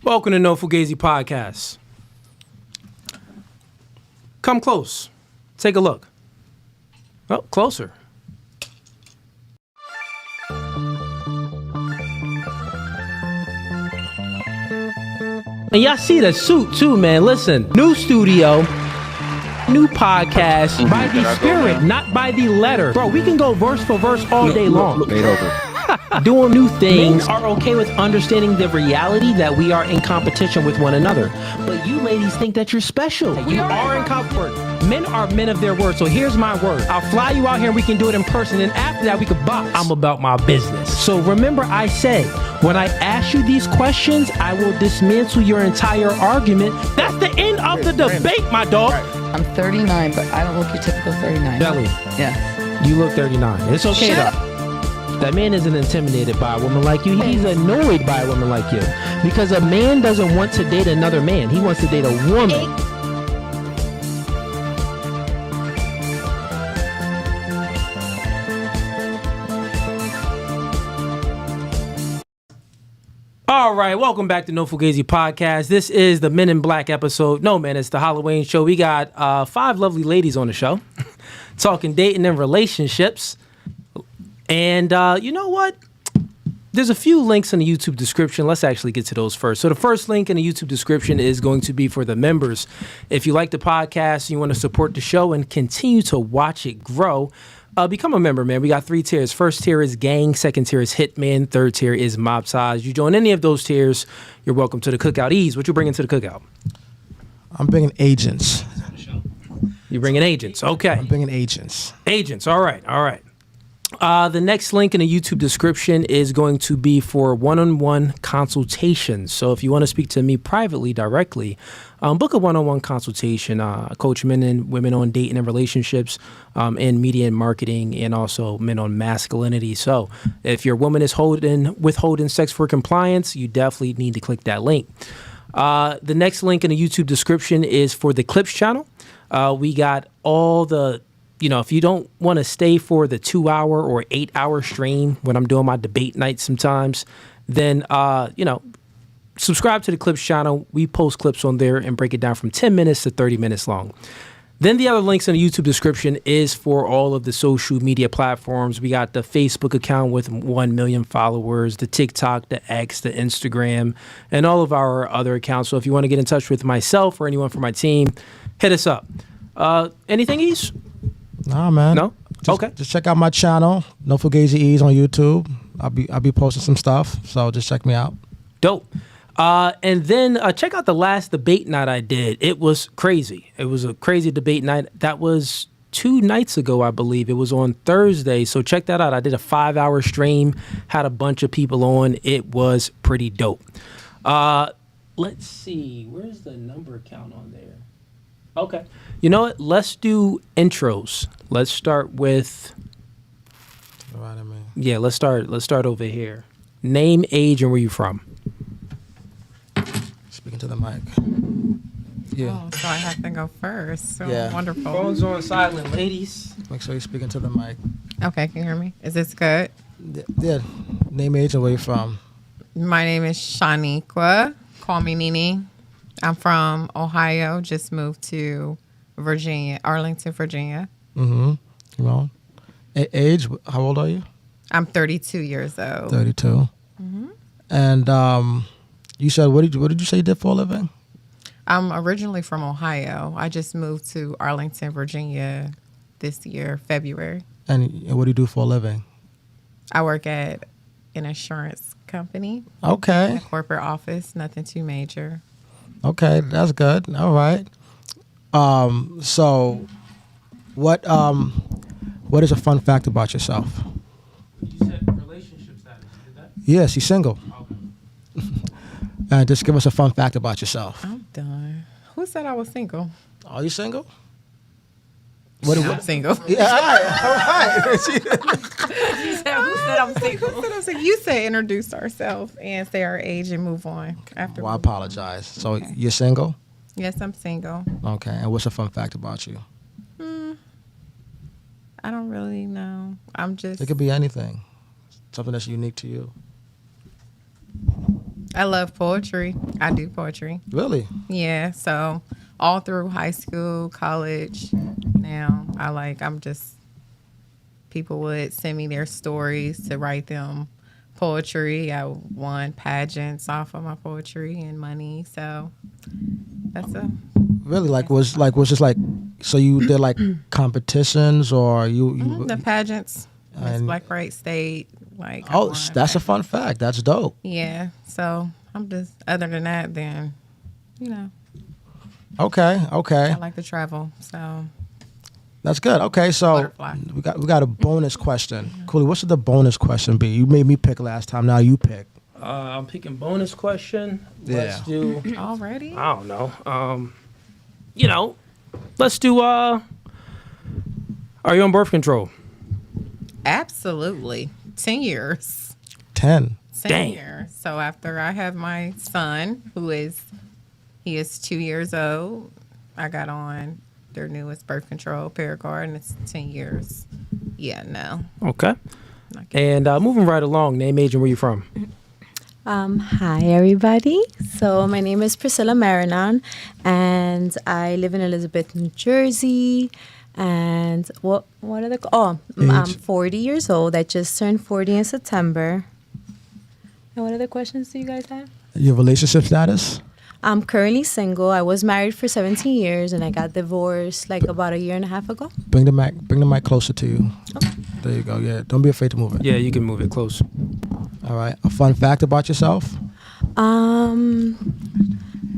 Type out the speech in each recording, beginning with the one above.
Welcome to No Fugazee Podcast. Come close. Take a look. Oh, closer. And y'all see the suit too, man. Listen, new studio, new podcast by the spirit, not by the letter. Bro, we can go verse for verse all day long. Doing new things. Men are okay with understanding the reality that we are in competition with one another. But you ladies think that you're special. You are in competition. Men are men of their word. So here's my word. I'll fly you out here and we can do it in person. And after that, we could box. I'm about my business. So remember I said, when I ask you these questions, I will dismantle your entire argument. That's the end of the debate, my dog. I'm 39, but I don't look your typical 39. Belly. Yeah. You look 39. It's okay though. That man isn't intimidated by a woman like you. He's annoyed by a woman like you. Because a man doesn't want to date another man. He wants to date a woman. All right, welcome back to No Fugazee Podcast. This is the Men in Black episode. No, man, it's the Halloween show. We got 5 lovely ladies on the show talking dating and relationships. And you know what? There's a few links in the YouTube description. Let's actually get to those first. So the first link in the YouTube description is going to be for the members. If you like the podcast and you want to support the show and continue to watch it grow, become a member, man. We got 3 tiers. First tier is Gang. Second tier is Hitman. Third tier is Mob Size. You join any of those tiers, you're welcome to the cookout. Ease, what you bringing to the cookout? I'm bringing agents. You bringing agents. Okay. I'm bringing agents. Agents. All right. All right. The next link in the YouTube description is going to be for one-on-one consultations. So if you want to speak to me privately, directly, book a one-on-one consultation. Coach men and women on dating and relationships, and media and marketing, and also men on masculinity. So if your woman is withholding sex for compliance, you definitely need to click that link. The next link in the YouTube description is for the Clips channel. We got all the... if you don't want to stay for the 2-hour or 8-hour stream when I'm doing my debate nights sometimes, then, subscribe to the Clips channel. We post clips on there and break it down from 10 minutes to 30 minutes long. Then the other links in the YouTube description is for all of the social media platforms. We got the Facebook account with 1 million followers, the TikTok, the X, the Instagram, and all of our other accounts. So if you want to get in touch with myself or anyone from my team, hit us up. Anything, Ease? Nah, man. No? Okay. Just check out my channel, No Fugazee Ease on YouTube. I'll be posting some stuff, so just check me out. Dope. And then check out the last debate night I did. It was crazy. It was a crazy debate night. That was 2 nights ago, I believe. It was on Thursday, so check that out. I did a 5-hour stream, had a bunch of people on. It was pretty dope. Let's see. Where's the number count on there? Okay. You know what? Let's do intros. Let's start with... Yeah, let's start over here. Name, age, and where you from. Speaking to the mic. Yeah. Oh, so I have to go first. So Yeah. wonderful. Phones on silent, ladies. Make sure you're speaking to the mic. Okay, can you hear me? Is this good? Yeah. Name, age, and where you from. My name is Shaniqua. Call me Nene. I'm from Ohio. Just moved to Virginia, Arlington, Virginia. Mm-hmm. You know. Age, how old are you? I'm 32 years old. 32. Mm-hmm. And you said, what did you say you did for a living? I'm originally from Ohio. I just moved to Arlington, Virginia this year, February. And what do you do for a living? I work at an insurance company. Okay. A corporate office, nothing too major. Okay, that's good. All right. So what is a fun fact about yourself? You said relationship status. Did that? Yes, you're single. Okay. And just give us a fun fact about yourself. I'm done. Who said I was single? Are you single? I'm single. Yeah, all right. Who said I'm single? You said introduce ourselves and say our age and move on. After. Well, I apologize. So you're single? Yes, I'm single. Okay. And what's a fun fact about you? I don't really know. I'm just. It could be anything. Something that's unique to you. I love poetry. I do poetry. Really? Yeah, so all through high school, college, now I'm just, people would send me their stories to write them poetry. I won pageants off of my poetry and money. So that's a Really? Was just like, so you did like competitions or the pageants. Miss And- Black Right State. Like I Oh, won that's a fun fact. That's dope. Yeah. So I'm just, other than that, then, Okay. I like to travel. So That's good. Okay, so Butterfly. we got a bonus question. Cooley, what should the bonus question be? You made me pick last time. Now you pick. I'm picking bonus question. Let's Yeah. do. already? I don't know. Let's do. Are you on birth control? Absolutely. 10 years. 10. 10 Dang. years. So after I have my son, he is 2 years old, I got on their newest birth control, Paragard, and it's 10 years. Yeah, no. Okay. Not good. And moving right along, name, age, and where you from? Hi, everybody. So my name is Priscilla Marinon, and I live in Elizabeth, New Jersey. And what are the? I'm Age. 40 years old. I just turned 40 in September. And what other questions do you guys have? Your relationship status? I'm currently single. I was married for 17 years, and I got divorced like about a year and a half ago. Bring the mic closer to you. There you go. Yeah, don't be afraid to move it. Yeah, you can move it close. All right. A fun fact about yourself?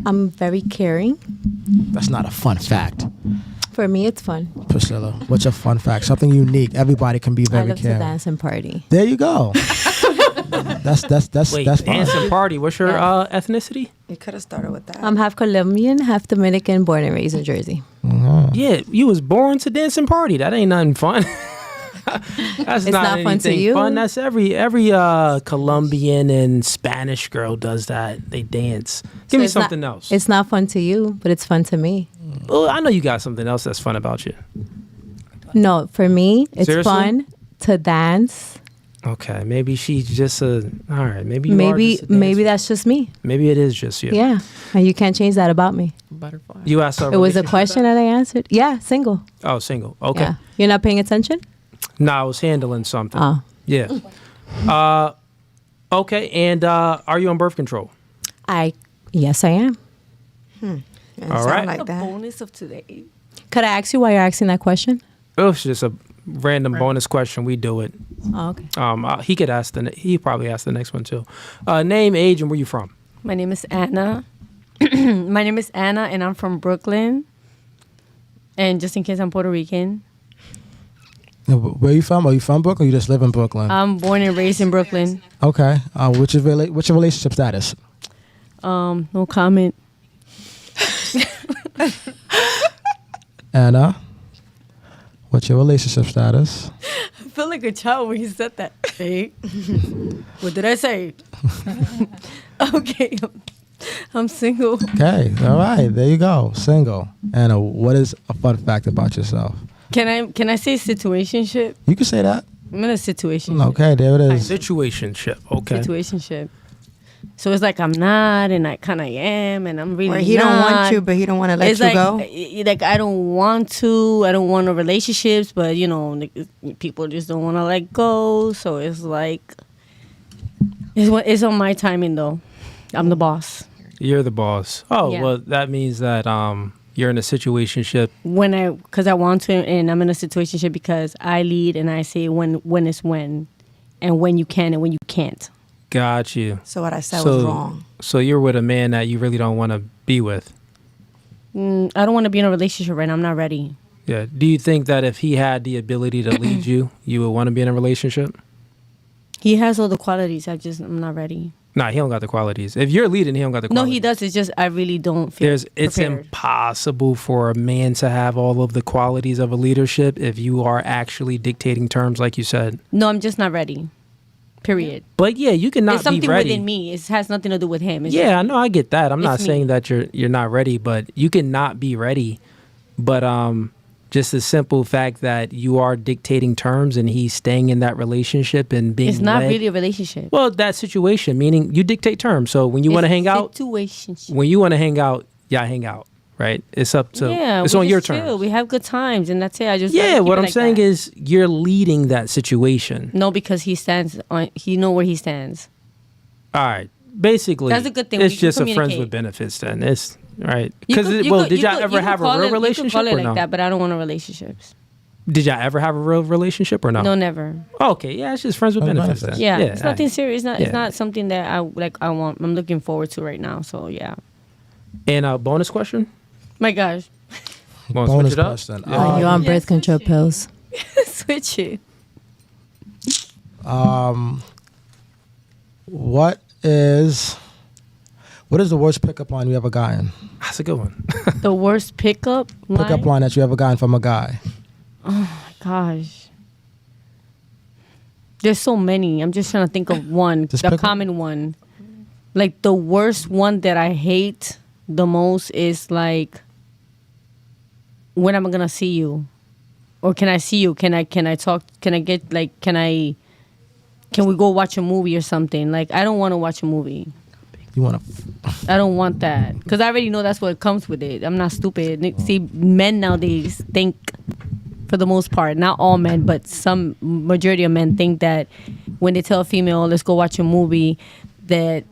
I'm very caring. That's not a fun fact, For me, it's fun. Priscilla. What's your fun fact? Something unique. Everybody can be I very love to caring. dance and party. There you go. that's Wait, that's fun. dance and party. What's your Yeah. ethnicity? You could have started with that. I'm half Colombian, half Dominican, born and raised in Jersey. Yeah, you was born to dance and party. That ain't nothing fun. That's It's not fun to anything you? Fun. That's every Colombian and Spanish girl does that. They dance. Give me it's not- something else. It's not fun to you, but it's fun to me. Well, I know you got something else that's fun about you. No, for me, it's Seriously? fun to dance. Okay, maybe she's just a. All right, maybe you are Maybe just a dancer. maybe that's just me. Maybe it is just you. Yeah, and you can't change that about me. Butterfly. You asked her. It was a question that I answered. Yeah, single. Oh, single. Okay. Yeah, you're not paying attention. No, I was handling something. Oh, Yeah. Okay, and are you on birth control? yes, I am. All right. Like that. Bonus of today. Could I ask you why you're asking that question? It was just a random bonus question. We do it. Oh, okay. He could ask he probably ask the next one too. Name, age, and where you from? My name is Anna. My name is Anna, and I'm from Brooklyn. And just in case I'm Puerto Rican, Where you from? Are you from Brooklyn or you just live in Brooklyn? I'm born and raised in Brooklyn. Okay. What's your relationship status? No comment. Anna, what's your relationship status? I feel like a child when he said that. Hey, what did I say? Okay, I'm single. Okay. All right. There you go. Single. Anna, what is a fun fact about yourself? Can I say situationship? You can say that. I'm in a situationship. Okay. There it is. Situationship. Okay. Situationship. So it's like I'm not, and I kind of am, and I'm really Where he not. don't want you, but he don't want to let It's you like, go. Like I don't want to. I don't want no relationships, but people just don't want to let go. So it's like it's on my timing though. I'm the boss. You're the boss. Oh, Yeah. well, that means that you're in a situationship. Because I want to, and I'm in a situationship because I lead and I say when is when, and when you can and when you can't. Got you. So what I said was wrong. So you're with a man that you really don't want to be with. I don't want to be in a relationship right now. I'm not ready. Yeah. Do you think that if he had the ability to lead you, you would want to be in a relationship? He has all the qualities. I'm not ready. Nah, he don't got the qualities. If you're leading, he don't got the No, qualities. he does. It's just I really don't feel It's prepared. impossible for a man to have all of the qualities of a leadership if you are actually dictating terms, like you said. No, I'm just not ready. Period. But yeah, you cannot It's something be ready. within me. It has nothing to do with him. It's Yeah, I know, I get that. I'm not it's me. saying that you're not ready, but you cannot be ready. But Just the simple fact that you are dictating terms and he's staying in that relationship and being It's not led. really a relationship. Well, that situation, meaning you dictate terms. So when you want to hang out, Situationship. when you want to hang out, y'all hang out, right? It's up to, it's we on your just chill. terms. We have good times, and that's it. I just Yeah, keep what it I'm like saying that. is you're leading that situation. No, because he stands on. He know where he stands. All right. Basically, That's a good thing. We It's can just a friends communicate. with benefits then. It's right. You Because could- you well, could- did you y'all could- ever you could have a call real it- relationship You could call it or like no? that, but I don't want a relationships. Did y'all ever have a real relationship or no? No, never. Oh, okay, yeah, it's just friends with Friends with benefits. benefits. Then. Yeah, it's nothing serious. It's not. Yeah. It's not something that I like. I want. I'm looking forward to right now. So yeah. And a bonus question. My gosh. Want to Bonus switch it up? question. Yeah. Are you on Yeah, birth control switch it. pills? Switch it. What is the worst pickup line you ever gotten? That's a good one. The worst pickup line. Pickup line that you ever gotten from a guy? Gosh. There's so many. I'm just trying to think of one. Just The pick common one. Like the worst one that I hate the most is like, when am I gonna see you? Or can I see you? Can I talk? Can I get like? Can we go watch a movie or something? Like I don't want to watch a movie. You want to? I don't want that because I already know that's what comes with it. I'm not stupid. See, men nowadays think, for the most part, not all men, but some majority of men think that when they tell a female, "Let's go watch a movie," that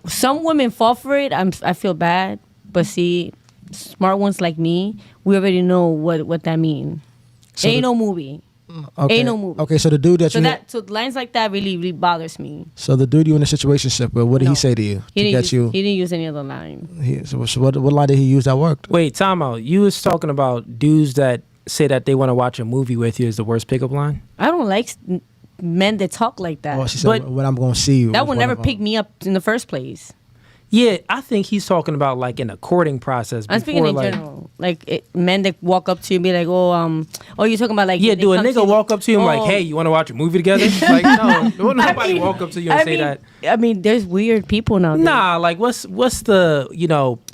some women fall for it. I feel bad, but see, smart ones like me, we already know what that means. So Ain't the- no movie. Okay. Ain't no movie. Okay, so the dude that So you so lines like that really bothers me. so the dude you in a situationship with, what did No. he say to you He to didn't get use, you? He didn't use any other line. So what line did he use that worked? Wait, time out. You was talking about dudes that say that they want to watch a movie with you is the worst pickup line? I don't like men that talk like that. Oh, she said, But- when I'm going to see you. That was would one never of them. pick me up in the first place. Yeah, I think he's talking about like an courting process. I'm speaking before, in like, general. Like men that walk up to you and be like, oh, you're talking about like Yeah, they do a come to nigga walk up to you and Oh. like, hey, you want to watch a movie together? Like, no, don't nobody walk up to you and say that. I mean, there's weird people now. Nah, like what's the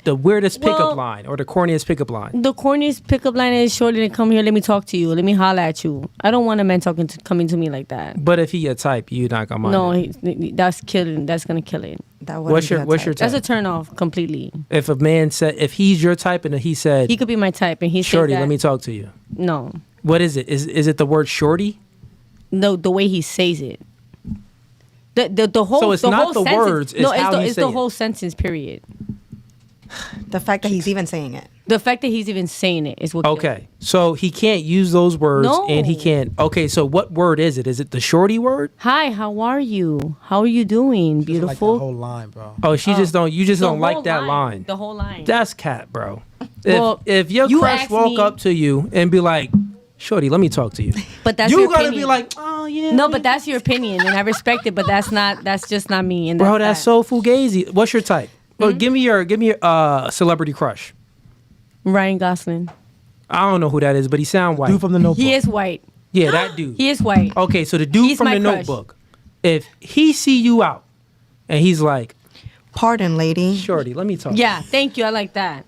the weirdest pickup Well- line or the corniest pickup line? The corniest pickup line is, "Shorty, come here, let me talk to you, let me holler at you." I don't want a man coming to me like that. But if he a type, you not gonna mind. No, it. that's killing. That's gonna kill it. That What's your type. type? That's a turn off completely. If a man said, if he's your type and he said, He could be my type, and he said "Shorty, that. let me talk to you." No, What is it? Is it the word shorty? no, the way he says it. The whole So it's the not whole the sentence, words, it's no, how you it's say the it. whole sentence. Period. The fact that he's even saying it. The fact that he's even saying it is what. kills Okay, so he can't use those words, No. and he can't. Okay, so what word is it? Is it the shorty word? Hi, how are you? How are you doing, Like beautiful? the whole line, bro. Oh, she just don't. You just The don't like whole that line. The whole line. That's cat, bro. Well, If your you crush asked walk me- up to you and be like, "Shorty, let me talk to you," but that's you your gotta opinion. be like, "Oh yeah." No, but that's your opinion, and I respect it. But that's just not me. And bro, that's that. so fugazi. What's your type? Well, Hmm? give me your celebrity crush. Ryan Gosling. I don't know who that is, but he sound white. Dude from the Notebook. He is white. Yeah, that dude. He is white. Okay, so the dude He's from my the crush. Notebook, if he see you out and he's like, Pardon, lady. "Shorty, let me talk." Yeah, thank you. I like that.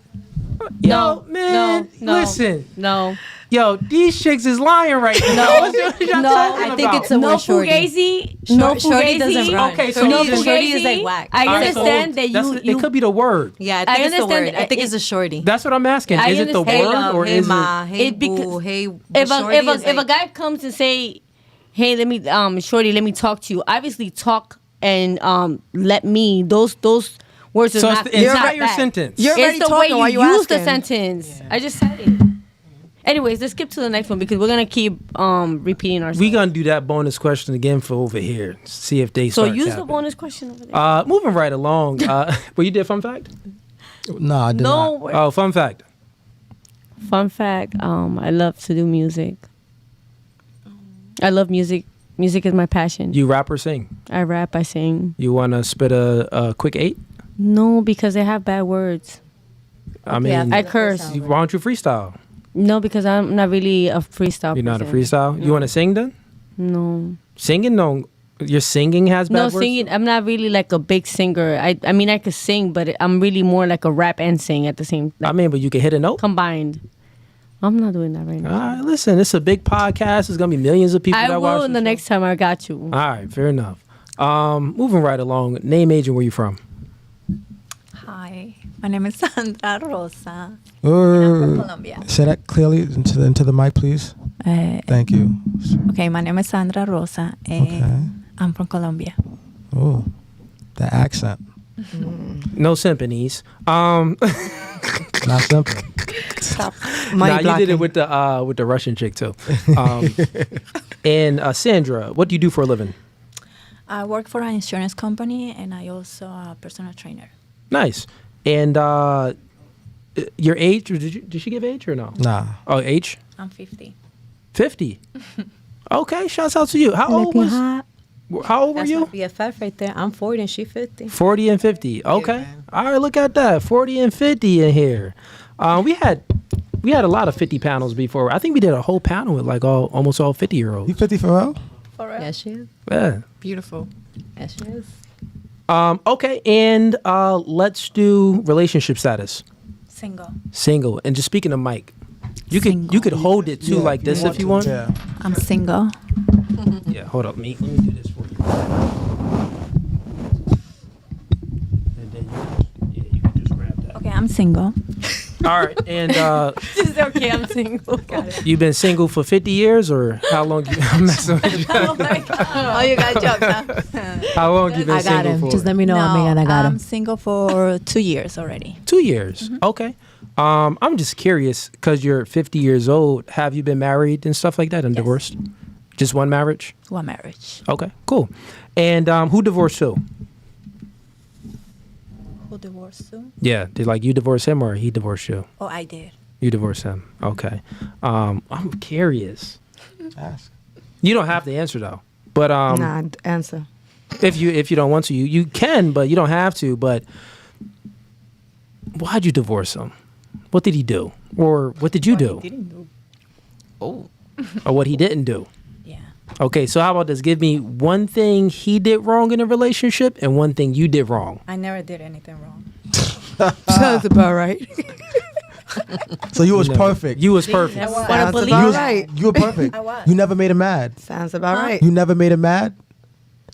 Yo, No, man, no, listen. No, Yo, these chicks is lying right now. What y'all no, talking I think about? it's a no word shorty. Fugazi. Short- No shorty Fugazi. doesn't run. Okay, so shorty, no shorty is Fugazi. like whack. I All right, so understand that that's- you. It could be the word. Yeah, I I think it's the understand word. I that think it- it's a shorty. That's what I'm asking. I Is it the understand. word Hey, love, or hey, is ma, it? hey, It beca- boo, hey. if shorty is a like- guy comes and say, "Hey, let me, Shorty, let me talk to you," obviously talk and let me. Those words are So not. it's not not your that. sentence. You're already It's the way talking you while you use the asking. sentence. I just said it. Anyways, let's skip to the next one because we're gonna keep repeating ourselves. We gonna do that bonus question again for over here. See if they so start use tapping. the bonus question over there. Moving right along. Well, you did fun fact. No, I did No. not. Oh, fun fact. Fun fact. I love to do music. I love music. Music is my passion. You rap or sing? I rap. I sing. You wanna spit a quick 8? No, because they have bad words. I mean, I curse. why don't you freestyle? No, because I'm not really a freestyle. You're not a person. freestyle. You wanna sing then? No. Singing? No. Your singing has bad No, words? singing. I'm not really like a big singer. I mean, I could sing, but I'm really more like a rap and sing at the same I mean, but you can hit a note. combined. I'm not doing that right All now. right, listen, it's a big podcast. There's gonna be millions of people I that watch will the show. next time. I got you. All right, fair enough. Moving right along. Name, age, and where you from? Hi, my name is Sandra Rosa. Uh, I'm from Colombia. say that clearly into the mic, please. Thank you. Okay, my name is Sandra Rosa. Okay. I'm from Colombia. Oh, the accent. No symphonies. Not simple. Stop. Nah, Money you blocking. did it with the Russian chick too. And Sandra, what do you do for a living? I work for an insurance company, and I also a personal trainer. Nice. And your age? Or did she give age or no? Nah. Oh, age? I'm 50. 50. Okay, shouts out to you. How old Looking was? hot. How old were That's you? my BFF right there. I'm 40 and she 50. 40 and 50. Okay. All right, look at that. 40 and 50 in here. We had a lot of 50 panels before. I think we did a whole panel with like almost all 50-year-olds. You 50 for real? For real? Yes, she is. Yeah. Beautiful. Yes, she is. Okay, and let's do relationship status. Single. Single. And just speaking of Mike, you Single. could hold it too Yeah, like this if you want. Yeah. I'm single. Yeah, hold up. Let me do this for you. And then you can just grab that. Okay, I'm single. All right, and It's okay. I'm single. Got it. you've been single for 50 years, or how long? I'm messing with you. Oh, you got jokes, huh? How long you been I got single him. for? Just let me know, Megan. I got I'm him. single for 2 years already. 2 years. Okay. I'm just curious because you're 50 years old. Have you been married and stuff like that and Yes. divorced? Just one marriage? One marriage. Okay, cool. And who divorced who? Who divorced soon? Yeah, did like you divorce him or he divorced you? Oh, I did. You divorced him. Okay. I'm curious. Ask. You don't have to answer though. But Nah, answer. if you don't want to, you can, but you don't have to. But why'd you divorce him? What did he do? Or what did you do? Didn't do. Or what he didn't do? Yeah. Okay, so how about this? Give me one thing he did wrong in a relationship and one thing you did wrong. I never did anything wrong. Sounds about right. So you was No. perfect. You was perfect. What Sounds believe about You was, right. you were perfect. I was. You never made him mad. Sounds about right. You never made him mad.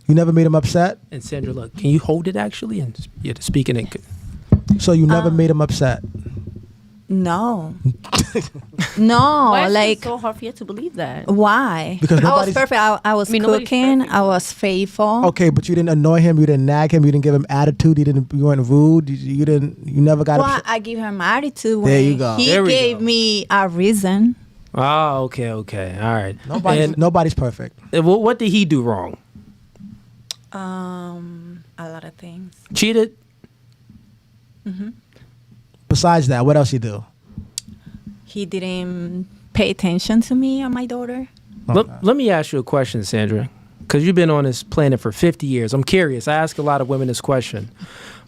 You never made him upset. And Sandra, look, can you hold it actually? And yeah, speaking it. So you never made him upset. No. No, Why is it like so hard for you to believe that? why? Because I was nobody's- perfect. I was nobody's cooking. perfect. I was faithful. Okay, but you didn't annoy him. You didn't nag him. You didn't give him attitude. You weren't rude. You didn't. You never got Well, upset. I give him attitude when There you go. he There we gave go. me a reason. Oh, okay. All right. Nobody's perfect. And what did he do wrong? A lot of things. Cheated? Besides that, what else you do? He didn't pay attention to me and my daughter. Let me ask you a question, Sandra, because you've been on this planet for 50 years. I'm curious. I ask a lot of women this question.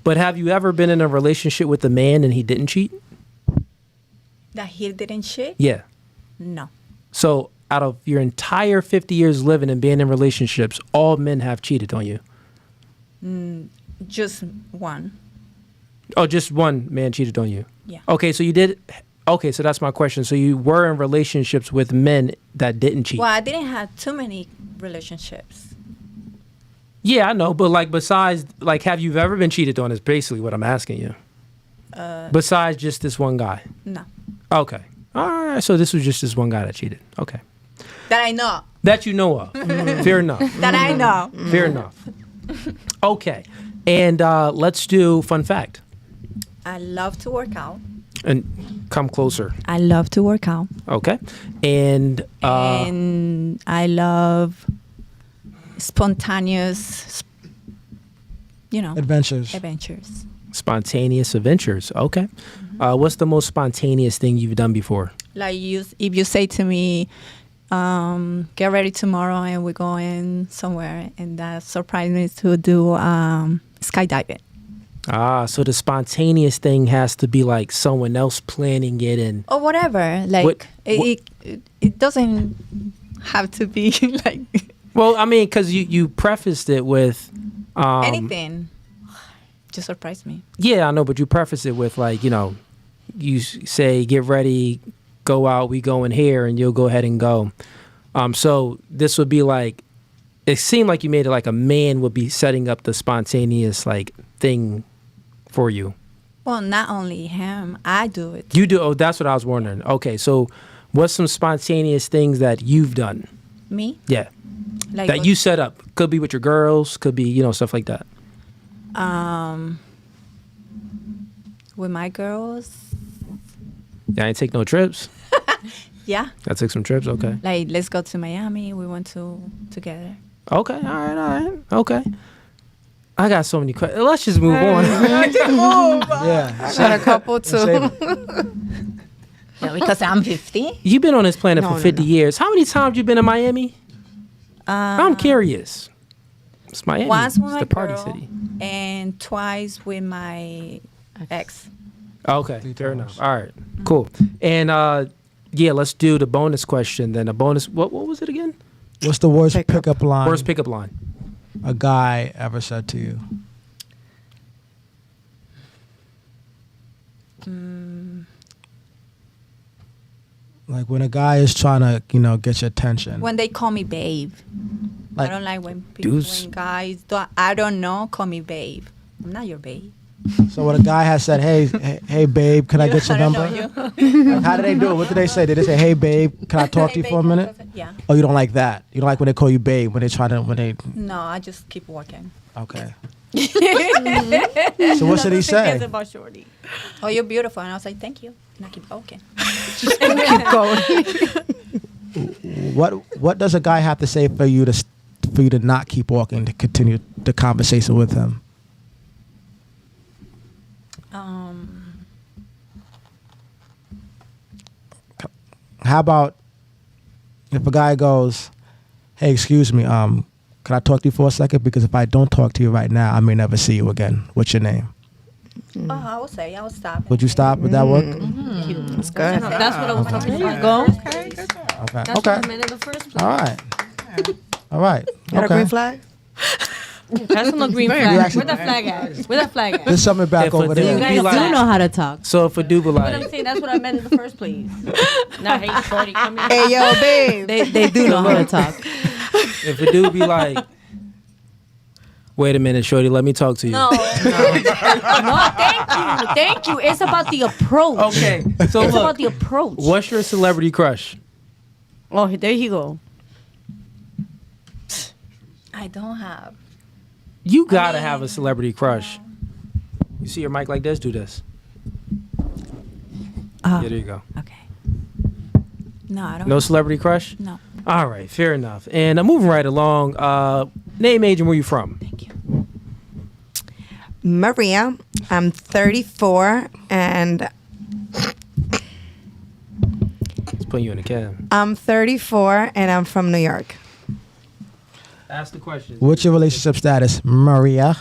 But have you ever been in a relationship with a man and he didn't cheat? That he didn't cheat? Yeah. No. So out of your entire 50 years living and being in relationships, all men have cheated on you. Just one. Oh, just one man cheated on you. Yeah. Okay, so you did. Okay, so that's my question. So you were in relationships with men that didn't cheat. Well, I didn't have too many relationships. Yeah, I know, but like besides, like, have you ever been cheated on? Is basically what I'm asking you. Besides just this one guy. No. Okay. All right. So this was just this one guy that cheated. Okay. That I know. That you know of. Fair enough. That I know. Fair enough. Okay. And let's do fun fact. I love to work out. And come closer. I love to work out. Okay. And And I love spontaneous, Adventures. adventures. spontaneous adventures. Okay. What's the most spontaneous thing you've done before? Like if you say to me, get ready tomorrow and we're going somewhere, and that surprised me to do skydiving. Ah, so the spontaneous thing has to be like someone else planning it and Or whatever. Like What- it doesn't have to be like well, I mean, because you prefaced it with anything. Just surprised me. Yeah, I know, but you preface it with like, you say get ready go out, we going here, and you'll go ahead and go. So this would be like, it seemed like you made it like a man would be setting up the spontaneous like thing for you. Well, not only him, I do it. You do? Oh, that's what I was wondering. Okay, so what's some spontaneous things that you've done? Me? Yeah, Like that you set up. Could be with your girls, could be, stuff like that. with my girls. Yeah, I ain't take no trips. Yeah. I took some trips, okay. Like, let's go to Miami. We went together. Okay, all right, okay. I got so many questions. Let's just move on. Yeah. Got a couple too. Save Yeah, because I'm 50. You've been on this planet No, for no, 50 no. years. How many times you been in Miami? I'm curious. It's Miami. Once with It's my the party girl city. and twice with my ex. Okay, fair enough. All right, cool. And yeah, let's do the bonus question then. A bonus. What was it again? What's the worst Pickup. pickup line Worst pickup line. a guy ever said to you? Like when a guy is trying to, get your attention. When they call me babe. Like- I don't like when people, Dudes. when guys, I don't know, call me babe. I'm not your babe. So when a guy has said, hey, babe, can I get your I don't number? know you. Like, how do they do it? What did they say? Did they say, hey, babe, can I talk to you for a minute? Yeah. Oh, you don't like that? You don't like when they call you babe, when they... No, I just keep walking. Okay. So what should he say? about Shorty. Oh, you're beautiful. And I was like, thank you. And I keep walking. What does a guy have to say for you to not keep walking, to continue the conversation with him? How about if a guy goes, hey, excuse me, can I talk to you for a second? Because if I don't talk to you right now, I may never see you again. What's your name? Oh, I would stop. Would you stop? Would that work? That's good. That's what I was talking about. Go. Okay. That's what I meant in the first place. All right. Got a green flag? That's no green flag. Where the flag at? Where the flag at? There's something back Yeah, over for there. them. You guys Be like- do know how to talk. So if a dude would But I'm like, saying that's what I meant in the first place. Not hey Shorty, come here. Hey, yo, babe. They do know how to talk. if a dude be like, wait a minute, shorty, let me talk to you. No, thank you. It's about the approach. Okay, so It's look, about the approach. what's your celebrity crush? Oh, there you go. I don't have. You gotta have a celebrity crush. You see your mic like this? Do this. Yeah, there you go. Okay. No, I don't. No celebrity crush? No. All right, fair enough. And I'm moving right along. Name, age, and where you from? Thank you. Maria. I'm 34 and Let's put you in a cab. I'm 34 and I'm from New York. Ask the question. What's your relationship status, Maria?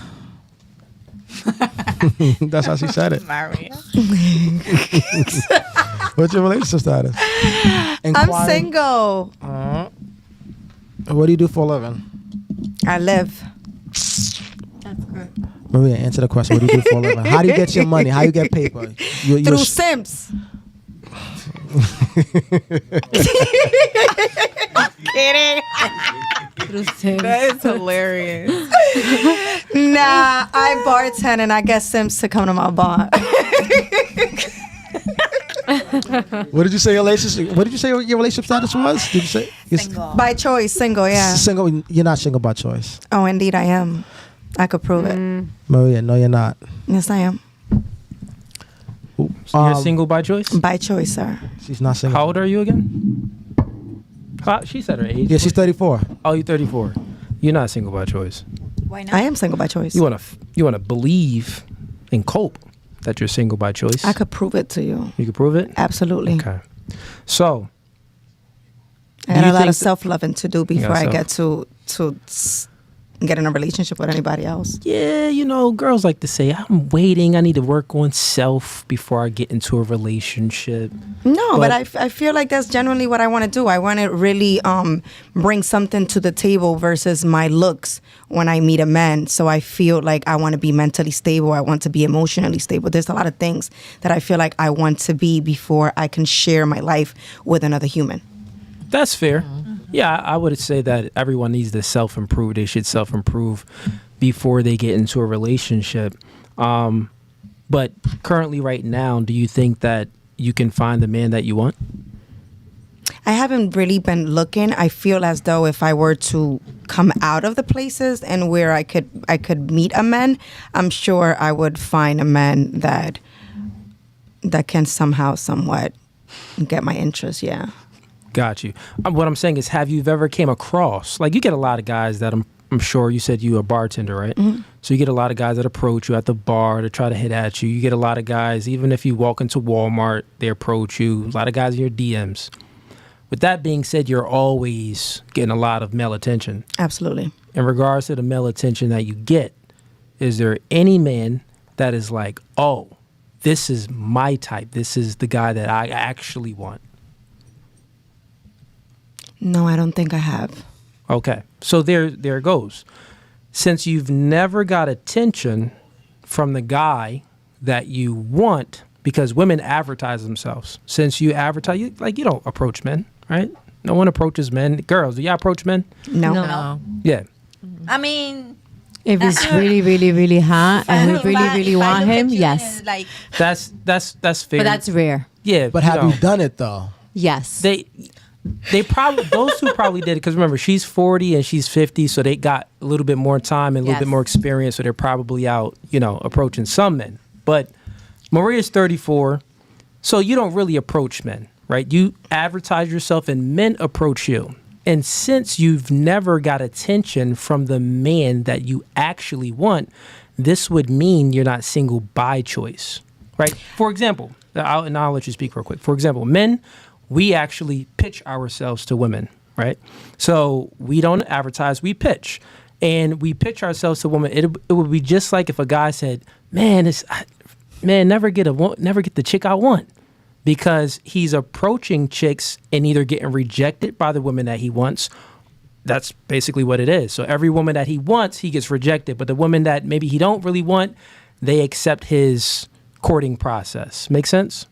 That's how she said it. Maria. What's your relationship status? I'm Inquiring- single. What do you do for a living? I live. Maria, answer the question. What do you do for a living? How do you get your money? How you get paper? You Through Sims. That is hilarious. Nah, I bartend and I get Sims to come to my bar. What did you say your relationship? What did you say your relationship status was? Did you say Single. By choice, single, yeah. Single. You're not single by choice, Oh, indeed I am. I could prove it. Maria. No, you're not. Yes, I am. So you're single by choice? By choice, sir. She's not single. How old are you again? She said her age. Yeah, she's 34. Oh, you're 34. You're not single by choice. Why not? I am single by choice. You wanna believe and cope that you're single by choice. I could prove it to you. You can prove it. Absolutely. Okay. So I got you a lot think of self-loving to do before I self- get to get in a relationship with anybody else. Yeah, girls like to say, I'm waiting. I need to work on self before I get into a relationship. No, but I feel like that's generally what I want to do. I want to really bring something to the table versus my looks when I meet a man. So I feel like I want to be mentally stable. I want to be emotionally stable. There's a lot of things that I feel like I want to be before I can share my life with another human. That's fair. Yeah, I would say that everyone needs to self-improve. They should self-improve before they get into a relationship. But currently right now, do you think that you can find the man that you want? I haven't really been looking. I feel as though if I were to come out of the places and where I could meet a man, I'm sure I would find a man that can somehow, somewhat get my interest. Yeah. Got you. What I'm saying is, have you ever came across, like, you get a lot of guys that I'm sure you said you're a bartender, right? Mm-hmm. So you get a lot of guys that approach you at the bar to try to hit at you. You get a lot of guys, even if you walk into Walmart, they approach you. A lot of guys in your DMs. With that being said, you're always getting a lot of male attention. Absolutely. In regards to the male attention that you get, is there any man that is like, oh, this is my type. This is the guy that I actually want? No, I don't think I have. Okay. So there it goes. Since you've never got attention from the guy that you want, because women advertise themselves. Since you advertise, you don't approach men, right? No one approaches men. Girls, do y'all approach men? No. Yeah. I mean, if he's really, really, really hot and we really, really want him, yes. Like, That's fair. But that's rare. Yeah. But have you done it though? Yes. They probably, those two probably did it, because remember, she's 40 and she's 50, so they got a little bit more time and a little bit more experience, so they're probably out, approaching some men. But Maria's 34, so you don't really approach men, right? You advertise yourself and men approach you. And since you've never got attention from the man that you actually want, this would mean you're not single by choice, right? For example, I'll let you speak real quick. For example, men, we actually pitch ourselves to women, right? So we don't advertise, we pitch. And we pitch ourselves to women. It would be just like if a guy said, never get the chick I want. Because he's approaching chicks and either getting rejected by the women that he wants. That's basically what it is. So every woman that he wants, he gets rejected. But the women that maybe he don't really want, they accept his courting process. Make sense?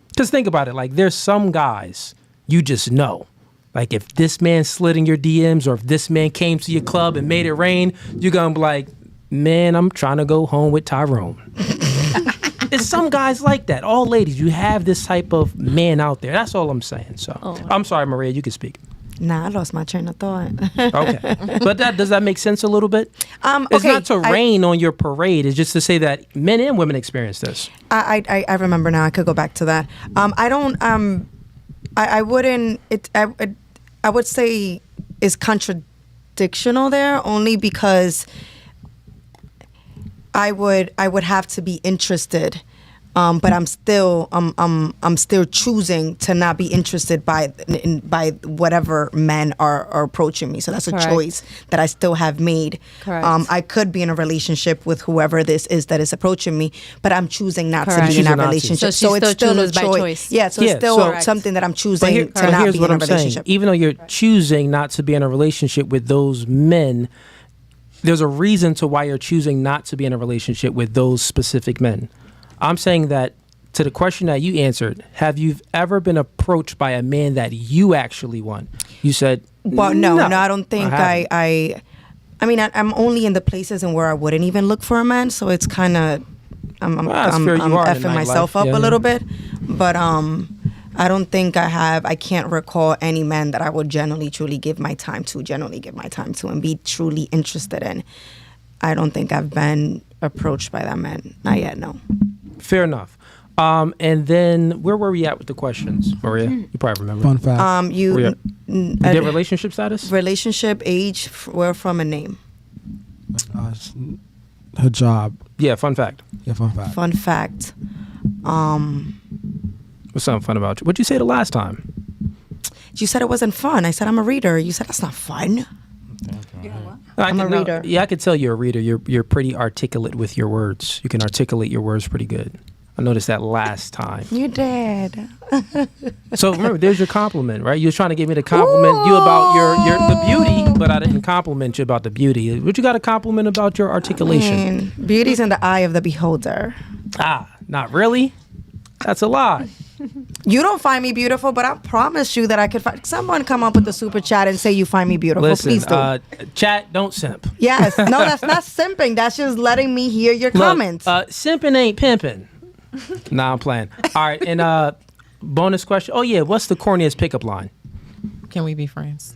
Because think about it, like, there's some guys you just know. Like, if this man slid in your DMs or if this man came to your club and made it rain, you're going to be like, man, I'm trying to go home with Tyrone. There's some guys like that. All ladies, you have this type of man out there. That's all I'm saying. So, I'm sorry, Maria, you can speak. Nah, I lost my train of thought. Okay. But does that make sense a little bit? It's not to rain on your parade. It's just to say that men and women experience this. I remember now. I could go back to that. I would say is contradictional there, only because I would have to be interested. But I'm still choosing to not be interested by whatever men are approaching me. So that's a choice that I still have made. Correct. I could be in a relationship with whoever this is that is approaching me, but I'm choosing not to be in that relationship. So it's still a choice. Yeah, so it's still something that I'm choosing to not be in a relationship. Even though you're choosing not to be in a relationship with those men, there's a reason to why you're choosing not to be in a relationship with those specific men. I'm saying that to the question that you answered, have you ever been approached by a man that you actually want? You said, well, no, I don't think I mean, I'm only in the places and where I wouldn't even look for a man, so it's kind of I'm effing myself up a little bit, but I don't think I can't recall any man that I would genuinely give my time to and be truly interested in. I don't think I've been approached by that man. Not yet, no. Fair enough. And then where were we at with the questions, Maria? You probably remember. Fun fact. You did relationship status? Relationship, age, where from, a name. Her job. Yeah, fun fact. Yeah, fun fact. Fun fact. What's something fun about you? What'd you say the last time? You said it wasn't fun. I said I'm a reader. You said that's not fun. I'm a reader. Yeah, I could tell you're a reader. You're pretty articulate with your words. You can articulate your words pretty good. I noticed that last time. You did. So remember, there's your compliment, right? You were trying to get me to compliment you about the beauty, but I didn't compliment you about the beauty. What you got to compliment about your articulation? Beauty's in the eye of the beholder. Not really. That's a lie. You don't find me beautiful, but I promise you that I could find someone come up with the super chat and say you find me beautiful. Listen, please do. Chat, don't simp. Yes. No, that's not simping. That's just letting me hear your comments. Simping ain't pimping. Nah, I'm playing. All right, and bonus question. Oh yeah, what's the corniest pickup line? Can we be friends?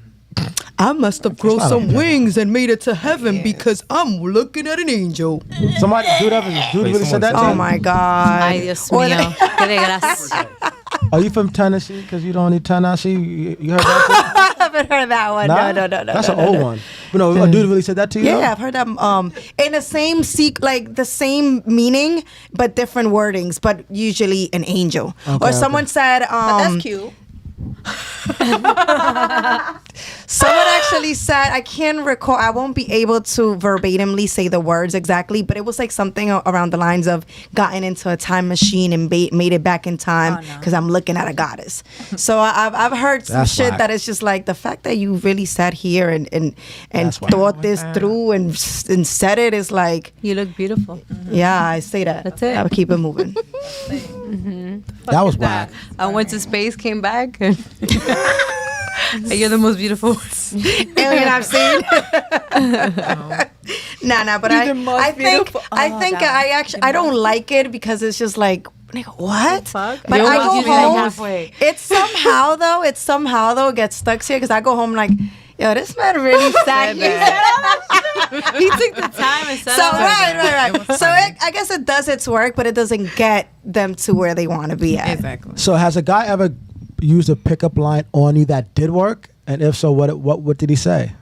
I must have grown some wings and made it to heaven because I'm looking at an angel. Somebody, dude really said that? Oh my God. Ay, Dios mío. Qué desgracia. Are you from Tennessee? Because you don't need Tennessee. You heard that? I haven't heard that one. Nah? No. That's an old one. But no, a dude really said that to you? Yeah, though? I've heard that in the same like the same meaning, but different wordings, but usually an angel. Or someone said, But that's cute. Someone actually said, I can't recall, I won't be able to verbatimly say the words exactly, but it was like something around the lines of gotten into a time machine and made it back in time because I'm looking at a goddess. So I've heard some shit that is just like the fact that you really sat here and thought this through and said it is like, You look beautiful. yeah, I say that. That's it. I'll keep it moving. That was whack. I went to space, came back, and you're the most beautiful alien I've seen. Nah, but I think I don't like it because it's just like, nigga, what? Fuck? But I go home. Halfway. It somehow though gets stuck here because I go home like, yo, this man really sat here. He took the time and said So right. So I guess it does its work, but it doesn't get them to where they want to be at. Exactly. So has a guy ever used a pickup line on you that did work? And if so, what did he say?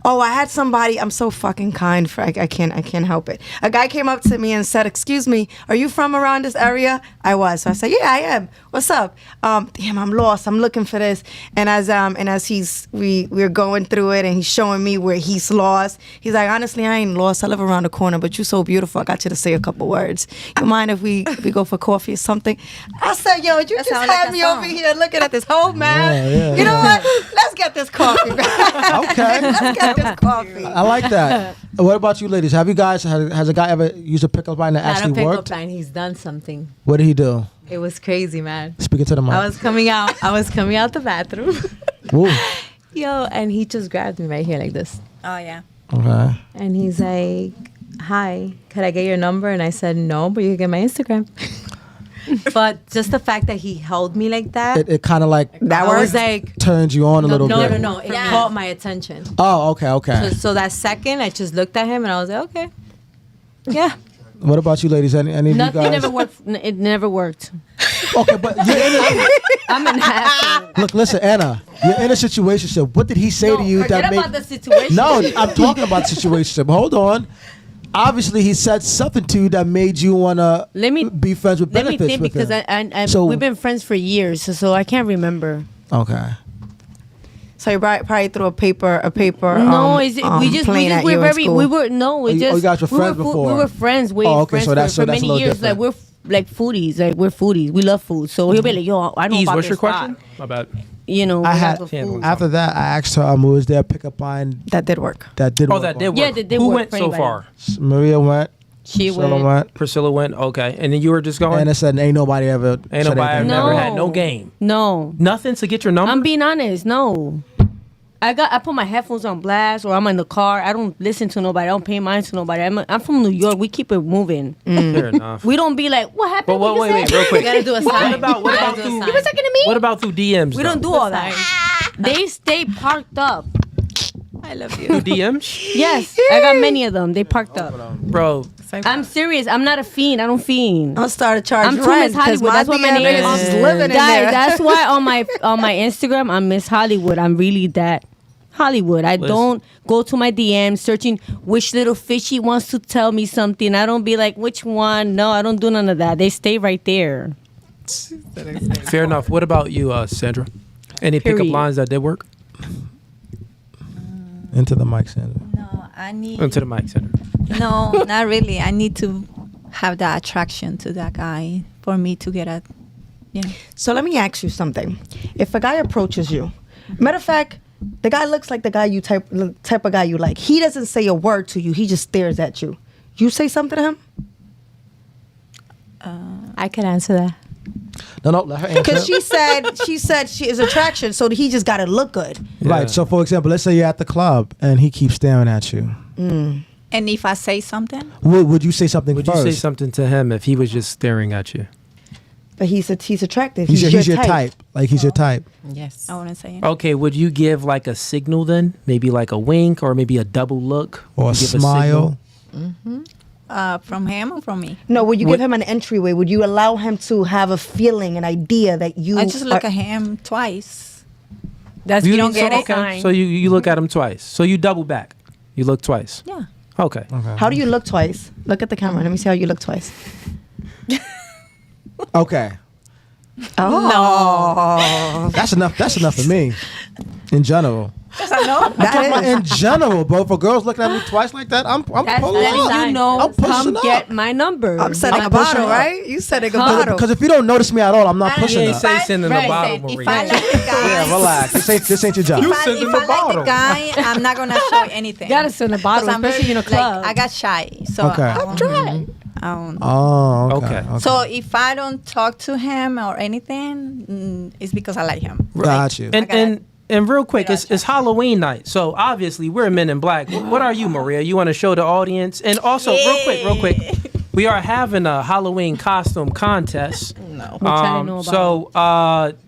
Oh, I had somebody. I'm so fucking kind. I can't help it. A guy came up to me and said, "Excuse me, are you from around this area?" I was. So I said, "Yeah, I am. What's up?" Damn, I'm lost. I'm looking for this. And as we're going through it, and he's showing me where he's lost. He's like, "Honestly, I ain't lost. I live around the corner, but you're so beautiful. I got you to say a couple words. You mind if we go for coffee or something?" I said, "Yo, you just had me over here looking at this whole man. Yeah. You know what? Let's get this coffee. Okay. Let's get this coffee." I like that. What about you ladies? Have you guys, has a guy ever used a pickup line that Not a actually pickup worked? line. He's done something. What did he do? It was crazy, man. Speaking to the mic. I was coming out the bathroom. Woo. Yo, and he just grabbed me right here like this. Oh, yeah. Okay. And he's like, "Hi, could I get your number?" And I said, "No, but you can get my Instagram." But just the fact that he held me like that, It kind of like That I was works. like, turns you on a little bit. no. It caught my attention. Oh, okay. So that second, I just looked at him and I was like, okay. Yeah. What about you ladies? Any of you Nothing guys? never worked. It never worked. Okay, but you're in a, I'm an asshole. look, listen, Anna, you're in a situation. So what did he say to you Forget that made? about the situation. No, I'm talking about the situation. Hold on. Obviously, he said something to you that made you wanna be friends with Let me benefits think with because him. so we've been friends for years, so I can't remember. Okay. So you probably threw a paper. No, we plane at were you in very, school. we were no, we Oh, just you guys were friends before? We were friends. Okay, so that's for a many little years. different. Like we're like foodies. Like we're foodies. We love food. So he'll be like, "Yo, I know Ease, about what's this your spot." question? My bad. You know, I we had love food. after that. I asked her, was there a pickup line That did work. that did? Oh, work that on? did work. Yeah, that did Who work went for so anybody. far? Maria went. She Priscilla went. Priscilla went. Okay, and then you were just going. And I said, ain't nobody ever. Ain't said nobody anything. never No. had no game. No, Nothing to get your number. I'm being honest. No. I put my headphones on blast, or I'm in the car. I don't listen to nobody. I don't pay mind to nobody. I'm from New York. We keep it moving. Fair enough. We don't be like, "What happened?" But What you wait, said?" real quick. You gotta do a sign. What about do a through? sign. You were talking to me? What about through DMs? We don't do all that. They stay parked up. I love through you. DMs, Yes, I got many of them. They parked up. bro. I'm serious. I'm not a fiend. I don't fiend. I'll start charging I'm too rent Miss 'cause Hollywood. That's what my DM name is is. living in Guys, there. that's why on my Instagram I'm Miss Hollywood. I'm really that Hollywood. I don't go to my DMs searching which little fishy wants to tell me something. I don't be like, which one? No, I don't do none of that. They stay right there. Fair enough. What about you, Sandra? Any pickup Period. lines that did work? Into the mic, Sandra. No, I need. Into the mic, Center. No, not really. I need to have that attraction to that guy for me to get a, you know. So let me ask you something. If a guy approaches you, matter of fact, the guy looks like the guy you type of guy you like. He doesn't say a word to you. He just stares at you. You say something to him? I can answer that. No, let her answer. Because she said she is attraction, so he just got to look good. Right. So, for example, let's say you're at the club and he keeps staring at you. And if I say something, Would you say something Would first? you say something to him if he was just staring at you? But he's attractive. He's your type. Like, he's your type. Yes. I wouldn't say anything. Okay, would you give like a signal then? Maybe like a wink or maybe a double look? Or a Would you give smile. From him or from me? No, would you give him an entryway? Would you allow him to have a feeling, an idea that you... I just look at him twice. That's You don't get it? Okay, so you look at him twice. So you double back. You look twice. Yeah. Okay. How do you look twice? Look at the camera. Let me see how you look twice. Okay. Oh. That's enough for me. In general. Yes, I know. That is. In general, bro. If a girl's looking at me twice like that, I'm That's pulling letting up. you know, I'm pushing come up. get my number. I'm setting a I'm pushing bottle, up. right? You setting a bottle. Because if you don't notice me at all, I'm not You pushing ain't up. say send in the Right. bottle, If Maria. I like the guy, Yeah, relax. This ain't your job. You if send in I the like bottle. the guy, I'm not gonna show anything. Gotta send a bottle, 'Cause I'm especially in a club. Like, I got shy, so Okay. I won't. I won't. Oh, okay. Okay. So if I don't talk to him or anything, it's because I like him. Got you. And real quick, it's Halloween night, so obviously we're Men in Black. What are you, Maria? You want to show the audience? And also, real quick, we are having a Halloween costume contest. No. Which I didn't know about. So,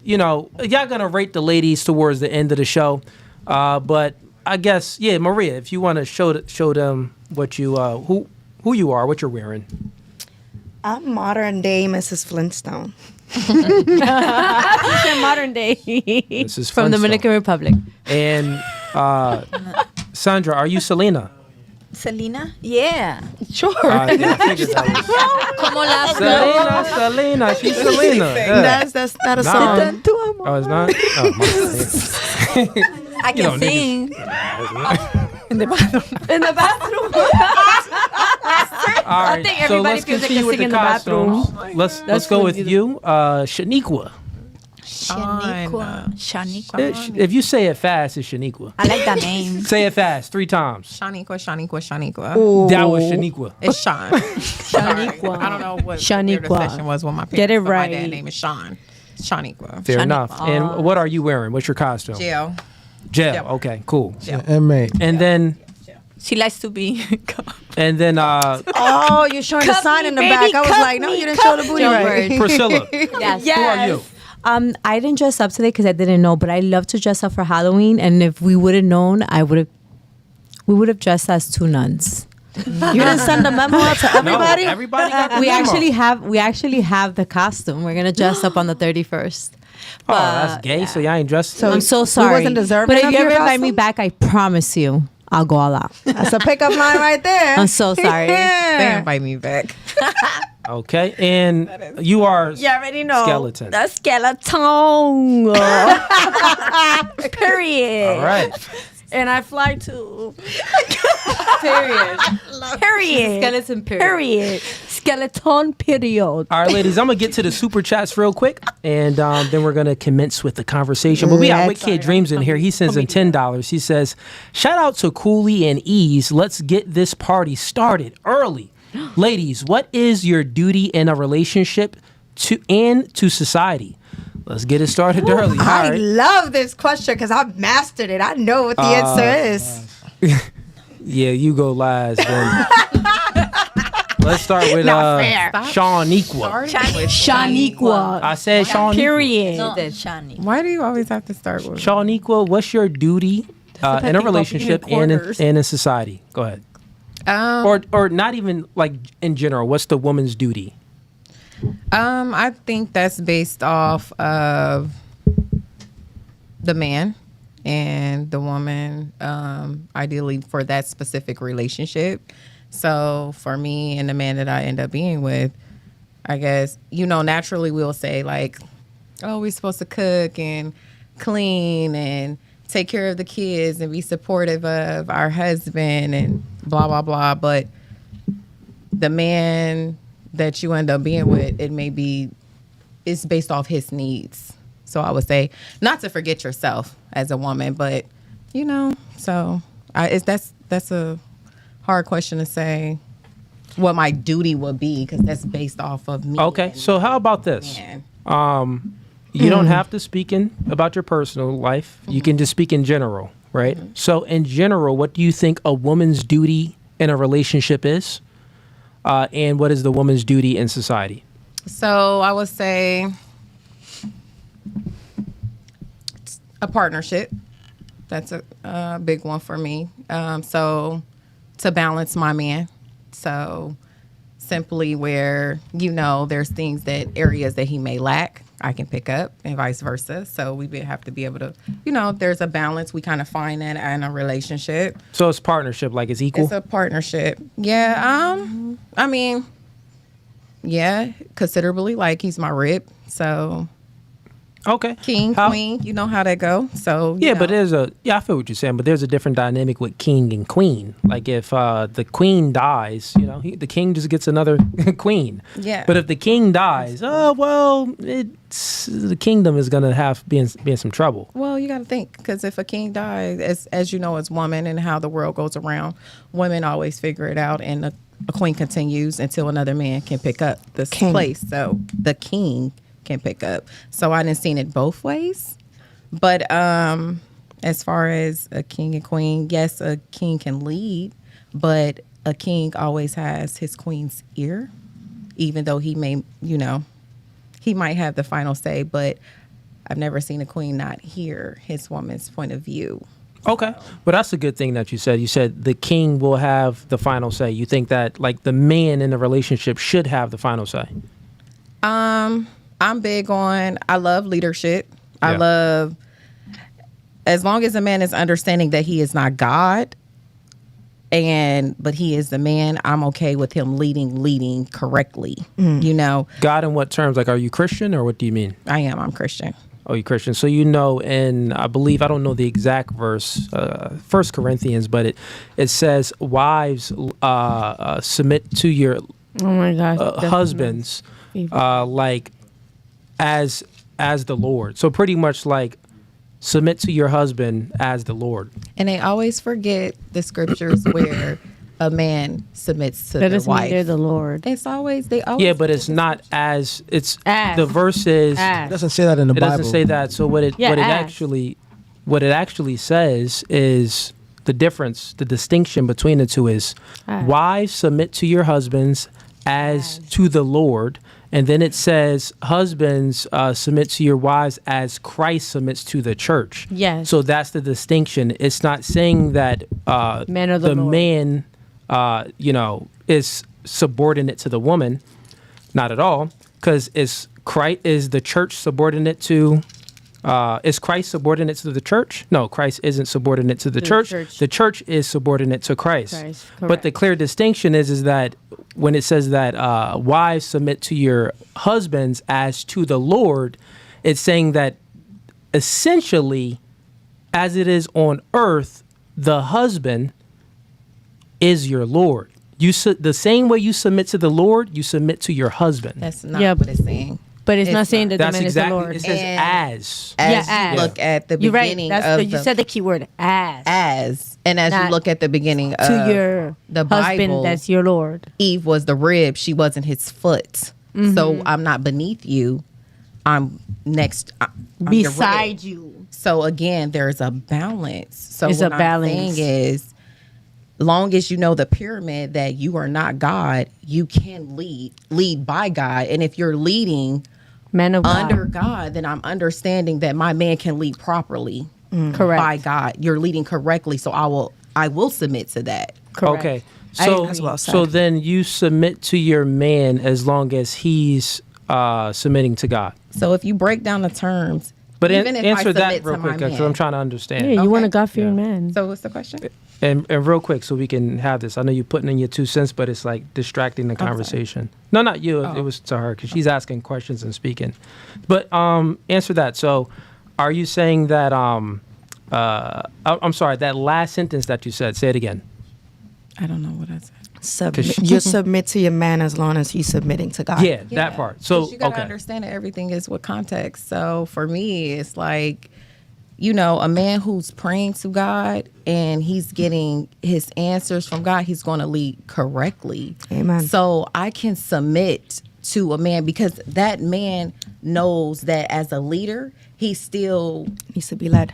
y'all gonna rate the ladies towards the end of the show, but I guess, yeah, Maria, if you want to show them what you who you are, what you're wearing. I'm modern day Mrs. Flintstone. Modern day. This is From Flintstone. Dominican Republic. And Sandra, are you Selena? Selena? Yeah. Sure. Yeah, I figured that was Selena. She's Selena. Yeah. That's not a Nah. song. Oh, it's not? Oh, my I You know, can sing. In the bathroom. All right, think so everybody let's feels they continue can with sing the in the bathroom. costumes. Let's That's go when with you, Shaniqua. Shaniqua. If you say it fast, it's Shaniqua. I like that name. Say it fast 3 times. Shaniqua. That was Shaniqua. It's Sean. Shaniqua. I don't know what Shaniqua. their discussion was with my parents. Get it but right. My dad's name is Sean. Shaniqua. Fair Shaniqua. enough. And what are you wearing? What's your costume? Jail. Jail. Yep. Okay, cool. Inmate. And then She likes to be. Oh, you're showing the Cut sign me, in the baby, back. I was cut like, no, me, you didn't show the cut booty me. right. Priscilla. Yes. Who are you? I didn't dress up today because I didn't know, but I love to dress up for Halloween. And if we would have known, we would have dressed as 2 nuns. You didn't send a memo out to everybody? No, everybody got the We memo. actually have the costume. We're gonna dress up on the 31st. Oh, that's gay. So y'all ain't dressed. So I'm so sorry. wasn't deserving but if of you your ever invite me costume? back, I promise you, I'll go all out. That's a pickup line right there. I'm so sorry. They invite me back. Okay, and you are You already know. skeleton. The skeleton. Period. All right. And I fly too. Period. Period. Skeleton period. Period. Skeleton period. All right, ladies, I'm going to get to the super chats real quick, and then we're going to commence with the conversation. But we got Wicked Kid Dreams in here. He sends in $10. He says, shout out to Cooley and Ease. Let's get this party started early. Ladies, what is your duty in a relationship to society? Let's get it started early. All I right. love this question because I've mastered it. I know what the answer is. Yeah, you go last. Then. Let's start with Shaniqua. Shaniqua. I said Shaniqua. Period. Shani. Why do you always have to start with? Shaniqua, what's your duty in a relationship and in society? Go ahead. Or not even like in general. What's the woman's duty? I think that's based off of the man and the woman, ideally for that specific relationship. So for me and the man that I end up being with, I guess, naturally we'll say like, oh, we're supposed to cook and clean and take care of the kids and be supportive of our husband and blah, blah, blah. But the man that you end up being with, it's based off his needs. So I would say not to forget yourself as a woman, but so that's a hard question to say what my duty would be, because that's based off of me. Okay, so how about this? You don't have to speak about your personal life. You can just speak in general, right? So in general, what do you think a woman's duty in a relationship is? And what is the woman's duty in society? So I would say a partnership. That's a big one for me. So to balance my man. So simply where, there's areas that he may lack, I can pick up, and vice versa. So we would have to be able to, there's a balance. We kind of find that in a relationship. So it's partnership, like it's equal? It's a partnership. Yeah. I mean, yeah, considerably. Like he's my rib. So. Okay. King, queen, you know how that go. So yeah, but I feel what you're saying, but there's a different dynamic with king and queen. Like if the queen dies, the king just gets another queen. Yeah. But if the king dies, the kingdom is gonna be in some trouble. Well, you got to think, because if a king dies, as you know, as women and how the world goes around, women always figure it out, and a queen continues until another man can pick up this place. So the king can pick up. So I didn't seen it both ways. But as far as a king and queen, yes, a king can lead, but a king always has his queen's ear, even though he may, he might have the final say, but I've never seen a queen not hear his woman's point of view. Okay. But that's a good thing that you said. You said the king will have the final say. You think that like the man in the relationship should have the final say? I'm big on, I love leadership. I love, as long as a man is understanding that he is not God, but he is the man, I'm okay with him leading correctly. God in what terms? Like, are you Christian, or what do you mean? I'm Christian. Oh, you're Christian. So and I believe, I don't know the exact verse, 1 Corinthians, but it says, wives submit to your husbands like as the Lord. So pretty much like submit to your husband as the Lord. And they always forget the scriptures where a man submits to their wife. They're the Lord. They always. Yeah, but it's not as it's as. The verse is. It doesn't say that in the Bible. It doesn't say that. So what it actually says is the difference, the distinction between the two is wives submit to your husbands as to the Lord. And then it says, husbands, submit to your wives as Christ submits to the church. Yes. So that's the distinction. It's not saying that man, is subordinate to the woman. Not at all. Because is the church subordinate to... is Christ subordinate to the church? No, Christ isn't subordinate to the church. The church is subordinate to Christ. But the clear distinction is that when it says that wives submit to your husbands as to the Lord, it's saying that essentially, as it is on earth, the husband is your Lord. The same way you submit to the Lord, you submit to your husband. That's not what it's saying. But it's not saying that the man exactly, is the Lord. It says as you look at the beginning of you said the key word, as. And as you look at the beginning of your the husband, Bible, that's your Lord. Eve was the rib. She wasn't his foot. Mm-hmm. So I'm not beneath you. I'm next. I'm beside you. So again, there's a balance. So it's what a balance. I'm saying is, long as you know the pyramid that you are not God, you can lead by God. And if you're leading under God, then I'm understanding that my man can lead properly. Correct. By God. You're leading correctly. So I will submit to that. Correct. Okay. So then you submit to your man as long as he's submitting to God. So if you break down the terms, but answer that real quick, because I'm trying to understand. Yeah, you want a God-fearing man. So what's the question? And real quick, so we can have this. I know you're putting in your 2 cents, but it's like distracting the conversation. No, not you. It was to her, because she's asking questions and speaking. But answer that. So are you saying that I'm sorry, that last sentence that you said. Say it again. I don't know what I said. You submit to your man as long as he's submitting to God. Yeah, that part. So you gotta understand that everything is with context. So for me, it's like, you know, a man who's praying to God and he's getting his answers from God, he's going to lead correctly. Amen. So I can submit to a man because that man knows that as a leader, he still needs to be led.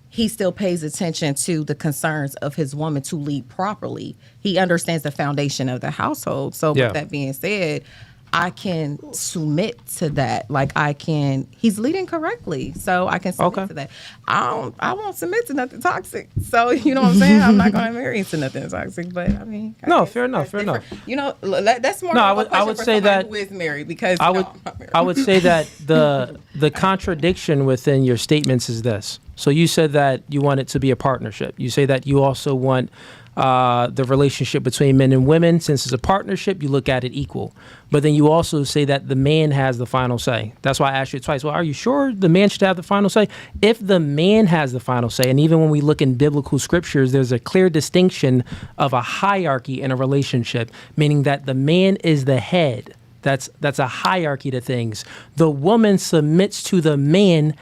He still pays attention to the concerns of his woman to lead properly. He understands the foundation of the household. So with that being said, I can submit to that. Like he's leading correctly. So I can submit to that. I won't submit to nothing toxic. So you know what I'm saying? I'm not going to marry into nothing toxic, but I mean. Fair enough. You know, that's more I would say that who is married because I would say that the contradiction within your statements is this. So you said that you want it to be a partnership. You say that you also want the relationship between men and women. Since it's a partnership, you look at it equal. But then you also say that the man has the final say. That's why I asked you twice. Well, are you sure the man should have the final say? If the man has the final say, and even when we look in biblical scriptures, there's a clear distinction of a hierarchy in a relationship, meaning that the man is the head. That's a hierarchy to things. The woman submits to the man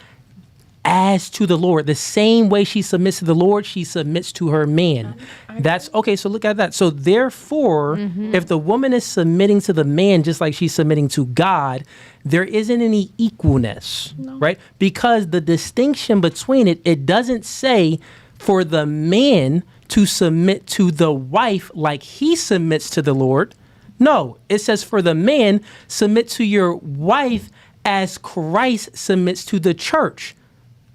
as to the Lord. The same way she submits to the Lord, she submits to her man. That's okay. So look at that. So therefore, if the woman is submitting to the man just like she's submitting to God, there isn't any equalness, right? Because the distinction between it doesn't say for the man to submit to the wife like he submits to the Lord. No, it says for the man, submit to your wife as Christ submits to the church.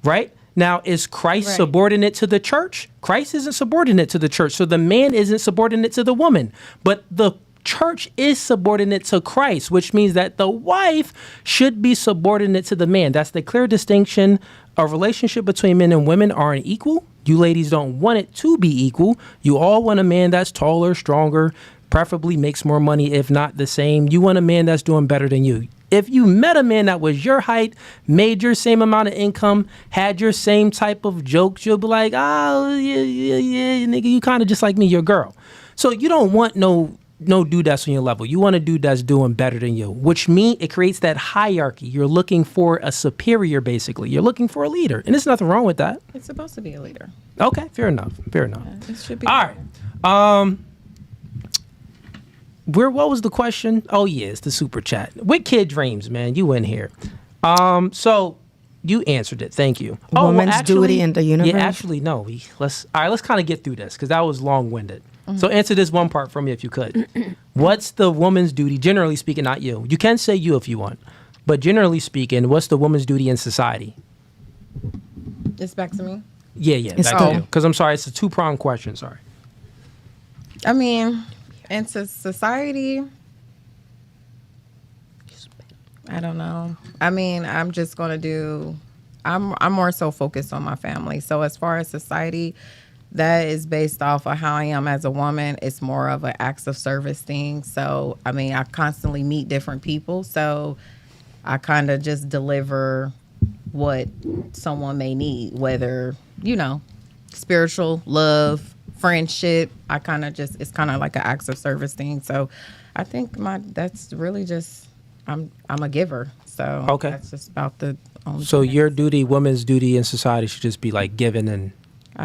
Right? Now, is Christ subordinate to the church? Christ isn't subordinate to the church. So the man isn't subordinate to the woman. But the church is subordinate to Christ, which means that the wife should be subordinate to the man. That's the clear distinction. A relationship between men and women aren't equal. You ladies don't want it to be equal. You all want a man that's taller, stronger, preferably makes more money, if not the same. You want a man that's doing better than you. If you met a man that was your height, made your same amount of income, had your same type of jokes, you'll be like, oh, yeah, nigga, you kind of just like me, you're a girl. So you don't want no dude that's on your level. You want a dude that's doing better than you, which means it creates that hierarchy. You're looking for a superior, basically. You're looking for a leader. And there's nothing wrong with that. It's supposed to be a leader. Okay, fair enough. Yeah, it should be. All right. What was the question? Oh, yeah, it's the super chat. With Kid Dreams, man, you in here. So you answered it. Thank you. Woman's duty in the universe? Yeah, actually, no. Let's kind of get through this because that was long-winded. So answer this one part for me if you could. What's the woman's duty, generally speaking, not you? You can say you if you want. But generally speaking, what's the woman's duty in society? It's back to me? Yeah, back to you. Because I'm sorry, it's a two-pronged question. Sorry. I mean, into society, I don't know. I mean, I'm just going to do, I'm more so focused on my family. So as far as society, that is based off of how I am as a woman. It's more of an acts of service thing. So, I mean, I constantly meet different people. So I kind of just deliver what someone may need, whether, spiritual, love, friendship. I kind of just, it's kind of like an acts of service thing. So I think that's really just, I'm a giver. So okay, that's just about the only So thing. your duty, woman's duty in society should just be like giving and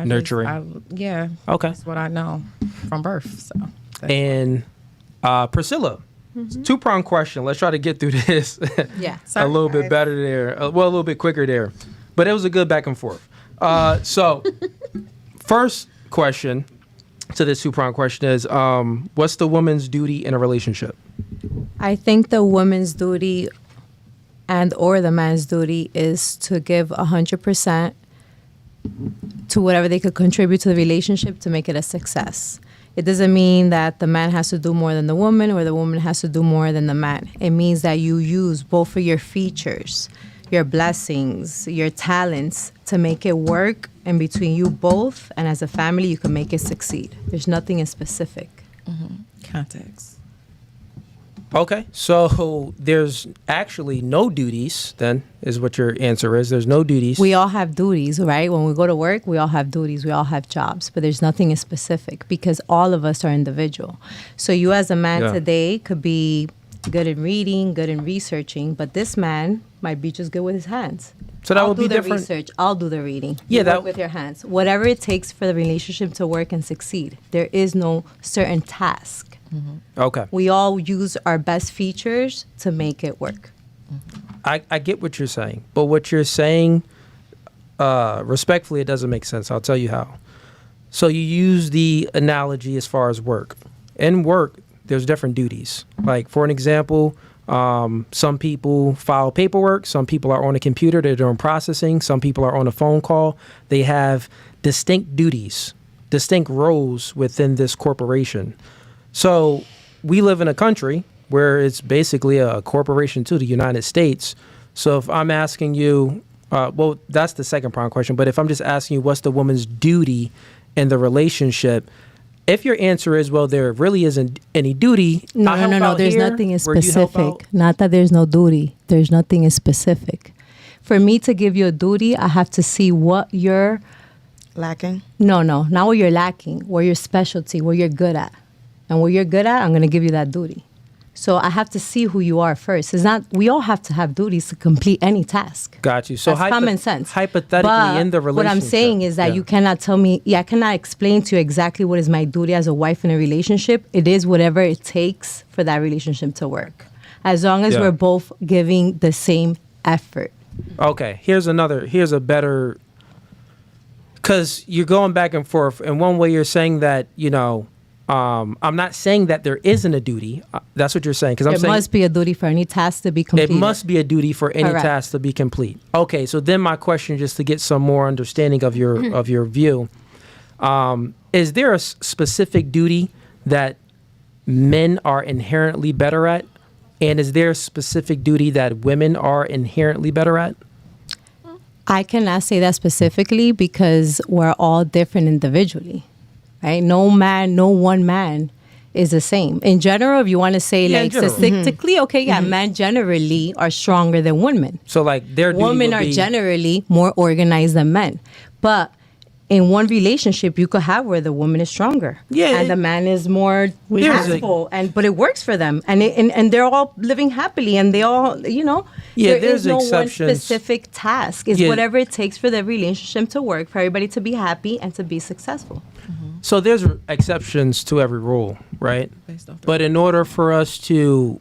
nurturing. Yeah. Okay. That's what I know from birth. So. And Priscilla, two-pronged question. Let's try to get through this a little bit better there. A little bit quicker there. But it was a good back and forth. So first question to this two-pronged question is, what's the woman's duty in a relationship? I think the woman's duty and or the man's duty is to give 100% to whatever they could contribute to the relationship to make it a success. It doesn't mean that the man has to do more than the woman or the woman has to do more than the man. It means that you use both of your features, your blessings, your talents to make it work, and between you both and as a family, you can make it succeed. There's nothing in specific. Context. Okay, so there's actually no duties, then, is what your answer is. There's no duties. We all have duties, right? When we go to work, we all have duties, we all have jobs, but there's nothing specific because all of us are individual. So you as a man today could be good in reading, good in researching, but this man might be just good with his hands. So that would be different. I'll do the research. I'll do the reading. Yeah, that with your hands. Whatever it takes for the relationship to work and succeed. There is no certain task. Mm-hmm. Okay. We all use our best features to make it work. I get what you're saying, but what you're saying, respectfully, it doesn't make sense. I'll tell you how. So you use the analogy as far as work. In work, there's different duties. Like, for an example, some people file paperwork. Some people are on a computer. They're doing processing. Some people are on a phone call. They have distinct duties, distinct roles within this corporation. So we live in a country where it's basically a corporation to the United States. So if I'm asking you, well, that's the second prong question. But if I'm just asking you what's the woman's duty in the relationship, if your answer is, well, there really isn't any duty. No. There's nothing specific. Not that there's no duty. There's nothing specific. For me to give you a duty, I have to see what you're lacking. No, not what you're lacking. What your specialty, what you're good at. And what you're good at, I'm going to give you that duty. So I have to see who you are first. It's not, we all have to have duties to complete any task. Got you. So that's common sense. Hypothetically, in the relationship. What I'm saying is that you cannot tell me, I cannot explain to you exactly what is my duty as a wife in a relationship. It is whatever it takes for that relationship to work. As long as we're both giving the same effort. Okay. Here's a better, because you're going back and forth. And one way you're saying that, I'm not saying that there isn't a duty. That's what you're saying. Because I'm saying must be a duty for any task to be complete. It must be a duty for any task to be complete. Okay, so then my question, just to get some more understanding of your view, is there a specific duty that men are inherently better at, and is there a specific duty that women are inherently better at? I cannot say that specifically because we're all different individually. Right? No one man is the same. In general, if you want to say statistically, men generally are stronger than women. So women are generally more organized than men. But in one relationship, you could have where the woman is stronger, and the man is more peaceful, but it works for them, and they're all living happily, and they all, there is no one specific task. It's whatever it takes for the relationship to work, for everybody to be happy and to be successful. So there's exceptions to every rule, right? But in order for us to,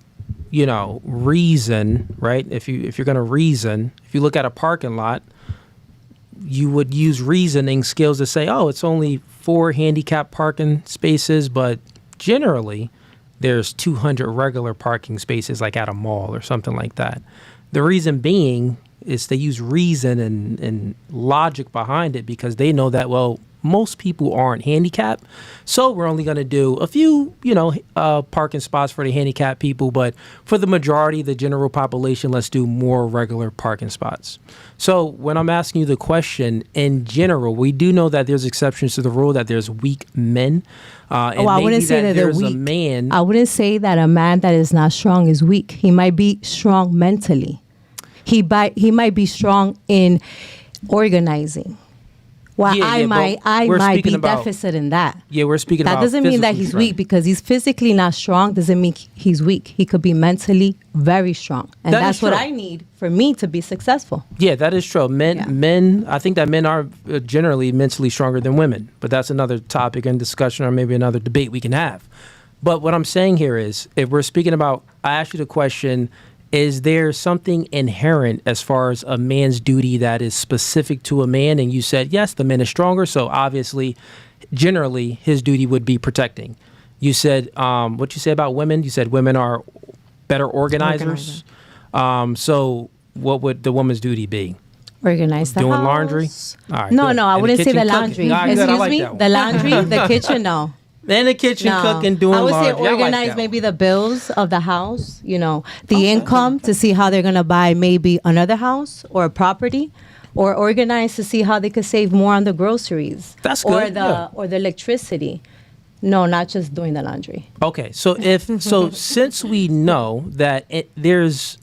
reason, right? If you're going to reason, if you look at a parking lot, you would use reasoning skills to say, oh, it's only 4 handicapped parking spaces, but generally there's 200 regular parking spaces like at a mall or something like that. The reason being is they use reason and logic behind it because they know that, well, most people aren't handicapped, so we're only going to do a few, parking spots for the handicapped people, but for the majority, the general population, let's do more regular parking spots. So when I'm asking you the question, in general, we do know that there's exceptions to the rule, that there's weak men. I wouldn't say that they're weak. I wouldn't say that a man that is not strong is weak. He might be strong mentally. He might be strong in organizing. Well, I might be deficit in that. Yeah, we're speaking about that doesn't mean that he's weak because he's physically not strong. Doesn't mean he's weak. He could be mentally very strong, and that's what I need for me to be successful. Yeah, that is true. Men. I think that men are generally mentally stronger than women, but that's another topic and discussion, or maybe another debate we can have. But what I'm saying here is, if we're speaking about, I asked you the question. Is there something inherent as far as a man's duty that is specific to a man? And you said, yes, the man is stronger. So obviously, generally, his duty would be protecting. You said, what you say about women? You said women are better organizers. So what would the woman's duty be? Organize the Doing house. laundry? All right, no, good. I wouldn't say the laundry. Excuse me? The laundry, the kitchen, no. In the kitchen, cooking, doing laundry. I would say organize maybe the bills of the house, the income to see how they're going to buy maybe another house or a property, or organize to see how they could save more on the groceries. That's good. Or the electricity. No, not just doing the laundry. Okay, so since we know that there's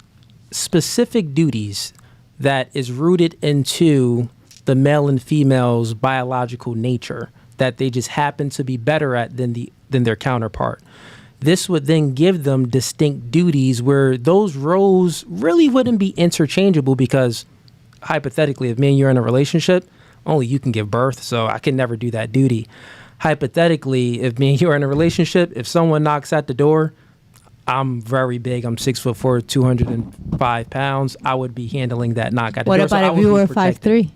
specific duties that is rooted into the male and female's biological nature that they just happen to be better at than their counterpart. This would then give them distinct duties where those roles really wouldn't be interchangeable because hypothetically, if me and you're in a relationship, only you can give birth, so I can never do that duty. Hypothetically, if me and you are in a relationship, if someone knocks at the door, I'm very big. I'm 6'4", 205 pounds. I would be handling that knock at the door. What about if you were 5'3"?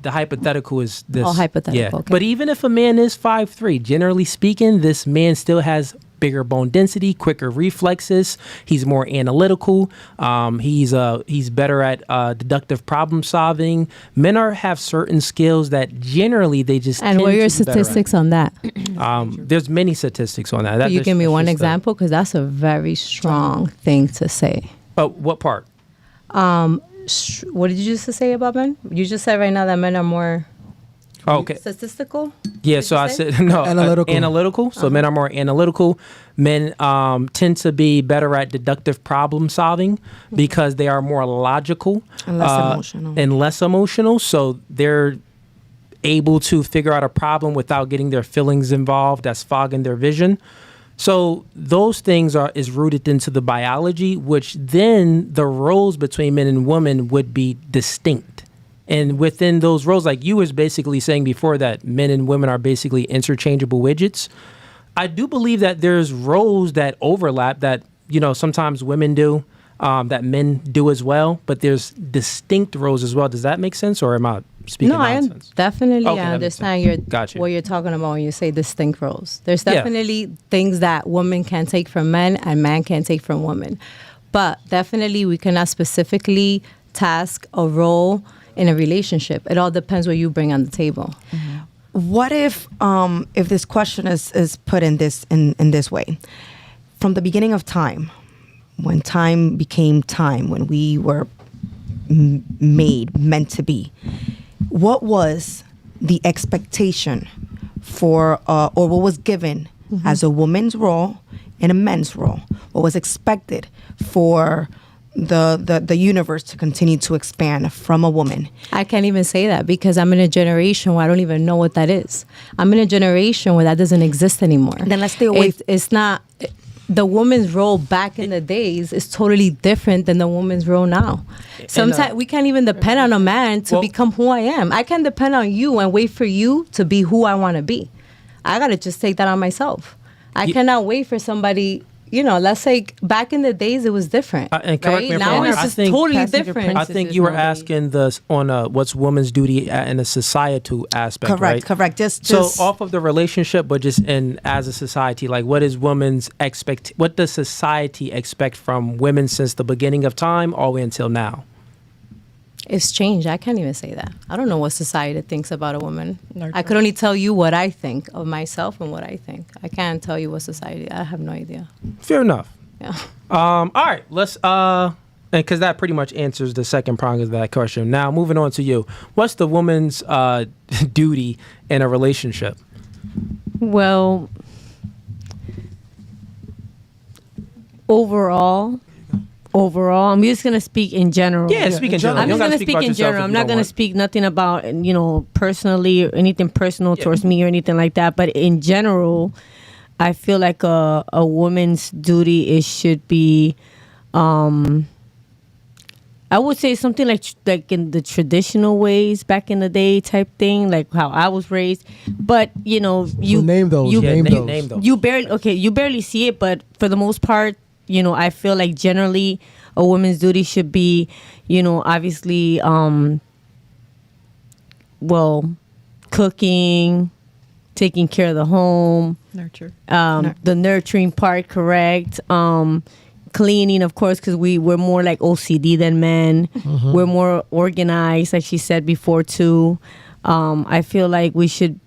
The hypothetical is this. Oh, hypothetical. Yeah. Okay. But even if a man is 5'3", generally speaking, this man still has bigger bone density, quicker reflexes. He's more analytical. He's better at deductive problem solving. Men have certain skills that generally they just. And what are your statistics on that? There's many statistics on that. Can you give me one example? Because that's a very strong thing to say. What part? What did you just say about men? You just said right now that men are more. Okay. Statistical? Yeah, so I said no. Analytical. So men are more analytical. Men tend to be better at deductive problem solving because they are more logical and less emotional. So they're able to figure out a problem without getting their feelings involved. That's fogging their vision. So those things is rooted into the biology, which then the roles between men and women would be distinct. And within those roles, like you was basically saying before that men and women are basically interchangeable widgets. I do believe that there's roles that overlap that, sometimes women do, that men do as well, but there's distinct roles as well. Does that make sense or am I speaking nonsense? I understand Gotcha. what you're talking about when you say distinct roles. There's definitely things that women can take from men and men can take from women. But definitely we cannot specifically task a role in a relationship. It all depends what you bring on the table. Mm-hmm. What if this question is put in this way? From the beginning of time, when time became time, when we were meant to be, what was the expectation for, or what was given as a woman's role and a man's role? What was expected for the universe to continue to expand from a woman? I can't even say that because I'm in a generation where I don't even know what that is. I'm in a generation where that doesn't exist anymore. Then let's stay away. It's not. The woman's role back in the days is totally different than the woman's role now. Sometimes we can't even depend on a man to become who I am. I can depend on you and wait for you to be who I want to be. I got to just take that on myself. I cannot wait for somebody. Let's say back in the days it was different. And correct me if I'm now wrong, it's just totally different. I think you were asking this on what's woman's duty in a societal aspect, right? Correct. Just so off of the relationship, but just as a society, like what is what does society expect from women since the beginning of time all the way until now? It's changed. I can't even say that. I don't know what society thinks about a woman. I could only tell you what I think of myself and what I think. I can't tell you what society. I have no idea. Fair enough. Yeah. All right. Let's because that pretty much answers the second prong of that question. Now, moving on to you. What's the woman's duty in a relationship? Well, overall, I'm just gonna speak in general. Yeah, speak in general. I'm just gonna speak in general. I'm not gonna speak nothing about personally or anything personal towards me or anything like that. But in general, I feel like a woman's duty should be, I would say something like in the traditional ways back in the day type thing, like how I was raised. But you name those. Name those. You barely see it, but for the most part. I feel like generally a woman's duty should be, obviously, cooking, taking care of the home. Nurture. The nurturing part, correct. Cleaning, of course, because we're more like OCD than men. Mm-hmm. We're more organized, like she said before, too. I feel like we should,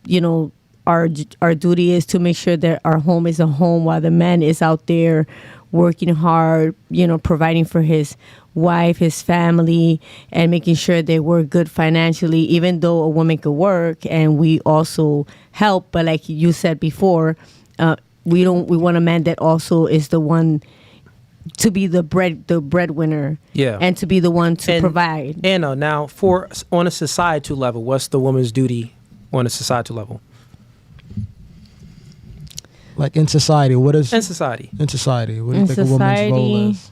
our duty is to make sure that our home is a home while the man is out there working hard, providing for his wife, his family, and making sure that we're good financially, even though a woman could work and we also help. But like you said before, we want a man that also is the one to be the breadwinner, and to be the one to provide. Anna, now on a societal level, what's the woman's duty on a societal level? Like in society, what is in society? In society, what do you think a woman's role is?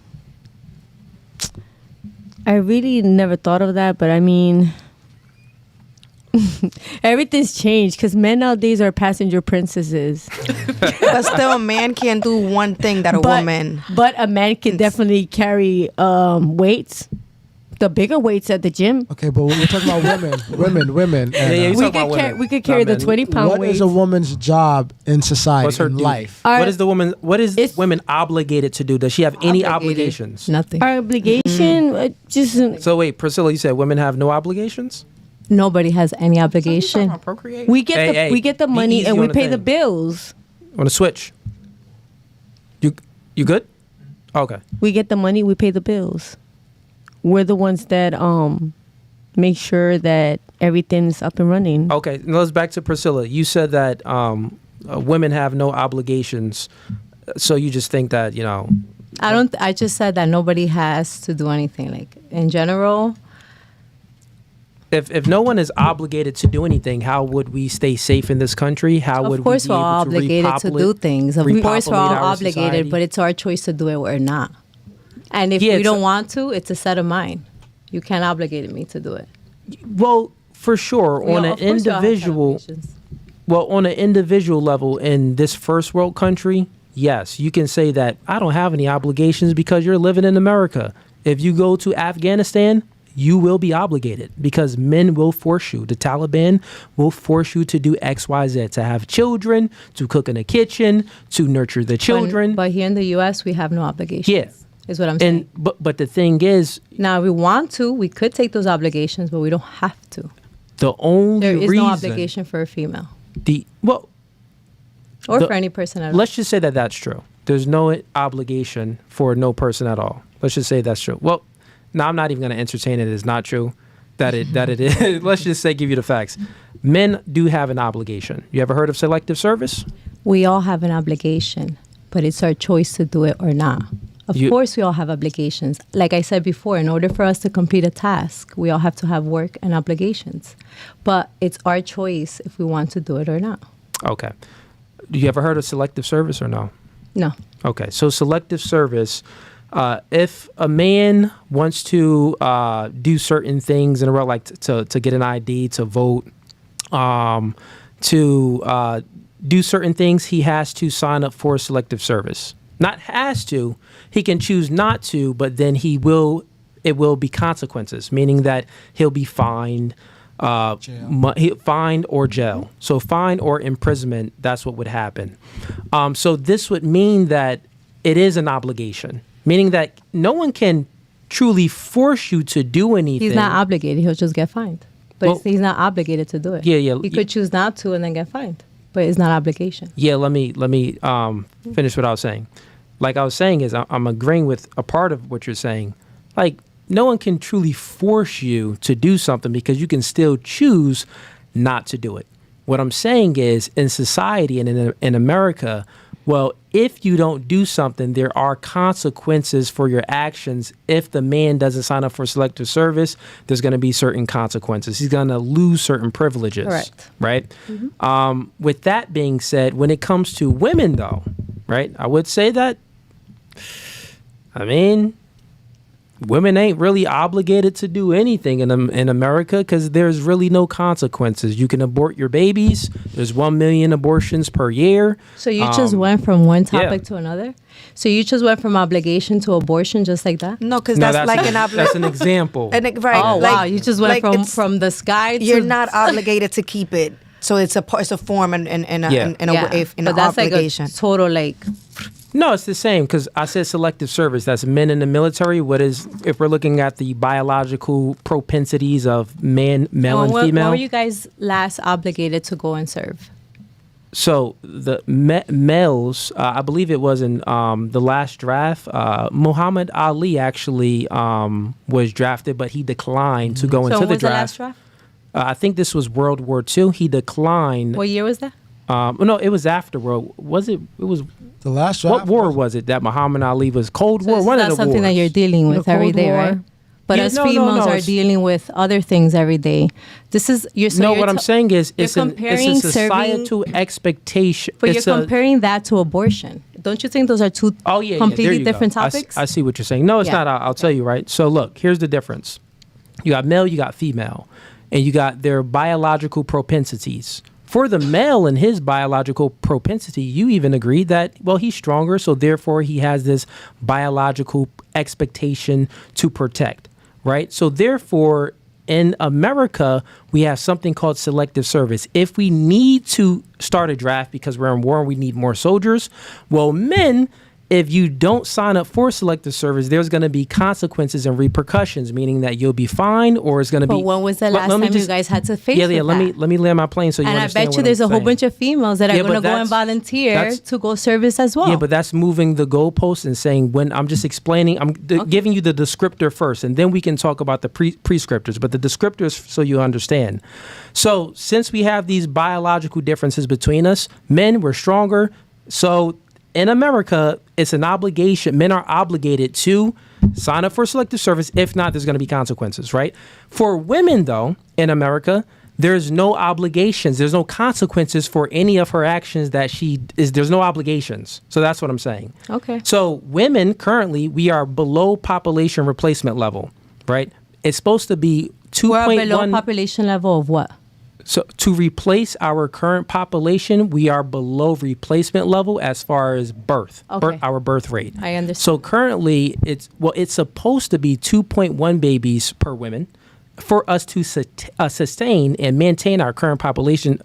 I really never thought of that, but I mean, everything's changed because men nowadays are passenger princesses. But still, a man can't do one thing that a woman. But a man can definitely carry weights, the bigger weights at the gym. Okay, but we're talking about women. And, we could carry the 20-pound weights. What is a woman's job in society, What's her in duty? life? What is women obligated to do? Does she have any obligations? Nothing. Our obligation, just... So wait, Priscilla, you said women have no obligations? Nobody has any obligation. We get the money and we pay the bills. On a switch. You good? Okay. We get the money, we pay the bills. We're the ones that make sure that everything's up and running. Okay, now let's back to Priscilla. You said that women have no obligations, so you just think that, I just said that nobody has to do anything. Like, in general... If no one is obligated to do anything, how would we stay safe in this country? How would we be able to we're all obligated to do things. Of course, we're all obligated, society? But it's our choice to do it or not. And if we don't want to, it's a set of mind. You can't obligate me to do it. Well, for sure, on an individual level in this first world country, yes, you can say that I don't have any obligations because you're living in America. If you go to Afghanistan, you will be obligated because men will force you. The Taliban will force you to do X, Y, Z, to have children, to cook in the kitchen, to nurture the children. But here in the U.S., we have no obligations. Yeah. Is what I'm saying. But the thing is... Now, if we want to, we could take those obligations, but we don't have to. The only There is reason, no obligation for a female. Or for any person at all. Let's just say that that's true. There's no obligation for no person at all. Let's just say that's true. Well, now I'm not even going to entertain it as not true. That it is. Let's just say, give you the facts. Men do have an obligation. You ever heard of selective service? We all have an obligation, but it's our choice to do it or not. Of course, we all have obligations. Like I said before, in order for us to complete a task, we all have to have work and obligations. But it's our choice if we want to do it or not. Okay. Do you ever heard of selective service or no? No. Okay. So selective service, if a man wants to do certain things in a row, like to get an ID, to vote, to do certain things, he has to sign up for selective service. Not has to, he can choose not to, but then it will be consequences, meaning that he'll be fined, fined or jail. So fine or imprisonment, that's what would happen. So this would mean that it is an obligation, meaning that no one can truly force you to do anything. He's not obligated, he'll just get fined. But he's not obligated to do it. Yeah. He could choose not to and then get fined. But it's not obligation. Yeah, let me finish what I was saying. Like I was saying is I'm agreeing with a part of what you're saying. Like no one can truly force you to do something because you can still choose not to do it. What I'm saying is in society and in America, well, if you don't do something, there are consequences for your actions. If the man doesn't sign up for selective service, there's going to be certain consequences. He's going to lose certain privileges. Correct. Right? Mm-hmm. With that being said, when it comes to women, though, right, I would say that, women ain't really obligated to do anything in America because there's really no consequences. You can abort your babies. There's 1 million abortions per year. So you just went from one topic to another? So you just went from obligation to abortion just like that? No, because that's like that's an example. Wow. You just went from the sky to... You're not obligated to keep it. So it's a form and an obligation. That's like a total No, it's the same because I said selective service. That's men in the military. If we're looking at the biological propensities of male and female? When were you guys last obligated to go and serve? So the males, I believe it was in the last draft, Muhammad Ali actually was drafted, but he declined to go into the draft. The last draft? I think this was World War II. He declined. What year was that? No, it was after World. Was it? It was The last draft. What war was it that Muhammad Ali was? Cold War. One of the That's something wars. that you're dealing with every day, right? But us females are dealing with other things every day. This is what I'm saying is it's a societal expectation. But you're comparing that to abortion. Don't you think those are two completely different topics? I see what you're saying. No, it's not. I'll tell you, right? So look, here's the difference. You got male, you got female, and you got their biological propensities. For the male and his biological propensity, you even agreed that, well, he's stronger, so therefore he has this biological expectation to protect, right? So therefore, in America, we have something called selective service. If we need to start a draft because we're in war and we need more soldiers, well, men, if you don't sign up for selective service, there's going to be consequences and repercussions, meaning that you'll be fined or it's going to be... But when was the last time you guys had to face let me land my plane so you understand. And I bet you there's a whole bunch of females that are going to go and volunteer to go service as well. Yeah, but that's moving the goalposts and saying when I'm just explaining, I'm giving you the descriptor first, and then we can talk about the prescriptors, but the descriptors so you understand. So since we have these biological differences between us, men, we're stronger, so... In America, it's an obligation. Men are obligated to sign up for selective service. If not, there's going to be consequences, right? For women, though, in America, there's no obligations. There's no consequences for any of her actions that there's no obligations. So that's what I'm saying. Okay. So women, currently, we are below population replacement level, right? It's supposed to be 2.1. We're below population level of what? So to replace our current population, we are below replacement level as far as our birth rate. I understand. So currently, it's supposed to be 2.1 babies per woman for us to sustain and maintain our current population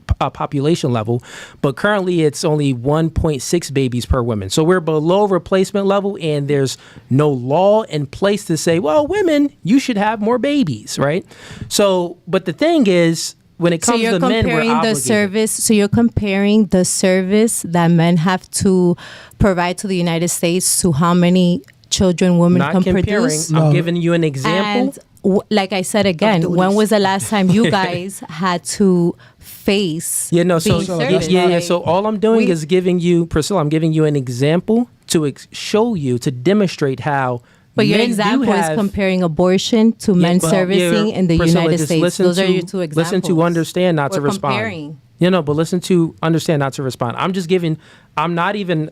level. But currently, it's only 1.6 babies per woman. So we're below replacement level, and there's no law in place to say, well, women, you should have more babies, right? So, but the thing is, when it comes to men, we're obligated. So you're comparing the service that men have to provide to the United States to how many children women can produce? I'm giving you an example. And like I said again, when was the last time you guys had to face being serviced? So all I'm doing is giving you, Priscilla, I'm giving you an example to show you, to demonstrate how. But your example is comparing abortion to men servicing in the United States. Those are your two examples. Listen to understand, not to respond. Comparing. But listen to understand, not to respond. I'm not even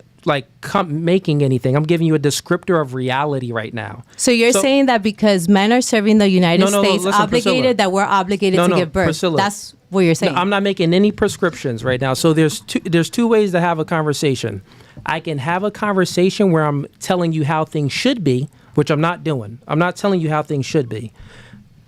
making anything. I'm giving you a descriptor of reality right now. So you're saying that because men are serving the United States obligated, that we're obligated to give birth. Priscilla, that's what you're saying. No, I'm not making any prescriptions right now. So there's two ways to have a conversation. I can have a conversation where I'm telling you how things should be, which I'm not doing. I'm not telling you how things should be.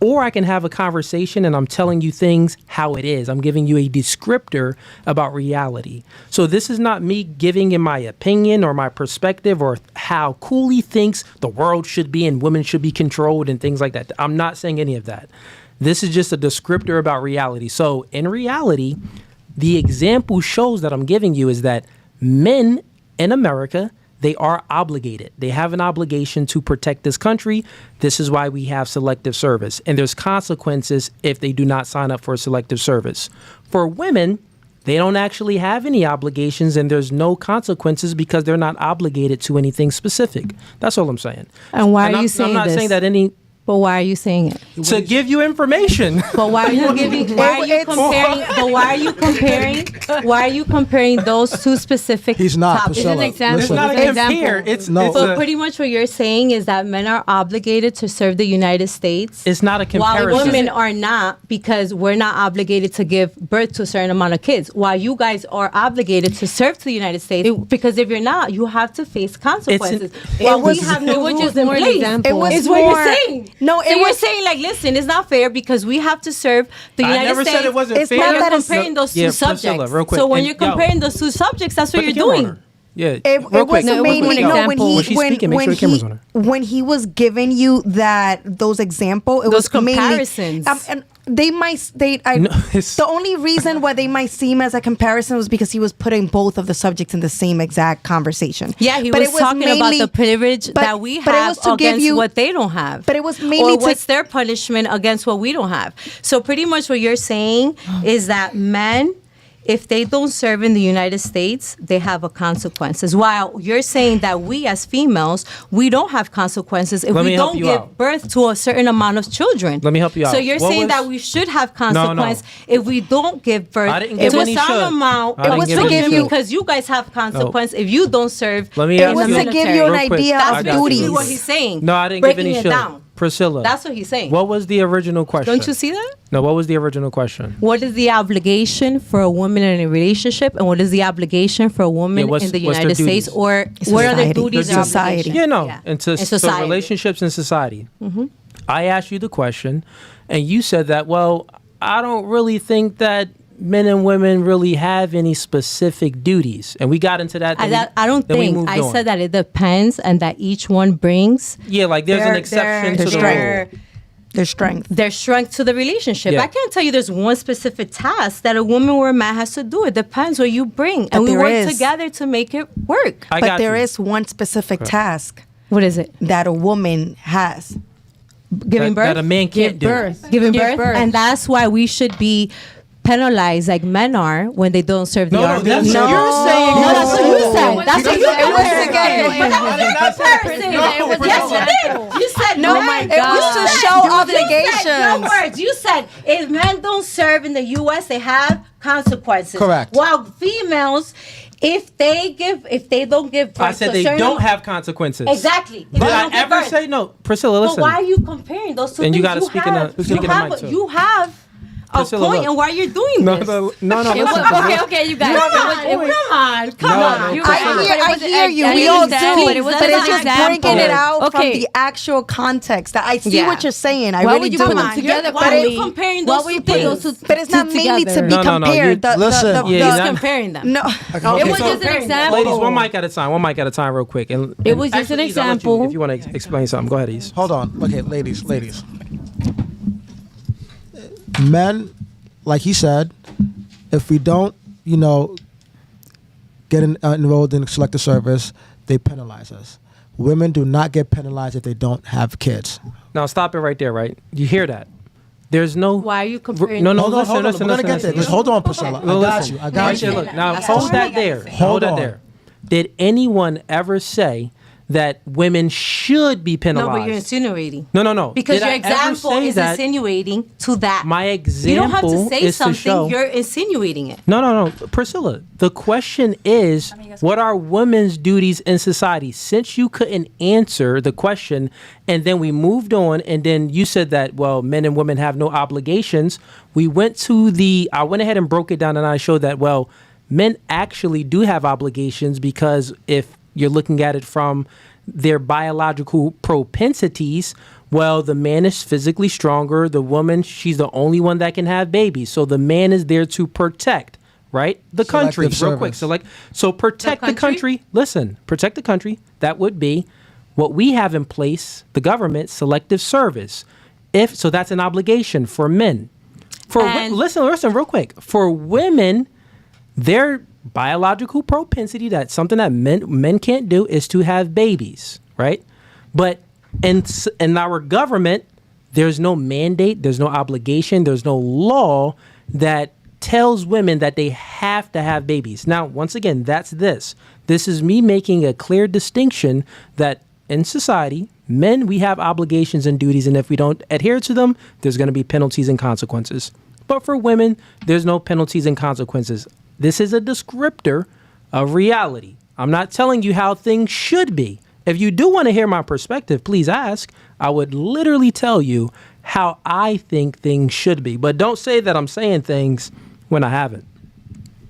Or I can have a conversation and I'm telling you things how it is. I'm giving you a descriptor about reality. So this is not me giving in my opinion or my perspective or how Cooley thinks the world should be and women should be controlled and things like that. I'm not saying any of that. This is just a descriptor about reality. So in reality, the example shows that I'm giving you is that men in America, they are obligated. They have an obligation to protect this country. This is why we have selective service. And there's consequences if they do not sign up for selective service. For women, they don't actually have any obligations and there's no consequences because they're not obligated to anything specific. That's all I'm saying. And why are you saying this? I'm not saying that any... But why are you saying it? To give you information. But why are you giving? Why are you comparing? But why are you comparing? Why are you comparing those two specific? He's not. topics? Priscilla, It's an example. listen. It's not a compare. It's But pretty much what you're saying is that men are obligated to serve the United States. It's not a comparison. While women are not, because we're not obligated to give birth to a certain amount of kids. While you guys are obligated to serve to the United States, because if you're not, you have to face consequences. We have no rules in place. It's what you're saying. No, it was saying like, listen, it's not fair because we have to serve the United States. I never said it wasn't fair. You're comparing those two subjects. Priscilla, real quick. So when you're comparing those two subjects, that's what you're doing. Yeah, it wasn't made. When she's speaking, make sure the camera's on her. When he was giving you those examples, it those was comparisons. Mainly, The only reason why they might seem as a comparison was because he was putting both of the subjects in the same exact conversation. Yeah, he was talking about the privilege that we have against what they don't have. But it was mainly what's their punishment against what we don't have. So pretty much what you're saying is that men, if they don't serve in the United States, they have a consequences. While you're saying that we as females, we don't have consequences if we don't give birth to a certain amount of children. Let me help you out. So you're saying that we should have consequence if we don't give birth to a certain amount. It was to give you, because you guys have consequence if you don't serve. It was to give you an idea of duties. That's what he's saying. No, I didn't give any should. Priscilla. That's what he's saying. What was the original question? Don't you see that? No, what was the original question? What is the obligation for a woman in a relationship, and what is the obligation for a woman in the United States, or what are the duties in society? Yeah, no, in society. So relationships in society. Mm-hmm. I asked you the question, and you said that, well, I don't really think that men and women really have any specific duties, and we got into that. I don't think. I said that it depends, and that each one brings. Yeah, like there's an exception to the rule. Their strength to the relationship. Yeah. I can't tell you there's one specific task that a woman or a man has to do. It depends what you bring, and we work together to make it work. But there is one specific task. What is it? That a woman has. Giving birth. That a man can't do. Giving birth, and that's why we should be penalized like men are when they don't serve the army. That's what you're saying. No, that's what you said. That's what you said. Yes, you did. You said no. Oh my God. It was to show obligations. No words. You said if men don't serve in the U.S., they have consequences. Correct. While females, if they don't give birth, I said they don't have consequences. Exactly. Did I ever say no, Priscilla? Listen. But why are you comparing those two things? And you got to speak in the mic too. You have Priscilla, a point and why you're doing this. No, okay, you guys. Come on. I hear you. We all do. But it's just bringing it out from the actual context. I see what you're saying. I really do. Why are you comparing those two things? But it's not mainly to be compared. Listen. He's comparing them. No. It was just an example. Ladies, one mic at a time real quick. It was just an example. If you want to explain something, go ahead, Ease. Hold on. Okay, ladies. Men, like he said, if we don't, get enrolled in selective service, they penalize us. Women do not get penalized if they don't have kids. Now stop it right there, right? You hear that? There's no. Why are you comparing? No, listen. We're gonna get there. Just hold on, Priscilla. I got you. Look, now hold that there. Hold that there. Did anyone ever say that women should be penalized? No, but you're insinuating. No. Because your example is insinuating to that. My example you don't have to say is something. To show, you're insinuating it. No. Priscilla, the question is, what are women's duties in society? Since you couldn't answer the question, and then we moved on, and then you said that, well, men and women have no obligations. I went ahead and broke it down, and I showed that, well, men actually do have obligations, because if you're looking at it from their biological propensities, well, the man is physically stronger. The woman, she's the only one that can have babies. So the man is there to protect, right? The country, real quick. So protect the country. Listen, protect the country. That would be what we have in place, the government, selective service. So that's an obligation for men. Listen real quick. For women, their biological propensity, that's something that men can't do, is to have babies, right? But in our government, there's no mandate, there's no obligation, there's no law that tells women that they have to have babies. Now, once again, that's this. This is me making a clear distinction that in society, men, we have obligations and duties, and if we don't adhere to them, there's going to be penalties and consequences. But for women, there's no penalties and consequences. This is a descriptor of reality. I'm not telling you how things should be. If you do want to hear my perspective, please ask. I would literally tell you how I think things should be. But don't say that I'm saying things when I haven't.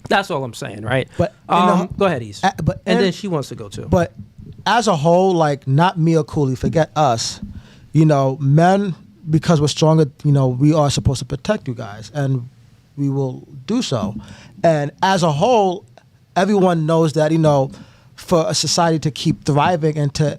That's all I'm saying, right? But go ahead, Ease. And then she wants to go too. But as a whole, like, not Mia Cooley, forget us. Men, because we're stronger, we are supposed to protect you guys, and we will do so. And as a whole, everyone knows that, for a society to keep thriving and to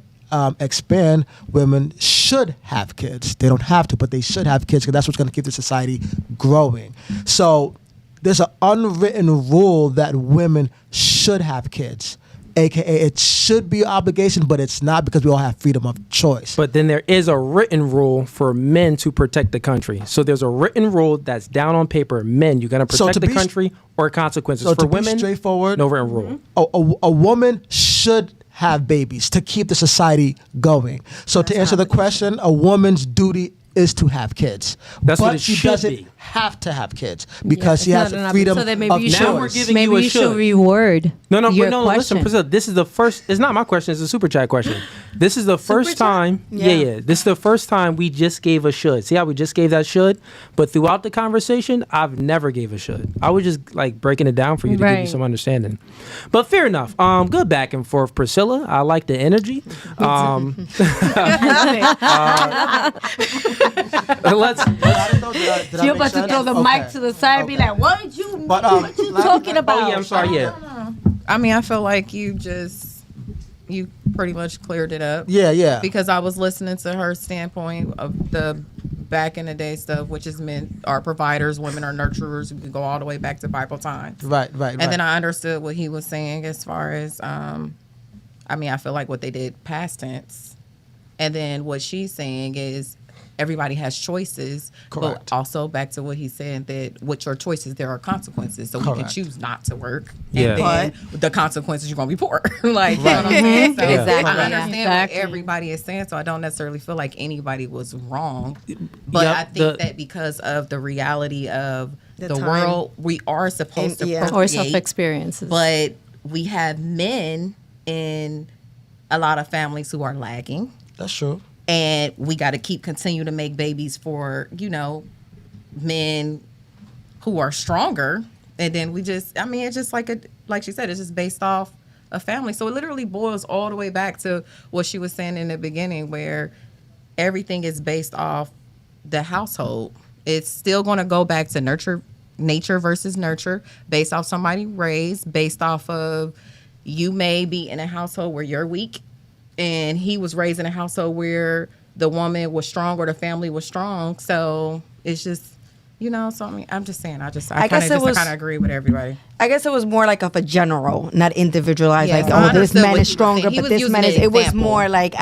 expand, women should should have kids. They don't have to, but they should have kids because that's what's going to keep the society growing. So there's an unwritten rule that women should have kids. AKA, it should be an obligation, but it's not because we all have freedom of choice. But then there is a written rule for men to protect the country. So there's a written rule that's down on paper. Men, you're going to protect the country or consequences. So for to women, be straightforward, no written rule. A woman should have babies to keep the society going. So to answer the question, a woman's duty is to have kids. That's but what it she should doesn't be. have to have kids because she has the freedom so then maybe of you choice. should, Now we're giving maybe you a you should should. reword No, your listen, question. Priscilla, this is the first, it's not my question, it's a super chat question. This is the first time, this is the first time we just gave a should. See how we just gave that should? But throughout the conversation, I've never gave a should. I was just like breaking it down for you to give you some understanding. But fair enough. Good back and forth, Priscilla. I like the energy. Let's You're about to throw the mic to the side and be like, what you talking about? Oh, yeah, I'm sorry, yeah. I mean, I feel like you pretty much cleared it up. Yeah. Because I was listening to her standpoint of the back in the day stuff, which is men are providers, women are nurturers. We can go all the way back to Bible times. Right. And then I understood what he was saying as far as, I mean, I feel like what they did past tense. And then what she's saying is everybody has choices. Correct. But also back to what he said, that with your choices, there are consequences. So you can choose not to work. Yeah. And then the consequences, you're going to be poor. Like, you know what I'm saying? So Exactly. I understand what everybody is saying, so I don't necessarily feel like anybody was wrong. But Yep, I think that because of the reality of the time. world, we are supposed to procreate. or self-experiences. But we have men in a lot of families who are lagging. That's true. And we got to continue to make babies for, men who are stronger. And then it's just like she said, it's just based off a family. So it literally boils all the way back to what she was saying in the beginning, where everything is based off the household. It's still going to go back to nature versus nurture, based off somebody raised, based off of you may be in a household where you're weak, and he was raised in a household where the woman was strong or the family was strong. So it's just, so I mean, I'm just saying, I kind of agree with everybody. I guess it was more like of a general, not individualized. Yeah, like, so I this understood man what is he was stronger, saying. He but was this using man is. an It was example. more like,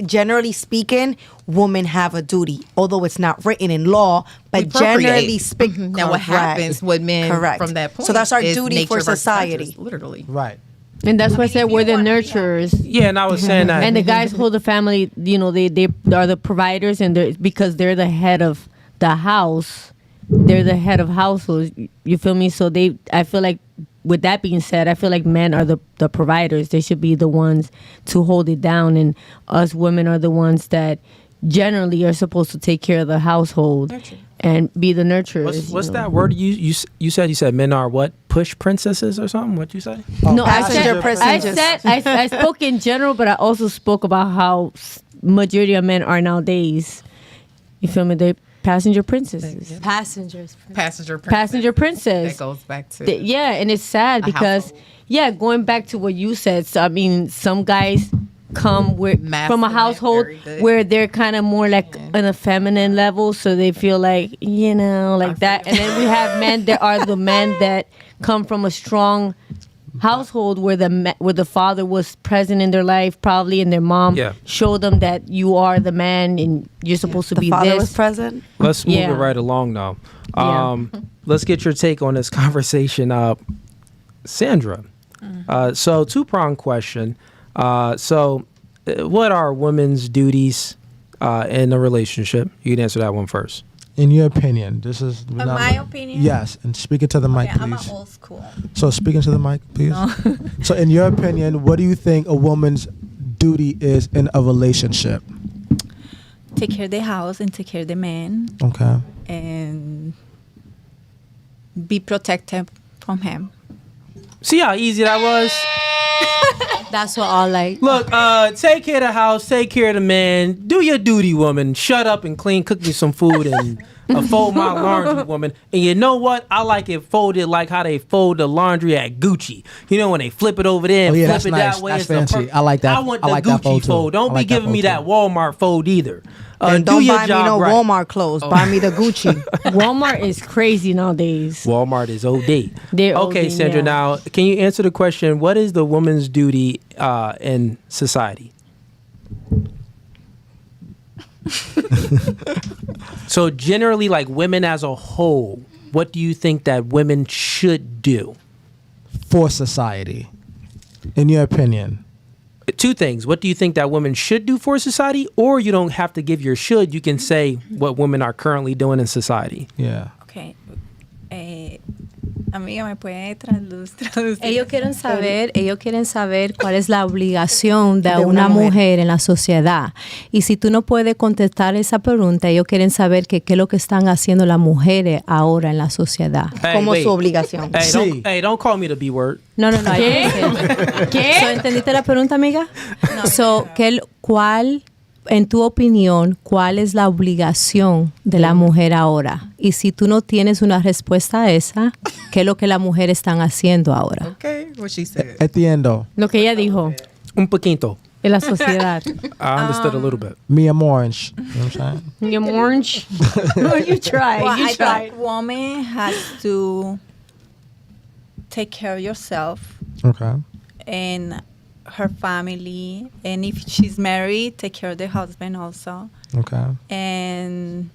generally speaking, women have a duty, although it's not written in law. But generally speaking, now what happens with men from that point? So that's our is duty nature for versus society. nurture, literally. Right. And that's why I said we're the nurturers. Yeah, and I was saying that. And the guys hold the family, they are the providers, and because they're the head of the house, they're the head of households. You feel me? So I feel like, with that being said, I feel like men are the providers. They should be the ones to hold it down, and us women are the ones that generally are supposed to take care of the household and be the nurturers. What's that word you said? You said men are what? Push princesses or something? What'd you say? No, Passenger princesses. I spoke in general, but I also spoke about how majority of men are nowadays. You feel me? They're passenger princesses. Passenger princess. That goes back to and it's sad because going back to what you said. So I mean, some guys come from a household where they're kind of more like on a feminine level, so they feel like that. And then we have men that are the men that come from a strong household where the father was present in their life probably, and their mom showed them that you are the man and you're supposed to be The father this. was present. Let's move it right along now. Let's get your take on this conversation, Sandra. So two-pronged question. What are women's duties in a relationship? You can answer that one first. In your opinion, this is my opinion. Yes, and speak into the mic, Okay, please. I'm an old school. So speak into the mic, please. No. So in your opinion, what do you think a woman's duty is in a relationship? Take care of the house and take care of the man, Okay. and be protected from him. See how easy that was? That's what I like. Look, take care of the house, take care of the man, do your duty, woman. Shut up and cook me some food, and a fold my laundry woman. And you know what? I like it folded like how they fold the laundry at Gucci. You know, when they flip it over there and flip it nice. that way. That's fancy. I like that. I want I the like that Gucci fold, too. fold. Don't I like be that giving me fold, that too. Walmart fold either. And Do don't your buy me job no right. Walmart clothes. Buy me the Gucci. Walmart is crazy nowadays. Walmart is OD. They're Okay, OD, Sandra, yeah. now can you answer the question, what is the woman's duty in society? So generally, like women as a whole, what do you think that women should do? For society, in your opinion. Two things. What do you think that women should do for society? Or you don't have to give your should. You can say what women are currently doing in society. Yeah. Okay. Amiga, ¿me puede traducir? Ellos quieren saber cuál es la obligación de una mujer en la sociedad. Y si tú no puedes contestar esa pregunta, ellos quieren saber qué es lo que están haciendo las mujeres ahora en la sociedad. Como wait. su obligación. Don't call me the B word. No. ¿Qué? So, ¿entendiste la pregunta, amiga? No. So, ¿cuál, en tu opinión, cuál es la obligación de la mujer ahora? Y si tú no tienes una respuesta a esa, ¿qué es lo que las mujeres están haciendo ahora? Okay, what she said. Entiendo. Lo que ella dijo Un poquito. en la sociedad. I understood a little bit. Me and orange. You know what I'm saying? Your orange. You try. Well, You I try. think woman has to take care of yourself Okay. and her family, and if she's married, take care of the husband also, Okay. and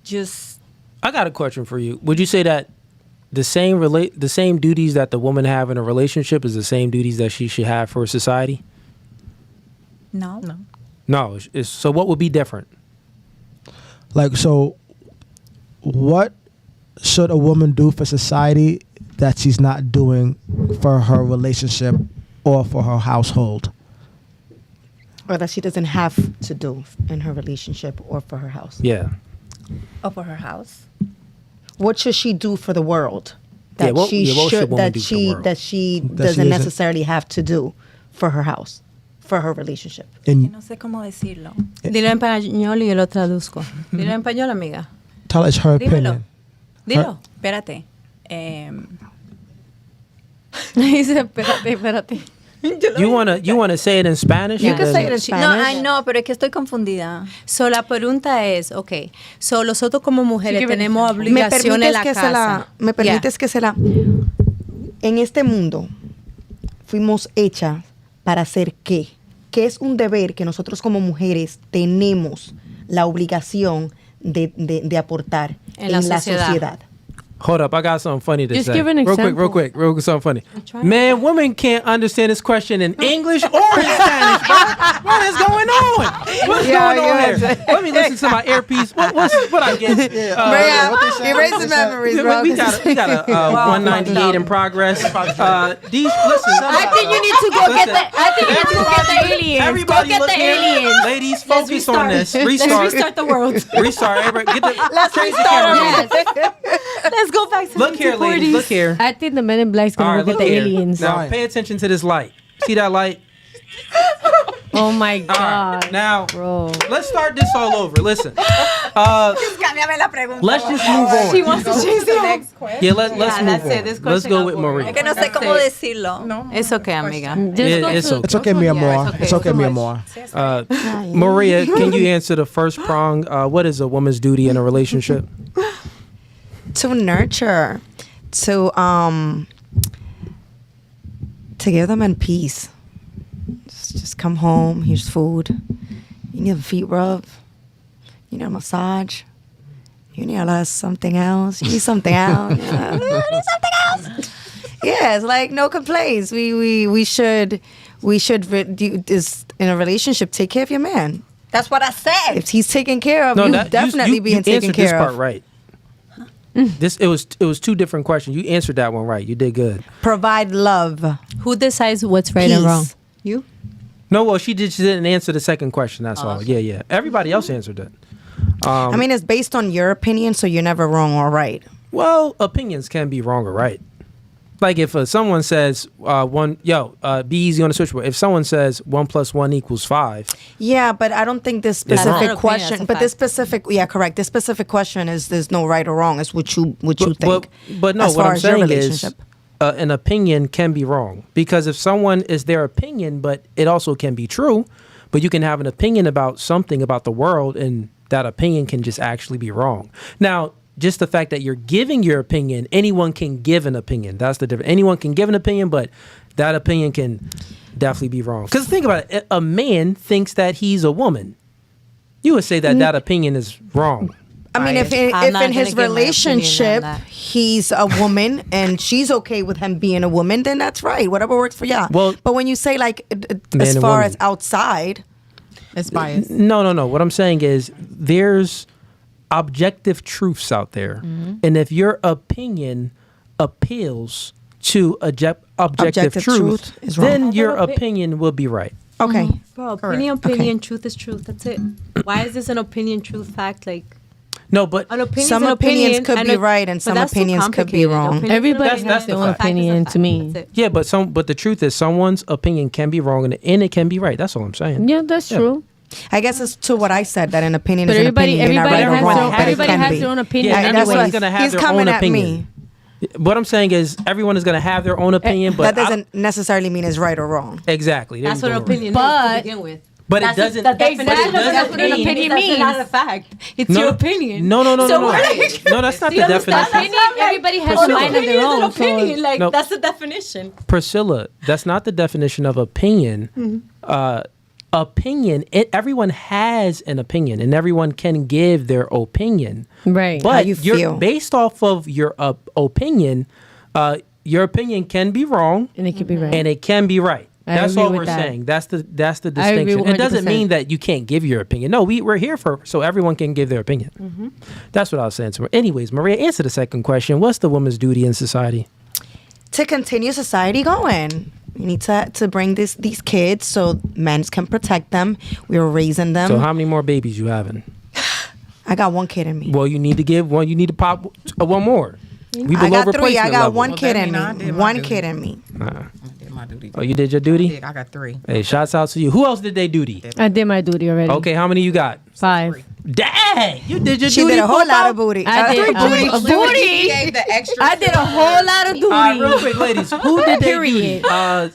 just I got a question for you. Would you say that the same duties that the woman have in a relationship is the same duties that she should have for society? no. No. So what would be different? Like, so what should a woman do for society that she's not doing for her relationship or for her household? Or that she doesn't have to do in her relationship or for her house. Yeah. Or for her house. What should she do for the world? Yeah, what should woman that do for the world? she That she doesn't isn't- necessarily have to do for her house, for her relationship. Que And no sé cómo decirlo. Dilo en español y yo lo traduzco. Dilo en español, amiga. tell us her Dímelo. opinion. Dilo. Espérate. Dice, espérate. You wanna say it in Spanish? You and can then- say it in No, Spanish. I know, pero es que estoy confundida. So, la pregunta es, okay, so nosotros como mujeres Sí, que tenemos ¿Me obligaciones en la casa. permites que se la... En este mundo fuimos hechas para hacer qué? ¿Qué es un deber que nosotros como mujeres tenemos la obligación de aportar En la sociedad? Hold up, I got something funny to Just say. give an real example. quick, something funny. trying. Man, women can't understand this question in English or in Spanish, bro. What is going on? What's going on here? Let me listen to my earpiece. What I get? Erase memories, bro. We got a 198 in progress. Listen. I think you need to go get the aliens. Everybody go get look the here. aliens. Ladies, focus on this. Let's restart the world. Restart. Everybody, Let's change the restart camera. Let's go back to Look here, ladies. Look here. I think the Men in Black's All gonna right, go look get the here. aliens. Now, Right. pay attention to this light. See that light? Oh my All god, right. Now, bro. let's start this all over. Listen. Let's just move on. She wants to change the next question. Yeah, let's move that's on. it. This Let's question go got with boring. Maria. Que no sé cómo decirlo. It's okay, amiga. It's okay. It's okay, Mia Moore. it's okay. It's okay, Mia Moore. Maria, can you answer the first prong? What is a woman's duty in a relationship? To nurture, to give them in peace. Just come home. Here's food. You need a feet rub. You need a massage. You need something else. You need something else. You need something else. Yeah, it's like no complaints. We should do this in a relationship. Take care of your man. That's what I said. If he's taken care of, you definitely being taken answered this care part of. right. It was two different questions. You answered that one right. You did good. Provide love. Who decides what's right and Peace. wrong? You. No, well, she didn't answer the second question. That's all. okay. Yeah. Everybody else answered it. I mean, it's based on your opinion, so you're never wrong or right. Well, opinions can be wrong or right. Like if someone says be easy on the switchboard. If someone says 1 + 1 = 5. Yeah, but I don't think this It's specific wrong. question. But this specific, correct. This specific question is there's no right or wrong. It's what you think. But no, as what far I'm as your saying is relationship. an opinion can be wrong because if someone is their opinion, but it also can be true. But you can have an opinion about something about the world, and that opinion can just actually be wrong. Now, just the fact that you're giving your opinion, anyone can give an opinion. That's the difference. Anyone can give an opinion, but that opinion can definitely be wrong. Because think about it. A man thinks that he's a woman. You would say that opinion is wrong. I mean, if in his relationship he's a woman and she's okay with him being a woman, then that's right. Whatever works for y'all. Well, but when you say like as far as outside, it's biased. No. What I'm saying is there's objective truths out there, and if your opinion appeals to objective truth, then your opinion will be right. Okay. Bro, opinion, truth is truth. That's it. Why is this an opinion, truth, fact? Like, no, but some opinions could be right and some opinions could be wrong. Everybody has their own opinion to me. Yeah, but the truth is someone's opinion can be wrong and it can be right. That's all I'm saying. Yeah, that's true. I guess it's to what I said, that an opinion but is an opinion. Everybody right has their own opinion. Yeah, everyone's going to have He's their coming own at opinion. me. What I'm saying is everyone is going to have their own opinion, but that doesn't necessarily mean it's right or wrong. Exactly. That's what an opinion is to begin with. But it doesn't. That's what an opinion means. That's not a fact. It's your opinion. No. No, that's not the definition. Everybody has a mind of their own. Opinion, that's the definition. Priscilla, that's not the definition of opinion. Opinion. Everyone has an opinion, and everyone can give their opinion. Right. But how you feel based off of your opinion. Your opinion can be wrong, and it can be right, and it can be right. That's all we're saying. That's the distinction. It doesn't mean that you can't give your opinion. No, we're here so everyone can give their opinion. Mm-hmm. That's what I was saying to her. Anyways, Maria, answer the second question. What's the woman's duty in society? To continue society going. We need to bring these kids so men can protect them. We're raising them. So how many more babies you having? I got one kid in me. Well, you need to give one. You need to pop one more. I got 3. I got one kid in me. One kid in me. I did my duty. Oh, you did your duty? I got 3. Hey, shouts out to you. Who else did they duty? I did my duty already. Okay, how many you got? 5. Dang, you did your duty. She did a whole lot of booty. I did a booty. Gave the extra. I did a whole lot of duty. Real quick, ladies, who did their duty?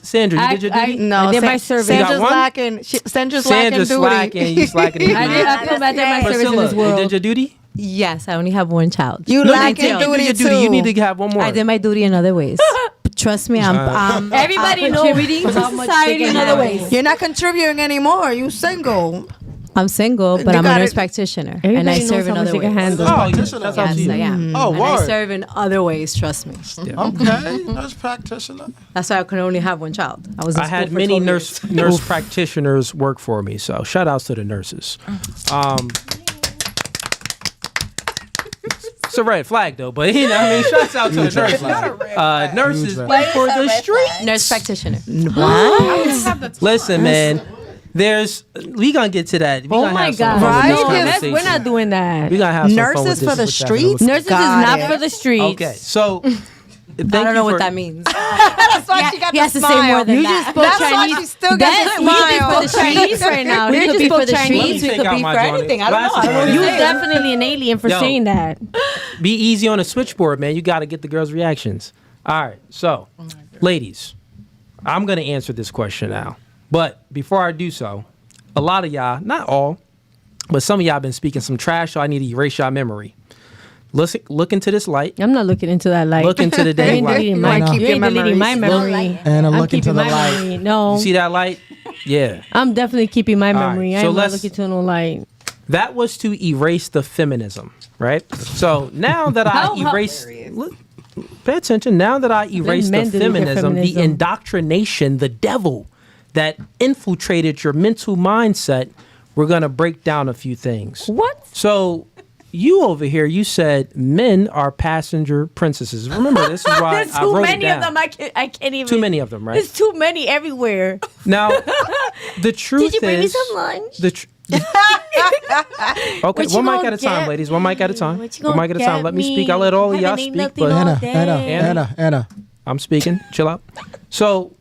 Sandra, you did your duty? No, I did my service. Sandra's lacking. Sandra's lacking duty. slacking. You slacking. I did my service in this world. You did your duty? Yes, I only have one child. You lacking you duty did your too. You need to have one more. I did my duty in other ways. Trust me, I'm Everybody knows contributing to society in other ways. You're not contributing anymore. You single. I'm single, but I'm a nurse practitioner, and I serve in other ways. Oh, that's Yes, I am. Oh, and word. I serve in other ways. Trust me. Okay, nurse practitioner. That's why I could only have one child. I had many nurse practitioners work for me, so shout outs to the nurses. It's a red flag though, but shouts out to the nurses. Nurses for the street. Nurse practitioner. Listen, man. We gonna get to that. Oh my God! Right? We're not doing that. We gonna have some fun Nurses with for the this, streets. Nurses is not for the streets. Okay, so I don't know what that means. That's why she got He the has to smile. say more than You that. just spoke That's why Chinese. she still got the You just smile. spoke Chinese right now. We You could just be for spoke the Chinese. streets. We Take could out be my for Johnny. anything. I don't know. Glasses, I don't know what man. You you're saying. definitely an alien for Yo. saying that. Be easy on the switchboard, man. You got to get the girls' reactions. All right, so ladies, I'm gonna answer this question now, but before I do so, a lot of y'all, not all, but some of y'all been speaking some trash, so I need to erase y'all memory. Look into this light. I'm not looking into that light. Look into the You dang ain't light. deleting my, keep you your ain't deleting my memories. memory. And I'm look into keeping the my light. memory. No, You see that light? Yeah. I'm definitely keeping my All right, memory. so I'm not let's- looking to no light. That was to erase the feminism, right? So now that I How- erase, look, pay attention. Now that I erase the men delete their feminism, the feminism. indoctrination, the devil that infiltrated your mental mindset, we're gonna break down a few things. What? So you over here, you said men are passenger princesses. Remember, this is why There's I too wrote many it down. of them. I can't even. Too many of them, right? There's too many everywhere. Now, the truth Did you bring me is, some lunch? Okay, What you one mic gonna at a time, get ladies. One mic at a time. What you One gonna mic at a time. get Let me me? speak. I'll let all of y'all Haven't eaten speak. nothing But all Anna, day. Anna, Anna, Anna. I'm speaking. Chill out. So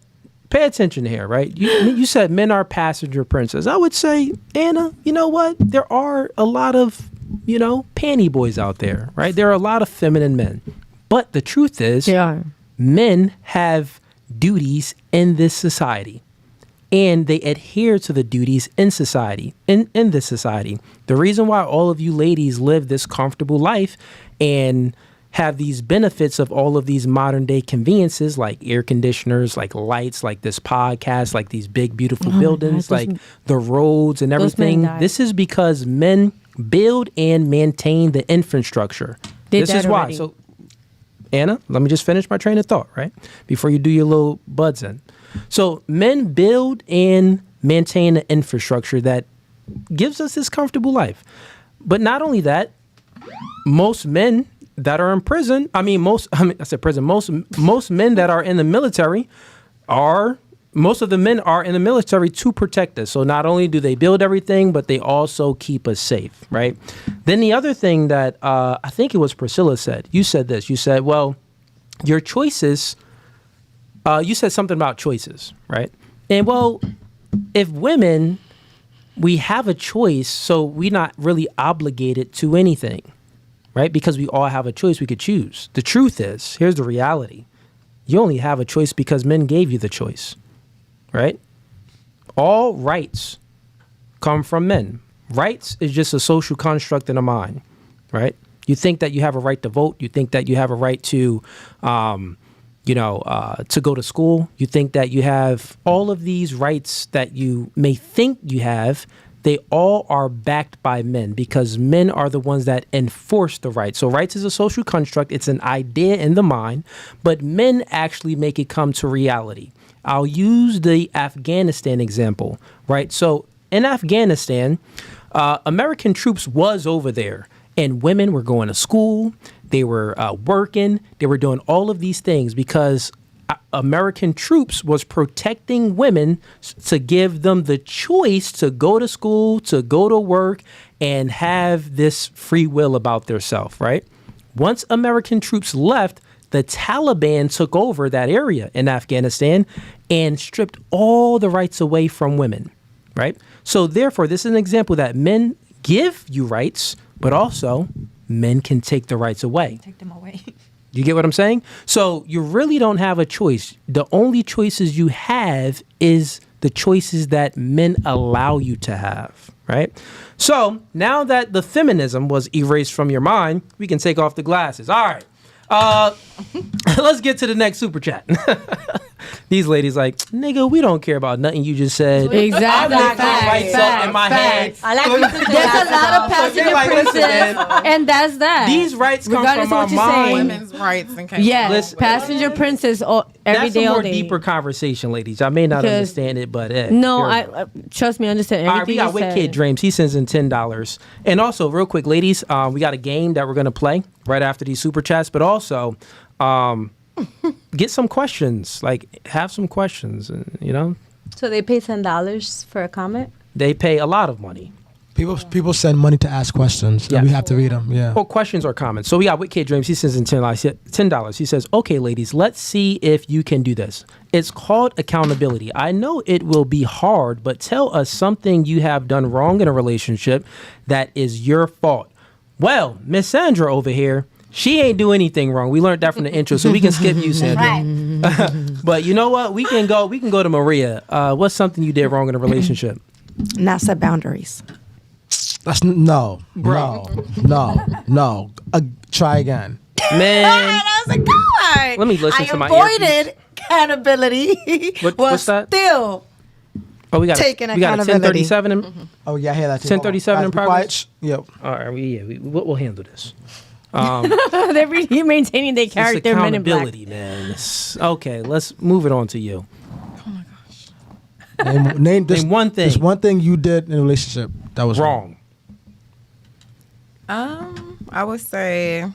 pay attention here, right? You said men are passenger princess. I would say, Anna, you know what? There are a lot of, panty boys out there, right? There are a lot of feminine men. But the truth is, men have duties in this society. And they adhere to the duties in society, in this society. The reason why all of you ladies live this comfortable life and have these benefits of all of these modern day conveniences like air conditioners, like lights, like this podcast, like these big, beautiful buildings, like the roads and everything. This is because men build and maintain the infrastructure. This is why. So, Anna, let me just finish my train of thought, right? Before you do your little buds in. So men build and maintain the infrastructure that gives us this comfortable life. But not only that, most men that are in prison, most men that are in the military most of the men are in the military to protect us. So not only do they build everything, but they also keep us safe, right? Then the other thing that I think it was Priscilla said, you said this, you said, well, your choices, you said something about choices, right? And well, if women, we have a choice, so we're not really obligated to anything, right? Because we all have a choice, we could choose. The truth is, here's the reality. You only have a choice because men gave you the choice, right? All rights come from men. Rights is just a social construct in the mind, right? You think that you have a right to vote. You think that you have a right to, to go to school. You think that you have all of these rights that you may think you have. They all are backed by men because men are the ones that enforce the rights. So rights is a social construct. It's an idea in the mind, but men actually make it come to reality. I'll use the Afghanistan example, right? So in Afghanistan, American troops was over there and women were going to school. They were working. They were doing all of these things because American troops was protecting women to give them the choice to go to school, to go to work, and have this free will about theirself, right? Once American troops left, the Taliban took over that area in Afghanistan and stripped all the rights away from women, right? So therefore, this is an example that men give you rights, but also men can take the rights away. Take them away. You get what I'm saying? So you really don't have a choice. The only choices you have is the choices that men allow you to have, right? So now that the feminism was erased from your mind, we can take off the glasses. All right. Let's get to the next super chat. These ladies like, nigga, we don't care about nothing you just said. Exactly. Right up in my head. I like there's a lot of passenger princess, and that's that. These rights come from my mind. Women's rights and yes, passenger princess every day, all day. That's a more deeper conversation, ladies. I may not understand it, but no, I trust me, I understand everything. All right, we got Wicked Dreams. He sends in $10. And also, real quick, ladies, we got a game that we're gonna play right after these super chats, but also get some questions, like have some questions, So they pay $10 for a comment? They pay a lot of money. People send money to ask questions, and we have to read them. Yeah. Or questions or comments. So we got Wicked Dreams. He sends in $10. He says, okay, ladies, let's see if you can do this. It's called accountability. I know it will be hard, but tell us something you have done wrong in a relationship that is your fault. Well, Miss Sandra over here, she ain't do anything wrong. We learned that from the intro, so we can skip you, Sandra. Right. But you know what? We can go to Maria. What's something you did wrong in a relationship? Not set boundaries. That's no. Try again. Man. I was like, God. Let me listen to my earpiece. I avoided accountability. What's that? Still we got taking we got a accountability. 1037. Oh yeah, I hear that. 1037 in progress. Yep. All right, we'll handle this. They're really maintaining their character. It's accountability, man. Okay, let's move it on to you. Oh my gosh. Name one thing. There's one thing you did in a relationship that was wrong. I would say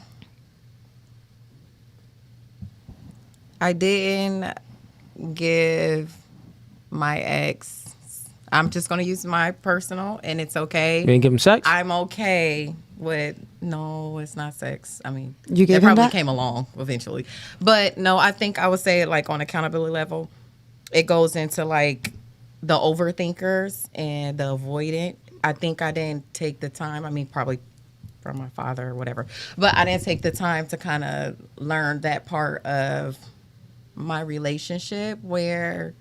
I didn't give my ex. I'm just gonna use my personal, and it's okay. You didn't give him sex? I'm okay with No, it's not sex. I mean, You gave it him probably that? came along eventually. But no, I think I would say like on accountability level, it goes into like the overthinkers and the avoidant. I think I didn't take the time. I mean, probably from my father or whatever, but I didn't take the time to kind of learn that part of my relationship where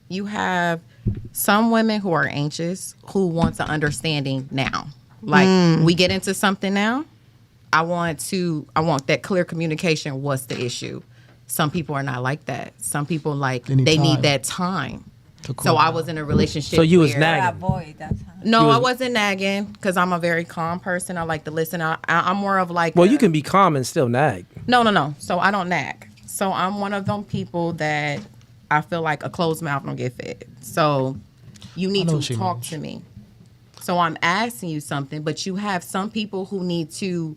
you have some women who are anxious who want the understanding now. Like we get into something now. I want that clear communication. What's the issue? Some people are not like that. Some people they need that time. So I was in a relationship. So you was where- nagging. Avoid that time. No, I wasn't nagging because I'm a very calm person. I like to listen. I'm more of like. Well, you can be calm and still nag. No. So I don't nag. So I'm one of them people that I feel like a closed mouth don't get fed. So you need to talk to me. So I'm asking you something, but you have some people who need to,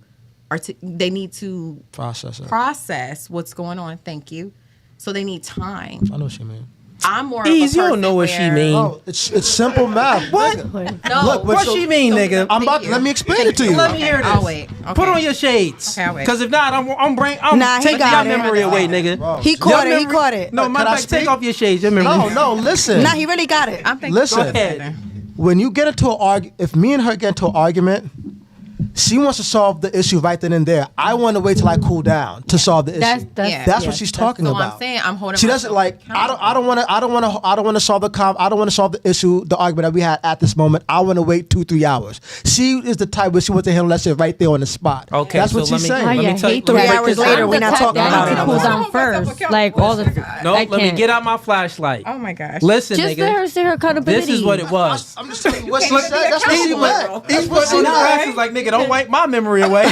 they need to process what's going on. Thank you. So they need time. I know what you mean. I'm more Ease, of a you don't know what she mean. Oh, it's simple math. What? No. Look, What she mean, nigga? Let me explain it to you. Let me hear this. I'll wait. Okay. Put on your shades. Okay, I'll wait. Because if not, I'm Nah, he taking got your it. memory away, nigga. Bro. He caught it. He caught it. No, matter Can I of fact, take speak? off your shades. Your memory. No, listen. Nah, he really got it. I'm thinking. Listen. Go ahead. When you get into an argument, if me and her get into an argument, she wants to solve the issue right then and there. I want to wait till I cool down to solve the issue. That's what she's talking So about. I'm saying I'm holding. She doesn't like. I don't want to solve the issue, the argument that we had at this moment. I want to wait 2-3 hours. She is the type where she wants to handle that shit right there on the spot. Okay, that's so what she's saying. Let me tell you. 3 hours later, we're not talking about it. I cool down first, like all the. No, I let me can't. get out my flashlight. Oh my gosh. Listen, Just nigga. their accountability. This is what it was. I'm just telling you what she said. That's what she meant. That's He's what putting she on the meant. glasses like, nigga, don't wipe my memory away.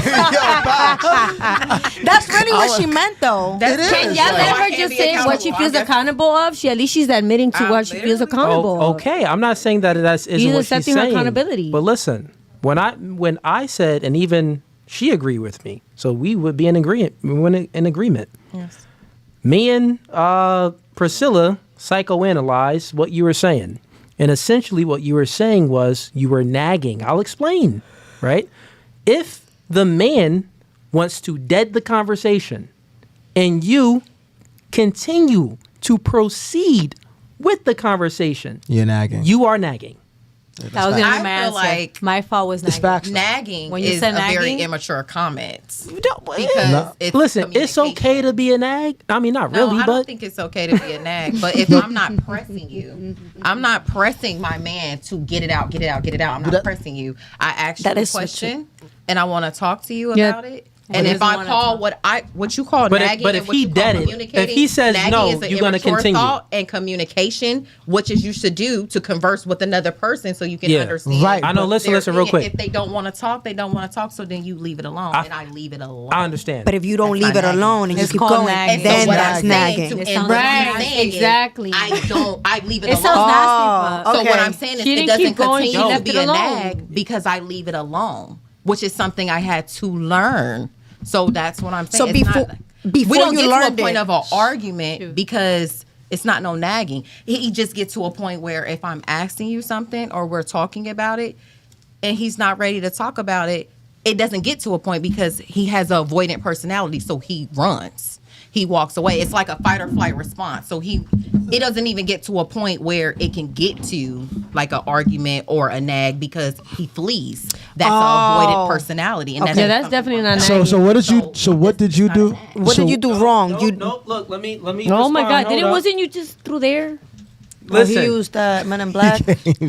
That's really what she meant, though. It is. Can y'all let her can't just be say what she accountable. feels accountable of? At least she's admitting to what she feels accountable of. Okay, I'm not saying that isn't She's what she's accepting her saying. accountability. But listen, when I said, and even she agreed with me, so we would be in agreement. Yes. Me and Priscilla psychoanalyzed what you were saying, and essentially what you were saying was you were nagging. I'll explain. Right? If the man wants to dead the conversation, and you continue to proceed with the conversation, You're nagging. you are nagging. That was gonna I be my feel answer. like My fault was It's nagging. facts. Nagging When you is said a very nagging? immature comment. Because No. it's listen, it's okay communication. to be a nag. I mean, not No, really, I don't but think it's okay to be a nag. But if I'm not pressing you, I'm not pressing my man to get it out. I'm not pressing you. I ask you That a is so question, and I want to talk to you Yeah. about it. And if I call what you call nagging, but and if what he you call dead it, communicating, if he says nagging no, is an you're gonna immature continue. thought and communication, which is you should do to converse with another person so you can Yeah. understand. Right. I know. their Listen, real opinion. quick. If they don't want to talk, they don't want to talk. So then you leave it alone, and I leave it alone. I understand. But if you don't That's leave not it nagging. alone and you It's keep called going, nagging. And so then what that's I'm saying nagging. to It end sounds what like I'm nagging. saying is, Exactly. I leave it It alone. sounds Oh, nasty, but So what okay. I'm saying is She it didn't doesn't keep going, she continue to left be it a alone. nag because I leave it alone, which is something I had to learn. So that's what I'm saying. So It's before we don't you get learned to a point it, of an argument because it's not no nagging. He just gets to a point where if I'm asking you something or we're talking about it and he's not ready to talk about it, it doesn't get to a point because he has an avoidant personality. So he runs. He walks away. It's like a fight or flight response. So it doesn't even get to a point where it can get to like an argument or a nag because he flees. That's an avoidant personality. And Yeah, that's definitely not nagging. So what did you? So what did you do? what did you do wrong? No, look, let me. Oh my respond. God! Hold Didn't up. wasn't you just through there? Listen. He used Men in Black.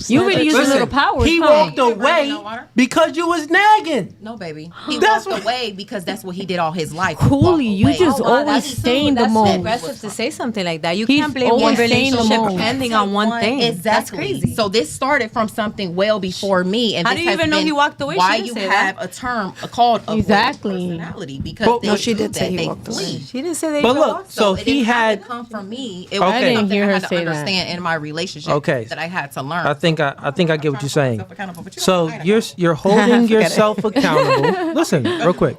You really used a Listen, little power. he huh? walked You ever bring away no water? because you was nagging. No, baby. He That's walked away because that's what he did all his life. Coolly, He you walked just away. always stay in the That's mode. aggressive to say something like that. You He's can't blame always one staying in the relationship mode. depending on one thing. Exactly. That's crazy. So this started from something well before me, and How this do you has even know been he walked away? She Why didn't you say have a term called avoidant Exactly. personality because But- they No, she do did that. say he They walked away. flee. She didn't say they. But were look, lost. so it he didn't have had. to come from me. It Okay. was I didn't something hear I her had to say that. understand in my relationship. Okay. That I had to learn. I think I get what you're saying. So you're you're holding yourself accountable. Listen, real quick.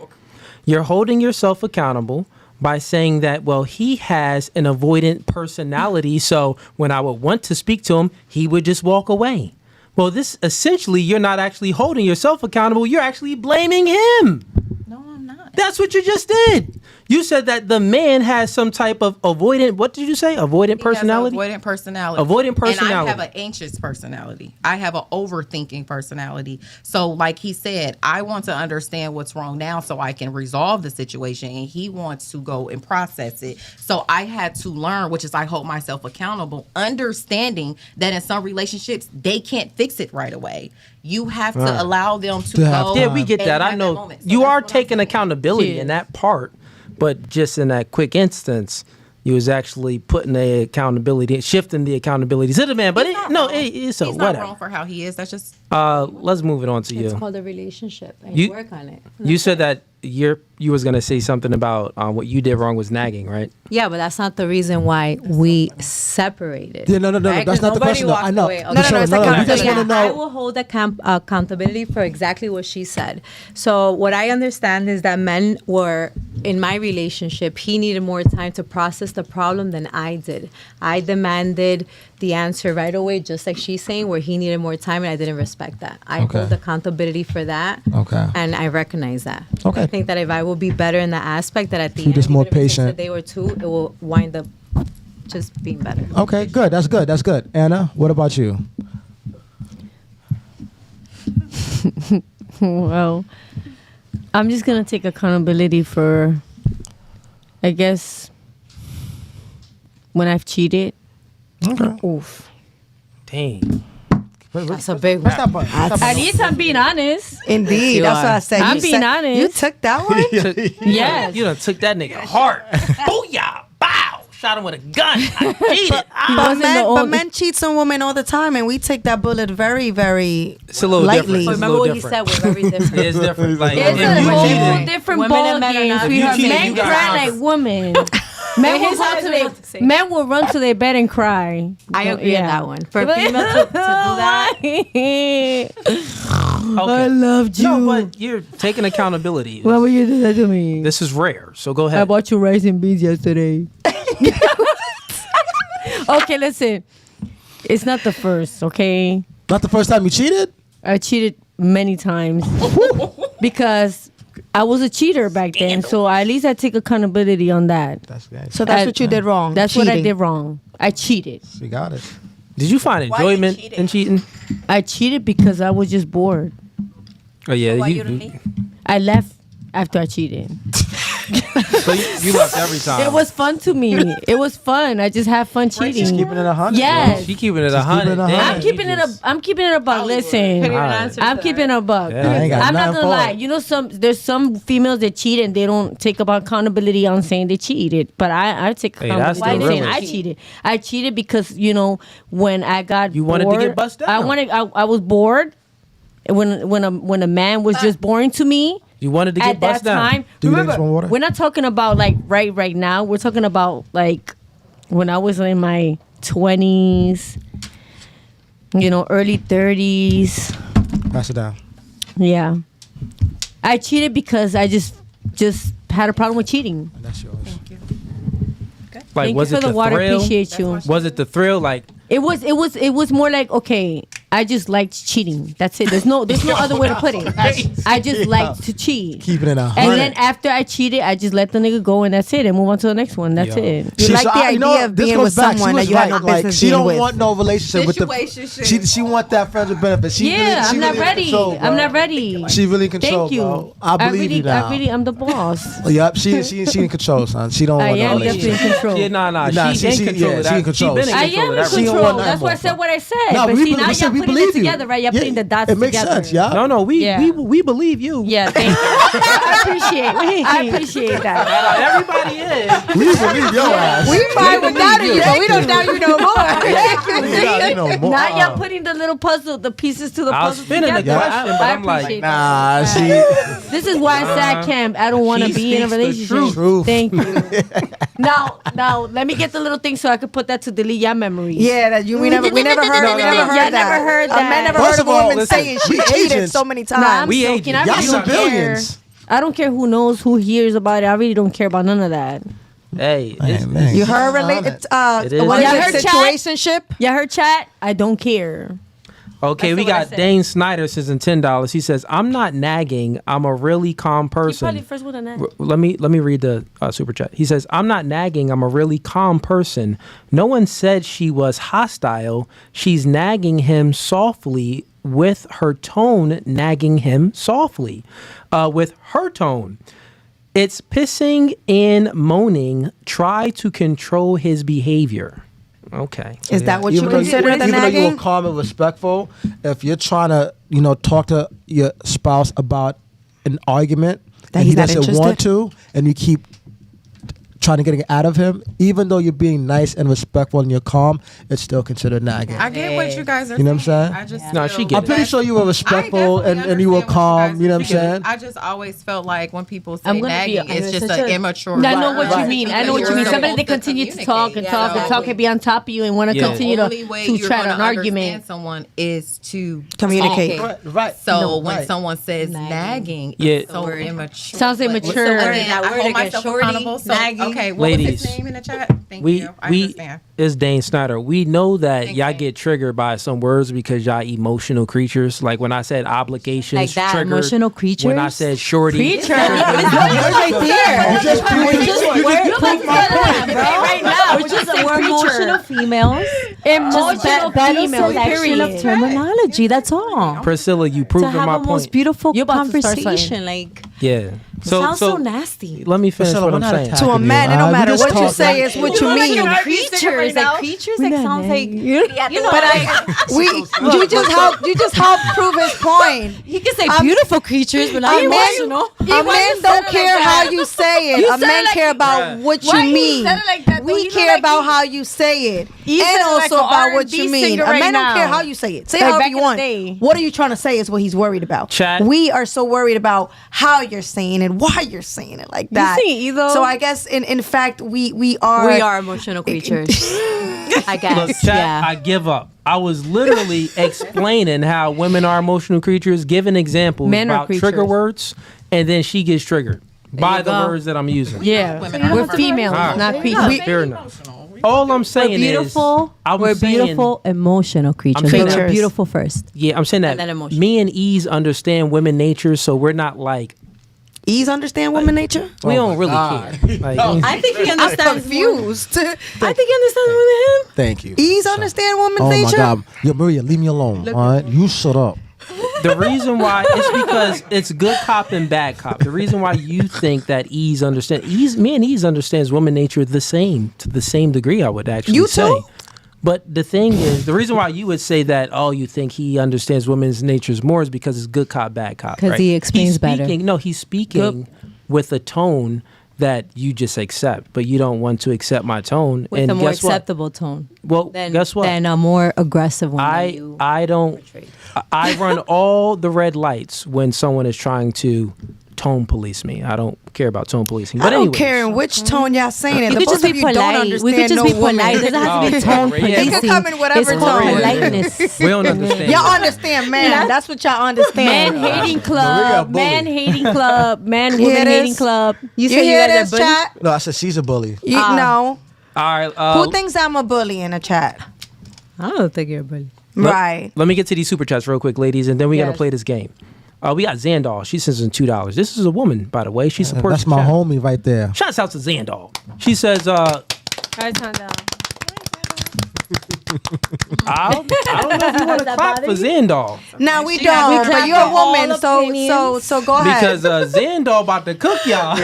You're holding yourself accountable by saying that, well, he has an avoidant personality, so when I would want to speak to him, he would just walk away. Well, this essentially, you're not actually holding yourself accountable. You're actually blaming him. No, I'm not. That's what you just did. You said that the man has some type of avoidant. What did you say? Avoidant personality. Avoidant personality. Avoidant personality. And I have an anxious personality. I have an overthinking personality. So, like he said, I want to understand what's wrong now so I can resolve the situation, and he wants to go and process it. So I had to learn, which is I hold myself accountable, understanding that in some relationships they can't fix it right away. You have to allow them to go. Yeah, we get that. I know So you are that's what I'm taking saying. accountability in that part, but just in that quick instance, you was actually putting the accountability, shifting the accountability to the man. But He's not wrong. it's a He's whatever. not wrong for how he is. That's just Let's move it on to It's you. called a relationship, and You- you work on it. You said that you was gonna say something about what you did wrong was nagging, right? Yeah, but that's not the reason why we separated. Yeah, no. right? That's 'Cause not the nobody question. Though. I walked know. away. For Okay. sure. it's We just accountability. want to I know. will hold accountability for exactly what she said. So what I understand is that men were in my relationship. He needed more time to process the problem than I did. I demanded the answer right away, just like she's saying, where he needed more time, and I didn't respect that. I Okay. hold accountability for that. Okay. And I recognize that. Okay. I think that if I will be better in that aspect, that at the He end, just more even if it takes a patient. day or two, it will wind up just being better. Okay, good. That's good. That's good. Anna, what about you? Well, I'm just gonna take accountability for, I guess, when I've cheated. Okay. Oof. Dang. That's a big What's one. that button? At least I'm being honest. Indeed, You that's are. what I said. I'm You being said- honest. You took that one. Yes. You done took that nigga hard. Booyah! Bow! Shot him with a gun. I cheated. wasn't the But only- men cheat on women all the time, and we take that bullet very, very It's a little lightly. different. It's a Remember little what he different. said was very different. It's different. Like It's if a you whole cheated, different Women ball and men are game. not If you cheated, Men you got cry conquered. like women. Men will, His run eyes to were about to say. their, men will run to their bed and cry. I agree with that one. For a But- female to do that, okay. loved No, but you're taking accountability. Why would you do that to me? This is rare. So go ahead. I bought you rice and beans yesterday. Okay, listen. It's not the first, okay? Not the first time you cheated? I cheated many times because I was a cheater back then. So at least I take accountability on that. That's good. So that's I- what you did wrong. That's what I cheating. did wrong. I cheated. You got it. Did you find Why you enjoyment cheated? in cheating? I cheated because I was just bored. Oh yeah, Why you, you didn't leave? I left after I cheated. so you left every time. It was fun to me. It was fun. I just had fun cheating. She's keeping it 100. Yes. She keeping it She's 100. keeping it 100. Damn, I'm keeping it a. I'm keeping it a buck. Listen, All right. I'm keeping it a buck. Yeah. I ain't got I'm not nothing gonna for lie. it. You know, there's some females that cheat and they don't take about accountability on saying they cheated. But I take Hey, that's accountability the on saying realest. I cheated. I cheated because when I got You wanted to bored, get bust down. I was bored. When a man was just boring to me. You wanted to get At that bust down. time, Do you think remember, it's one water? we're not talking about like right now. We're talking about like when I was in my 20s, early 30s. Pass it down. Yeah, I cheated because I just had a problem with cheating. That's yours. Like, Thank was you it for the water. thrill? Appreciate you. Was it the thrill? Like, It was more like, okay, I just liked cheating. That's it. There's no other way to put it. I just liked to cheat. Keeping it 100. And then after I cheated, I just let the nigga go, and that's it, and move on to the next one. That's Yo. it. You like the idea of this being goes with back. She someone that was you had no right. Like, business she being don't with. want no relationship with the. Situationship. She want that friends with benefits. She Yeah, really, I'm not ready. I'm not ready. She really in control, Thank you. bro. I believe you now. I'm the boss. Yep, she in control, son. She don't I want no am relationship. definitely in control. yeah, nah. Nah, She in control of that. she in control. been in I control am of in that She don't control. want nothing That's why I more. said what I said. No, but we see, believe- now we said y'all we putting believe it you. together, right? Y'all Yeah, putting the dots it makes together. sense, yeah. No, Yeah. we believe you. Yeah, thank you. I appreciate that. Everybody is. We believe your ass. We might have doubted you, but we don't doubt you no more. Now y'all putting the little puzzle, the pieces to the I was puzzle spinning the together. question, but I I'm like, appreciate Nah, that. she. This is why I said camp. I don't want to She be in a speaks the relationship. truth. Thank you. Now, let me get the little thing so I could put that to delete your memories. Yeah, that we never heard. We never heard Y'all that. never heard A man that. never First heard of of a all, woman listen, saying she we cheated agents. so many Nah, I'm times. We joking. agents. I Y'all really some don't care. billions. I don't care who knows, who hears about it. I really don't care about none of that. Hey, Man. You heard related. It is. What Y'all is heard it? chat? Situationship. Y'all heard chat? I don't care. Okay, we got Dane Snyder says in $10. He says, "I'm not nagging. I'm a really calm person." Probably first with a nag. Let me read the super chat. He says, "I'm not nagging. I'm a really calm person. No one said she was hostile. She's nagging him softly with her tone. Nagging him softly, with her tone. It's pissing and moaning. Try to control his behavior." Okay. Is that what you consider the nagging? Even though you were calm and respectful, if you're trying to, talk to your spouse about an argument that and he doesn't interested? want to, and you keep trying to get it out of him, even though you're being nice and respectful and you're calm, it's still considered nagging. I get what you guys are You know what I'm saying? I just No, she feel gets I'm pretty sure you were respectful I definitely and you were understand what calm. guys You know are what I'm saying. saying? I just always felt like when people say I'm gonna be- nagging, it's just such an a- immature. I know what you Right. mean. I know what you mean. You're Somebody that supposed to continue to talk and communicate. talk and So- talk and be on top of you and want to Yeah. continue The only to way you're try going an to argument. understand someone is to Communicate. talk. Right. So No, when right. someone says nagging, Yeah. it's so immature. Sounds But- immature. So again, That I word hold again, myself shorty, accountable. So nagging. okay, what Ladies, was his name in the chat? Thank you. I understand. Is Dane Snyder. We know that Thank y'all you. get triggered by some words because y'all emotional creatures. Like when I said obligations, Like that, triggered. emotional creatures? When I said shorty, Creatures? right there. Right now, We're just we're emotional females. Emotional Better females, selection of period. terminology. That's all. Priscilla, you To proving have my a most point. beautiful You're about to start conversation, like Yeah. sounds so nasty. Let me finish Priscilla, what we're I'm not saying. attacking To a man, it you. don't We matter just what you talk say, like- it's what you mean. Creatures, like creatures, like sounds like you know. But you just help prove his point. You can say beautiful creatures, but not A emotional. man don't care how you say it. A man care about what you mean. We care about how you say it, and also about what you mean. A man don't care how you say it. Say Like however back you in the want. day. What are you trying to say is what he's worried about. Chat. We are so worried about how you're saying it, why you're saying it like that. saying either. So I guess in fact we are emotional creatures. I guess. Look, chat, yeah. I give up. I was literally explaining how women are emotional creatures, giving examples Men are about creatures. trigger words, and then she gets triggered by you the go. words that I'm using. Yeah, we're females, Alright. not creatures. Fair enough. All I'm saying We're beautiful. is, We're beautiful emotional creatures. saying But we're that- beautiful first. Yeah, I'm saying And then that emotional. me and Ease understand women nature, so we're not like Ease understand woman nature. we don't really care. Like, I think he I'm understands. confused. I think he understands more than him. Thank you. Ease understand woman's Oh my nature. God, yo, Maria, leave me alone. All right, you shut up. the reason why it's because it's good cop and bad cop. The reason why you think that me and Ease understands woman nature the same to the same degree. I would actually You say. too? But the thing is, the reason why you would say that, you think he understands women's natures more is because it's good cop, bad cop. 'Cause right? he explains He's better. speaking, no, he's speaking with a tone that you just accept, but you don't want to accept my tone. With and a more guess what? acceptable tone. Well, Than, guess what? Than a more aggressive one. that you I don't. portrayed. I run all the red lights when someone is trying to tone police me. I don't care about tone policing. But I don't anyways. care in which tone y'all saying it. You The could both just of be you don't polite. understand We could just no be woman. polite. It doesn't have to be tone Yeah. policing. It could come in whatever it's called tone. politeness. We don't understand. Y'all understand, man. That's what y'all understand. Man hating club, man hating club, man Hear woman this? hating club. You say you hear guys are this, bullies? chat? No, I said she's a bully. You know. All right. Who thinks I'm a bully in the chat? I don't think you're a bully. Right. Let me get to these super chats real quick, ladies, and then we're Yes. gonna play this game. We got Zandal. She sends in $2. This is a woman, by the way. She supports. That's the my channel. homie right there. Shouts out to Zandal. She says, I don't know if you want to clap for Zandal Now we don't, but you're a woman, so go ahead. because Zandal about to cook y'all.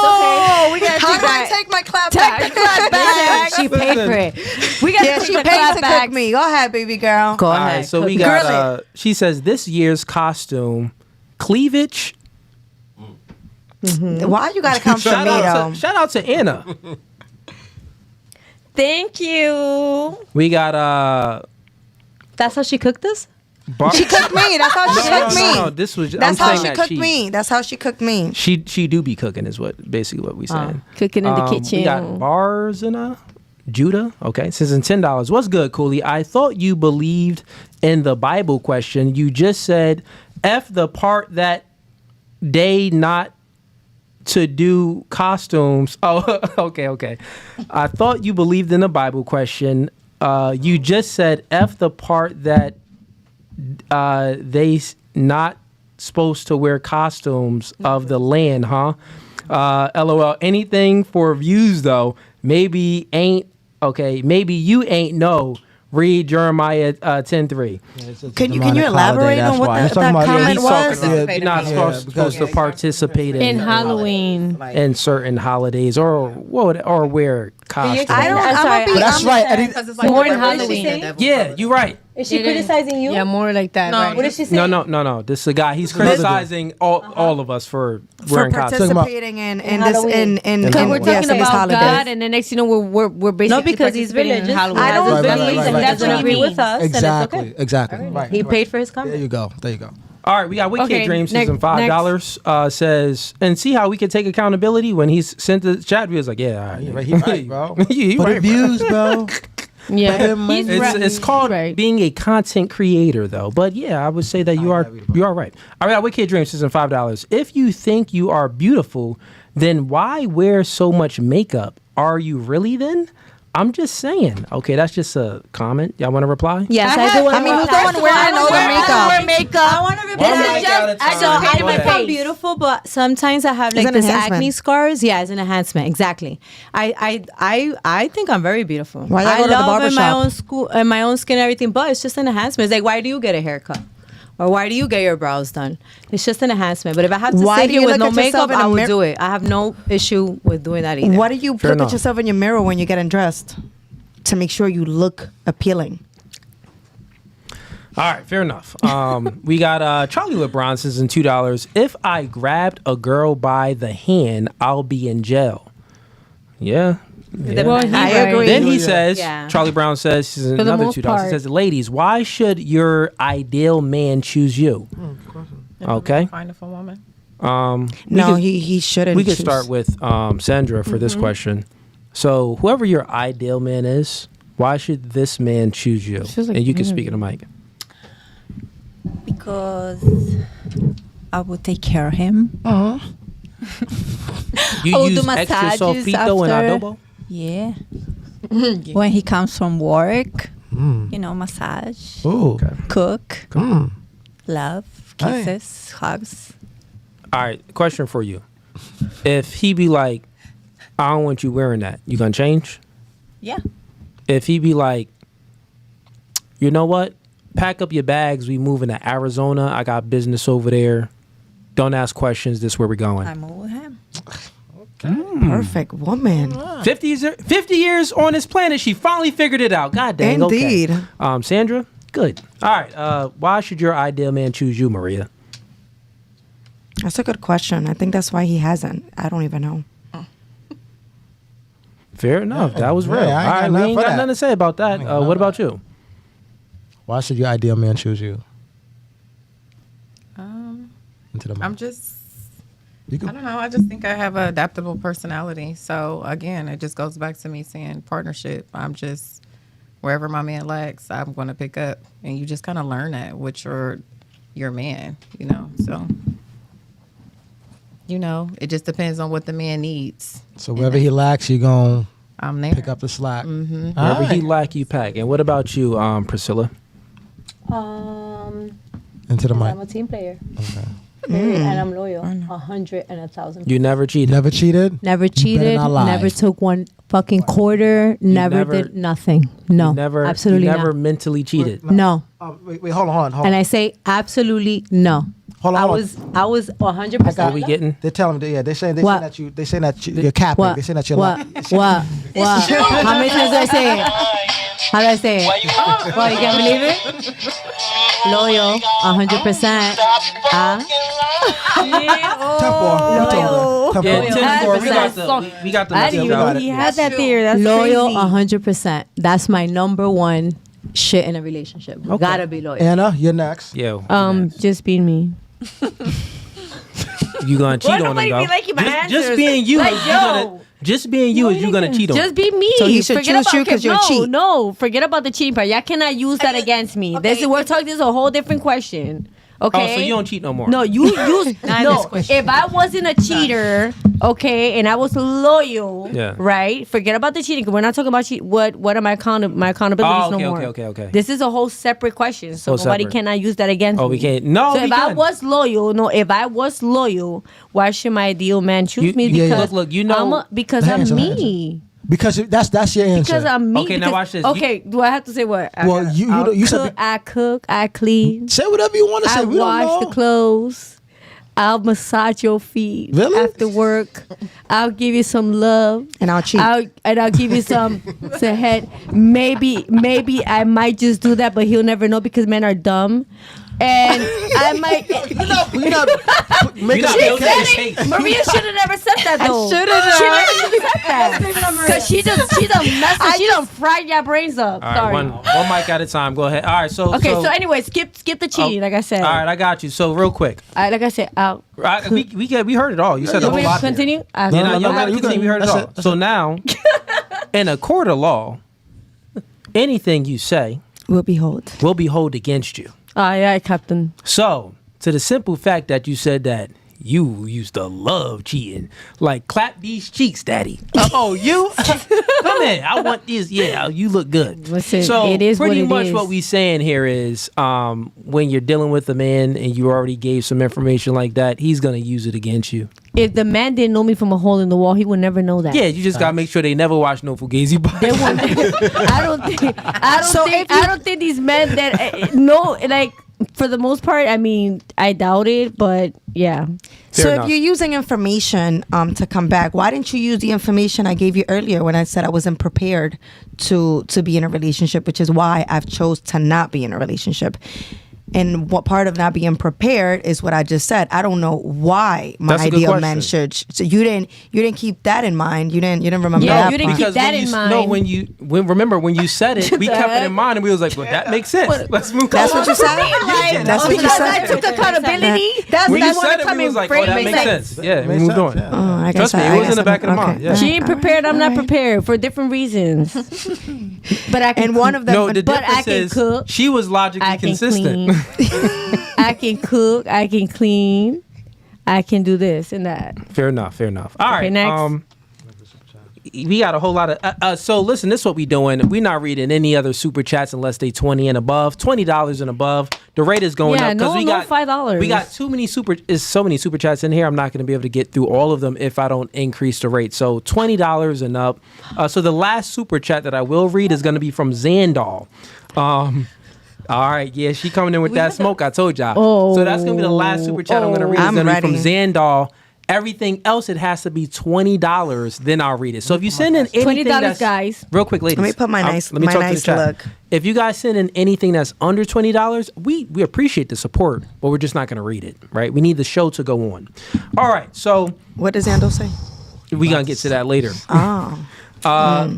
oh, we gotta how do I take my clap back? Take the clap back. She paid for it. We got Yeah, she paid to cook me. Go ahead, baby girl. Go All ahead. right, so we Grill got. She says this year's costume, cleavage. Why you gotta come from me though? Shout out to Anna. Thank you. We got That's how she cooked us? She cooked me. That's how she cooked me. No, this was. That's I'm how saying she that cooked me. That's how she cooked me. She do be cooking is what basically what we saying. Cooking in the kitchen. We got bars in Judah. Okay, says in $10. What's good, Cooley? I thought you believed in the Bible question. You just said F the part that they not to do costumes. Oh, okay. I thought you believed in the Bible question. You just said F the part that they not supposed to wear costumes of the land, huh? LOL. Anything for views though. Maybe ain't okay. Maybe you ain't know. Read Jeremiah 10:3. Can you elaborate on what that comment was? You're not supposed to participate in Halloween in certain holidays or wear costumes. That's right. more than Halloween. Yeah, you're right. Is she criticizing you? Yeah, more like that. No. Right. What did she say? No. This is a guy. He's criticizing all of us for wearing costumes. participating in this in Because we're talking these about holidays. God, and the next we're basically No, because he's participating in religious. Halloween. I don't Right, believe right, that right, he doesn't right. agree with us. Exactly. And it's okay. Exactly. Right. He right. paid for his There comment. you go. There you go. All right, we got Wicked Okay, Dreams next- season $5 says, and see how we can take accountability when he's sent the chat. We was like, yeah, all right. He right, bro. He For the right, bro. views, bro. Yeah, he's It's called right. being a content creator, though. But yeah, I would say that you are right. All right, Wicked Dreams season $5. If you think you are beautiful, then why wear so much makeup? Are you really then? I'm just saying. Okay, that's just a comment. Y'all want to reply? Yes, I do. I mean, who's the one wearing all the makeup? I want to reply. I might be beautiful, but sometimes I have It's like an this enhancement. acne scars. Yeah, it's an enhancement. Exactly. I think I'm very beautiful. Why I not go to the love in my barbershop? own school and my own skin and everything, but it's just an enhancement. It's like, why do you get a haircut? Or why do you get your brows done? It's just an enhancement. But if I have to Why sit do here you with look no at yourself makeup, in a I would mirror? do it. I have no issue with doing that either. Why do you Fair look enough. at yourself in your mirror when you're getting dressed to make sure you look appealing? All right, fair enough. We got Charlie LeBron says in $2. If I grabbed a girl by the hand, I'll be in jail. Yeah. Well, I agree. Then he says, Yeah. Charlie Brown says, this is the another most $2. He part. says, ladies, why should your ideal man choose you? Okay. Find a woman. No, he shouldn't. We could choose. start with Sandra for this question. So, whoever your ideal man is, why should this man choose you? She's like, And you can speak in the mic. Because I would take care of him. You I will do use extra massages sofrito and after. adobo? Yeah. When he comes from work, massage, Ooh. cook, Mm. love, Hey. kisses, hugs. All right, question for you. If he be like, I don't want you wearing that, you gonna change? Yeah. If he be like, you know what? Pack up your bags. We moving to Arizona. I got business over there. Don't ask questions. This is where we're going. I'm with him. Perfect woman. 50 years on this planet. She finally figured it out. God dang. Indeed. Okay. Sandra, good. All right. Why should your ideal man choose you, Maria? That's a good question. I think that's why he hasn't. I don't even know. Fair enough. That was Yeah, real. I ain't All got right, we nothing ain't for got that. nothing to say about that. ain't got What nothing. about you? Why should your ideal man choose you? Into the mic. I'm just, You I can- don't know. I just think I have an adaptable personality. So again, it just goes back to me saying partnership. I'm just, wherever my man lacks, I'm going to pick up. And you just kind of learn that with your man, you know. So, you know, it just depends on what the man needs. So wherever he lacks, you gonna I'm there. pick up the slack. Mm-hmm. All Wherever he right. lack, you pack. And what about you, Priscilla? Into the mic. I'm a team player. Okay. And I'm loyal. 100 and 1,000. You never cheated. Never cheated. Never better cheated. not lie. Never took one fucking quarter. Never never- did nothing. No. You never, absolutely you never not. mentally cheated. No. Wait, hold on. And I say absolutely no. Hold on, I hold on. was 100%. What we getting? They're telling me, they saying What? that you're capping. What? They saying that you're What? lying. What? How many times do I say it? How do I say it? What, you can't believe it? Loyal, 100%. Tempo. Yeah, 10-4. We got 100%. we got the I message. didn't got even it. he had that there. That's Loyal, crazy. 100%. That's my number one shit in a relationship. Gotta be loyal. Anna, you're next. Yeah. Just being me. You gonna cheat on him though? Just being you. Like, is you gonna, just being you is you gonna cheat on. Just be me. So he should choose you 'cause you're cheat. No, forget about the cheating part. Y'all cannot use that against me. We're talking. This is a whole different question. Okay. Oh, so you don't cheat no more. No, you use Not in no. this question. If I wasn't a cheater, okay, and I was loyal, Yeah. right? Forget about the cheating. 'Cause we're not talking about what are my accountabilities Oh, okay, no more. okay. This is a whole separate question, so Whole nobody separate. cannot use that against me. Oh, we can't. No, So we if I can. was loyal, why should my ideal man choose me? Yeah, Because look, you know. because The I'm answer, the me. Because that's your answer. Because I'm me. Okay, now because- watch this. Okay, do I have to say what? Well, you said cook, I cook, I clean. say whatever you want to say. I We don't wash know. the clothes. I'll massage your feet Really? after work. I'll give you some love. And I'll cheat. I'll give you some head. Maybe I might just do that, but he'll never know because men are dumb. And I might. We're not You're making not a building case. a case. Maria should have never said that though. should have. She never should have said that. Because she done fried your brains up. All right, Sorry. one mic at a time. Go ahead. All right, so Okay, so anyway, skip the cheating, like I said. All right, I got you. So real quick, Like I said, I'll. we heard it all. You said the You whole want me to lot. there. continue? Yeah, no, you don't no, gotta you continue. good. We heard it That's all. it. So now, in a court of law, anything you say Will behold. will be held against you. Yeah, Captain. So, to the simple fact that you said that you used to love cheating, like clap these cheeks, daddy. Oh, you? Come in. I want this. Yeah, you look good. Listen, so it is pretty what it much is. what we saying here is, when you're dealing with a man and you already gave some information like that, he's gonna use it against you. If the man didn't know me from a hole in the wall, he would never know that. Yeah, you just gotta make sure they never watch no Fugazi. They won't. I don't think these men that know, like, for the most part, I mean, I doubt it, but yeah. So enough. if you're using information to come back, why didn't you use the information I gave you earlier when I said I wasn't prepared to be in a relationship, which is why I've chose to not be in a relationship. And what part of not being prepared is what I just said. I don't know why my That's a good ideal question. man should. So you didn't keep that in mind. You didn't remember Yeah, that you didn't part. keep that in mind. No, remember when you said it, we kept it in mind and we was like, well, that makes sense. Let's move on. That's what you said. Right. That's what you Because said. I took accountability. That's When you that's said it, come we was in like, oh, frame that makes makes sense. sense. Yeah, we Makes moved sense, on. yeah. Oh, I Trust guess me, I it was in the guess back of the I'm- mind. Yeah. She ain't prepared. I'm not prepared for different reasons. But I can And one of them. No, the But I difference can is cook. she was logically I can consistent. clean. I can cook. I can clean. I can do this and that. Fair enough. All right. next. We got a whole lot of. So listen, this is what we doing. We're not reading any other super chats unless they 20 and above, $20 and above. The rate is going Yeah, up because no, we no got $5. We got so many super chats in here. I'm not going to be able to get through all of them if I don't increase the rate. So $20 and up. So the last super chat that I will read is going to be from Zandal. All right, yeah, she coming in with that smoke. I told y'all. Oh. So that's gonna be the last super chat I'm gonna read. It's I'm gonna be from ready. Zandal. Everything else, it has to be $20. Then I'll read it. So if you send in anything $20, that's, guys. real quick, ladies. Let me put my let me my talk to the nice chat. look. If you guys send in anything that's under $20, we appreciate the support, but we're just not gonna read it, right? We need the show to go on. All right, so What does Ando say? we gonna get to that later. Oh.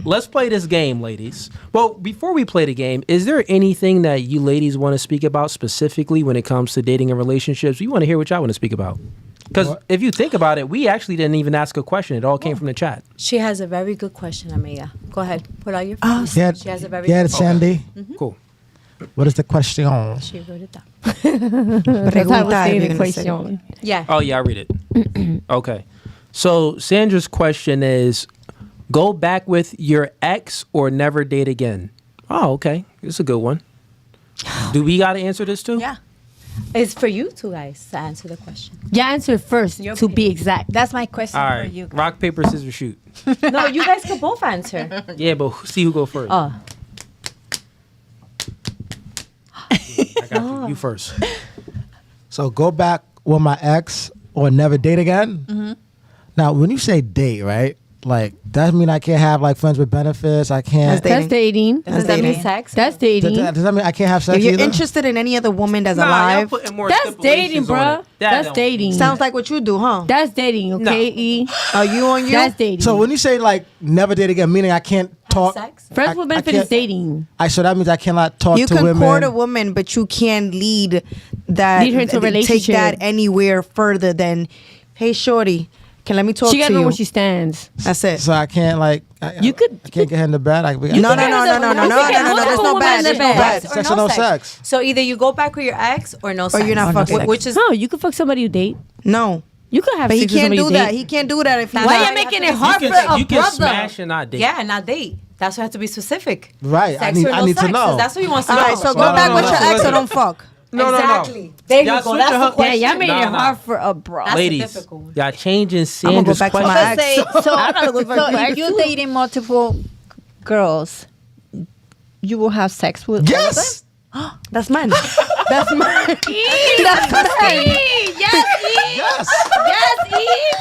Let's play this game, ladies. Well, before we play the game, is there anything that you ladies want to speak about specifically when it comes to dating and relationships? We want to hear what y'all want to speak about. Because if you think about it, we actually didn't even ask a question. It all came from the chat. She has a very good question, Amiga. Go ahead. Put out your phone. Yeah, She has a very yeah, good Sandy. Cool. What is the question? She wrote it down. Pregunta, if you're gonna say. question. Yeah. Oh, yeah, I read it. Okay. So Sandra's question is, go back with your ex or never date again? Oh, okay. It's a good one. Do we got to answer this too? Yeah. It's for you two guys to answer the question. Yeah, answer first Your to be exact. That's my question All for right. you. Rock, paper, scissors, shoot. No, you guys can both answer. Yeah, but see who go first. Oh. I got you. You first. So go back with my ex or never date again? Mm-hmm. Now, when you say date, right? Like, that mean I can't have like friends with benefits? I can't. That's dating. Does that mean dating. sex? That's dating. Does that mean I can't have sex If you're either? interested in any other woman that's Nah, y'all alive, putting more That's dating, stipulations on bruh. it. That That's don't- dating. sounds like what you do, huh? That's dating, okay? No. E? Are you on you? That's dating. So when you say like never date again, meaning I can't talk. sex? Friends with benefit is can't- dating. So that means I cannot talk You to can women. court a woman, but you can't lead that. Lead her into a take relationship. that anywhere further than, hey, shorty, can let me talk She to gotta know you. where she stands. That's it. So I can't like You could. I can't get her in the bed. No. There's no bad. There's no bad. Sex or no sex. So either you go back with your ex or no sex. Or you're not fucking. Which is No, you could fuck somebody you date. no. You could have But he sex with can't somebody do you that. date. He can't do that if he's Why not. you making it hard for a You can brother? smash and not date. Yeah, not date. That's why I have to be specific. Right. Sex I or no need to sex, 'cause know. That's what he wants to All know. right, so No, go no, back no, with no. your So ex or listen. don't fuck. Exactly. There you Y'all go. switch That's your the hook. question. Yeah, y'all made it Nah. hard for a bro. That's Ladies, difficult. y'all changing I'm gonna go Sandra's back to question. my ex. So if you're dating multiple girls, you will have sex with all of them? Yes. That's mine. That's mine. That's correct. Yes.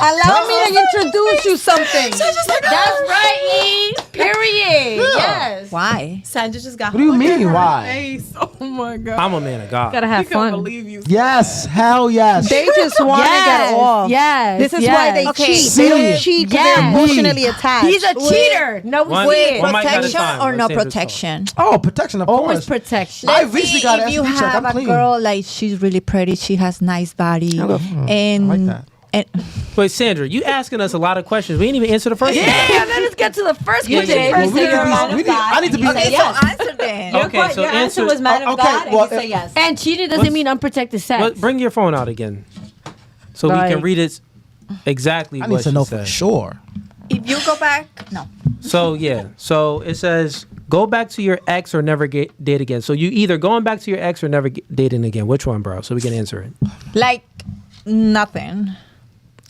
Allow me to introduce you something. That's right, E. Period. Yes. Why? Sandra just got. What do you mean? Why? Face. Oh my god. I'm a man of God. Gotta have I can't fun. believe you. Yes. Hell yes. They just want to get off. Yes. This is why they Okay, cheat. see. They don't cheat because Yes. they're emotionally attached. He's a cheater. No, One- we see it. one mic at a Protection time. or Let no Sandra's protection? Oh, protection, of Always course. protection. I Let's recently see got an if you STD check. have I'm a clean. girl like she's really pretty, she has nice body, and I like that. and Wait, Sandra, you asking us a lot of questions. We didn't even answer the first one. Yeah, let us get to the first You question. did. First You we said need you're to a be- man of we need- God. I need to be- You said Okay, yes. answer then. Okay, so Your answer was man of okay, God, well, and you say yes. And cheating doesn't Let's- mean unprotected sex. But bring your phone out again, so we Like- can read it exactly I what need to she know said. for sure. If you go back, no. So yeah, so it says go back to your ex or never date again. So you either going back to your ex or never dating again. Which one, bro? So we can answer it. Like nothing.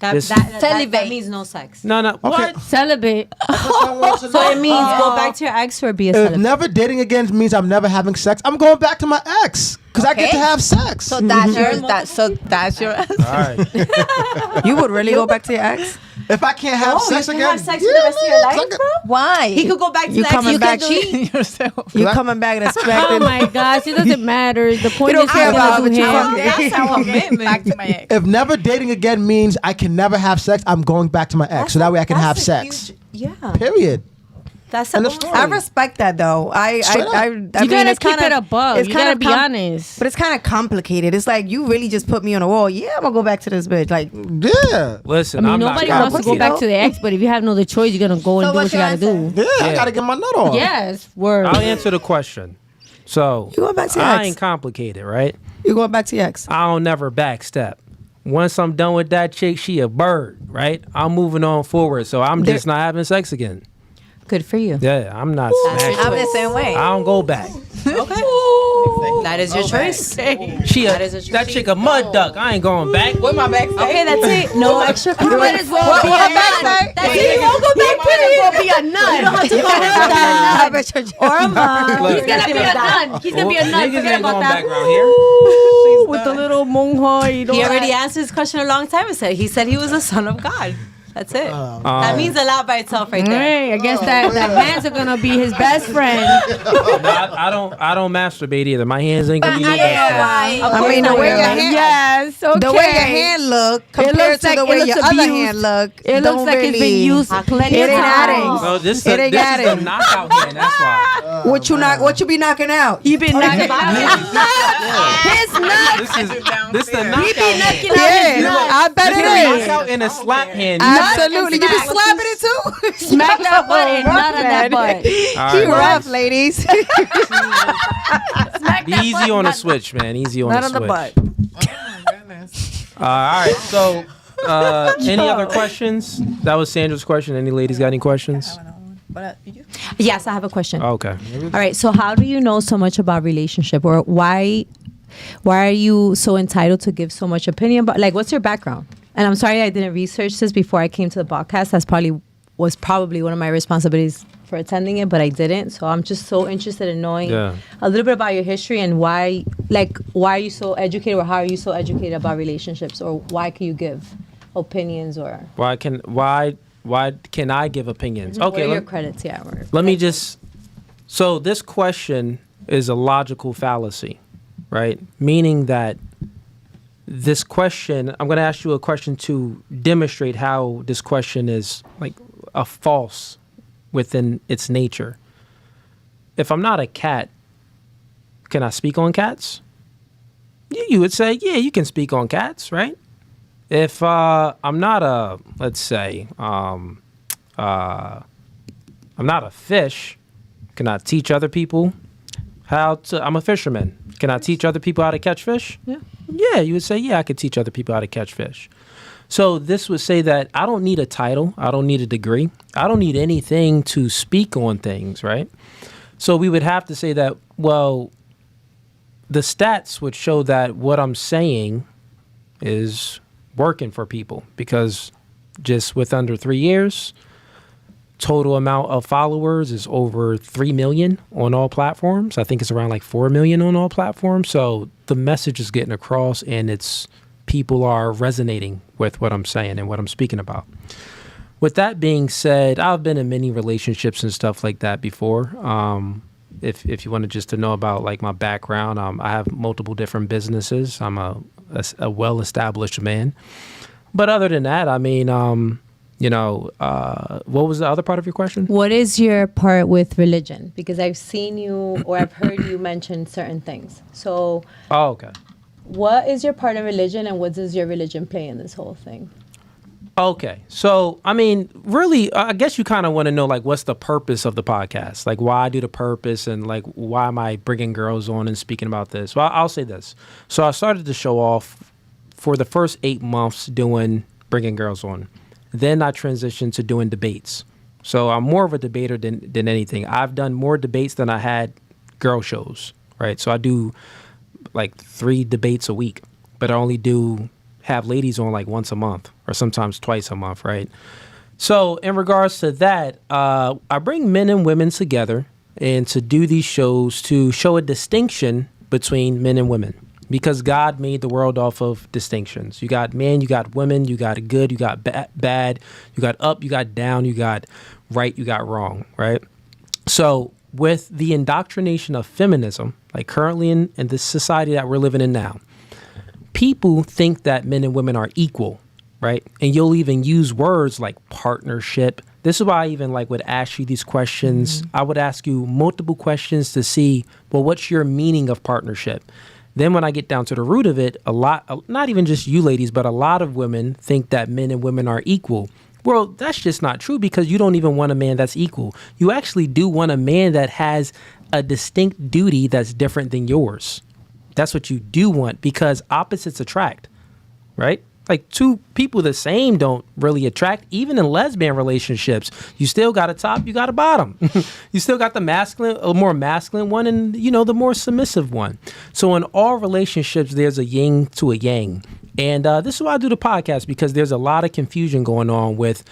This- That means no sex. No, no. What? Celibate. So it means go back to your ex or be a If celibate. never dating again means I'm never having sex, I'm going back to my ex because I get to Okay. have sex. So that's your that's your answer. All right. You would really go back to your ex? If I can't have Oh, sex you can again, have sex for the rest of your man, life, 'cause I get- bro? Why? He could go back to You the ex. coming You back can do cheat? yourself. You coming back Oh expecting? my gosh, it doesn't matter. The point don't is care you're about gonna what do you him. want. That's a commitment. Back to my ex. If never dating again means I can never have sex, I'm going back to my ex so that way I can have That's a sex. huge- yeah. Period. That's End a of story. I respect that though. Straight up. I You mean, gotta it's keep kinda- it above. it's You kinda gotta be honest. But it's kind of complicated. It's like you really just put me on a wall. Yeah, I'm gonna go back to this bitch. Like, Yeah. Listen, I mean, I'm nobody not wants to go back to the ex, but if you have no other choice, you're gonna go and So do what what's you your gotta do. Yeah, I Yeah. gotta get my nut off. Yes, word. I'll answer the question. So You going back to your I ex? ain't complicated, right? you going back to your ex? I don't never backstep. Once I'm done with that chick, she a bird, right? I'm moving on forward, so I'm just not having sex again. Good for you. Yeah, I'm not That's your smashing. I'm the same way. I don't go back. Okay. That is your choice. She That is a that chick a mud duck. I ain't going back. With my back. Okay, that's it. No extra You might as well be a nut. That's it. You won't go back to Be a nut. You don't have to call her a nut or a mom. Look. He's gonna be a nut. He's gonna be a nut. Niggas Forget ain't about going that. back around here. With the little monja. You know He already answered his question a long time ago. He said he was a son of God. That's it. That means a lot by itself right there. Hey, I guess that hands are gonna be his best friend. I don't masturbate either. My hands ain't gonna be no best friend. I mean, the way your hand, Yes, okay. the way your hand look compared looks to like- the it way looks your other abused. hand look, It don't looks like it's been really- used plenty It of ain't adding. times. So this It ain't this is got the it. knockout hand. That's why. What you be knocking out? You been knocking out his nuts. This the knockout He be hand. knocking out Yeah, his nuts. I bet This it is is. knockout in a slap hand. Absolutely, you be smack. slapping it too. Smack that butt and nut on that butt. All He right, rough, ladies. Smack be that easy butt, on the nut. switch, man. Easy on Not the on the switch. butt. All right. So, any other questions? That was Sandra's question. Any ladies got any questions? Yes, I have a question. Okay. All right. So how do you know so much about relationship, or why are you so entitled to give so much opinion? But like, what's your background? And I'm sorry I didn't research this before I came to the podcast. That's probably one of my responsibilities for attending it, but I didn't. So I'm just so interested in knowing Yeah. a little bit about your history and why are you so educated, or how are you so educated about relationships, or why can you give opinions, or Why can I give opinions? what Okay. are your credits? Yeah. Or, Let me just. So this question is a logical fallacy, right? Meaning that this question, I'm going to ask you a question to demonstrate how this question is like a false within its nature. If I'm not a cat, can I speak on cats? You would say, yeah, you can speak on cats, right? If I'm not a, let's say, I'm not a fish. Can I teach other people I'm a fisherman. Can I teach other people how to catch fish? Yeah. Yeah, you would say, yeah, I could teach other people how to catch fish. So this would say that I don't need a title. I don't need a degree. I don't need anything to speak on things, right? So we would have to say that, well, the stats would show that what I'm saying is working for people, because just with under 3 years, total amount of followers is over 3 million on all platforms. I think it's around like 4 million on all platforms. So the message is getting across, and people are resonating with what I'm saying and what I'm speaking about. With that being said, I've been in many relationships and stuff like that before. If you wanted just to know about like my background, I have multiple different businesses. I'm a well-established man. But other than that, I mean, what was the other part of your question? What is your part with religion? Because I've seen you or I've heard you mention certain things. So, okay. What is your part of religion, and what does your religion play in this whole thing? Okay. So, I mean, really, I guess you kind of want to know, like, what's the purpose of the podcast? Like, why do the purpose, and, like, why am I bringing girls on and speaking about this? Well, I'll say this. So I started the show off for the first 8 months bringing girls on. Then I transitioned to doing debates. So I'm more of a debater than anything. I've done more debates than I had girl shows, right? So I do like 3 debates a week, but I only have ladies on like once a month or sometimes twice a month, right? So in regards to that, I bring men and women together and to do these shows to show a distinction between men and women, because God made the world off of distinctions. You got man, you got women, you got good, you got bad, you got up, you got down, you got right, you got wrong, right? So with the indoctrination of feminism, like currently in this society that we're living in now, people think that men and women are equal, right? And you'll even use words like partnership. This is why I even would ask you these questions. Mm-hmm. I would ask you multiple questions to see, well, what's your meaning of partnership? Then when I get down to the root of it, not even just you ladies, but a lot of women think that men and women are equal. Well, that's just not true, because you don't even want a man that's equal. You actually do want a man that has a distinct duty that's different than yours. That's what you do want, because opposites attract, right? Like 2 people the same don't really attract. Even in lesbian relationships, you still got a top, you got a bottom. You still got the more masculine one, and the more submissive one. So in all relationships, there's a yin to a yang. And this is why I do the podcast, because there's a lot of confusion going on with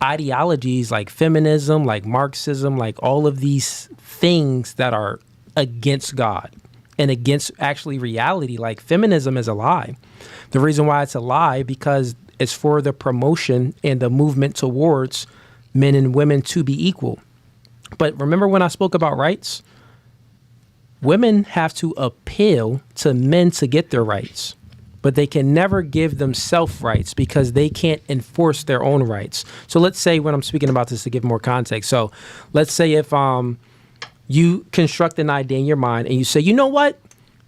ideologies like feminism, like Marxism, like all of these things that are against God and against actually reality. Like feminism is a lie. The reason why it's a lie, because it's for the promotion and the movement towards men and women to be equal. But remember when I spoke about rights? Women have to appeal to men to get their rights, but they can never give themselves rights because they can't enforce their own rights. So let's say, when I'm speaking about this to give more context, so let's say if you construct an idea in your mind and you say, you know what?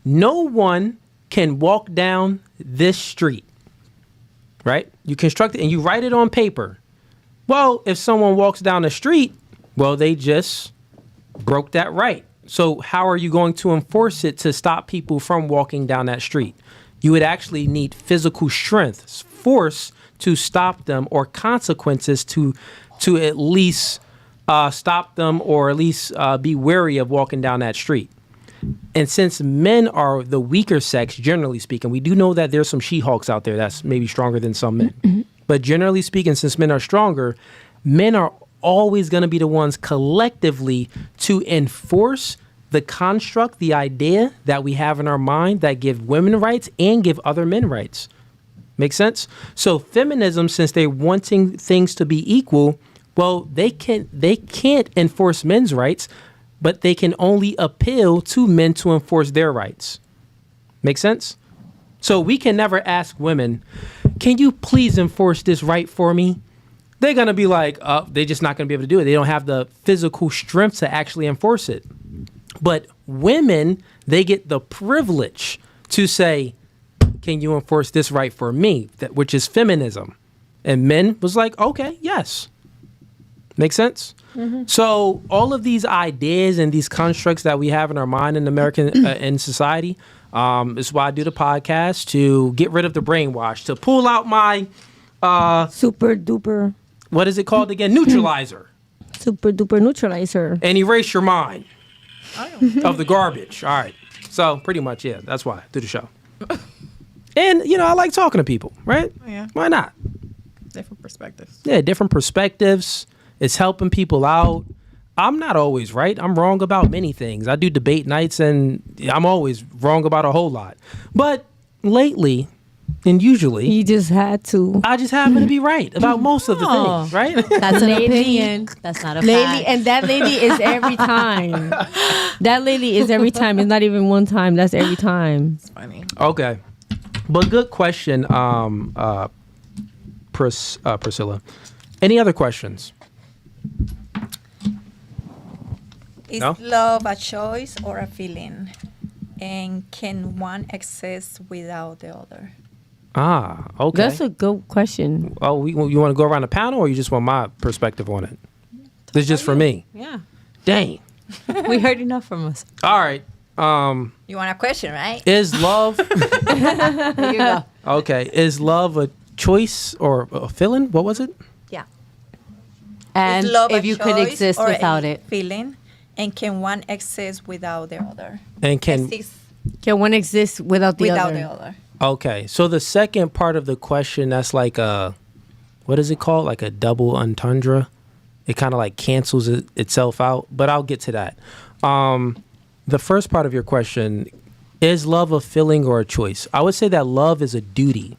No one can walk down this street, right? You construct it and you write it on paper. Well, if someone walks down the street, well, they just broke that right. So how are you going to enforce it to stop people from walking down that street? You would actually need physical strength, force to stop them, or consequences to at least stop them, or at least be wary of walking down that street. And since men are the weaker sex, generally speaking, we do know that there's some She-Hulks out there that's maybe stronger than some men. Mm-hmm. But generally speaking, since men are stronger, men are always going to be the ones collectively to enforce the construct, the idea that we have in our mind that give women rights and give other men rights. Make sense? So feminism, since they're wanting things to be equal, well, they can't enforce men's rights, but they can only appeal to men to enforce their rights. Make sense? So we can never ask women, can you please enforce this right for me? They're going to be like, they're just not going to be able to do it. They don't have the physical strength to actually enforce it. But women, they get the privilege to say, can you enforce this right for me? Which is feminism. And men was like, okay, yes. Make sense? So all of these ideas and these constructs that we have in our mind in American in society, is why I do the podcast, to get rid of the brainwash, to pull out my super duper. What is it called again? Neutralizer. Super duper neutralizer. And erase your mind of the garbage. All right. So pretty much, yeah, that's why I do the show. And, I like talking to people, right? Yeah. Why not? Different perspectives. Yeah, different perspectives. It's helping people out. I'm not always right. I'm wrong about many things. I do debate nights, and I'm always wrong about a whole lot. But lately, and usually, You just had to. I just happen to be right about most of the things, right? That's an opinion. That's not a Lady, fact. and that lady is every time. That lady is every time. It's not even one time. That's every time. It's funny. Okay. But good question, Priscilla. Any other questions? Is No? love a choice or a feeling? And can one exist without the other? Okay. That's a good question. Oh, you want to go around the panel, or you just want my perspective on it? This is just for me. Yeah. Dang. We heard enough from us. All right. You want a question, right? Is love Here you go. okay? Is love a choice or a feeling? What was it? Yeah. And Is love if a you could choice exist or a without it. feeling? And can one exist without the other? And can Exist Can one exist without the without other? the other. okay? So the second part of the question, that's like a, what is it called? Like a double entendre. It kind of like cancels itself out. But I'll get to that. The first part of your question, is love a feeling or a choice? I would say that love is a duty,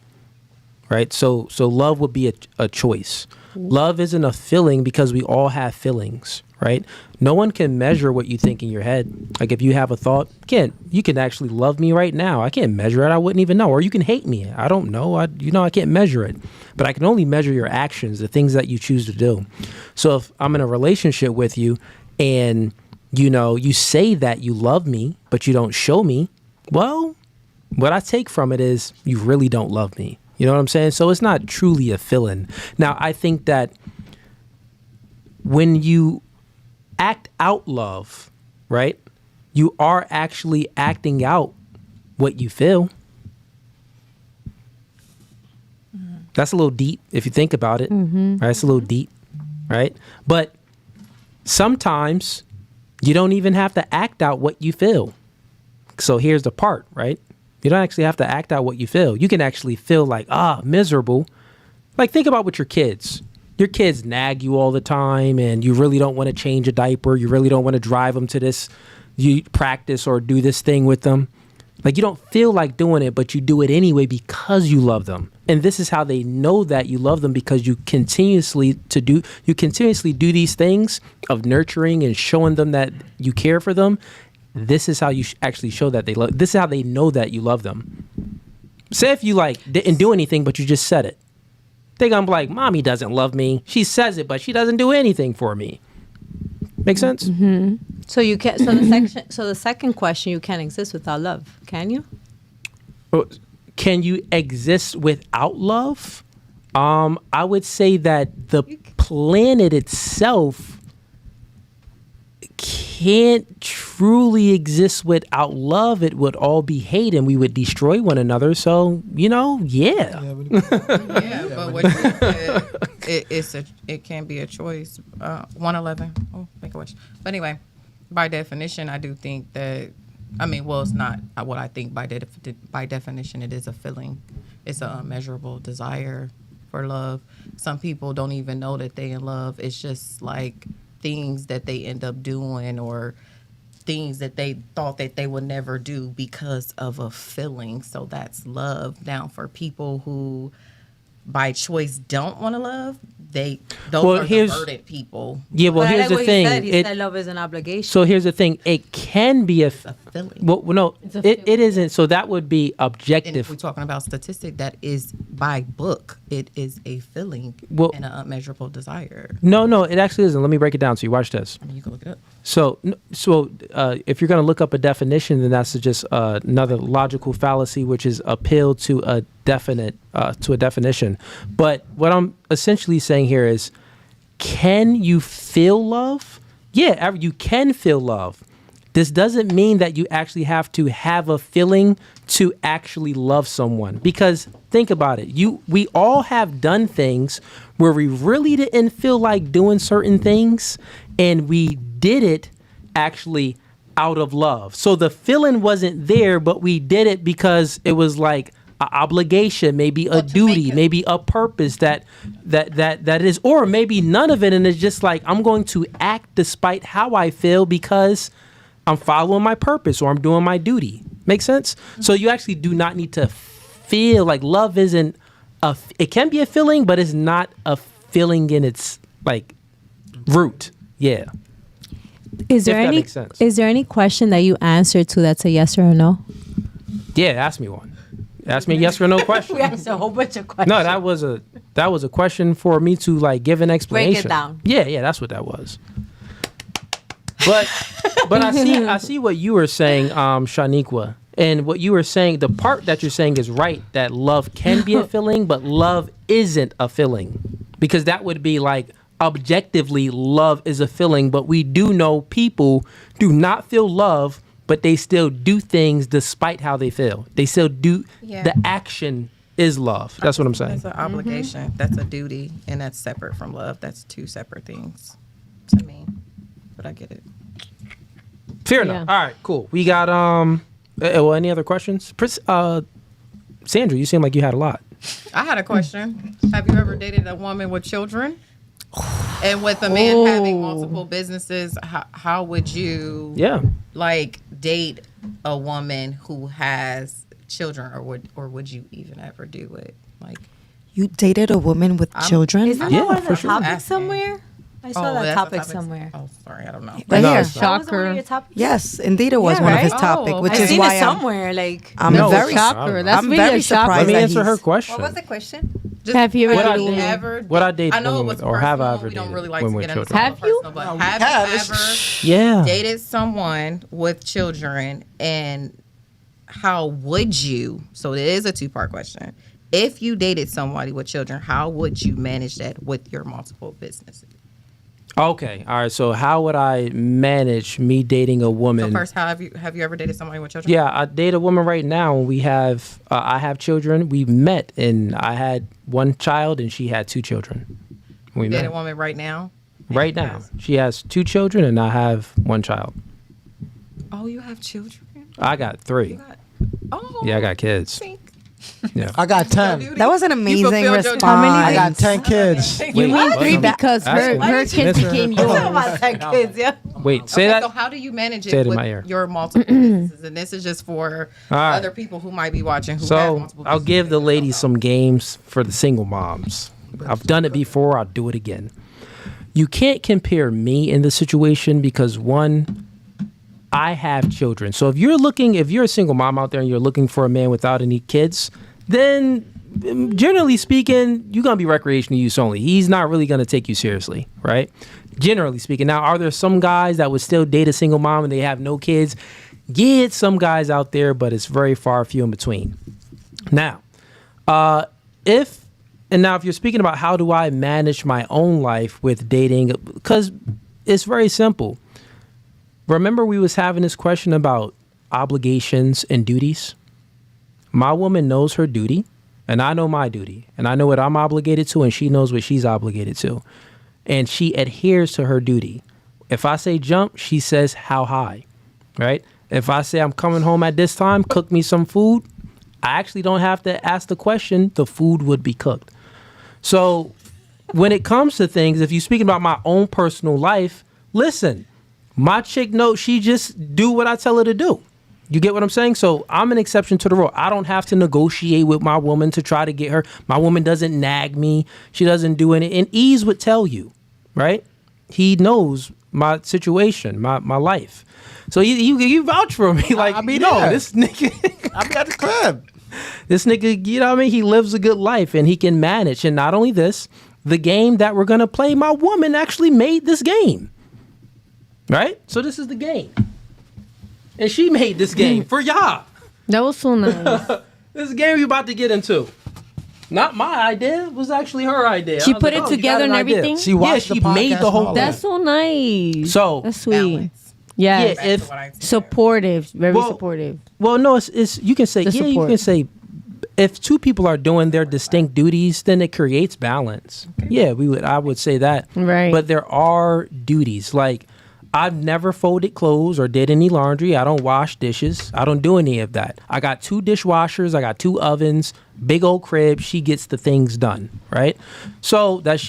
right? So love would be a choice. Love isn't a feeling because we all have feelings, right? No one can measure what you think in your head. Like if you have a thought, you can actually love me right now. I can't measure it. I wouldn't even know. Or you can hate me. I don't know. I can't measure it. But I can only measure your actions, the things that you choose to do. So if I'm in a relationship with you and you say that you love me, but you don't show me, well, what I take from it is you really don't love me. You know what I'm saying? So it's not truly a feeling. Now, I think that when you act out love, right, you are actually acting out what you feel. That's a little deep if you think about it. Right? It's a little deep, right? But sometimes you don't even have to act out what you feel. So here's the part, right? You don't actually have to act out what you feel. You can actually feel like, miserable. Like think about with your kids. Your kids nag you all the time and you really don't want to change a diaper. You really don't want to drive them to this you practice or do this thing with them. Like you don't feel like doing it, but you do it anyway because you love them. And this is how they know that you love them, because you continuously do these things of nurturing and showing them that you care for them. This is how you actually show that they love. This is how they know that you love them. Say if you didn't do anything, but you just said it. They're gonna be like, "Mommy doesn't love me. She says it, but she doesn't do anything for me." Make sense? Mm-hmm. So you can. So the second question, you can't exist without love, can you? Can you exist without love? I would say that the planet itself can't truly exist without love. It would all be hate and we would destroy one another. So, yeah. Yeah, but what you said, it can be a choice. 111. Oh, make a wish. But anyway, by definition, I do think that, it's not what I think by definition. It is a feeling. It's an unmeasurable desire for love. Some people don't even know that they in love. It's just like things that they end up doing or things that they thought that they would never do because of a feeling. So that's love. Now for people who by choice don't want to love, those are converted people. Yeah, well, here's the thing. He said love is an obligation. So here's the thing. It can be a feeling. Well, no, it isn't. So that would be objective. And if we're talking about statistic, that is by book. It is a feeling and an unmeasurable desire. No, it actually isn't. Let me break it down to you. Watch this. You can look it up. So if you're going to look up a definition, then that's just another logical fallacy, which is appeal to a definition. But what I'm essentially saying here is, can you feel love? Yeah, you can feel love. This doesn't mean that you actually have to have a feeling to actually love someone. Because think about it. We all have done things where we really didn't feel like doing certain things, and we did it actually out of love. So the feeling wasn't there, but we did it because it was like an obligation, maybe a duty, maybe a purpose that is, or maybe none of it, and it's just like, I'm going to act despite how I feel because I'm following my purpose or I'm doing my duty. Make sense? Mm-hmm. So you actually do not need to feel like love isn't it can be a feeling, but it's not a feeling in its like root. Yeah. Is there any question that you answered to that's a yes or a no? Yeah, ask me one. Ask me a yes or no question. We asked a whole bunch of questions. No, that was a question for me to like give an explanation. Break it down. Yeah, that's what that was. But I see what you were saying, Shaniqua, and what you were saying. The part that you're saying is right. That love can be a feeling, but love isn't a feeling, because that would be like objectively love is a feeling. But we do know people do not feel love, but they still do things despite how they feel. They still do the action is love. That's what I'm saying. That's an obligation. Mm-hmm. That's a duty, and that's separate from love. That's two separate things to me. But I get it. Fair enough. All right, cool. We got any other questions? Sandra, you seem like you had a lot. I had a question. Have you ever dated a woman with children? And with a man having multiple businesses, how would you like date a woman who has children, or would you even ever do it? Like, you dated a woman with children? Isn't that one of the topics somewhere? I saw that topic somewhere. Oh, sorry, I don't know. Right here. Shocker. Yes, indeed, it was one of his topics, which I've is seen why it somewhere. Like, I'm very shocker. That's I'm really very a shocker. surprised. Let me that answer her he's- question. What was the question? Just, have you ever? What I date I know it women was with, or have I personal. ever We don't dated really like women to get with into children? Have you? personal, but have you ever dated someone with children, and how would you? So it is a two-part question. If you dated somebody with children, how would you manage that with your multiple businesses? Okay, all right. So how would I manage me dating a woman? So first, have you ever dated somebody with children? Yeah, I date a woman right now. We have I have children. We met, and I had one child, and she had two children. We date met. a woman right now. Right now, she has two children, and I have one child. Oh, you have children? I got three. Yeah, I got kids. Yeah, I got 10. That was an amazing response. I got 10 kids. You need three because her kids became yours. about 10 kids, yeah. Wait, say that. So how do you manage Say it it in my ear. with your multiple businesses? And this is just for other people who might be watching who have So multiple I'll businesses. give the ladies some games for the single moms. I've done it before. I'll do it again. You can't compare me in this situation because one, I have children. So if you're a single mom out there and you're looking for a man without any kids, then generally speaking, you're going to be recreational use only. He's not really going to take you seriously, right? Generally speaking. Now, are there some guys that would still date a single mom and they have no kids? Yeah, it's some guys out there, but it's very far few in between. Now, if you're speaking about how do I manage my own life with dating, because it's very simple. Remember we was having this question about obligations and duties? My woman knows her duty, and I know my duty, and I know what I'm obligated to, and she knows what she's obligated to, and she adheres to her duty. If I say jump, she says how high, right? If I say I'm coming home at this time, cook me some food, I actually don't have to ask the question, the food would be cooked. So when it comes to things, if you're speaking about my own personal life, listen, my chick knows she just do what I tell her to do. You get what I'm saying? So I'm an exception to the rule. I don't have to negotiate with my woman to try to get her. My woman doesn't nag me. She doesn't do anything. And Ease would tell you, right? He knows my situation, my life. So you vouch for me. Like, this nigga. I'll be at the crib. This nigga, you know what I mean? He lives a good life and he can manage. And not only this, the game that we're going to play, my woman actually made this game. Right? So this is the game. And she made this game for y'all. That was so nice. This is a game you're about to get into. Not my idea. It was actually her idea. She put it together and everything? She watched she the podcast made the whole and thing. all That's so nice. So that's sweet. Balance. Yes. Yeah, if What I said. supportive, very supportive. well, no, it's you can say The you support. can say if two people are doing their distinct duties, then it creates balance. Yeah, I would say that. Right. But there are duties like I've never folded clothes or did any laundry. I don't wash dishes. I don't do any of that. I got 2 dishwashers. I got 2 ovens, big old crib. She gets the things done, right? So that's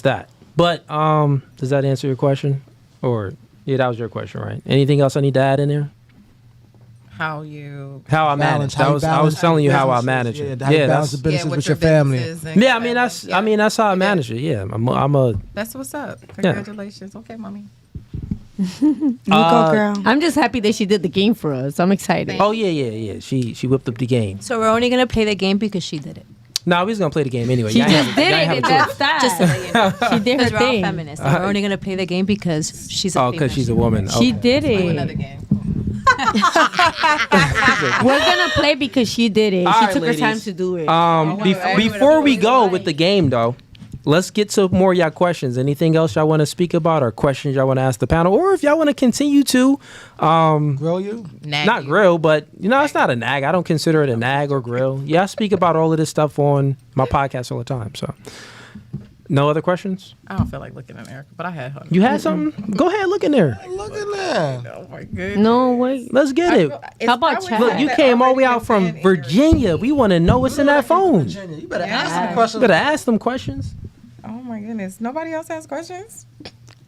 that. But does that answer your question? Or yeah, that was your question, right? Anything else I need to add in there? How you How I manage. How you I was balance telling you how I businesses. manage Yeah, it. how you Yeah, balance the that's businesses with with your family. businesses and yeah. I mean that's how I manage it. Yeah, I'm a That's what's up. Congratulations. Okay, mommy. You go, girl. I'm just happy that she did the game for us. I'm excited. Oh yeah. She whipped up the game. So we're only gonna play the game because she did it. No, we was gonna play the game anyway. She Y'all just have- did y'all it. have a And choice. that's Just to that. let you know. She did her Because we're all thing. feminists. We're only gonna play the game because she's a Oh, female. because she's a woman. She Okay. did Another it. game. We're gonna play because she did it. All She right, took her time ladies. to do it. Before we go with the game, though, let's get to more of y'all questions. Anything else y'all want to speak about, or questions y'all want to ask the panel, or if y'all want to continue to Grill you? not grill, but it's not a nag. I don't consider it a nag or grill. Yeah, I speak about all of this stuff on my podcast all the time. So, no other questions? I don't feel like looking in there, but I had her. You had something? Go ahead, look in there. Look at that. Oh my goodness. No, wait. Let's get it. How about chat? Look, you came all the way out from Virginia. We want to know what's in that phone. Virginia, you better ask You them questions. better ask them questions. Oh my goodness. Nobody else has questions?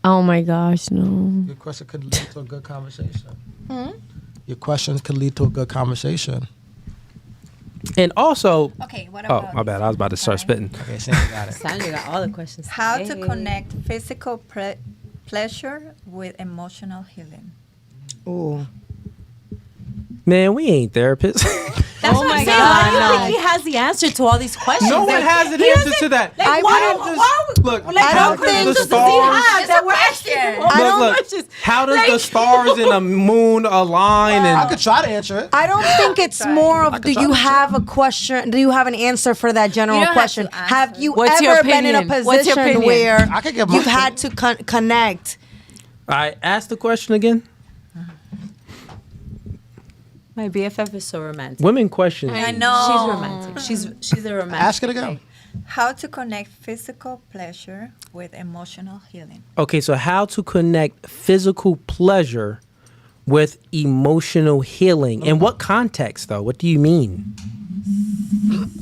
Oh my gosh, no. Your question could lead to a good conversation. Your questions could lead to a good conversation. And also, Okay, what oh about my bad, I was about to start spitting. Okay, Sandra got it. Sandra got all the questions. how to today. connect physical pleasure with emotional healing? Ooh. Man, we ain't therapists. That's Oh what my I'm saying. God, Why do you no. think he has the answer to all these questions? No one Like, has an he answer doesn't- to that. Like, I why, wouldn't Look, I how don't does think the this is stars? that we're asking him all I these don't- Look, questions? how does the stars and the moon align? I And could try to answer it. I don't think it's more of do you have a question? Do you have an answer for that general You don't have question? to answer. Have you What's your ever been in a opinion? What's your position opinion? where I could give my you've had to connect? all right, ask the question again. My BFF is so romantic. Women question. I know. She's romantic. She's a romantic. Ask it again. How to connect physical pleasure with emotional healing? Okay, so how to connect physical pleasure with emotional healing? In what context, though? What do you mean?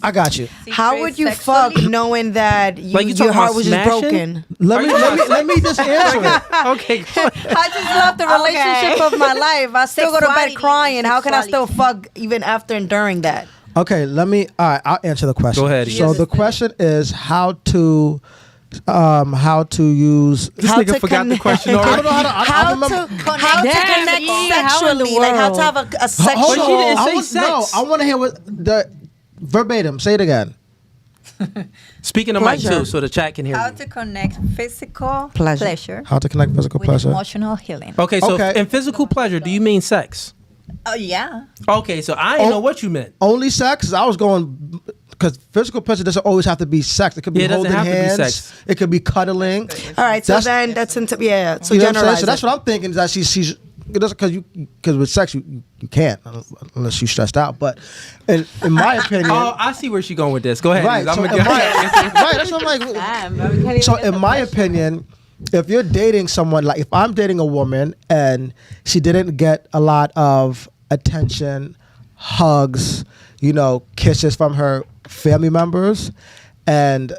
I got you. How would you Sexually? fuck knowing that Like you your talking heart about was just smashing? broken? Let me just answer it. Okay, go ahead. I just love the relationship of my life. I still go to bed Sexuality. crying. How can I still fuck even after and during that? Okay, all right, I'll answer the question. Go ahead. So the question is how to use This How nigga to forgot the connect- question I already. don't know how to I How remember. to connect Dee, how in the sexually, like how to world? have a sexual. Hold But she didn't on. say sex. I want to hear what the verbatim. Say it again. Speaking of mic Pleasure. too, so the chat can hear How you. to connect physical Pleasure. pleasure How to connect physical with pleasure. emotional healing? Okay, so Okay. in physical pleasure, do you mean sex? Oh, yeah. Okay, so I didn't know what you meant. Only sex? I was going because physical pleasure doesn't always have to be sex. It could be Yeah, it doesn't holding have to be hands. sex. It could be cuddling. All right, so That's- then that's into yeah. So You know what I'm saying? generalize So that's it. what I'm thinking. Is that she's because with sex you can't unless you're stressed out. But in my opinion, Oh, I see where she's going with this. Go ahead. right? I'm So gonna in go my, ahead. right, that's what I'm like. Damn, bro, we can't even So get in the my question. opinion, if you're dating someone, like if I'm dating a woman and she didn't get a lot of attention, hugs, kisses from her family members, and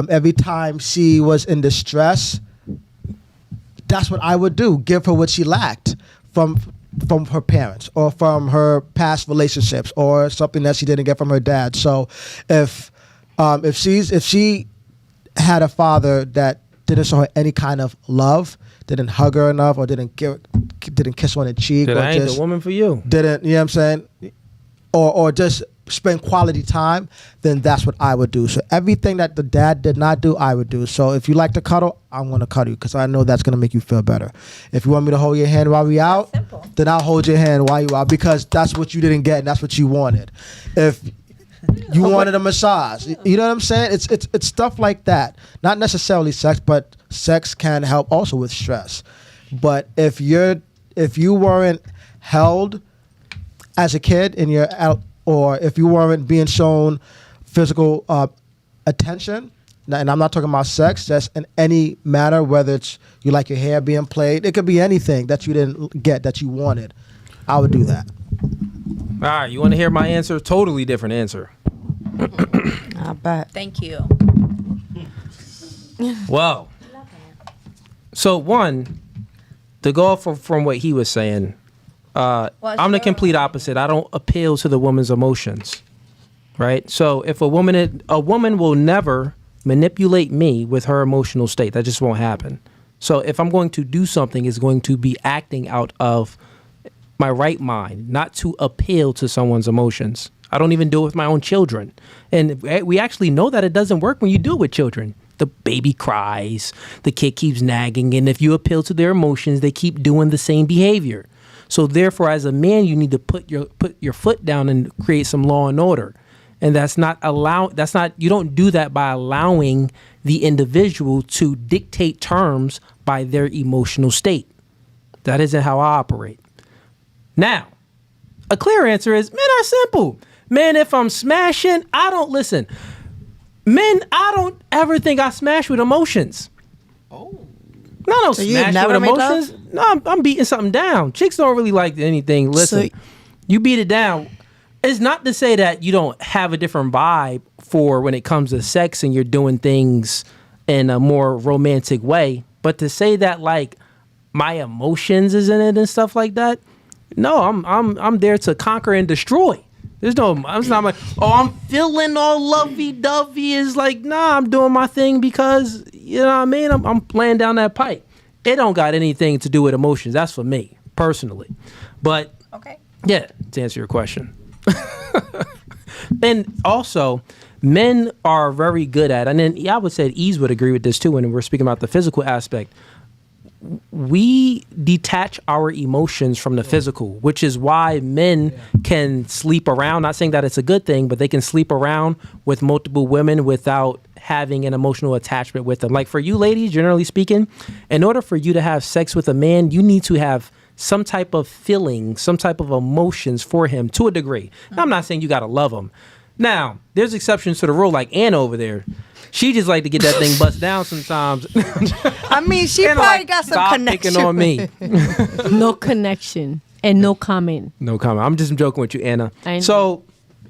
every time she was in distress, that's what I would do. Give her what she lacked from her parents or from her past relationships or something that she didn't get from her dad. So if she had a father that didn't show her any kind of love, didn't hug her enough, or didn't kiss her on the cheek, That or I ain't just the woman for you. didn't, you know what I'm saying, or just spend quality time, then that's what I would do. So everything that the dad did not do, I would do. So if you like to cuddle, I'm going to cuddle you because I know that's going to make you feel better. If you want me to hold your hand while we out, then I'll hold your hand while you out because that's what you didn't get and that's what you wanted. You wanted a massage. You know what I'm saying? It's stuff like that. Not necessarily sex, but sex can help also with stress. But if you weren't held as a kid or if you weren't being shown physical attention, and I'm not talking about sex, just in any matter, whether it's you like your hair being played, it could be anything that you didn't get that you wanted. I would do that. All right, you want to hear my answer? Totally different answer. I bet. Thank you. Well, so one, to go off from what he was saying, I'm the complete opposite. I don't appeal to the woman's emotions, right? So if a woman will never manipulate me with her emotional state. That just won't happen. So if I'm going to do something, it's going to be acting out of my right mind, not to appeal to someone's emotions. I don't even do it with my own children. And we actually know that it doesn't work when you do it with children. The baby cries, the kid keeps nagging, and if you appeal to their emotions, they keep doing the same behavior. So therefore, as a man, you need to put your foot down and create some law and order. And you don't do that by allowing the individual to dictate terms by their emotional state. That isn't how I operate. Now, a clear answer is men are simple. Men, if I'm smashing, I don't listen. Men, I don't ever think I smash with emotions. Oh. No, so smash with emotions. No, I'm beating something down. Chicks don't really like anything. Listen, you beat it down. It's not to say that you don't have a different vibe for when it comes to sex and you're doing things in a more romantic way. But to say that like my emotions is in it and stuff like that, no, I'm there to conquer and destroy. There's no, I'm not like, oh, I'm feeling all lovey-dovey. It's like, nah, I'm doing my thing because, you know what I mean? I'm playing down that pipe. It don't got anything to do with emotions. That's for me, personally. But, okay. Yeah, to answer your question. And also, men are very good at, and then I would say Ease would agree with this too when we're speaking about the physical aspect. We detach our emotions from the physical, which is why men can sleep around. Not saying that it's a good thing, but they can sleep around with multiple women without having an emotional attachment with them. Like for you ladies, generally speaking, in order for you to have sex with a man, you need to have some type of feeling, some type of emotions for him to a degree. Now, I'm not saying you got to love him. Now, there's exceptions to the rule, like Anna over there. She just like to get that thing bust down sometimes. I mean, she and probably like, got some stop connection. picking on me. No connection and no comment. No comment. I'm just joking with you, Anna. So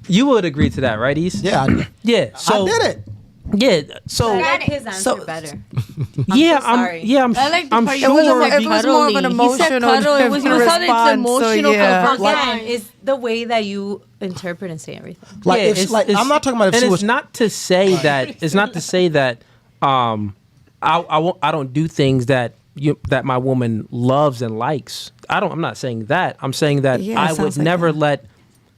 you would agree to that, right, East? Yeah. Yeah. So I did it. Yeah. So I like his answer better. Yeah, sorry. I'm I like the I'm part sure. it was more of an emotional It was emotional. yeah. Again, it's the way that you interpret and say everything. Like, Yeah, if, like I'm not talking about if and she it's was. not to say that it's not to say that I don't do things that that my woman loves and likes. I'm not saying that. I'm saying that Yeah, I it would sounds like never that. let.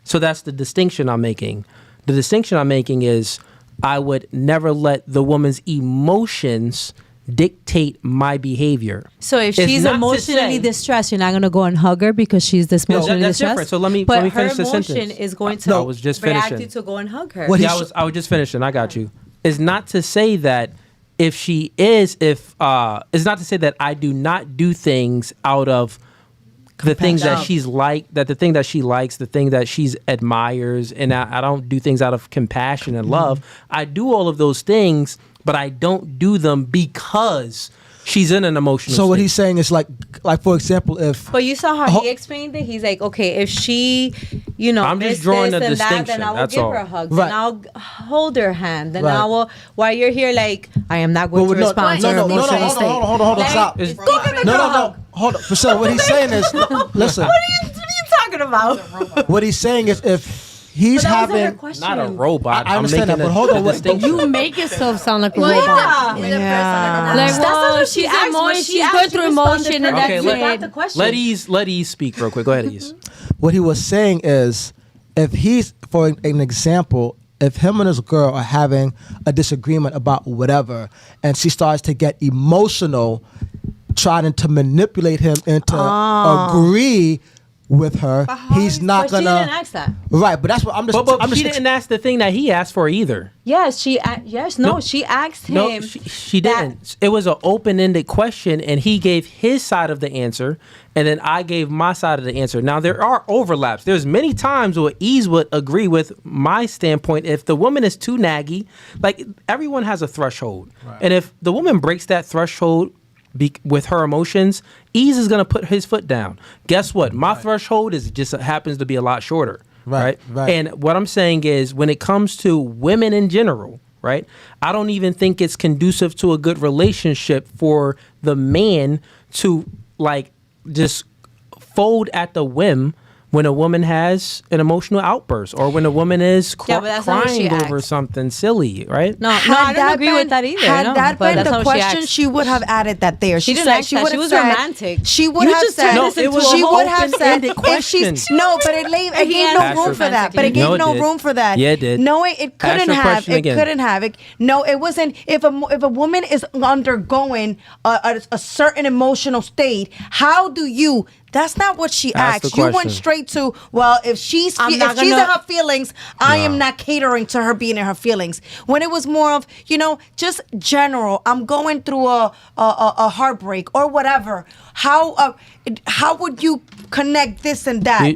So that's the distinction I'm making. The distinction I'm making is I would never let the woman's emotions dictate my behavior. So if It's she's not to emotionally say- distressed, you're not gonna go and hug her because she's emotionally that's distressed. different. So let me but finish the her emotion sentence. is going to No, I was just react finishing. you to go and hug her. What he- Yeah, I was just finishing. I got you. It's not to say that if she is, it's not to say that I do not do things out of the things that she's like, that the thing that she likes, the thing that she's admires, and I don't do things out of compassion and love. I do all of those things, but I don't do them because she's in an emotional So what state. he's saying is like for example, if But you saw how Ho- he explained it. He's like, okay, if she, you know, I'm just this, drawing this, a and that, distinction, then I will that's give all. her a hug. Right. Then I'll hold her hand. Then Right. I will. While you're here, like, I am not going Well, to respond to her emotional hold state. on, Like, stop. It's- go give her No, a no, hug. no, hold on. So what he's saying is, listen, What are you talking about? what he's saying is if he's But that wasn't her having, question. Not a robot. I understand I'm that, making but hold on, a wait, distinction. You make yourself sound like a Well, robot. Yeah. Like, That's not well, what she she's asked. When emotion. she She's asked, going you through responded emotion, and Okay, that's perfectly. it. That's the question. let Ease speak real quick. Go ahead, Ease. what he was saying is, if he's, for an example, if him and his girl are having a disagreement about whatever, and she starts to get emotional, trying to manipulate him into agree with her, he's not But gonna. she didn't ask that. Right, but that's what I'm just. But I'm she just didn't ask the thing that he asked for either. Yes, she asked him. No, she didn't. It was an open-ended question, and he gave his side of the answer, and then I gave my side of the answer. Now, there are overlaps. There's many times where Ease would agree with my standpoint. If the woman is too naggy, like everyone has a threshold. Right. And if the woman breaks that threshold with her emotions, Ease is going to put his foot down. Guess what? My threshold is just happens to be a lot shorter. Right. And what I'm saying is when it comes to women in general, right, I don't even think it's conducive to a good relationship for the man to like just fold at the whim when a woman has an emotional outburst or when a woman is crying over something silly, right? No, I don't agree with that either. Had that been the question, she would have added that there. She didn't ask that. She was romantic. She would have said. No, it was she would have said if she's no, but it gave no room for that. But it gave no room for that. Yeah, it did. No, it couldn't have. It couldn't have. No, it wasn't. If a woman is undergoing a certain emotional state, how do you? That's not what she asked. You went straight to, well, if she's in her feelings, I am not catering to her being in her feelings. When it was more of, just general, I'm going through a heartbreak or whatever. How would you connect this and that?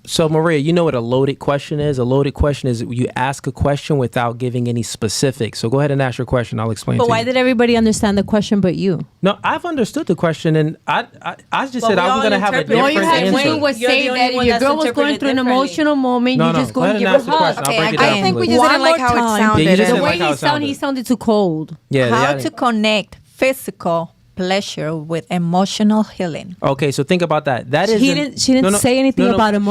So, Maria, you know what a loaded question is? A loaded question is you ask a question without giving any specifics. So go ahead and ask your question. I'll explain to you. But why did everybody understand the question but you? No, I've understood the question, and I just said I was going to have a different answer. When you was saying that if your girl was going through an emotional moment, you just go and give her a hug. I think we just didn't like how it sounded. The way he sounded too cold. How to connect physical pleasure with emotional healing. Okay, so think about that. She didn't say anything about a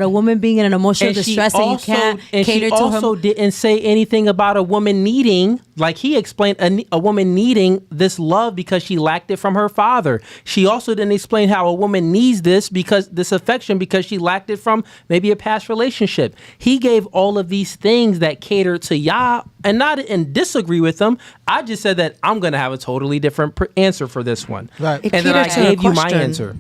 woman being in an emotional distress and you can't cater to her. She also didn't say anything about a woman needing, like he explained, a woman needing this love because she lacked it from her father. She also didn't explain how a woman needs this affection because she lacked it from maybe a past relationship. He gave all of these things that cater to y'all and disagree with them. I just said that I'm going to have a totally different answer for this one. Right. And then I gave you my answer.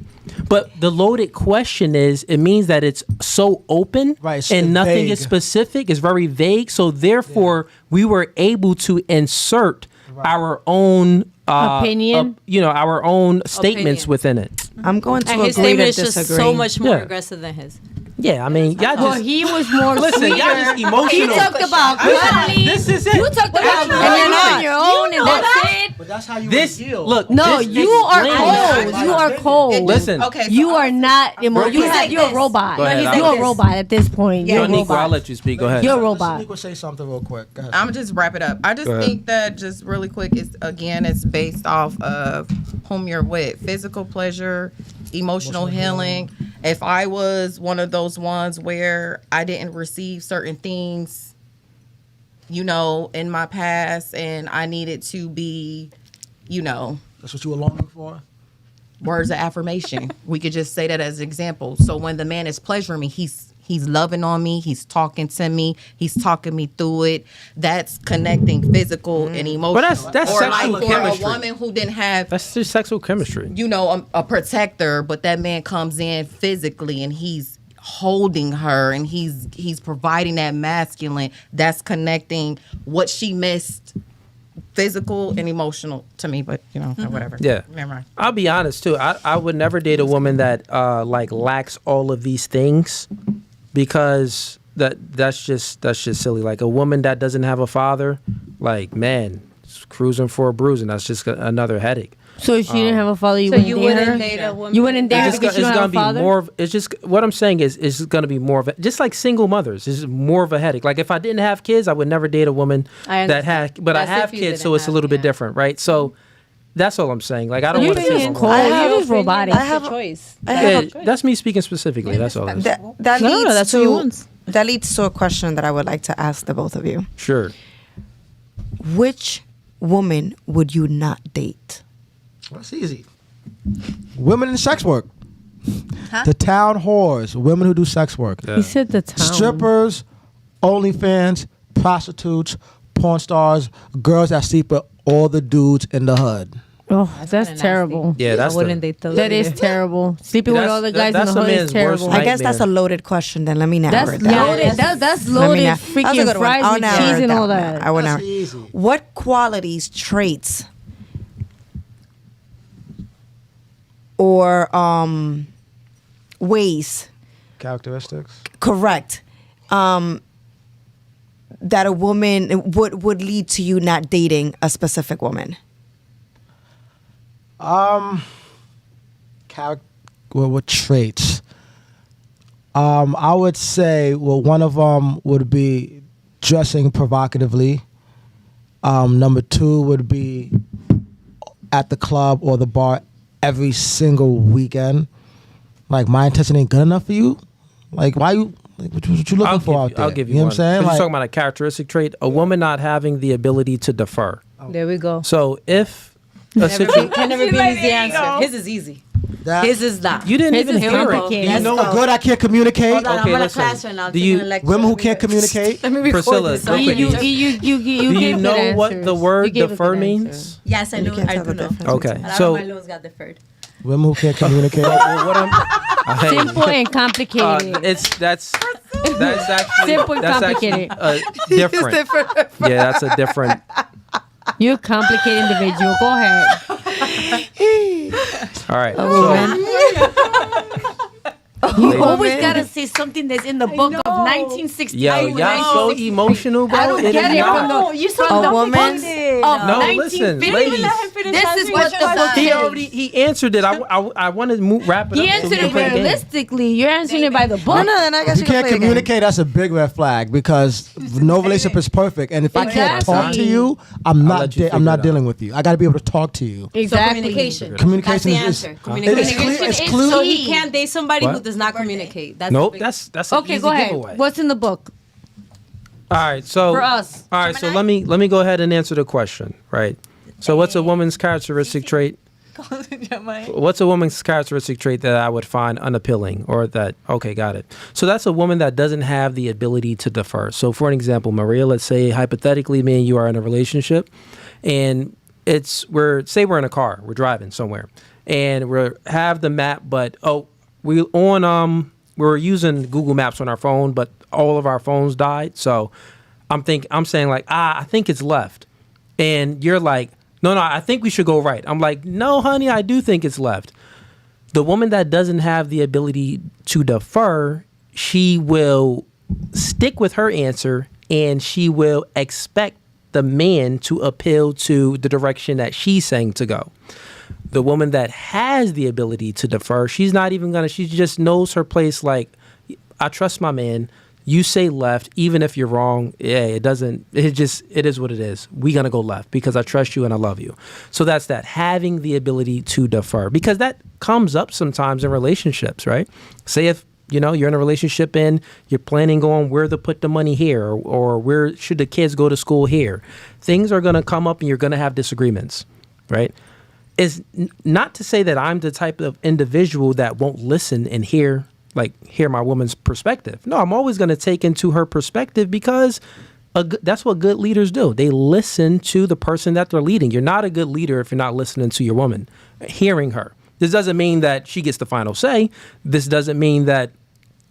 But the loaded question it means that it's so open and nothing is specific. It's very vague. So therefore, we were able to insert our own opinion, our own statements within it. I'm going to and his agree to statement is just so much more aggressive than his. Yeah, I mean, y'all just... he was more listen, y'all just emotional. He talked about cuddling. This is it. You talked about cuddling on your own, and that's it. But that's how you deal. Look, no, you are cold. You are cold. Listen, okay, so you are not emotional. You're a robot. You're a robot at this point. You're a robot. I'll let you speak. Go ahead. You're a robot. Nico, say something real quick. Go ahead. I'm just wrap it up. I just think that just really quick is it's based off of whom you're with. Physical pleasure, emotional healing. If I was one of those ones where I didn't receive certain things, in my past, and I needed to be, That's what you were longing for? Words of affirmation. We could just say that as an example. So when the man is pleasuring me, he's loving on me. He's talking to me. He's talking me through it. That's connecting physical and emotional. But that's sexual chemistry. Or a woman who didn't have... That's just sexual chemistry. A protector, but that man comes in physically and he's holding her and he's providing that masculine. That's connecting what she missed, physical and emotional to me, but whatever. Yeah. Never mind. I'll be honest too. I would never date a woman that lacks all of these things. Because that's just silly. Like a woman that doesn't have a father, it's cruising for a bruise, and that's just another headache. So if she didn't have a father, you wouldn't date her? You wouldn't date her because she don't have a father? It's just, what I'm saying is it's going to be more of a, just like single mothers, it's more of a headache. Like if I didn't have kids, I would never date a woman that had, but I have kids, so it's a little bit different, right? So that's all I'm saying. Like I don't want to say cold. You're just robotic. I have a choice. That's me speaking specifically. That's all. That leads to a question that I would like to ask the both of you. Sure. Which woman would you not date? That's easy. Women in sex work. The town whores. Women who do sex work. Yeah. He said the town. Strippers, OnlyFans, prostitutes, porn stars, girls that sleep with all the dudes in the hood. Oh, that's terrible. Yeah, that's that is terrible. Sleeping with all the guys in the hood is terrible. I guess that's a loaded question. Then let me narrow it down. Loaded. That's loaded. Freaking fries with cheese and all that. I want to. What qualities, traits, or ways, characteristics, correct, that a woman would lead to you not dating a specific woman? What traits? I would say, one of them would be dressing provocatively. Number 2 would be at the club or the bar every single weekend. Like, my intention ain't good enough for you? Like, why you... Like, what you looking for out there? I'll give you, know one. What I'm saying? You're talking about a characteristic trait. A woman not having the ability to defer. There we go. So if... Can never be an easy answer. His is easy. His is that. You didn't even hear it. You know what good I can't communicate? Hold on, I'm in a class right now. Do you, women who can't communicate? Let me record Priscilla, this. do you know what the word defer means? Yes, I know. I do know. Okay, so my loans got deferred. Women who can't communicate. Simple and complicated. That's actually simple and complicated. Different. Yeah, that's a different. You're a complicated individual. Go ahead. All right. You always gotta say something that's in the book of 1960. Yo, y'all so emotional, bro. I don't get it from the woman. No, listen, ladies. This is what the book says. He answered it. I want to wrap it up. He answered it realistically. You're answering it by the book. No, then I guess you can't communicate. That's a big red flag because no relationship is perfect. And if I can't talk to you, I'm not dealing with you. I got to be able to talk to you. Exactly. So communication. Communication is the answer. Communication is clear. So he can't date somebody who does not communicate. That's nope. That's an okay. Easy Go ahead. giveaway. What's in the book? All right. So for us. All right. So let me go ahead and answer the question. Right. So what's a woman's characteristic trait? What's a woman's characteristic trait that I would find unappealing or that, okay, got it. So that's a woman that doesn't have the ability to defer. So for an example, Maria, let's say hypothetically me and you are in a relationship and we're in a car, we're driving somewhere and we have the map, but we're using Google Maps on our phone, but all of our phones died. So I'm saying like, I think it's left. And you're like, no, I think we should go right. I'm like, no, honey, I do think it's left. The woman that doesn't have the ability to defer, she will stick with her answer and she will expect the man to appeal to the direction that she's saying to go. The woman that has the ability to defer, she's not even she just knows her place. Like, I trust my man. You say left, even if you're wrong. Yeah, it is what it is. We're going to go left because I trust you and I love you. So that's that, having the ability to defer, because that comes up sometimes in relationships, right? Say if, you're in a relationship and you're planning on where to put the money here or where should the kids go to school here. Things are going to come up and you're going to have disagreements, right? It's not to say that I'm the type of individual that won't listen and hear my woman's perspective. No, I'm always going to take into her perspective because that's what good leaders do. They listen to the person that they're leading. You're not a good leader if you're not listening to your woman, hearing her. This doesn't mean that she gets the final say. This doesn't mean that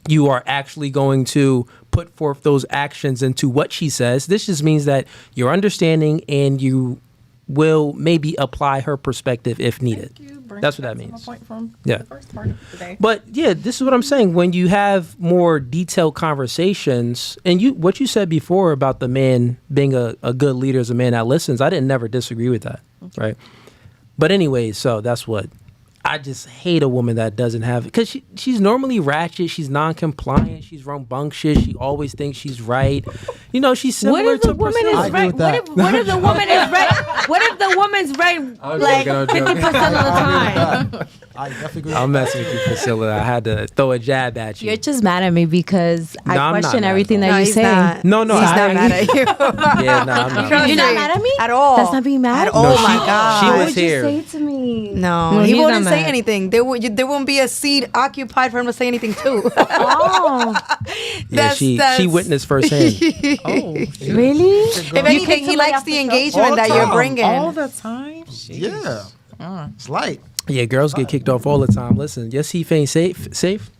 you are actually going to put forth those actions into what she says. This just means that you're understanding and you will maybe apply her perspective if needed. That's what that means. The first part of the day. But yeah, this is what I'm saying. When you have more detailed conversations, and what you said before about the man being a good leader is a man that listens, I didn't never disagree with that, right? But anyways, so that's what I just hate a woman that doesn't have it, because she's normally ratchet, she's non-compliant, she's rambunctious, she always thinks she's right. She's similar to Priscilla. What if the woman is right? What if the woman's right like 50% of the time? I definitely agree. I'm messing with you, Priscilla. I had to throw a jab at you. You're just mad at me because I question everything that you say. No, he's not mad at you. Yeah, no, I'm not. You're not mad at me? At all. That's not being mad? At all. Oh my God. She was What would here. you say to me? No, he wouldn't say anything. There won't be a seat occupied for him to say anything too. Oh. Yeah, she witnessed firsthand. Oh, really? If anything, he likes the engagement that you're bringing. All the time? Yeah. It's light. Yeah, girls get kicked off all the time. Listen, your seat ain't safe.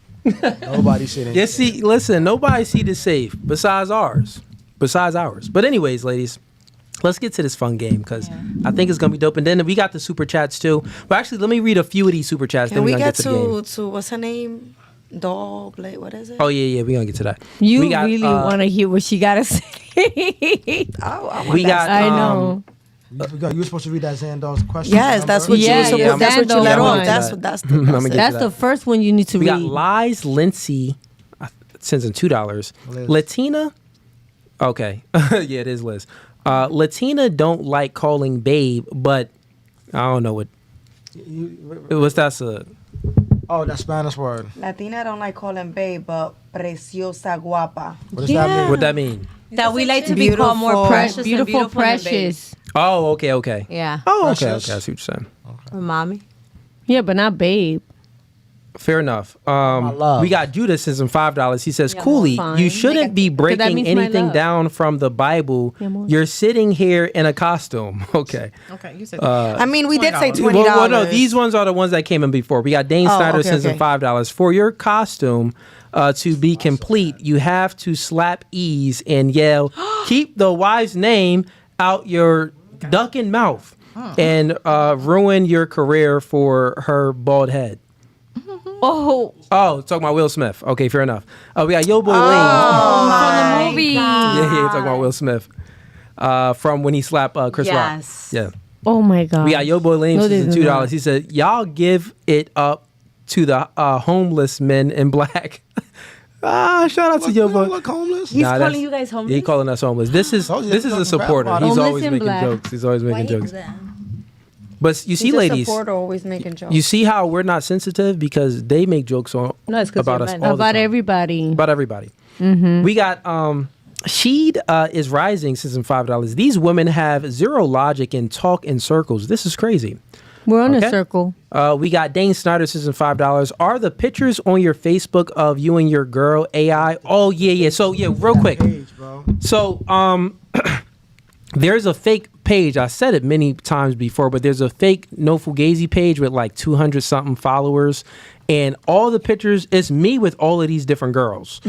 Nobody said it. Your seat. Listen, nobody's seat is safe besides ours. But anyways, ladies, let's get to this fun game because I think it's gonna be dope. And then we got the super chats too. But actually, let me read a few of these super chats. Can then we gonna get to the game. to what's her name? What is it? Oh yeah, we're gonna get to that. You we got, really want to hear what she gotta say. We got. I know. You were supposed to read that Xandar's question. Yes, that's what you were supposed. That's what you let off. That's the first one you need to read. We got Lies Lindsay sends in $2. Latina. Okay, yeah, it is Liz. Latina don't like calling babe, but I don't know what's that. Oh, that Spanish word. Latina don't like calling babe, but preciosa guapa. What does that mean? What that mean? That we like to be called more precious, beautiful, precious. Oh, okay. Yeah. Oh, okay. I see what you're saying. Okay. Mommy. Yeah, but not babe. Fair enough. We got Judas sends him $5. He says, "Cooley, you shouldn't be breaking anything down from the Bible. You're sitting here in a costume." Okay. Okay, you said. I mean, we did say $20. Well, no, these ones are the ones that came in before. We got Dane Snyder sends him $5 for your costume. To be complete, you have to slap Ease and yell, "Keep the wife's name out your ducking mouth," and ruin your career for her bald head. Oh, talking about Will Smith. Okay, fair enough. We got Yo Boy Lane. from the movie. Yeah, talking about Will Smith. From when he slapped Chris Rock. Yeah. Oh my God. We got Yo Boy Lane sends in $2. He said, "Y'all give it up to the homeless men in black." Shout out to Yo Boy. Look homeless. He's calling you guys homeless. He's calling us homeless. This is a supporter. He's always making jokes. He's always making jokes. But you see, ladies, always making jokes. you see how we're not sensitive because they make jokes about us all the time. About everybody. About everybody. Mm-hmm. We got Sheed is rising since $5. These women have zero logic and talk in circles. This is crazy. We're on a circle. We got Dane Snyder says $5. Are the pictures on your Facebook of you and your girl AI? Oh yeah. So yeah, real quick. So there's a fake page. I said it many times before, but there's a fake No Fugazee page with like 200 something followers, and all the pictures it's me with all of these different girls.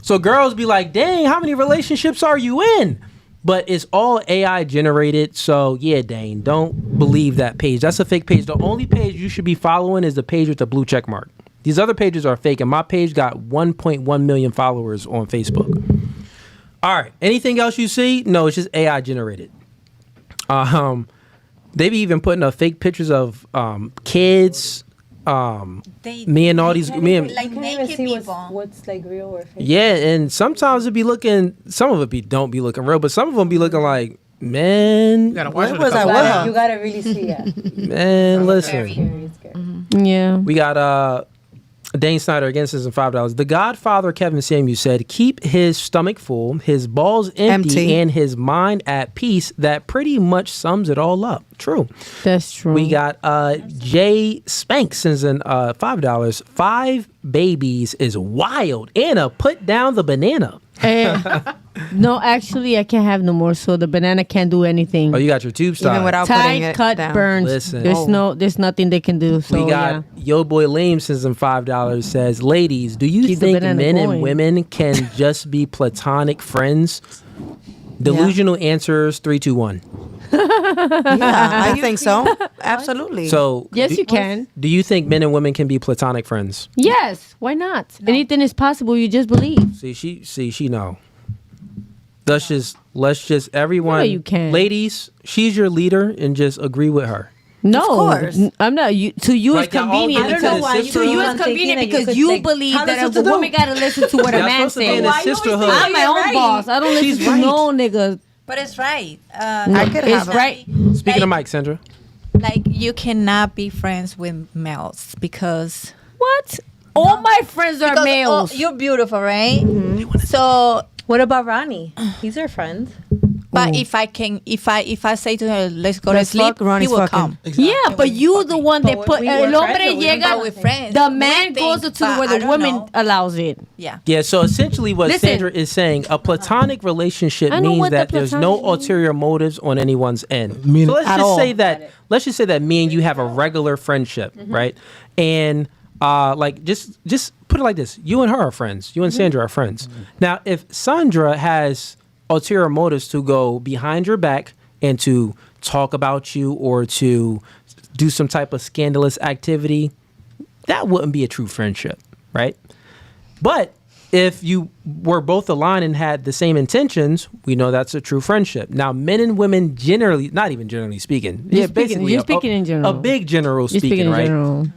So girls be like, "Dang, how many relationships are you in?" But it's all AI generated. So yeah, Dane, don't believe that page. That's a fake page. The only page you should be following is the page with the blue check mark. These other pages are fake, and my page got 1.1 million followers on Facebook. All right. Anything else you see? No, it's just AI generated. They be even putting up fake pictures of kids. Me and all these like naked people. What's like real or fake? Yeah, and sometimes it be looking. Some of it don't be looking real, but some of them be looking like, man. You gotta watch it. You gotta really see it. Man, listen. It's scary. Yeah. We got Dane Snyder again says $5. The Godfather Kevin Samuel said, "Keep his stomach full, his balls empty, and his mind at peace." That pretty much sums it all up. True. That's true. We got Jay Spank sends in $5. 5 babies is wild. Anna, put down the banana. No, actually, I can't have no more. So the banana can't do anything. Oh, you got your tubes tied. Even without putting Tied, it cut, down. burns. Listen. There's nothing they can do. So we got Yo Boy Lame sends in $5. Says, "Ladies, do you Keep the think banana men going. and women can just be platonic friends?" Delusional answers 3, 2, 1. Yeah, I think so. Absolutely. So yes, you can. Do you think men and women can be platonic friends? Yes, why not? Anything is possible. You just believe. She know. Let's just everyone. Yeah, you can. Ladies, she's your leader, and just agree with her. No, Of course. I'm not. To you, Like it's convenient. I don't know why To you, it's convenient because you believe that listen a to woman them. gotta listen to what a Y'all man supposed to be in says. a sisterhood. I'm my own Right. boss. I don't listen She's to right. no nigga. But it's right. I could It's have it. right. Speaking of Mike, Sandra. Like you cannot be friends with males because What? All my friends are males. you're beautiful, right? So What about Ronnie? He's our friend. But if I say to her, let's go to sleep, he will come. Exactly. Yeah, but you the one that put el hombre llega. With friends. The man goes to where the woman allows it. Yeah. Yeah, so essentially what Listen. Sandra is saying, a platonic relationship I know means what the that there's no platonic means. ulterior motives on anyone's end. So let's just say that me and you have a regular friendship, right? And like just put it like this. You and her are friends. You and Sandra are friends. Now, if Sandra has ulterior motives to go behind your back and to talk about you or to do some type of scandalous activity, that wouldn't be a true friendship, right? But if you were both aligned and had the same intentions, we know that's a true friendship. Now, men and women generally, not even generally speaking, You're speaking in general. a big general You're speaking, right? general.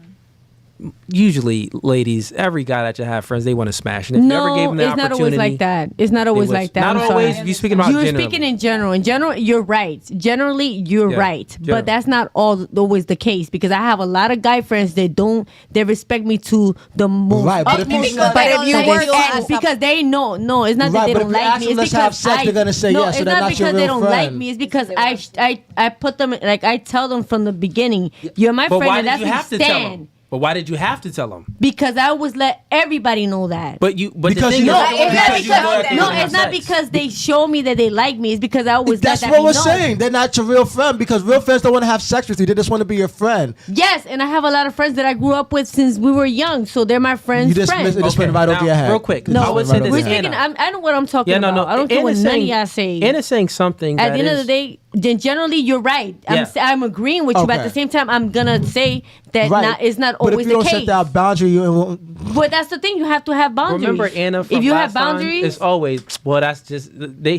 Usually, ladies, every guy that you have friends, they want to smash. And if you ever gave them the it's not opportunity, always like that. It's not always like that. Not I'm always. sorry. You speaking about You're generally. speaking in general. In general, you're right. Generally, you're Yeah, right. general. But that's not always the case because I have a lot of guy friends that don't. They respect me to the most. Right, but if you utmost said- But if you level. were And because they know, no, it's not that Right, they but don't if you like ask me. them, It's let's because have sex, they're gonna say no, yes, so it's they're not not your because they real don't like friend. me. It's because I put them like I tell them from the beginning. You're my But friend, why and did that's you where have you to tell them? stand. But why did you have to tell them? Because I always let everybody know that. But Because the thing you is, know- It's not you know that because they no, don't have it's not sex. because they show me that they like me. It's because I always That's let what that we're be known. saying. They're not your real friend because real friends don't want to have sex with you. They just want to be your friend. Yes, and I have a lot of friends that I grew up with since we were young, so they're my friends. You just friends. it just went right over now, your head. real quick. No, I would say this, we're Anna. speaking. I know what I'm talking Yeah, no, about. no. I don't care what Anna's none of saying- y'all say. Anna's saying something At that the end of is- the day, then generally you're right. Yeah. I'm agreeing with you, but at Okay. the same time, I'm gonna say that Right. it's not But always if you the don't case. set that boundary, you But that's the thing. You have to have boundaries. Remember Anna from if you last have boundaries, time, it's always, well, that's just,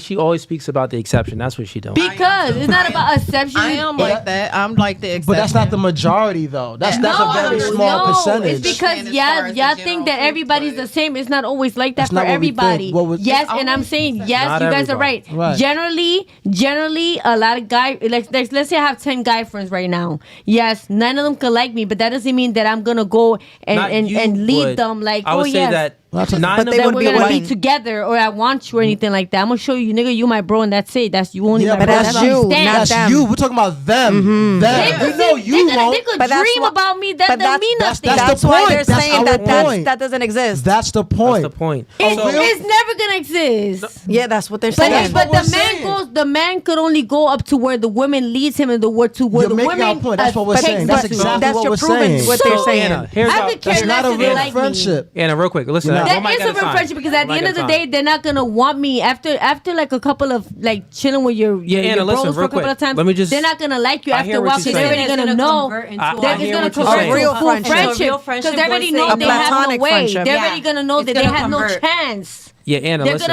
she always speaks about the exception. That's what she does. because it's not about exception. I am like that. I'm like the exception. but that's not the majority though. That's a very small no, percentage. it's because As far as the y'all think that general everybody's truth, the same. It's not always like that That's for not what we everybody. think. What was- Yes, It's and I'm always saying the yes, Not you guys are everybody. right. Right. Generally, a lot of guys. Let's say I have 10 guy friends right now. Yes, none of them could like me, but that doesn't mean that I'm gonna go Not and you lead would. them like, I would oh say yes. that But 9 of they That them would we're be gonna be willing. together, or I want you, or anything like that. I'm gonna show you, nigga, you my bro, and that's it. That's you only Yeah, my but bro. that's how we you, stand. not That's them. you. We're talking about them. Them. We know you They won't. could But that's dream why- about me. That but doesn't mean that's- nothing. that's That's the why point. they're That's saying our that point. that doesn't exist. That's the point. That's the point. It's never gonna exist. Yeah, that's what they're But, saying. what but we're the man saying. goes. The man could only go up to where the woman leads him, and to where You're the making women. our point. That's what we're takes saying. him That's to. exactly That's what your we're proving saying. what So, they're saying. Anna, here's I how- could care That's not less a if they real like me. friendship. Anna, real quick. Listen, You're not. one That mic is at a real time. friendship because at the One end mic of the at a day, time. they're not gonna want me after like a couple of like chilling with your Yeah, your Anna, listen, bros for real a couple quick. of times. Let me just- They're not gonna like you I after hear a what while you're because they're saying. already It's gonna gonna know convert into I that it's hear gonna what you're convert saying. to Real a full friendship. friendship Real because friendship they already was know a they have no platonic way. friendship. They're Yeah. already gonna know It's that they gonna have no convert. chance. Yeah, Anna, They're listen.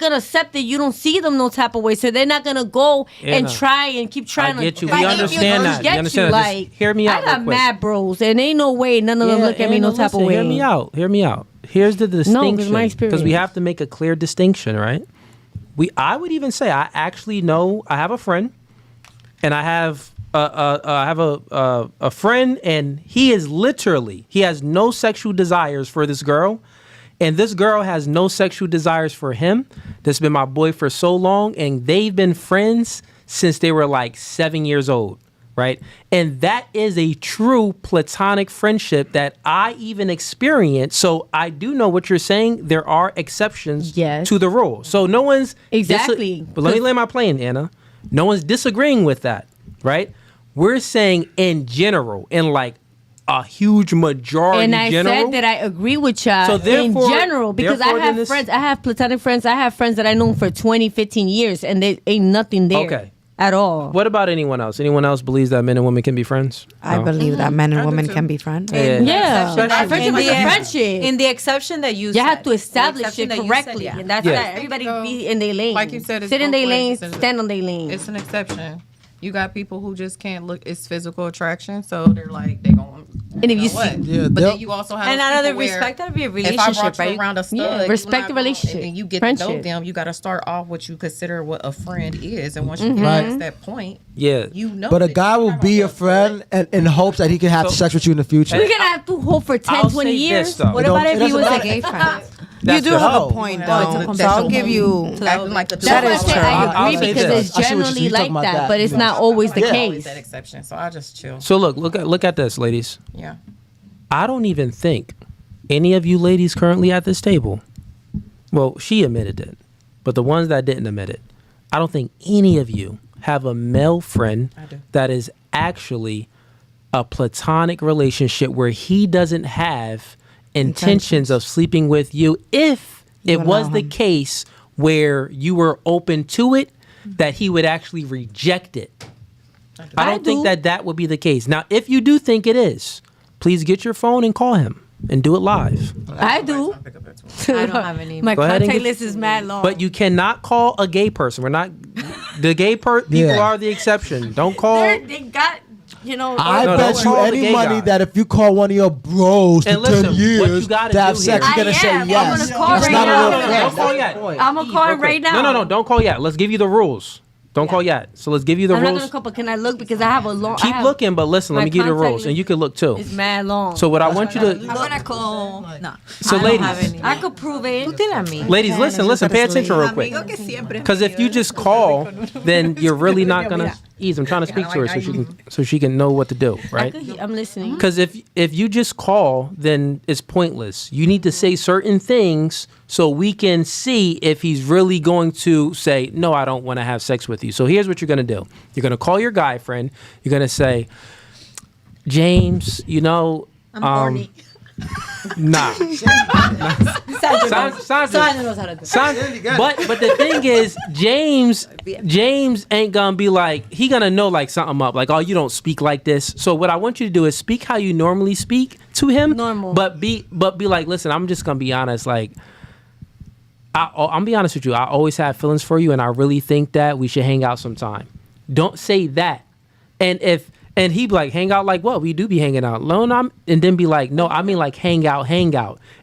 gonna accept that you don't see them no type of way, so they're not gonna go and Anna, try and keep trying I get you. to. We But if understand you that. We get understand you, that. Just like, hear me out I got real quick. mad bros, and ain't no way none of them Yeah, look at me Anna, no type of listen, way. Hear me out. Hear me out. Here's the distinction. No, 'cause my Because we experience. have to make a clear distinction, right? I would even say I actually know. I have a friend, and I have a friend, and he has no sexual desires for this girl, and this girl has no sexual desires for him. That's been my boy for so long, and they've been friends since they were like 7 years old. Right. And that is a true platonic friendship that I even experienced. So I do know what you're saying. There are exceptions Yes. to the rule. So no one's Exactly. But let me lay my plane, Anna. No one's disagreeing with that. Right. We're saying in general, in like a huge majority And I general. said that I agree with y'all So in therefore- general because I therefore then have this- friends. I have platonic friends. I have friends that I know for 20, 15 years, and there ain't nothing there. Okay. At all. What about anyone else? Anyone else believes that men and women can be friends? I No? believe that men and women can be friends. Yeah. Yeah, Exception. friendship In is the- a friendship. In the exception that you You said. have to The establish exception it that you said, correctly, yeah. and that's Yeah. that. Everybody be in their lane. Like you said, it's sit in both their ways. lanes, It's an- stand on their lane. It's an exception. You got people who just can't look. It's physical attraction, so they're like they going. And if you what? see- Yeah, but they'll- then you also have And those out of the people where respect of your if I relationship, brought you right? around a stud, Yeah, you respect not the gonna- relationship. and you get to know Friendship. them. You got to start off what you consider what a friend is, and once you get Right. past that point, Yeah. you know. But a that guy you're will not be gonna a friend and in hopes that he can have So- sex with you in the future. We're gonna have to hold for 10, I'll 20 say years. this, though. What It about don't- if it he was doesn't a matter. gay friend? You do have a Oh. point, Oh, though. So I'll give you. Acting like a That is true. I I'll agree say because this. it's I see what generally you're like talking about that, that. but it's Yeah. not always the Yeah. Always case. that exception. So I just chill. So look at this, ladies. Yeah. I don't even think any of you ladies currently at this table, well, she admitted it, but the ones that didn't admit it, I don't think any of you have a male friend that is actually a platonic relationship where he doesn't have intentions of sleeping with you if it was the case where you were open to it, that he would actually reject it. I don't think that would be the case. Now, if you do think it is, please get your phone and call him and do it live. I do. I don't have any. My Go ahead and contact get- list is mad long. But you cannot call a gay person. We're not. The gay people Yeah. are the exception. Don't call. They got, you know. I No, bet don't you call the any gay money guy. that if you call one of your bros And to listen, 10 what years you gotta to have do sex, here- you're going to say I'm yes. gonna call It's right not now. a real Don't friend. call yet. I'm gonna call Real him right quick. now. No, don't call yet. Let's give you the rules. Don't call yet. So let's give you the I'm not rules. gonna call, but can I look because I have a long. I Keep have- looking, but listen, let my me give you the contact rules, and list you can look too. It's mad long. So what I want you to, I'm gonna call. No. so I don't have ladies, any. I could prove it. Looking at me. ladies, listen, pay attention real quick. Amigo que siempre Because if you just call, then you're really not gonna ease. I'm trying to speak to her so she can know what to do, right? I'm listening. Because if you just call, then it's pointless. You need to say certain things so we can see if he's really going to say, no, I don't want to have sex with you. So here's what you're going to do. You're going to call your guy friend. You're going to say, James, you know, nah. Sandra knows how to do it. But the thing is, James ain't gonna be like, he gonna know like something up, like, oh, you don't speak like this. So what I want you to do is speak how you normally speak to him. Normal. But be like, listen, I'm just gonna be honest, like, I'm be honest with you. I always have feelings for you, and I really think that we should hang out sometime. Don't say that. And he be like, hang out like what? We do be hanging out. And then be like, no, I mean like hang out.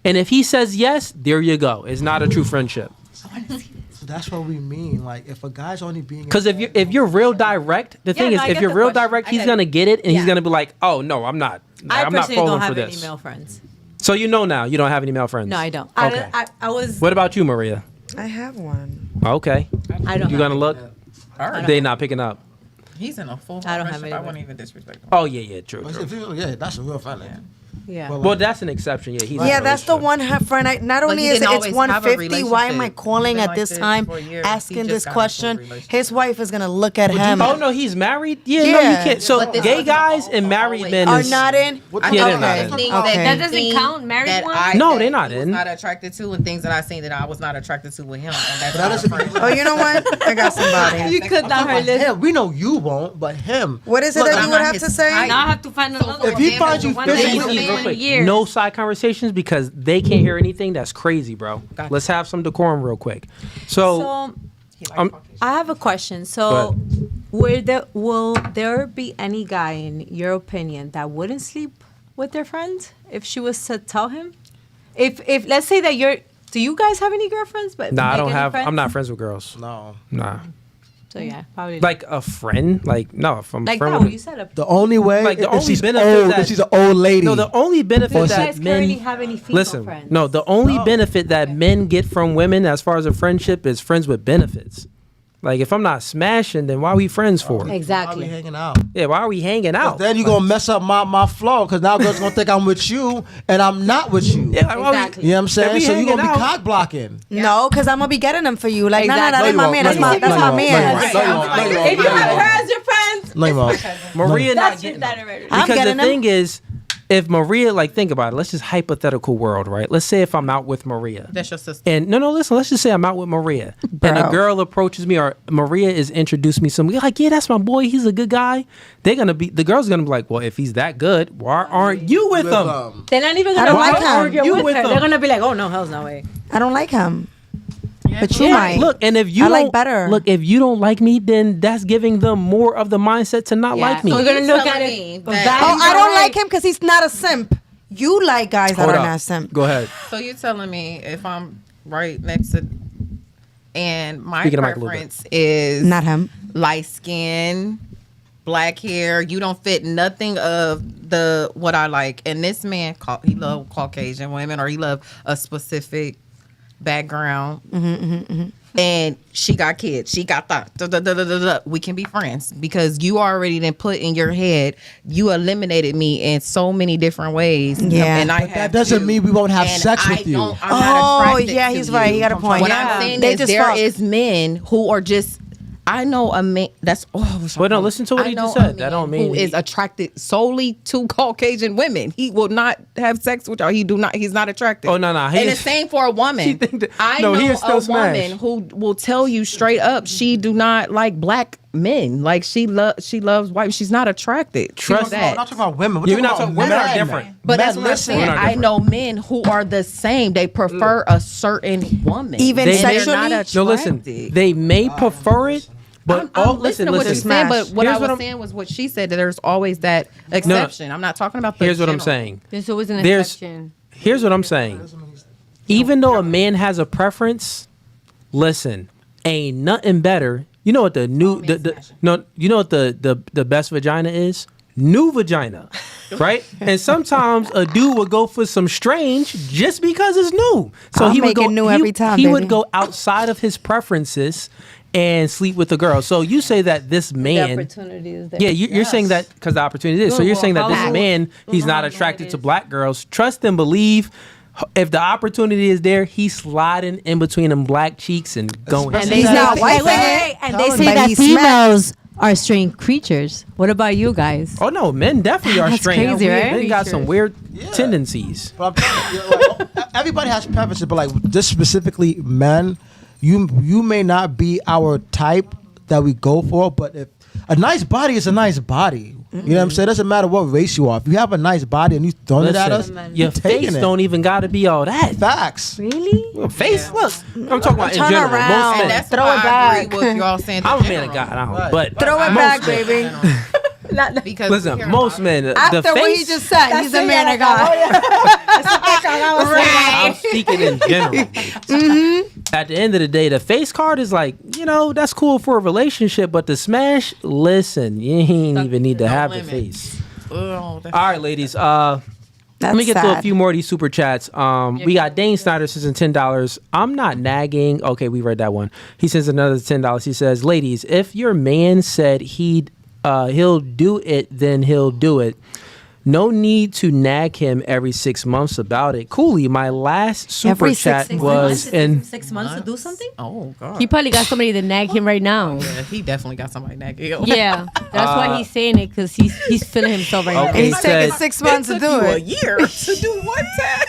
And if he says yes, there you go. It's not a true friendship. So that's what we mean. Like, if a guy's only being... Because if you're real direct, the thing is, I if get you're the real question. direct, I he's get gonna it. get it, and he's Yeah. gonna be like, oh no, I'm not. I I'm not personally falling don't for have this. any male friends. So you know now, you don't have any male friends. No, I don't. Okay. I was. What about you, Maria? I have one. Okay. I don't. You have gonna look? They not picking up. He's in a full. I don't have friendship. I any. wouldn't even disrespect him. Oh yeah, true. Yeah, that's a real friend. Yeah. Well, that's an exception. Yeah, he's in a Yeah, that's the relationship. one friend. Not But only he is didn't it's always have a 150, why am I relationship. calling He's been at like this this time for years. asking He this just got into a question? relationship. His wife is gonna look at him. Oh no, he's married. Yeah, no, you Yeah. can't. So But this gay was guys and married men Are is not in. I Yeah, they're know not the in. things Okay. that That doesn't seen count, married that one? No, that they're not he was in. not attracted to, and things that I seen that I was not attracted to with him. And that's That not doesn't a friendship. Oh, you know what? I got somebody. You could down her list. Him, we know you won't, but him. What is it Look, that I'm you would not have his to say? type. Now I have to find another If one. he finds you One physically- day, Easy, real in quick. years. No side conversations because they can't hear anything. That's crazy, bro. Gotcha. Let's have some decorum real quick. So, So He likes Um, Caucasian. I have a question. Go So, will there be any guy, in your opinion, that wouldn't sleep with their friend if she was to tell him? If let's say that do you guys have any girlfriends? But nah, I like, don't any have. friends? I'm not friends with girls. No. Nah, So yeah, probably like a friend. Like no, if I'm like friend that. with What you said. The only way, Like, the if only she's benefit old, that- if she's an old lady. No, the only benefit Do you that guys currently men have any female listen. friends? No, the only benefit that men get from women as far as a friendship is friends with benefits. Like if I'm not smashing, then why are we friends for? Why we Exactly. hanging out? Yeah, why are we hanging out? Then you're going to mess up my flow because now girls going to think I'm with you and I'm not with you. Yeah, like, why we- Exactly. You know what I'm If saying? we So you're going to be hanging out- cock blocking. No, because I'm gonna be getting them for you. Like, no, Exactly. that ain't my man. That's my No, you won't. man. No, you won't. No, you won't. If you have her as your friend, No, you won't. Maria not that's your getting dad already. I'm because the getting them. thing is, if Maria, like, think about it. Let's just hypothetical world, right? Let's say if I'm out with Maria. That's your sister. And no, listen. Let's just say I'm out with Maria, and a Bro. girl approaches me, or Maria is introduced me. Somebody like, yeah, that's my boy. He's a good guy. The girl's gonna be like, well, if he's that good, why aren't you with him? They're not even I gonna don't like him. argue You with with her. them. They're gonna be like, oh no, hell's no way. I don't like him. But you Yeah, might. look, and if you I don't like better. look, if you don't like me, then that's giving them more of the mindset to not like me. So we're gonna look at telling it. me from that- that Oh, I don't angle. like him because he's not a simp. You like guys that Hold are up. not simp. Go ahead. So you're telling me if I'm right next to, and my Speak in the mic a little bit. preference is Not him. light skin, black hair. You don't fit nothing of what I like. And this man, he love Caucasian women, or he love a specific background, and she got kids, she got that, we can be friends because you already then put in your head you eliminated me in so many different ways. And that doesn't mean we won't have sex with you. He's right. He got a point. What I'm saying is there is men who are just. I know a man that's. But no, listen to what he just said. That don't mean who is attracted solely to Caucasian women. He will not have sex with y'all. He's not attracted. Oh no. And the same for a woman. I know a woman who will tell you straight up she do not like black men. Like she loves white. She's not attracted. Trust that. We're not talking about women. We're talking about women are different. But that's what I'm saying. I know men who are the same. They prefer a certain woman. Even sexually. They're not no, listen. They may prefer it. But I'm listening to what you're saying, but what I was saying was what she said, that there's always that exception. I'm not talking about the Here's what general. I'm saying. There's always an exception. Here's what I'm saying. Even though a man has a preference, listen, ain't nothing better. You know what the best vagina is? New vagina. Right? And sometimes a dude would go for some strange just because it's new. So he would go new every time. He would go outside of his preferences and sleep with the girl. So you say that this man, the opportunity is there. yeah, you're saying that because the opportunity is. So you're saying that this man, he's not attracted to black girls. Trust and believe. If the opportunity is there, he's sliding in between them black cheeks and going. And he's not white. And they say that females are strange creatures. What about you guys? Oh no, men definitely are That's strange. crazy, right? They got some weird tendencies. But everybody has preferences, but like just specifically men, you may not be our type that we go for, but if a nice body is a nice body. You know what I'm saying? It doesn't matter what race you are. If you have a nice body and you throwing it at us, your face don't even got to be all that. Facts. Really? Well, face, look. I'm talking about in general. Around. Most men. And that's Throw why it I back. agree with y'all saying. I'm a man of God, I don't. But Throw it back, baby. Because listen, most men, After the face. what he just said, he's a man of God. I'm speaking in general. At the end of the day, the face card is like, that's cool for a relationship, but the smash, listen, you ain't even need to have the face. All right, ladies. Let me get to a few more of these super chats. We got Dane Snyder says $10. I'm not nagging. Okay, we read that one. He sends another $10. He says, ladies, if your man said he'll do it, then he'll do it. No need to nag him every 6 months about it. Cooley, my last super chat was in 6 months to do something. Oh God, He probably got somebody to nag him right now. yeah, he definitely got somebody nagging him. Yeah, that's why he's saying it, because he's feeling himself right now. Okay. He's taking 6 months to do a it. year to do one task.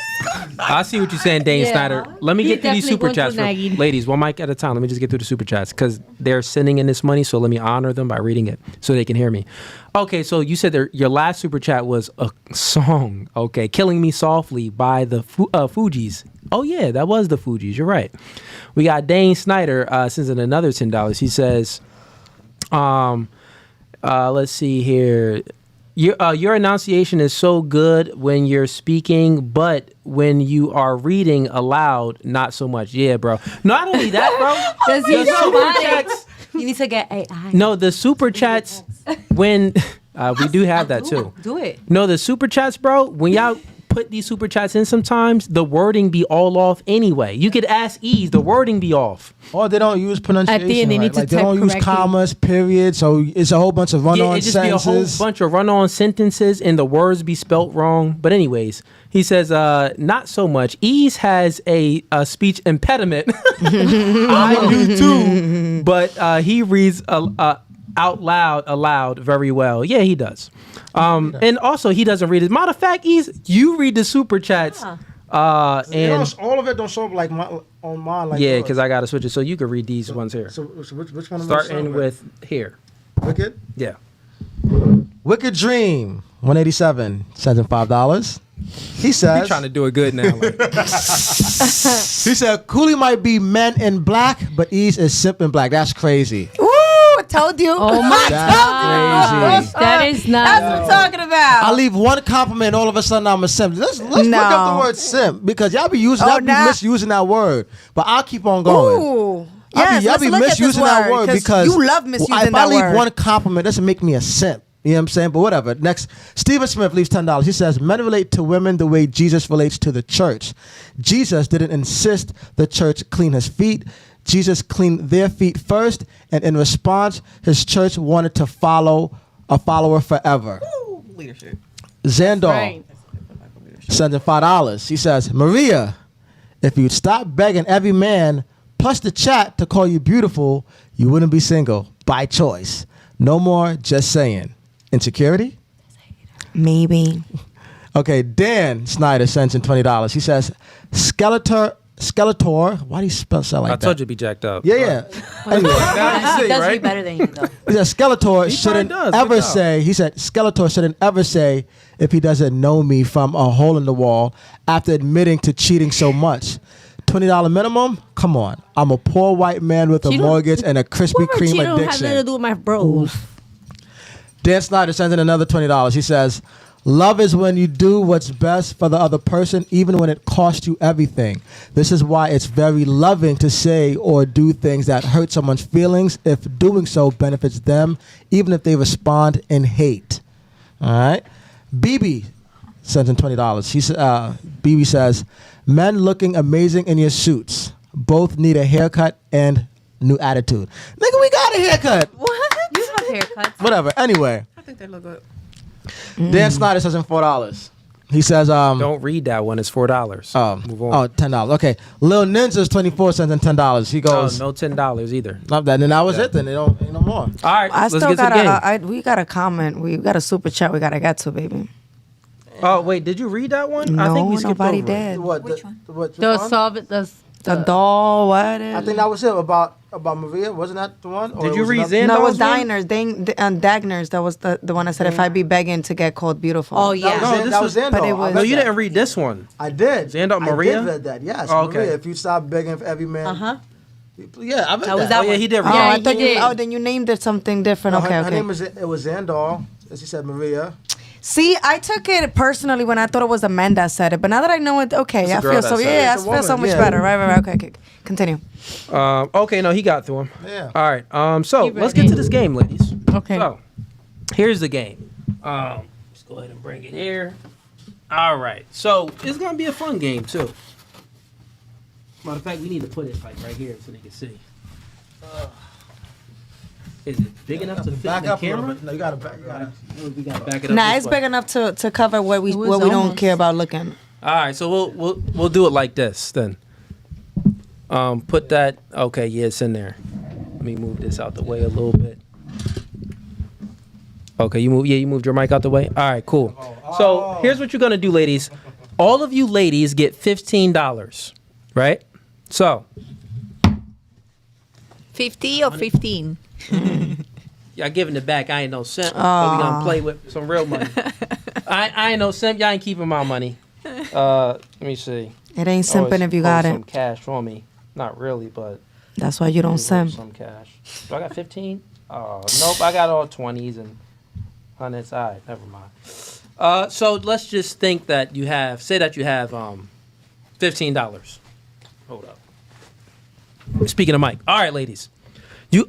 I see what you're saying, Dane Yeah. Snyder. Let me He get through these definitely super went chats. through nagging. Ladies, one mic at a time. Let me just get through the super chats because they're sending in this money. So let me honor them by reading it so they can hear me. Okay, so you said your last super chat was a song. Okay, Killing Me Softly by the Fugees. Oh, yeah, that was the Fugees. You're right. We got Dane Snyder sends in another $10. He says, let's see here. Your enunciation is so good when you're speaking, but when you are reading aloud, not so much. Yeah, bro. Not only that, bro. Does he the know super about it? chats. You need to get AI. No, the super chats when we do have that too. Do it. No, the super chats, bro. When y'all put these super chats in, sometimes the wording be all off anyway. You could ask Ease, the wording be off. Or they don't use pronunciation. At the end, they need to like they type don't use correctly. commas, periods. So it's a whole bunch of run-on It just be a whole sentences. bunch of run-on sentences and the words be spelt wrong. But anyways, he says, not so much. Ease has a speech impediment. I do too. But he reads out loud very well. Yeah, he does. And also he doesn't read it. Matter of fact, you read the super chats. And all of it don't show up like on mine. Like yeah, yours. because I gotta switch it. So you can read these ones here. So which one? Starting with here. Wicked. Yeah. Wicked Dream 187 sends in $5. He says He's trying to do it good now. he said Cooley might be men in black, but Ease is simp in black. That's crazy. Ooh, I told you. Oh my That's crazy. That is not. That's what I'm talking about. I leave one compliment, all of a sudden I'm a simp. Let's look up the word simp because y'all be misusing that word. But I'll keep on going. Ooh. Y'all be misusing that word because you love misusing if that I leave word. one compliment, doesn't make me a simp. You know what I'm saying? But whatever. Next, Stephen Smith leaves $10. He says, men relate to women the way Jesus relates to the church. Jesus didn't insist the church clean his feet. Jesus cleaned their feet first, and in response, his church wanted to follow a follower forever. Woo, leadership. Xandor Right. sends in $5. He says, Maria, if you'd stop begging every man plus the chat to call you beautiful, you wouldn't be single by choice. No more just saying. Insecurity? Maybe. Okay, Dan Snyder sends in $20. He says, Skeletor. Why do you spell like that? I told you to be jacked up. Yeah. Anyway, He does read better than you, though. he said Skeletor shouldn't does. ever Good job. say. He said Skeletor shouldn't ever say if he doesn't know me from a hole in the wall after admitting to cheating so much. $20 minimum? Come on. I'm a poor white man with a mortgage and a Krispy Kreme Don't have nothing to addiction. do with my bros. Dan Snyder sends in another $20. He says, love is when you do what's best for the other person, even when it costs you everything. This is why it's very loving to say or do things that hurt someone's feelings if doing so benefits them, even if they respond in hate. All right? BB sends in $20. BB says, men looking amazing in your suits. Both need a haircut and new attitude. Nigga, we got a haircut. What? You have haircuts. Whatever. Anyway. I think they look good. Dan Snyder says in $4. He says, Don't read that one. It's $4. Move on. $10. Okay. Lil Ninja's 24 cents and $10. He goes, no $10 either. not that. And that was it then. They don't ain't no more. All right, I let's still get to the game. we got a comment. We got a super chat we got to get to, baby. Oh, wait, did you read that one? No, I think we skipped nobody over it. did. Which one? The doll, what is I think that was it about Maria. Wasn't that the one? Or Did it you was read another- Xandor's No, it was one? Diners. Dagners. That was the one I said if I be begging to get called beautiful. Oh, That yeah. was, No, Xan- this that was- was Xandor. but it I was- read No, you that. didn't read this one. I did. Xandor Maria? I did read that. Yes. Oh, okay. Maria, if you stop begging for every man. Uh-huh. Yeah, I read That was that. that Oh, yeah, one. he did Oh, read Yeah, I that. thought you did. then you named it something different. No, Okay, her okay. name was Xandor. As he said, Maria. See, I took it personally when I thought it was a man that said it, but now that I know it, okay, It's a I girl feel that so said it. yeah, I It's a feel so woman, much yeah. better. Right. Okay. Continue. Okay, no, he got through him. Yeah. All right. So You let's ready? get to this game, ladies. Okay. So here's the game. Let's go ahead and bring it here. All right. So it's gonna be a fun game too. Matter of fact, we need to put it like right here so they can see. Is it big enough to fit Back in the up a little camera? bit. No, you gotta back. We gotta back it up. Nah, this it's way. big enough to cover what we It was don't almost- care about looking. All right, so we'll do it like this then. Put that. Okay, yeah, it's in there. Let me move this out the way a little bit. Okay, you moved your mic out the way. All right, cool. So here's what you're gonna do, ladies. All of you ladies get $15, right? So 50 or 15? y'all giving it back. I ain't no simp. But we gonna play with some real money. I ain't no simp. Y'all ain't keeping my money. Let me see. It ain't simping Always if you hold got some it. cash for me. Not really, but That's why you don't hold simp. some cash. Do I got 15? Oh, nope. I got all 20s and hundreds. All right, never mind. So let's just think that you have, say that you have $15. Hold up. Speaking of Mike. All right, ladies.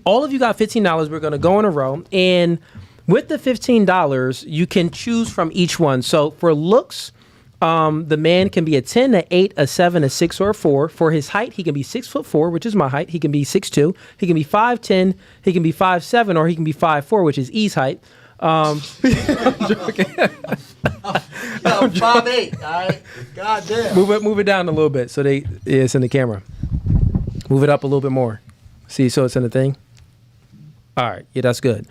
All of you got $15. We're going to go in a row. And with the $15, you can choose from each one. So for looks, the man can be a 10, a 8, a 7, a 6, or a 4. For his height, he can be 6'4", which is my height. He can be 6'2". He can be 5'10". He can be 5'7", or he can be 5'4", which is E's height. I'm joking. Yo, 5'8", all right? God damn. Move it down a little bit so it's in the camera. Move it up a little bit more. See, so it's in the thing. All right, yeah, that's good.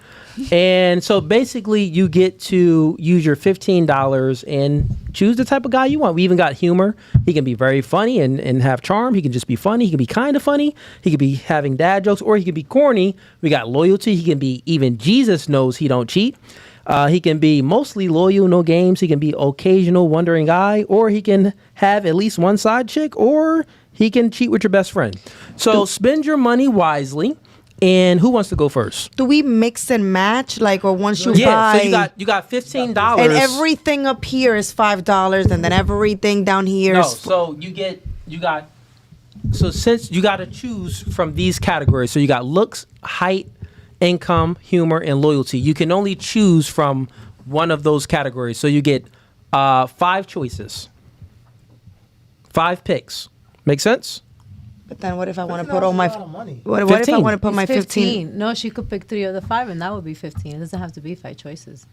And so basically, you get to use your $15 and choose the type of guy you want. We even got humor. He can be very funny and have charm. He can just be funny. He can be kind of funny. He could be having dad jokes, or he can be corny. We got loyalty. He can be even Jesus knows he don't cheat. He can be mostly loyal, no games. He can be occasional, wandering guy, or he can have at least one side chick, or he can cheat with your best friend. So spend your money wisely. And who wants to go first? Do we mix and match, like, or once you Yeah, buy? so you got $15, and everything up here is $5, and then everything down here No, is. so so since you got to choose from these categories, so you got looks, height, income, humor, and loyalty. You can only choose from one of those categories. So you get 5 choices, 5 picks. Make sense? But then what if I want to put all my money? what if I want to put my 15? No, she could pick 3 of the 5, and that would be 15. It doesn't have to be 5 choices.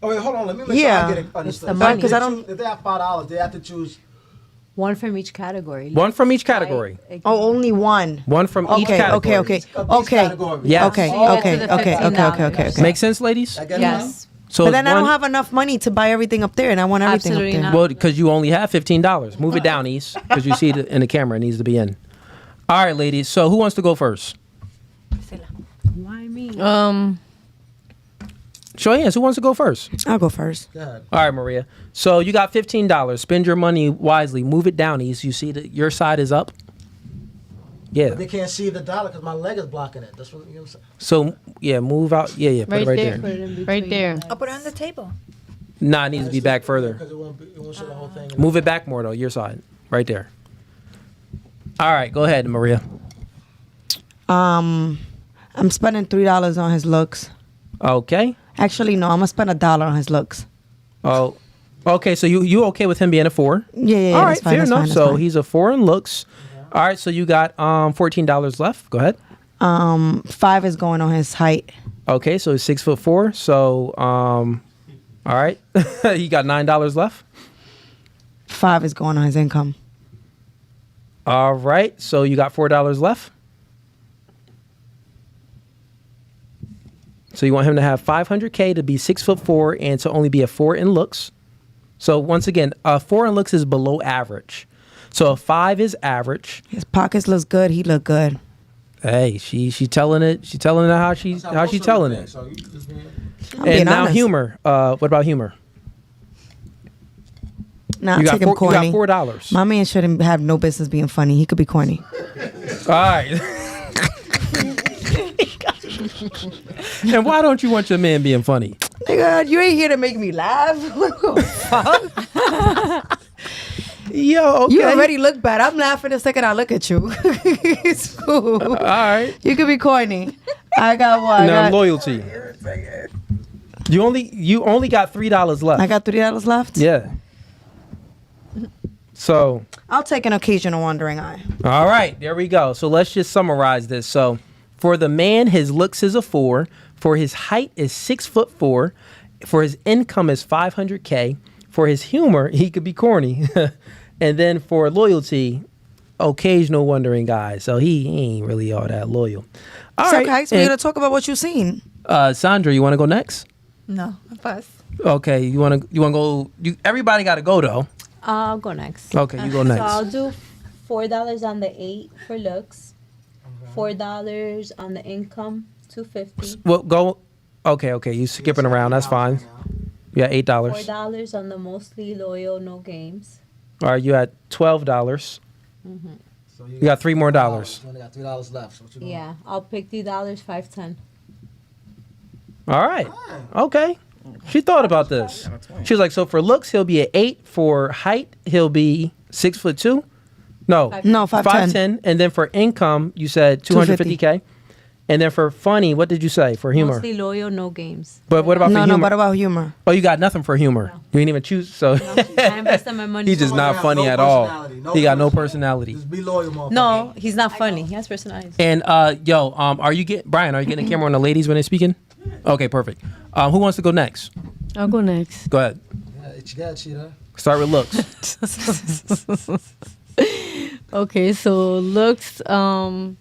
Oh wait, hold on. Let me make sure I get it understood. the money. Because I don't. If they have $5, they have to choose. One from each category. One from each category. Oh, only one. One from each Okay, category. okay. Yes. Okay. Make sense, ladies? Yes. So But then I one- don't have enough money to buy everything up there, and I want everything Absolutely up there. not. Well, because you only have $15. Move it down, East, because you see it in the camera. It needs to be in. All right, ladies. So who wants to go first? Why me? Show of hands. Who wants to go first? I'll go first. Go ahead. All right, Maria. So you got $15. Spend your money wisely. Move it down, East. You see that your side is up? Yeah. They can't see the dollar because my leg is blocking it. That's what you know what I'm saying. So, yeah, move out. Yeah, put Right it right there. there. Right there. I'll put it on the table. Nah, it needs to be back further. Because it won't show the whole thing. Move it back more, though, your side. Right there. All right, go ahead, Maria. I'm spending $3 on his looks. Okay. Actually, no, I'm gonna spend $1 on his looks. Oh, okay. So you okay with him being a 4? Yeah. All right, that's fine, fair that's enough. fine, that's So fine. he's a 4 in looks. All right, so you got $14 left. Go ahead. 5 is going on his height. Okay, so he's 6'4". So all right, you got $9 left. 5 is going on his income. All right, so you got $4 left. So you want him to have $500K to be 6'4" and to only be a 4 in looks. So once again, a 4 in looks is below average. So a 5 is average. His pockets looks good. He look good. Hey, she telling it. She telling it how she telling it. So you just being- I'm being And now honest. humor. What about humor? Nah, You got take him corny. $4. My man shouldn't have no business being funny. He could be corny. All right. And why don't you want your man being funny? Nigga, you ain't here to make me laugh. Yo, okay. You already look bad. I'm laughing the second I look at you. It's cool. All right. You could be corny. I got what? Now loyalty. You only got $3 left. I got $3 left? Yeah. So, I'll take an occasional wandering eye. all right, there we go. So let's just summarize this. So, for the man, his looks is a 4. For his height is 6'4". For his income is $500K. For his humor, he could be corny. And then for loyalty, occasional wandering guy. So he ain't really all that loyal. All So, right. guys, we're going to talk about what you've seen. Sandra, you want to go next? No, pass. Okay, you want to go? Everybody got to go though. I'll go next. Okay, you go next. So I'll do $4 on the 8 for looks, $4 on the income, $250. Well, go. Okay. You skipping around? That's fine. You got $8. $4 on the mostly loyal, no games. All right, you at $12. So You got $3 more. You only got $3 left. So what you doing? Yeah, I'll pick $3, $5.10. All right. Okay. She thought about this. She was like, so for looks, he'll be at 8. For height, he'll be 6'2". No, 5'10". And then for income, you said 250K. And then for funny, what did you say for humor? Mostly loyal, no games. But what about for No, humor? what about humor? Oh, you got nothing for humor. You didn't even choose. So I invested my money. he's just not got funny no at all. personality, He got no personality. Just be loyal, motherfucker. No, he's not funny. He has personality. And are you Brian? Are you getting the camera on the ladies when they're speaking? Okay, perfect. Who wants to go next? I'll go next. Go ahead. Yeah, it's got cheetah. Start with looks. Okay, so looks. I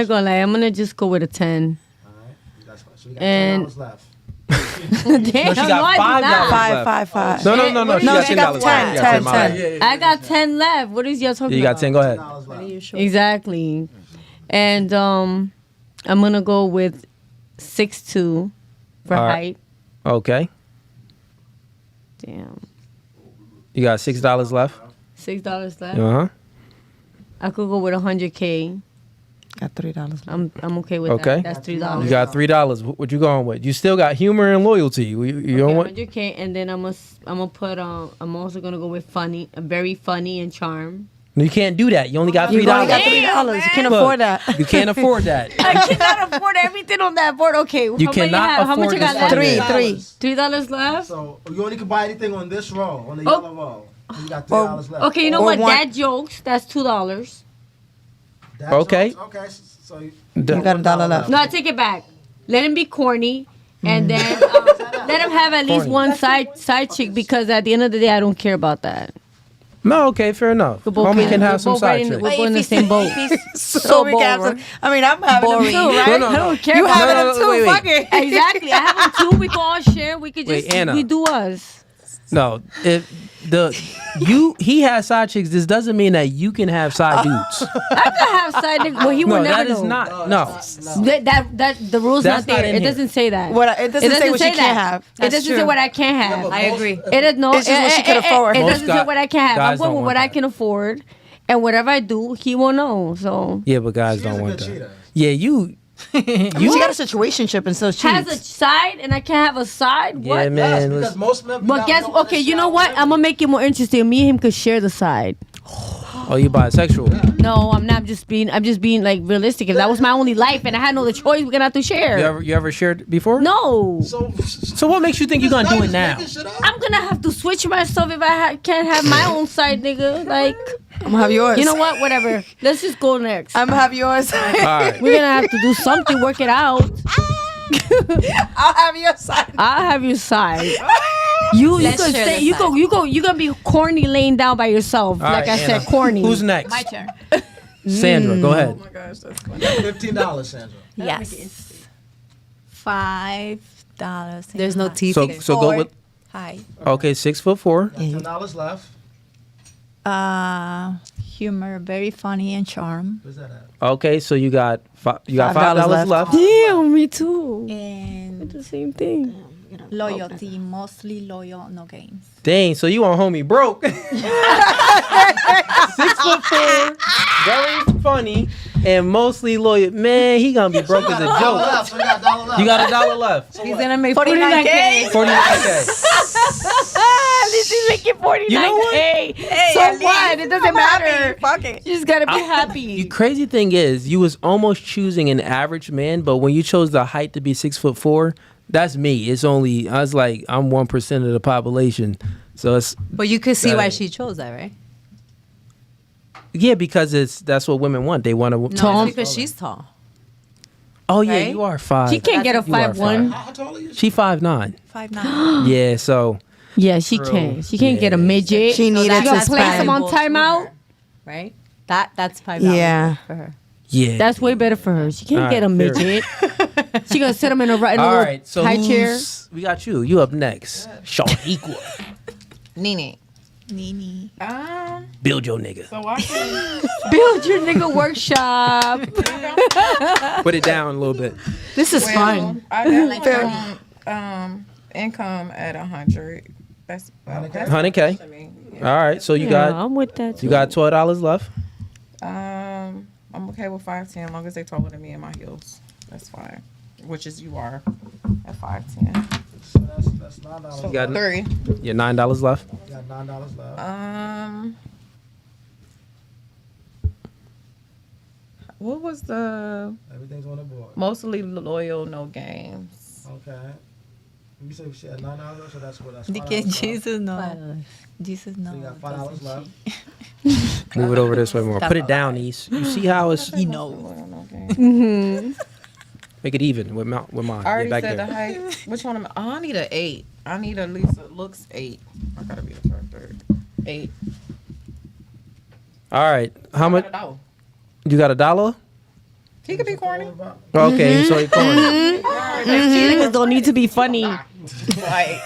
ain't gonna lie. I'm gonna just go with a 10. All right. That's fine. So you got And- $10 left. Damn, No, she got no, I $5 did not. left. Five. No. No, She got she $10 got left. 10, You got 10, my bad. 10. I got 10 left. What is y'all talking Yeah, you got about? 10. Go ahead. $10 left. Are you sure? Exactly. And I'm gonna go with 6'2" for All right. height. Okay. Damn. You got $6 left. $6 left. Uh huh. I could go with 100K. Got $3 left. I'm okay with Okay. that. That's $3. You got $3. What you going with? You still got humor and loyalty. You don't want. 100K, and then I'm gonna put I'm also gonna go with funny, very funny and charm. You can't do that. You only got $3. You only got $3. You can't afford that. You can't afford that. I cannot afford everything on that board. Okay, You cannot how much afford you got this left? money. $3 left. So you only can buy anything on this row, on the yellow row. You got $3 left. Okay, you know what? Dad jokes. That's $2. Okay. Okay, so you got $1 left. No, I take it back. Let him be corny, and then let him have at least one side chick, because at the end of the day, I don't care about that. No, okay, fair enough. Homie can have some side chicks. We're in the same boat. So we can have some, I mean, I'm having them too, right? No. I don't care. You about having them them too? wait. Fuck it. Exactly. I have them too. We can all share. We could just Anna. we do us. No, if he has side chicks, this doesn't mean that you can have side dudes. I could have side niggas. Well, he would No, never that is know. not. No. That the rule's That's not there. not in It here. doesn't say that. It doesn't say what you can't have. It doesn't say what I can't have. I agree. It is no. It's just what she can afford. It Most doesn't say what I can have. I'm guys going don't with want what I that. can afford, and whatever I do, he won't know. So Yeah, but guys don't want that. Yeah, you. She got a situationship and still has a cheats. side, and I can't have a side. What? Yeah, man. because most men. But guess, okay, you know what? I'm gonna make it more interesting. Me and him could share the side. Oh, you bisexual? No, I'm not. I'm just being like realistic. If that was my only life and I had no other choice, we're gonna have to share. You ever shared before? No. So what makes you think you're gonna do it now? I'm gonna have to switch myself if I can't have my own side, nigga. Like, I'm gonna have yours. you know what? Whatever. Let's just go next. I'm gonna have yours. All right. We're gonna have to do something. Work it out. I'll have your side. I'll have your side. You Let's could share stay. the You side. go. You gonna be corny laying down by yourself. All Like right, I said, Anna. corny. Who's next? My turn. Sandra, go ahead. Oh my gosh, that's funny. $15, Sandra. Yes. $5. There's no teeth. So go with. Hi. Okay, 6'4". $10 left. Humor, very funny and charm. Where's that at? Okay, so you got $5 $5 left. Damn, me too. And The same thing. loyalty, mostly loyal, no games. Dang, so you want homie broke? 6'4", very funny, and mostly loyal. Man, he gonna be broke as a joke. So you got $1 left. You got $1 left. He's gonna make 49K. 49K. At least he's making 49K. You know what? So what? It doesn't matter. Fuck it. You just gotta be The happy. crazy thing is, you was almost choosing an average man, but when you chose the height to be 6'4", that's me. It's only I was like I'm 1% of the population, so it's But you could see That why is- she chose that, right? yeah because that's what women want. They want to No, tall. it's because she's tall. Oh yeah, right? you are 5. She can't get a You are 5'1". How tall are you? She 5'9". 5'9". Yeah, so Yeah, she can. She can't get a midget. She needed She gonna to place spend. him on timeout. Right? That's $5 Yeah. for her. yeah, That's way better for her. She can't All get a right, fair. midget. She gonna sit him in a all little right. So high chair. we got you. You up next? Equal. Nene. Nini. Build your nigga. So I can Build your nigga workshop. Put it down a little bit. This is fun. I definitely want income at 100. That's 100K. to me. All right. So you Yeah, got I'm with that. Too. you got $12 left. I'm okay with 5'10", as long as they taller than me in my heels. That's fine. Which is you are at 5'10". So that's $9. You got Three. your $9 left. You got $9 left. What was the Everything's on the board. mostly loyal, no games? Okay. You said she had $9, so that's what that's. Because $5 left. Jesus no. Jesus So you no. got $5 left. Move it over this way more. Put it down, East. You see how it's Loyal, no games. make it even with mine. I already back said there. the height. Which one am I? Oh, I need an 8. I need at least a looks 8. I gotta be the third. 8. All right. How much? $1. You got $1? He could be corny. Okay, so he corny. These niggas don't need to be funny. Like,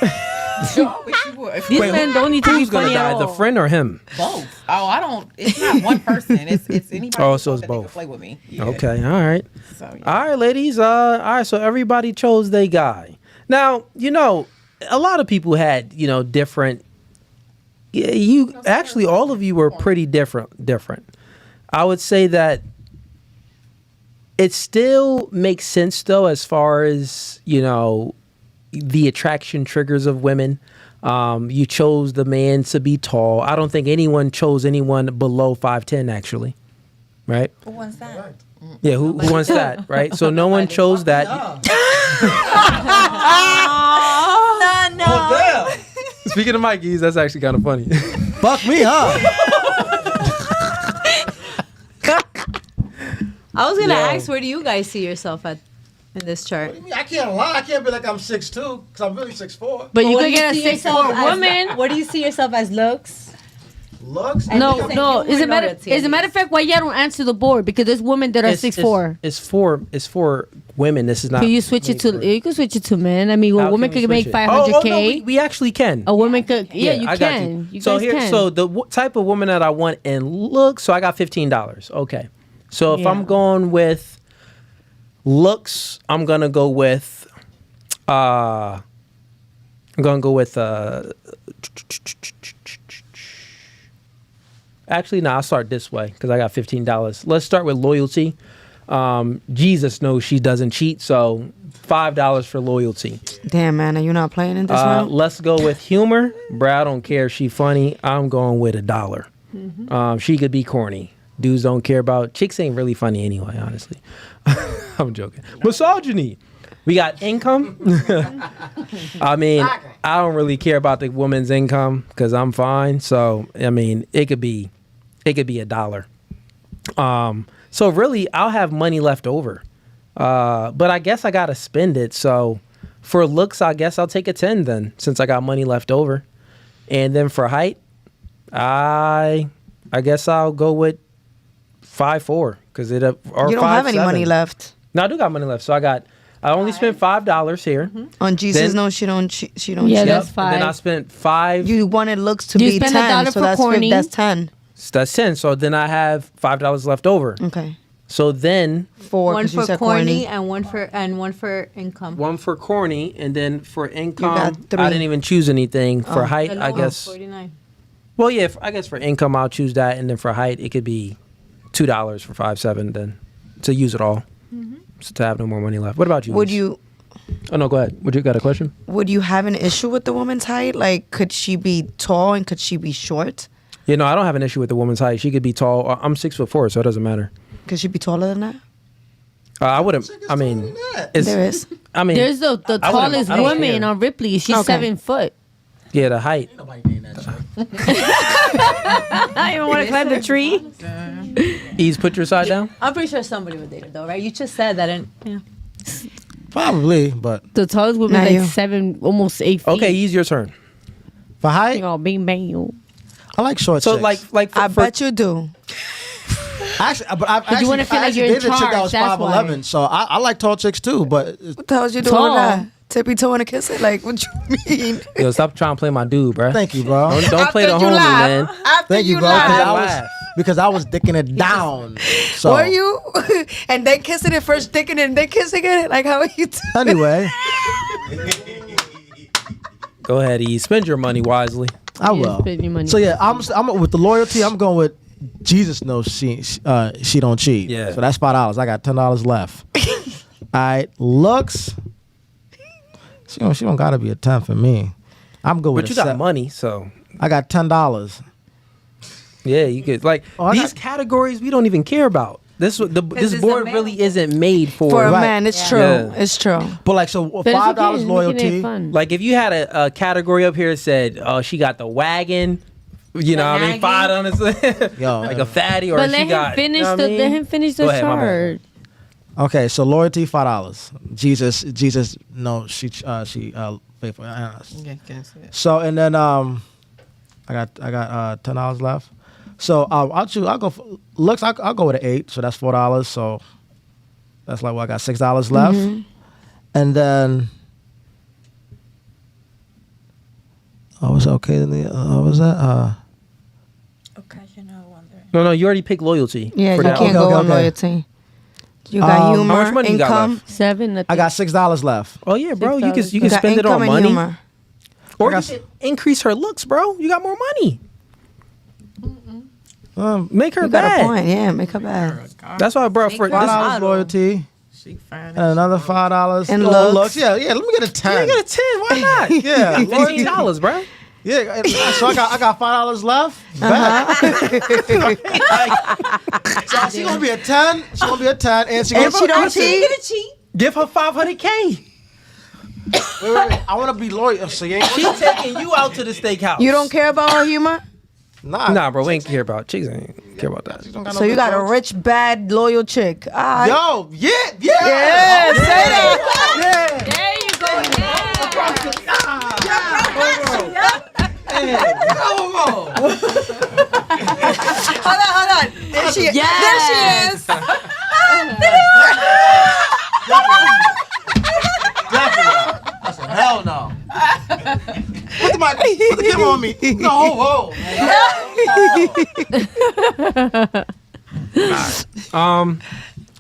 I wish you would. These men don't need to be Who's gonna funny at die? all. The friend or him? Both. Oh, I don't. It's not one person. It's anybody. Oh, so it's that they can both. Play with me. Yeah. Okay. All right. So, yeah. All right, ladies. All right. So everybody chose their guy. Now, a lot of people had, different. Yeah, you actually, all of you were pretty different. I would say that it still makes sense, though, as far as the attraction triggers of women. You chose the man to be tall. I don't think anyone chose anyone below 5'10", actually. Right? Who wants that? Yeah, who wants that, right? So no one chose that. No. Oh, damn. Speaking of Mikey's, that's actually kind of funny. Fuck me, huh? I was gonna Yo. ask, where do you guys see yourself at in this chart? What do you mean? I can't lie. I can't be like I'm 6'2", because I'm really 6'4". But you What could do you get a see 6'4" yourself as- woman. What do you see yourself as looks? Looks? No. human As a matter notoriety. of fact, why you don't answer the board? Because there's women that are 6'4". It's for women. This is not. Can you switch it to? You can switch it to men. I mean, How a woman can we could make switch it? 500K. No, we actually can. A woman could. Yeah, you I got can. You so guys can. so the type of woman that I want and look. So I got $15. Okay. So if Yeah. I'm going with looks, I'm gonna go with. I'm gonna go with. Actually, no. I'll start this way because I got $15. Let's start with loyalty. Jesus knows she doesn't cheat, so $5 for loyalty. Damn, man, are you not playing in this round? Let's go with humor. Bruh, I don't care if she funny. I'm going with $1. She could be corny. Dudes don't care about. Chicks ain't really funny anyway, honestly. I'm joking. Misogyny. We got income. I mean, I don't really care about the woman's income because I'm fine. So I mean, it could be $1. So really, I'll have money left over. But I guess I gotta spend it. So for looks, I guess I'll take a 10 then, since I got money left over. And then for height, I guess I'll go with 5'4" because it or You don't have any 5'7". money left. No, I do got money left. So I only spent $5 here. On Jesus, Then- no, she don't. She don't. Yeah, cheat. that's And $5. then I spent 5. You wanted looks to You be spend 10, $1 so for that's corny. that's 10. That's 10. So then I have $5 left over. Okay, So then 4 One because you for said corny corny. and one for income. one for corny, and then for income, got 3. I didn't even choose anything. For height, I Alone, guess. 49. Well, yeah, I guess for income, I'll choose that. And then for height, it could be $2 for 5'7", then to use it all. So to have no more money left. What about you? Would Lise? you Oh, no, go ahead. Would you got a question? have an issue with the woman's height? Like, could she be tall and could she be short? You know, I don't have an issue with the woman's height. She could be tall. I'm 6'4", so it doesn't matter. Could she be taller than that? I wouldn't. I mean, it's, There is. I mean, There's the I wouldn't- tallest I don't woman care. on Ripley. She's Okay. 7 foot. yeah, the height. I even want to climb the tree. Ease, put your side down. I'm pretty sure somebody would date it though, right? You just said that, and yeah. Probably, but The tallest woman Not is you. like 7, almost 8 feet. Okay, Ease, your turn. for height, Oh, bing bang. I like short So chicks. like I bet you do. Actually, but I've actually, wanna feel I like actually you're in dated a chick that charge, was that's 5'11", so I like tall chicks too. But What the hell you doing Tall. with that? Tippy toe and a kiss it? Like, what you mean? Yo, stop trying to play my dude, bruh. thank you, bro. Don't play the After you homie, laugh. man. After Thank you, bro. laugh. Because I was dicking it down. So Were you? And then kissing it first, sticking it, and then kissing it? Like, how are you doing? anyway, Go ahead, Ease. Spend your money wisely. I Yeah, will. spend your money. So yeah, I'm with the loyalty. I'm going with Jesus knows she don't cheat. Yeah. So that's $5. I got $10 left. All right, looks. She don't gotta be a 10 for me. I'm good with But you a got 7. money, so I got $10. yeah, you could like Oh, I these got- categories we don't even care about. This it's board available. really isn't made for. For a Right. man, it's true. Yeah. It's true. But like so, But it's $5 okay, making it loyalty. fun. Like if you had a category up here that said, "Oh, she got the wagon," you know, what I mean, $5. Yo, like a fatty, or But she let him got. finish you know what I mean? let him finish the Go ahead, my bad. chart. Okay, so loyalty $5. Jesus, no, she faithful. So and then I got $10 left. So I'll go for looks. I'll go with an 8. So that's $4. So that's like I got $6 left. And then was that okay? Was that Occasional wonder. No, you already picked loyalty. Yeah, for you that can't one. go Okay, on okay. loyalty. You got How humor, much money you got income. left? 7. I got $6 left. Oh yeah, bro, you $6. can got spend it income on and money, humor. or I got you can increase her looks, bro. You got more money. Make her You got bad. a point. Yeah, make her bad. That's why, bro. For this, $5 loyalty. She fine. And another $5 And oh, looks. Yeah, let me get a 10. you get a 10. Why not? Yeah, loyalty. $15, bro. Yeah, so I got $5 left. So she gonna be a 10. She gonna be a 10, and she don't cheat. Give her $500K. Wait. I want to be loyal. So you ain't. She taking you out to the steakhouse. You don't care about her humor? Nah, bro. We ain't care about chicks. Ain't care about that. So you got a rich, bad, loyal chick. Yo, yeah. Say that. There you go. Hold on. There she is. I said, hell no. Put the camera on me. No.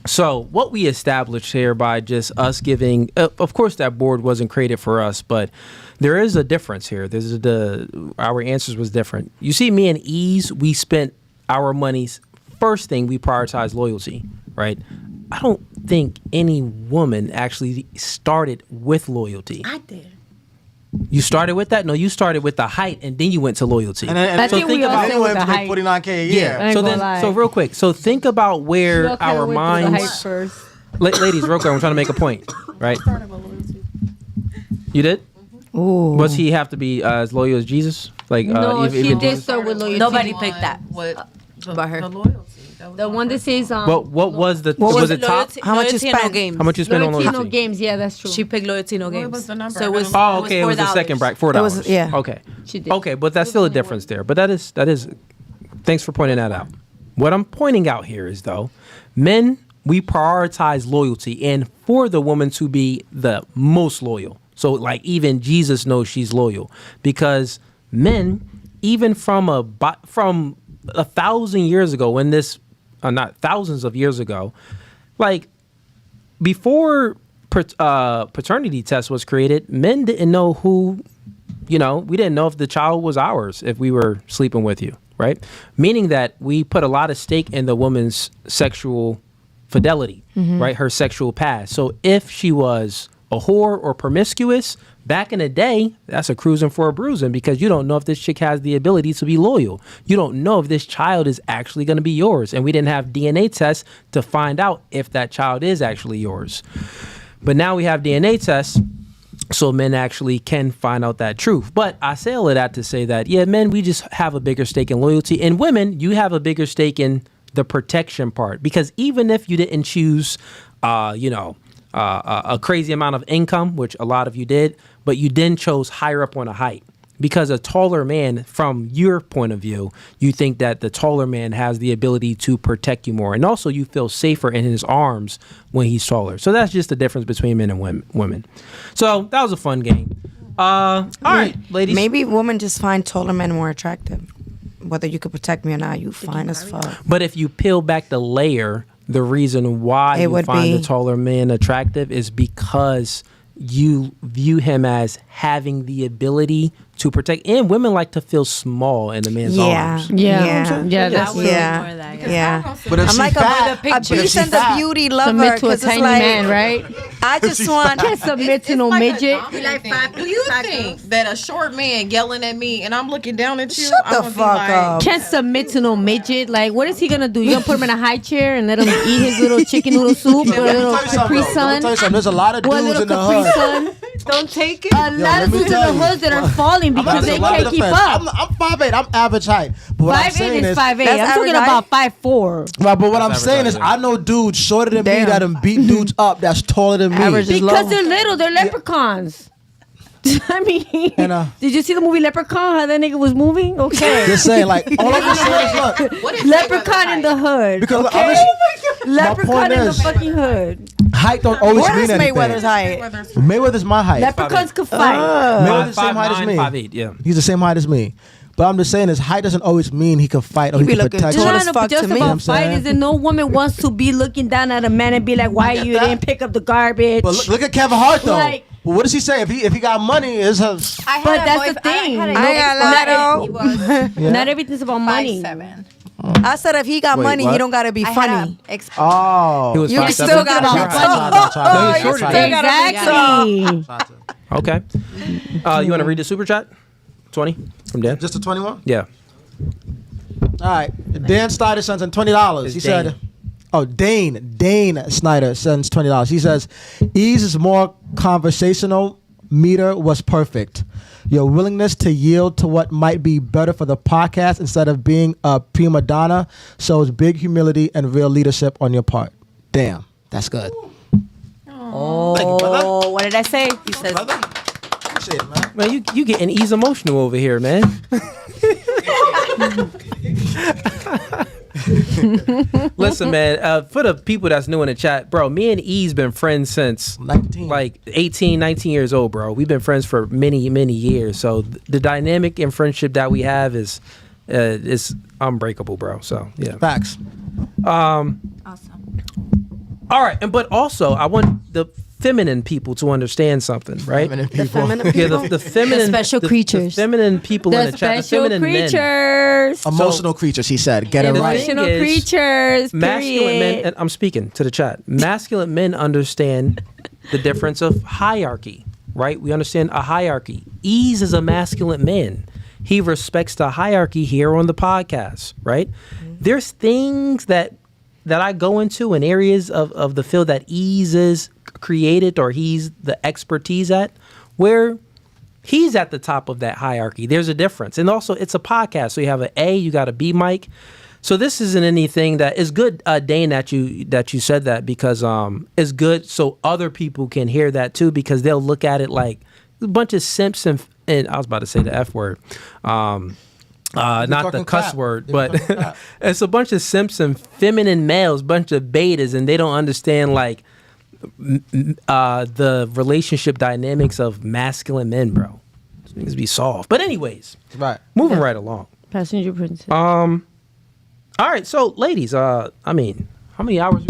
So what we established here by just us giving, of course, that board wasn't created for us, but there is a difference here. Our answers was different. You see, me and Ease, we spent our monies. First thing, we prioritized loyalty, right? I don't think any woman actually started with loyalty. I did. You started with that? No, you started with the height and then you went to loyalty. And so think about it was like $49K a year. Yeah. So real quick. So think about where our minds. Ladies, real quick. I'm trying to make a point, right? You did? Ooh. Does he have to be as loyal as Jesus? Like no, she did start with loyalty. Nobody picked that. About her. The loyalty. The one that says what was the was it top? How much you spent? Games. How much you spent on loyalty? No games, yeah, that's true. She picked loyalty no games. What was the number? So it was. Oh, okay. It was the second bracket. $4. Yeah. Okay. She did. Okay, but that's still a difference there. But that is. Thanks for pointing that out. What I'm pointing out here is though, men, we prioritize loyalty, and for the woman to be the most loyal. So like even Jesus knows she's loyal because men, even from 1,000 years ago, when this. Not thousands of years ago, like before paternity test was created, men didn't know who, we didn't know if the child was ours if we were sleeping with you, right? Meaning that we put a lot of stake in the woman's sexual fidelity, right? Her sexual past. So if she was a whore or promiscuous, back in the day, that's a cruising for a bruising because you don't know if this chick has the ability to be loyal. You don't know if this child is actually going to be yours. And we didn't have DNA tests to find out if that child is actually yours. But now we have DNA tests, so men actually can find out that truth. But I say all of that to say that, yeah, men, we just have a bigger stake in loyalty. And women, you have a bigger stake in the protection part. Because even if you didn't choose, a crazy amount of income, which a lot of you did, but you then chose higher up on a height. Because a taller man, from your point of view, you think that the taller man has the ability to protect you more. And also you feel safer in his arms when he's taller. So that's just the difference between men and women. So that was a fun game. All right, ladies. Maybe women just find taller men more attractive. Whether you could protect me or not, you fine as fuck. But if you peel back the layer, the reason why you find the taller man attractive is because you view him as having the ability to protect. And women like to feel small in a man's arms. Yeah. But if I'm like a beast and the beauty lover. Submit to a tiny man, right? I just want. Can't submit to no midget. Do you think that a short man yelling at me and I'm looking down at you? Shut the fuck up. Can't submit to no midget. Like, what is he gonna do? You gonna put him in a high chair and let him eat his little chicken noodle soup or a little Capri Sun? There's a lot of dudes in the hood. Don't take it. A lot of dudes in the hood that are falling because they can't keep up. I'm 5'8". I'm average height. But what I'm 5'8" saying is is 5'8". I'm talking about 5'4". Right, but what I'm saying is, I know dudes shorter than me that done beat dudes up that's taller than me. Because they're little. They're leprechauns. I mean, did you see the movie Leprechaun? How that nigga was moving? Okay. Just saying, like, all I'm just saying is, look. Leprechaun in the hood. Because Leprechaun in the fucking hood. Height don't always mean anything. Mayweather's height? Mayweather's my height. Leprechauns could fight. Mayweather's the same height as me. 5'8", yeah. He's the same height as me. But I'm just saying, his height doesn't always mean he can fight or he can protect. Just about fight is that no woman wants to be looking down at a man and be like, why you didn't pick up the garbage? But look at Kevin Hart though. Like, well, what does he say? If he got money, it's her. But that's the thing. Not everything's about money. 5'7". I said if he got money, he don't gotta be funny. Oh, you still gotta be funny. Exactly. Okay. You want to read the super chat? 20 from Dan. Just a 21? Yeah. All right. Dan Snyder sends in $20. He said, Dane Snyder sends $20. He says, E's more conversational meter was perfect. Your willingness to yield to what might be better for the podcast instead of being a prima donna shows big humility and real leadership on your part. Damn, that's good. Oh, thank you, brother. What did I say? He says, brother. Appreciate it, man. Man, you getting E's emotional over here, man. Listen, man, for the people that's new in the chat, bro, me and E's been friends since 19. like 18, 19 years old, bro. We've been friends for many, many years. So the dynamic and friendship that we have is unbreakable, bro. So, yeah. Facts. Awesome. All right. But also, I want the feminine people to understand something, right? Feminine The people. feminine people. Yeah, the feminine, The special the creatures. feminine people in The the chat, the special feminine men. creatures. Emotional creatures, he said. Get it the right. thing Emotional is, creatures. Masculine men, Period. and I'm speaking to the chat. Masculine men understand the difference of hierarchy, right? We understand a hierarchy. Ease is a masculine man. He respects the hierarchy here on the podcast, right? There's things that I go into in areas of the field that Ease is created or he's the expertise at, where he's at the top of that hierarchy. There's a difference. And also, it's a podcast. So you have an A, you got a B mic. So this isn't anything that is good, Dane, that you said that, because it's good so other people can hear that too, because they'll look at it like a bunch of simps and I was about to say the F word. Not the cuss crap. word, They be but talking crap. it's a bunch of simps and feminine males, bunch of betas, and they don't understand like the relationship dynamics of masculine men, bro. This needs to be solved. But anyways, Right. moving right along. Passenger princess. All right, so ladies, I mean, how many hours?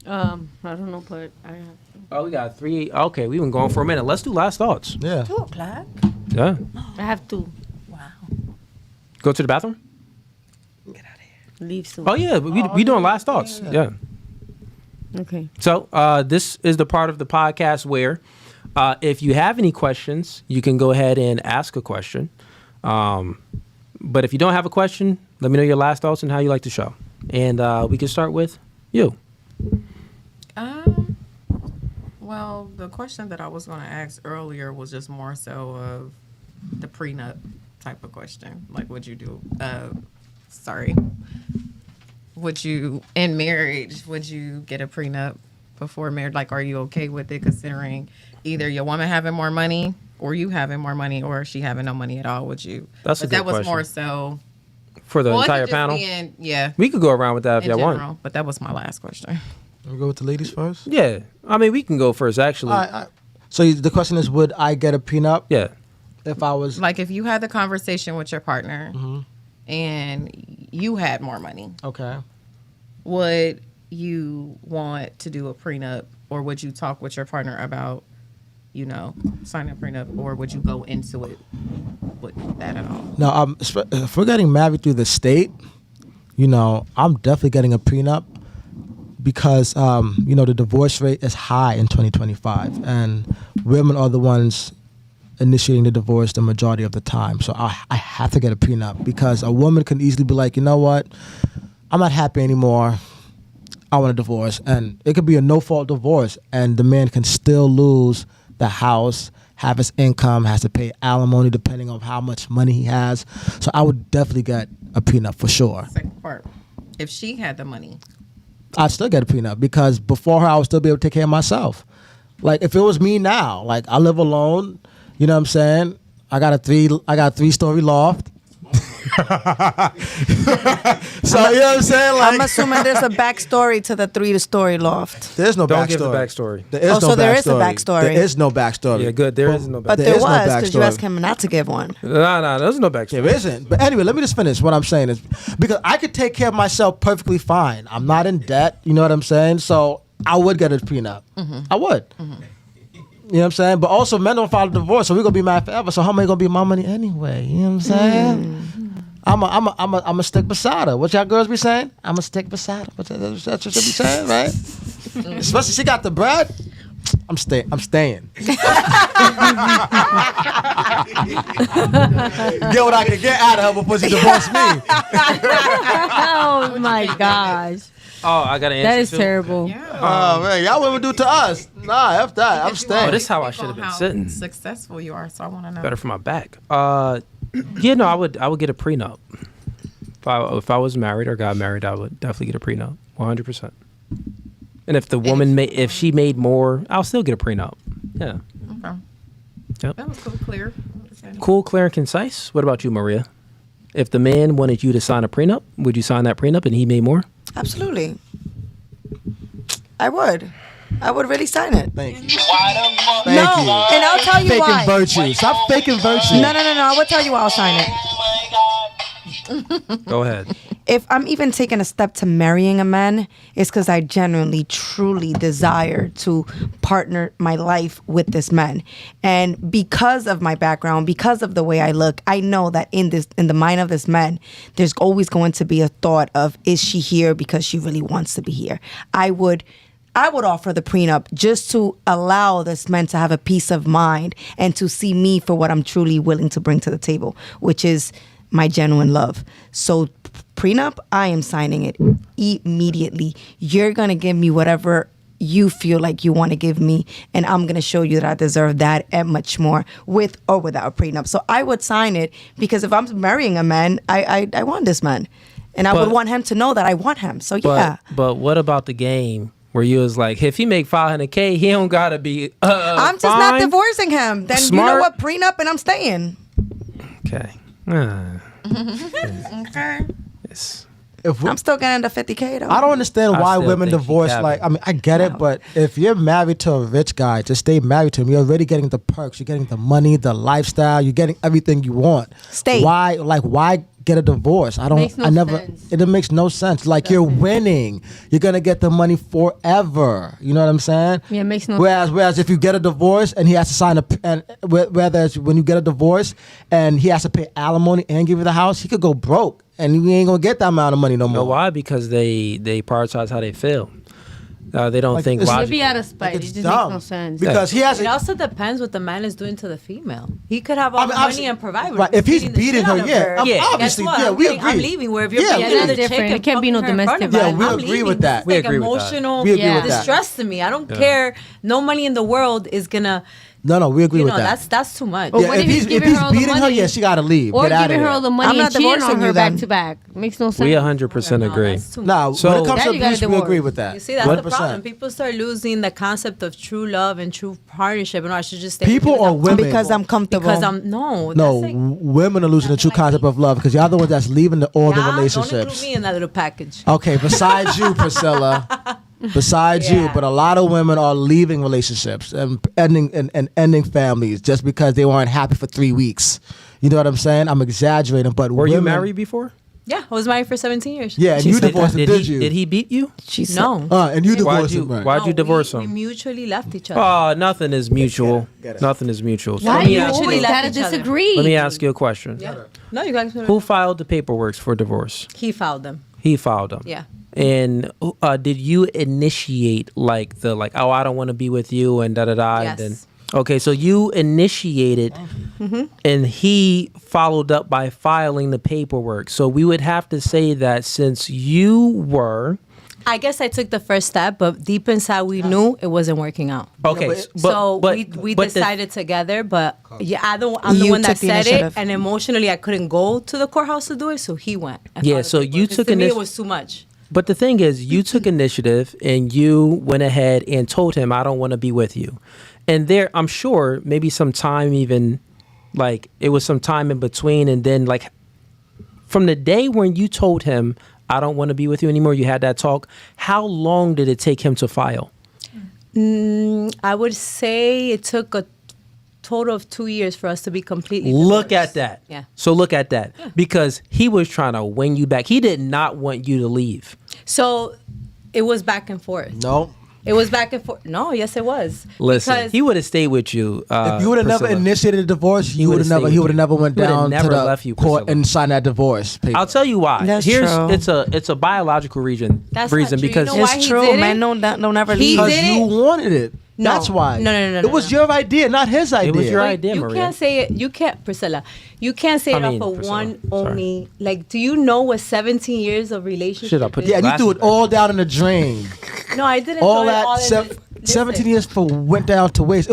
I don't know, but I have to. Oh, we got 3. Okay, we've been going for a minute. Let's do last thoughts. Yeah. 2:00. Yeah. I have to Wow. Go to the bathroom? leave soon. Oh, yeah. We doing last thoughts. Yeah. Okay. So this is the part of the podcast where if you have any questions, you can go ahead and ask a question. But if you don't have a question, let me know your last thoughts and how you like the show. And we can start with you. Well, the question that I was going to ask earlier was just more so of the prenup type of question. Like, would you do, would you, in marriage, would you get a prenup before marriage? Like, are you okay with it considering either your woman having more money or you having more money or she having no money at all? Would you? That's a but good that was question. more so. For the Well, it could entire just panel? be yeah. We could go around with that if In y'all general, want. but that was my last question. We go with the ladies first. Yeah. I mean, we can go first, actually. So the question is, would I get a prenup? Yeah. If I was Like, if you had the conversation with your partner and you had more money, okay. would you want to do a prenup, or would you talk with your partner about, signing a prenup, or would you go into it with that at all? No, if we're getting married through the state, I'm definitely getting a prenup because the divorce rate is high in 2025, and women are the ones initiating the divorce the majority of the time. So I have to get a prenup because a woman can easily be like, you know what, I'm not happy anymore. I want a divorce, and it could be a no-fault divorce, and the man can still lose the house, have his income, has to pay alimony depending on how much money he has. So I would definitely get a prenup for sure. Second part, if she had the money, I'd still get a prenup because before her, I would still be able to take care of myself. Like if it was me now, like I live alone, you know what I'm saying? I got a 3-story loft. So you know what I'm saying? Like, I'm assuming there's a backstory to the 3-story loft. there's no Don't backstory. give the backstory. There is no so there backstory. is a backstory. There is no backstory. Yeah, good. There is no backstory. But There there is no was, because you backstory. asked him not to give one. No, there's no backstory. There isn't. But anyway, let me just finish. What I'm saying is because I could take care of myself perfectly fine. I'm not in debt. You know what I'm saying? So I would get a prenup. I would. You know what I'm saying? But also, men don't file a divorce, so we're going to be mad forever. So how am I going to be my money anyway? You know what I'm saying? I'm a stick beside her. What y'all girls be saying? I'm a stick beside her. That's what you be saying, right? Especially she got the bread. I'm staying. Get what I can get out of her before she divorced me. Oh my gosh. Oh, I got an answer. That is too? terrible. Yeah. Oh man, y'all women do to us. Nah, F that. I'm staying. Oh, this is how I should have been How sitting. successful you are, so I want to know. Better for my back. Yeah, no, I would get a prenup. If I was married or got married, I would definitely get a prenup, 100%. And if the woman if she made more, I'll still get a prenup. Yeah. Okay. Yep. That was clear. Cool, clear, and concise. What about you, Maria? If the man wanted you to sign a prenup, would you sign that prenup and he made more? Absolutely. I would really sign it. Thank you. No, Thank you. and I'll tell you Faking why. virtue. Stop faking virtue. No. I will tell you why I'll sign it. Go ahead. If I'm even taking a step to marrying a man, it's because I genuinely, truly desire to partner my life with this man. And because of my background, because of the way I look, I know that in the mind of this man, there's always going to be a thought of, is she here because she really wants to be here? I would offer the prenup just to allow this man to have a peace of mind and to see me for what I'm truly willing to bring to the table, which is my genuine love. So prenup, I am signing it immediately. You're going to give me whatever you feel like you want to give me, and I'm going to show you that I deserve that and much more, with or without a prenup. So I would sign it because if I'm marrying a man, I want this man. And I would want him to know that I want him. So yeah. But what about the game where you was like, if he make $500K, he don't gotta be. I'm just not divorcing him. Then smart. You know what? Prenup, and I'm staying. Okay. Okay. Yes. I'm still getting the $50K though. I don't understand why still women think divorce. you Like, I mean, I get it, but if you're married to a rich guy, just stay married to him. You're already getting the perks. You're getting the money, the lifestyle. You're getting everything you want. Stay. Why get a divorce? Makes no sense. It makes no sense. Like, you're winning. You're gonna get the money forever. You know what I'm saying? Yeah, it makes no Whereas if you get a divorce and he has to sign whereas when you get a divorce and he has to pay alimony and give you the house, he could go broke and you ain't gonna get that amount of money no You know more. why? Because they prioritize how they feel. They don't think it's- logically. Maybe out of spite. Like, It it's just dumb. makes no sense. Because he has It also depends what the man is doing to the female. He could have all the obviously- money and provide. right, if he's the beating shit her, out of yeah, Yeah. obviously, Guess what? yeah, I'm we getting- agree. I'm leaving. Where if you're Yeah, beating we another agree. chick Different. and It can't be fucking no her in front of domestic her, violence. Yeah, we I'm agree leaving. with that. It's We like agree with that. emotional We agree with that. distress to me. I don't care. No money in the world is gonna. No, we agree You with know, that. that's too much. Or Yeah, what if if he's he's giving her all the beating her, money? yeah, she gotta leave. Or Get out of giving her all there. the money I'm and not cheating on divorcing her you back then. to back. Makes no sense. We 100% No, agree. that's too much. Nah, So- when it comes That to you gotta abuse, we divorce. agree with that. You see, that's the 100%. problem. People start losing the concept of true love and true partnership. And I should just stay People because or I'm women? Because I'm comfortable. Because I'm no. No, that's like, women are losing the true concept of love because y'all the ones that's leaving all the Don't relationships. include me in that little package. Okay, besides you, Priscilla. Besides you, Yeah. but a lot of women are leaving relationships and ending families just because they weren't happy for 3 weeks. You know what I'm saying? I'm exaggerating, but Were you women- married before? Yeah, I was married for 17 years. Yeah, and you divorced him, did you? Did he beat you? She said, No. And you Why'd divorced you him, right? Why'd you No, divorce we him? mutually left each other. Oh, nothing is mutual. Get it. Nothing is mutual. So Why let me you ask actually always left gotta each other. disagree? Let me ask you a question. No, you guys. Who filed the paperwork for divorce? He filed them. He filed them. Yeah. And did you initiate oh, I don't want to be with you and da da da? Yes. And then, okay, so you initiated, and he followed up by filing the paperwork. So we would have to say that since you were I guess I took the first step, but deep inside we knew it wasn't working out. okay, So but we the- decided together, but yeah, I'm the You one that took the said it, initiative. and emotionally I couldn't go to the courthouse to do it, so he went. and Yeah, filed the so you paperwork. 'Cause took to me initi- it was too much. But the thing is, you took initiative and you went ahead and told him, I don't want to be with you. And there, I'm sure maybe some time even, like, it was some time in between. And then, like, from the day when you told him, I don't want to be with you anymore, you had that talk, how long did it take him to file? I would say it took a total of 2 years for us to be completely Look divorced. at that. Yeah. So look at that. Because he was trying to win you back. He did not want you to leave. So it was back and forth. No. It was back and forth. No, yes, it was. Listen, Because he would have stayed with you. If you would have never Priscilla. initiated a divorce, He would've stayed he with would have you. never went He would've down never to the left you, court Priscilla. and signed that divorce paper. I'll tell you why. That's Here's true. it's a biological reason That's not true. You because know why it's he true. did it? Men don't never He leave. because did you it. wanted it. That's why. No. It was your idea, not his idea. It was your idea, You Maria. can't say it. You can't, Priscilla. You can't say it off of Priscilla, one sorry. only. Like, do you know what 17 years of relationship Shit, I put is? Yeah, and you threw it Glasses all down in the drain. No, I didn't. All throw it that all in the- 17 Listen. years for went down to waste.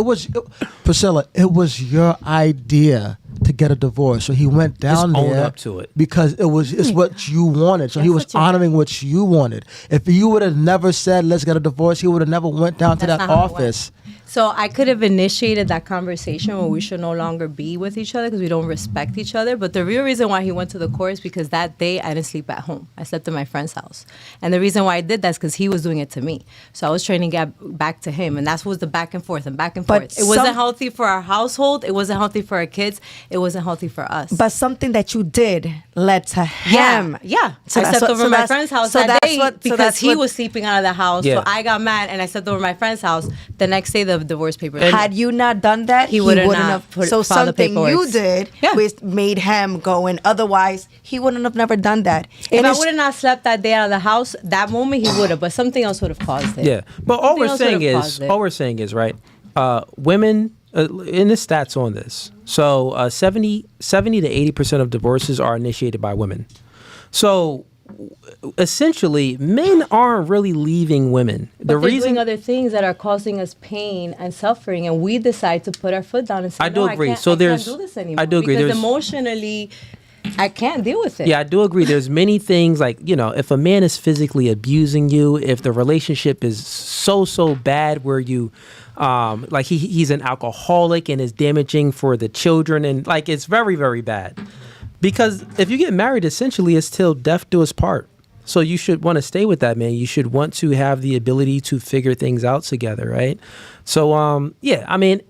Priscilla, it was your idea to get a divorce. So he went down Just own there up to it. because it's what you wanted. So he was honoring what you wanted. If you would have never said, let's get a divorce, he would have never went down to That's that not how it went. office. So I could have initiated that conversation where we should no longer be with each other because we don't respect each other. But the real reason why he went to the court is because that day I didn't sleep at home. I slept in my friend's house. And the reason why I did that is because he was doing it to me. So I was trying to get back to him. And that's what was the back and forth and back and But forth. It wasn't healthy for our household. It wasn't healthy for our kids. It wasn't healthy for us. But something that you did led to him. Yeah. So I that's slept what- over so my that's- friend's house so that that's day what- so because that's he what- was sleeping out of the house. Yeah. So I got mad and I slept over my friend's house. The next day, the divorce papers. Had you not done that, He wouldn't not So filed the something paperwork. you did Yeah. made him go in. Otherwise, he wouldn't have never done that. If And I it's- would have not slept that day out of the house, that moment he would have, but something else would have caused it. Yeah, but Something else would've caused it. right. Women, in the stats on this, so 70 to 80% of divorces are initiated by women. So essentially, men aren't really leaving women. But they're doing other things that are causing us pain and suffering, and we decide to put our foot down and say, I do no, agree. I can't, So I there's- can't do this anymore. I do agree. Because There's- emotionally, I can't deal with it. Yeah, I do agree. There's many things like, if a man is physically abusing you, if the relationship is so bad where you, like he's an alcoholic and is damaging for the children, and like it's very, very bad. Because if you get married, essentially it's till death do us part. So you should want to stay with that man. You should want to have the ability to figure things out together, right? So, yeah, I mean,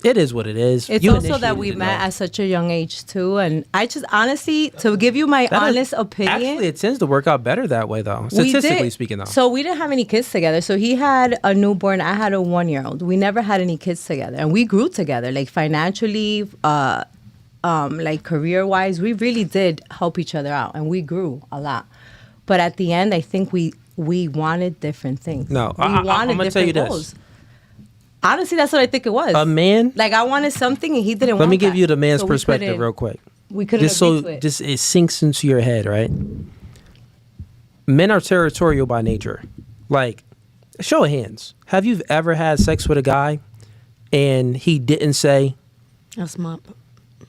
it is what it is. It's You also that we initiated it, met though. at such a young age too, and I just honestly, to give you my That is- honest opinion, Actually, it tends to work out better that way, though. we Statistically did. speaking, though. So we didn't have any kids together. So he had a newborn, I had a 1-year-old. We never had any kids together, and we grew together, like financially, like career wise. We really did help each other out, and we grew a lot. But at the end, I think we wanted different things. No, we I'm wanted gonna tell you different this. goals. Honestly, that's what I think it was. A man. Like I wanted something, and he didn't. Let want me give that. you the man's So we perspective couldn't- real quick. We couldn't Just agree so to it. just it sinks into your head, right? Men are territorial by nature. Like, show of hands. Have you ever had sex with a guy and he didn't say, That's my.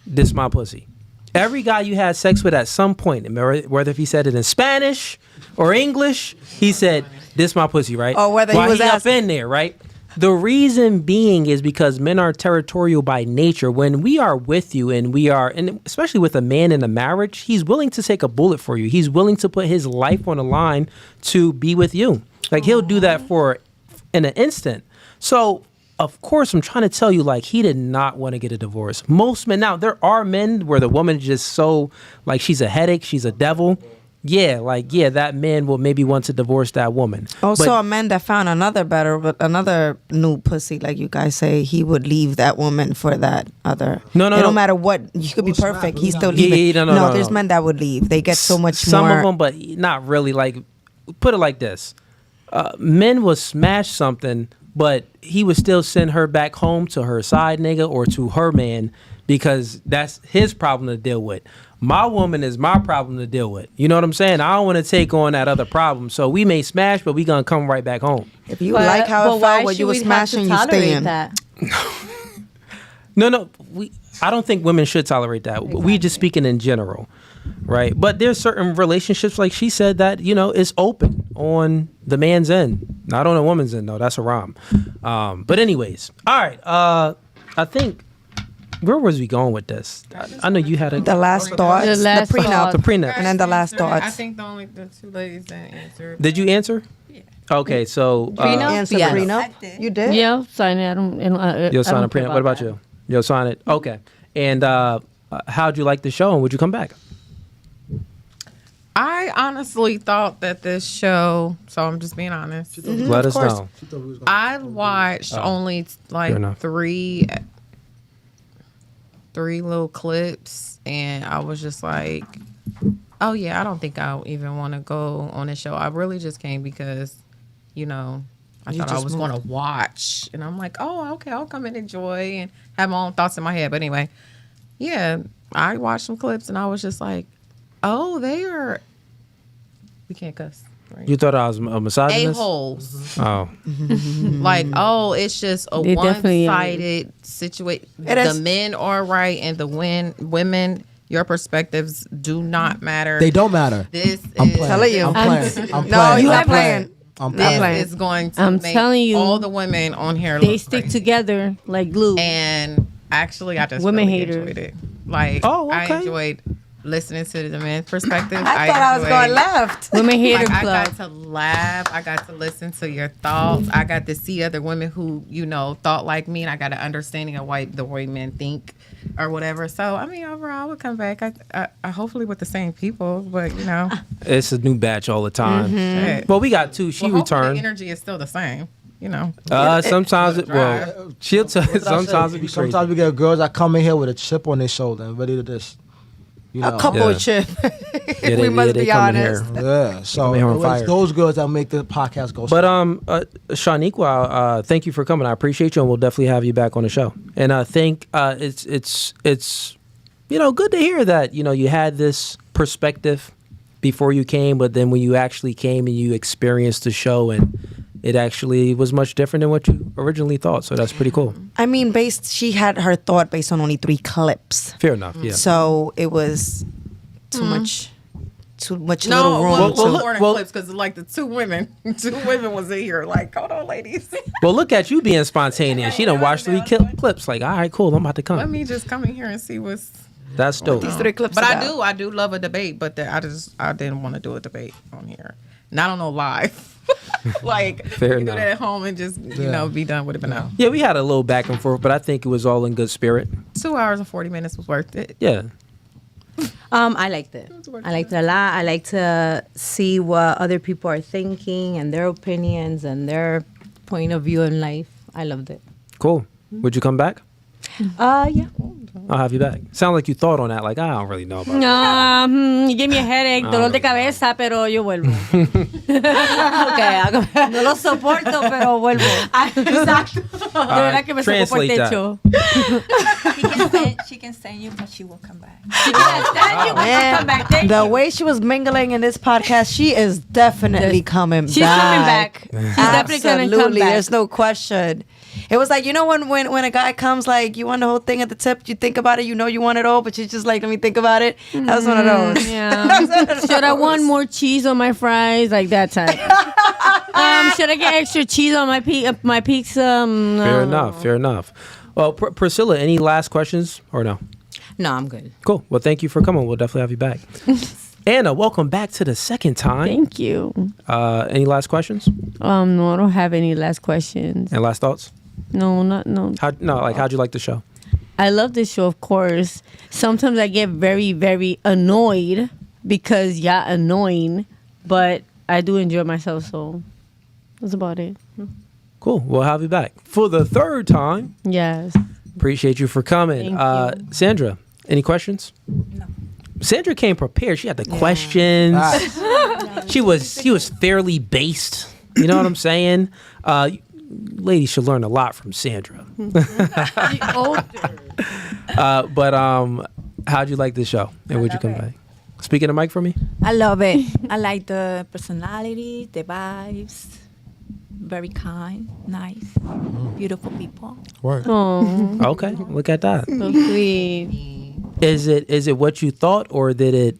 "This my pussy"? Every guy you had sex with at some point, whether if he said it in Spanish or English, he said, "This my pussy," right? Or whether he While was up asking- in there, right? The reason being is because men are territorial by nature. When we are with you and especially with a man in a marriage, he's willing to take a bullet for you. He's willing to put his life on the line to be with you. Like he'll do that in an instant. So of course, I'm trying to tell you, like, he did not want to get a divorce. Most men, now there are men where the woman is just so, like, she's a headache, she's a devil. Yeah, that man will maybe want to divorce that woman. Also, But- a man that found another new pussy, like you guys say, he would leave that woman for that other. No, It don't no. matter what. You could be perfect. He's still Yeah, leaving. no, there's no. men that would leave. They get so much Some more. of them, but not really. Like, put it like this: men will smash something, but he would still send her back home to her side nigga or to her man because that's his problem to deal with. My woman is my problem to deal with. You know what I'm saying? I don't want to take on that other problem. So we may smash, but we gonna come right back home. If you like how it felt when you were smashing, you stay in. No, I don't think women should tolerate that. Exactly. We just speaking in general, right? But there's certain relationships, like she said, that it's open on the man's end, not on a woman's end. No, that's a rhyme. But anyways, all right. I think where was we going with this? I know you had the last thoughts, the prenup, the prenup, and then the last thoughts. I think the two ladies that answered. Did you answer? Yeah. Okay, so prenup. Yes. Prenup. You did. Yeah, sign it. I don't. You'll sign a prenup. What about you? You'll sign it. Okay. And how'd you like the show? And would you come back? I honestly thought that this show, so I'm just being honest. Let us know. I watched only like three little clips, and I was just like, oh yeah, I don't think I even want to go on this show. I really just came because, I thought I was going to watch. And I'm like, oh, okay, I'll come and enjoy and have my own thoughts in my head. But anyway, yeah, I watched some clips and I was just like, oh, we can't cuss. Right? You thought I was a misogynist? A-holes. Oh. Like, it's just a one-sided situation. The men are right and the women, your perspectives do not matter. They don't matter. I'm telling you. I'm playing. No, you are playing. This is going to make telling you, all the women on here they look stick crazy. together like glue. And actually, I just Women really haters. enjoyed it. Like, I enjoyed listening to the men's perspective. I thought I was going left. Women hater I club. got to laugh. I got to listen to your thoughts. I got to see other women who, thought like me, and I got an understanding of the way men think or whatever. So, I mean, overall, I would come back. I hopefully with the same people, but, It's a new batch all the time. Mm-hmm. Well, we got two. She returned. The energy is still the same. Sometimes she'll tell. Sometimes it be crazy. Sometimes we get girls that come in here with a chip on their shoulder and ready to just, a couple of chip. We must be honest. Yeah, so it's those girls that make the podcast go. But Shaniqua, thank you for coming. I appreciate you, and we'll definitely have you back on the show. And I think it's good to hear that you had this perspective before you came, but then when you actually came and you experienced the show, and it actually was much different than what you originally thought. So that's pretty cool. I mean, she had her thought based on only 3 clips. Fair enough. Yeah. So it was too much little room. Well, clips because like the two women was in here. Like, hold on, ladies. Well, look at you being spontaneous. She done watched 3 clips. Like, all right, cool. I'm about to come. Let me just come in here and see what's. That's dope. These 3 clips. But I do love a debate. But I didn't want to do a debate on here. Not on no live. Like, fair you do that at home and just be done with it. But no. Yeah, we had a little back and forth, but I think it was all in good spirit. 2 hours and 40 minutes was worth it. Yeah. I liked it. I liked it a lot. I like to see what other people are thinking and their opinions and their point of view in life. I loved it. Cool. Would you come back? Yeah. I'll have you back. Sound like you thought on that. Like, I don't really know about it. You gave me a headache, dolor de cabeza, pero yo vuelvo. Okay, no lo soporto, pero vuelvo. Exacto. De verdad que me subo por el techo. She can send you, but she will come back. She can send you, but she'll come back. Thank The you. way she was mingling in this podcast, she is definitely coming back. She's coming back. She's definitely going to come back. There's no question. It was like, when a guy comes like, you want the whole thing at the tip, you think about it, you want it all, but you're just like, let me think about it. That was one of those. Yeah. Should I want more cheese on my fries? Like that type. Should I get extra cheese on my pizza? Fair enough. Well, Priscilla, any last questions or no? No, I'm good. Cool. Well, thank you for coming. We'll definitely have you back. Anna, welcome back to the second time. Thank you. Any last questions? No, I don't have any last questions. And last thoughts? No, no. How'd you like the show? I love this show, of course. Sometimes I get very, very annoyed because annoying, but I do enjoy myself, so that's about it. Cool. We'll have you back for the 3rd time. Yes. Appreciate you for coming. Thank you. Sandra, any questions? No. Sandra came prepared. She had the questions. She was fairly based. You know what I'm saying? Ladies should learn a lot from Sandra. But how'd you like the show? And would you come back? Speak in the mic for me. I love it. I like the personality, the vibes. Very kind, nice, beautiful people. Word. Okay, look at that. So sweet. Is it what you thought, or did it,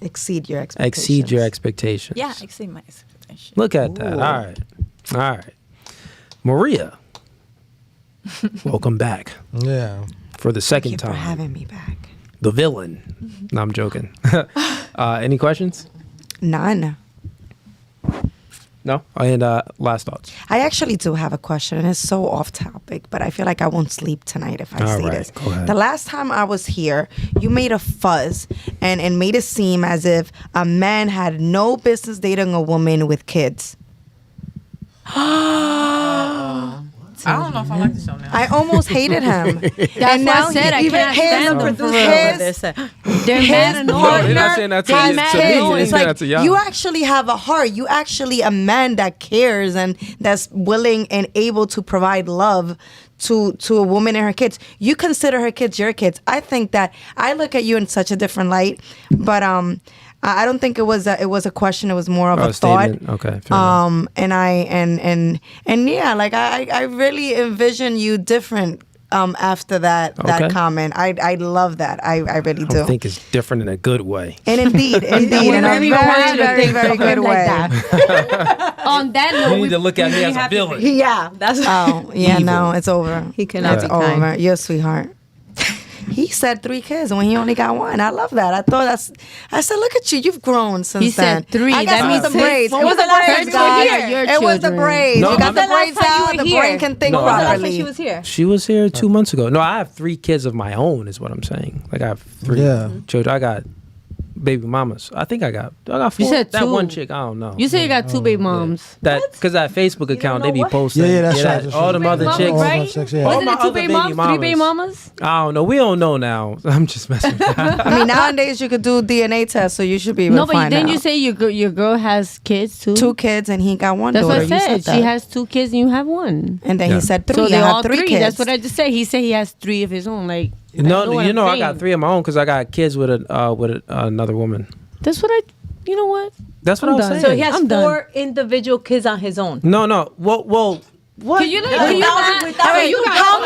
Exceed your expectations. Yeah, exceed my expectations. Look at that. All right. Maria, welcome back. Yeah. For the second Thank you time. for having me back. The villain. No, I'm joking. Any questions? None. No? And last thoughts? I actually do have a question, and it's so off topic, but I feel like I won't sleep tonight if I All say right, this. go ahead. The last time I was here, you made a fuzz and made it seem as if a man had no business dating a woman with kids. I don't know if I like the show now. I almost hated him. That's why I said I can't stand them for real. They're mad and No, they're not saying that to you. To me, they're saying that to y'all. You actually have a heart. You actually a man that cares and that's willing and able to provide love to a woman and her kids. You consider her kids your kids. I think that I look at you in such a different light, but I don't think it was a question. It was more of a thought. Okay. And yeah, like I really envision you different after that comment. I love that. I really do. I think it's different in a good way. And indeed, in a very, very good way. On that note, You need to look at me as a villain. Yeah, that's. Oh yeah, Evil. no, it's over. He cannot It's be kind. over. You're a sweetheart. He said 3 kids when he only got 1. I love that. I said, look at you. You've grown since He then. said 3. I got That means some braids. six. It was the braids, guys. Your It was the children. braids. No, You got I'm- the When was the braids last time you out. were The here? brain can think No, I'm- properly. She was here. She was here 2 months ago. No, I have 3 kids of my own, is what I'm saying. Like, I have 3 children. I got baby mamas. I think I got 4. You said that 2. one chick, I don't know. You say you got 2 baby moms. That because that Facebook account they be what? posting. Yeah, that's right, that's all right. them other Mamas, chicks. right? Yeah. All Wasn't my it 2 other baby moms, 3 baby mamas? I don't know. We don't know now. I'm just messing with you. I mean, nowadays you could do DNA tests, so you should be able No, to but find didn't out. you say your girl has kids too? 2 kids and he got 1 That's daughter. what I You said. that. She has 2 kids and you have 1. And then Yeah. he said 3. So I they have all 3 kids. That's what I just said. He said he has 3 of his own. Like No, what you I'm know, I saying. got 3 of my own because I got kids with another woman. That's what I. You know what? That's what I'm I was done. saying. So he has I'm done. 4 individual kids on his own. No. Well, what? Can you not? Can you not? Without- You got How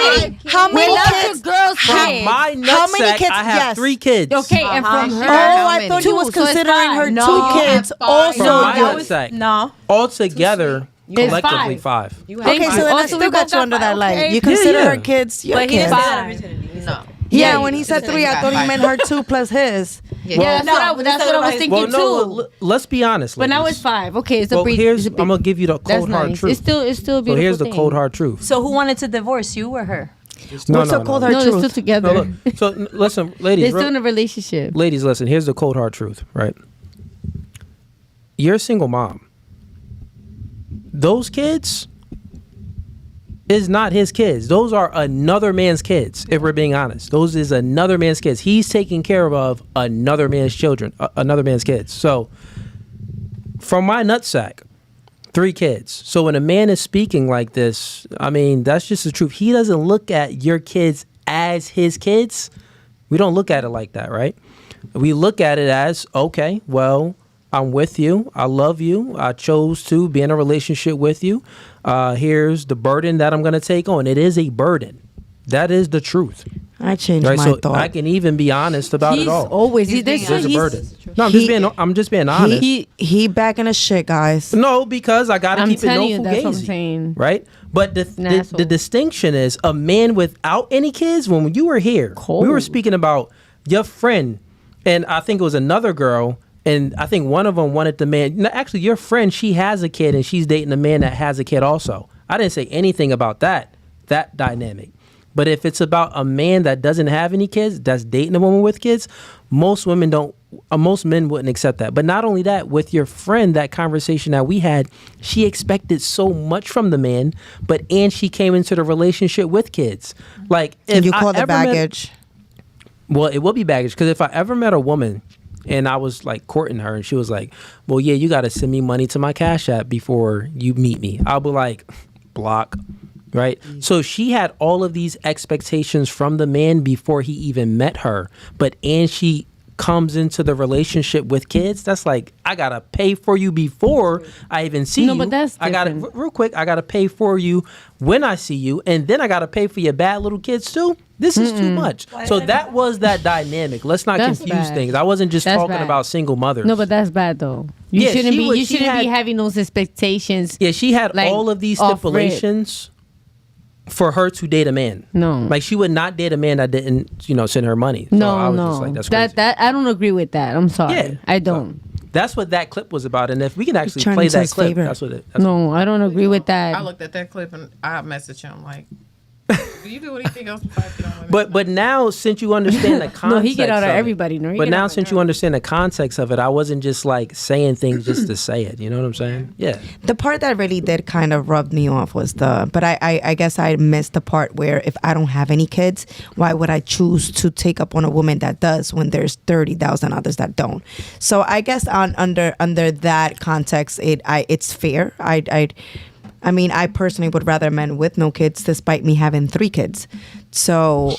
many Without kids? the girls' From kids. my How many nutsack, kids? I have Yes. 3 kids. Okay, and from her. Oh, I thought he was 2, so it's considering 5. her No, 2 you kids. have 5. Also, From my yours. nutsack. No. All together, It's collectively 5. 5. Okay, so then I Also, we still both got you got under 5, that light. okay. You consider Yeah. her kids your But he kids. didn't say that originally. No. Yeah, Yeah, when he you said said 3, you I got thought he 5. meant her 2 plus his. Yeah, Well, that's no, what I we was said about his- thinking Well, no, too. let's be honest. But now ladies. it's 5. Okay, it's a Well, breed. here's it's a I'm gonna give you the That's cold hard nice. truth. It's still a So beautiful here's the thing. cold hard truth. So who wanted to divorce, you or her? No, What's no, so cold no. hard No, they're truth? still together. No, look. So listen, ladies. They're still in a relationship. Ladies, listen. Here's the cold hard truth. Right? You're a single mom. Those kids is not his kids. Those are another man's kids. If we're being honest, those is another man's kids. He's taking care of another man's children, another man's kids. So, from my nutsack, 3 kids. So when a man is speaking like this, I mean, that's just the truth. He doesn't look at your kids as his kids. We don't look at it like that, right? We look at it as, okay, well, I'm with you. I love you. I chose to be in a relationship with you. Here's the burden that I'm going to take on. It is a burden. That is the truth. I changed Right? my So thought. I can even be honest about He's it all. always There's a he's- burden. No, I'm just being he, honest. he back in the shit, guys. No, because I got to I'm keep it no telling you, that's what I'm fugazi, saying. right? But an the asshole. distinction is a man without any kids. When you were here, we were speaking about your friend, and I think it was another girl, and I think one of them wanted the man. No, actually, your friend, she has a kid, and she's dating a man that has a kid also. I didn't say anything about that dynamic. But if it's about a man that doesn't have any kids, that's dating a woman with kids, most men wouldn't accept that. But not only that, with your friend, that conversation that we had, she expected so much from the man, and she came into the relationship with kids. Like, if You I call it ever baggage. well, it will be baggage, because if I ever met a woman and I was like courting her and she was like, well, yeah, you got to send me money to my Cash App before you meet me, I'll be like, block. Right. So she had all of these expectations from the man before he even met her. And she comes into the relationship with kids. That's like, I got to pay for you before I even see you. No, but that's I got to, different. real quick, I got to pay for you when I see you. And then I got to pay for your bad little kids too. This is too much. So that was that dynamic. Let's not That's confuse bad. things. I wasn't just That's talking bad. about single mothers. No, but that's bad though. You Yeah, shouldn't she be. was- You she shouldn't be had- having those expectations. Yeah, she had like, all of these off rip. stipulations for her to date a man. No. Like, she would not date a man that didn't, send her money. So I was just like, that's crazy. That I don't agree with that. I'm sorry. Yeah. I don't. That's what that clip was about. And if we can actually Turned play into that his clip, favorite. that's what it. No, I don't agree with that. I looked at that clip and I messaged him like, Do you do anything else besides get on women? But now, since you understand the context, No, he get out of it, everybody. No, but now, since you understand the context of it, I wasn't just like saying things just to say it. You know what I'm saying? Yeah. The part that really did kind of rub me off was but I guess I missed the part where if I don't have any kids, why would I choose to take up on a woman that does when there's 30,000 others that don't? So I guess under that context, it's fair. I mean, I personally would rather men with no kids, despite me having 3 kids. So,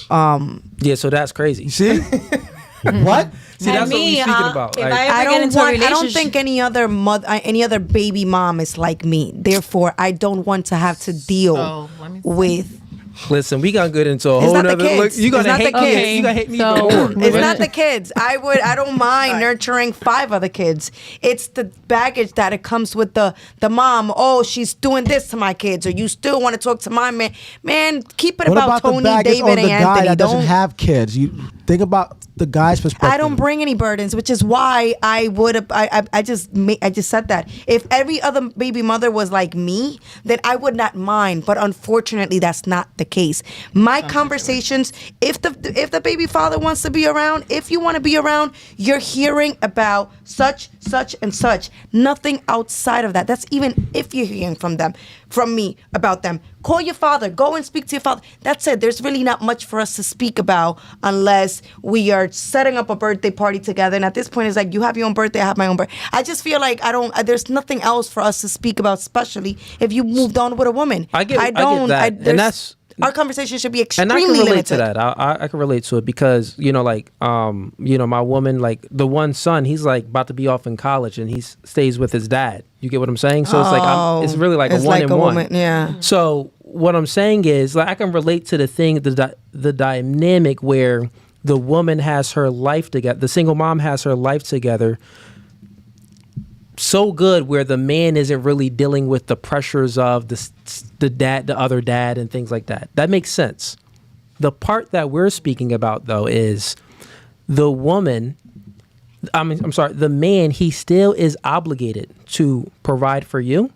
yeah, so that's crazy. You see? What? See, that's what we're speaking about. If Like, I don't think any other baby mom is like me. Therefore, I don't want to have to deal with. listen, we got good into a It's whole not the nother. Look, kids. you're gonna It's not hate the me. kids. You're gonna hate me So- more. It's not the kids. I don't mind nurturing 5 other kids. It's the baggage that it comes with the mom. Oh, she's doing this to my kids, or you still want to talk to my man. Man, keep it What about about Tony, the baggage David, on and the guy Anthony. that doesn't Don't. have kids? You think about the guy's perspective. I don't bring any burdens, which is why I would. I just said that. If every other baby mother was like me, then I would not mind. But unfortunately, that's not the case. My conversations, if the baby father wants to be around, if you want to be around, you're hearing about such and such. Nothing outside of that. That's even if you're hearing from me about them. Call your father. Go and speak to your father. That's it. There's really not much for us to speak about unless we are setting up a birthday party together. And at this point, it's like, you have your own birthday, I have my own birthday. I just feel like there's nothing else for us to speak about, especially if you moved on with a woman. I get that. And that's our conversation should be and I extremely can relate limited. to that. I can relate to it because my woman, like the one son, he's like about to be off in college and he stays with his dad. You get what I'm saying? So it's like it's really like a one in one. Woman, yeah. So what I'm saying is, like, I can relate to the dynamic where the woman has her life together, the single mom has her life together so good where the man isn't really dealing with the pressures of the other dad and things like that. That makes sense. The part that we're speaking about though is the man, he still is obligated to provide for you.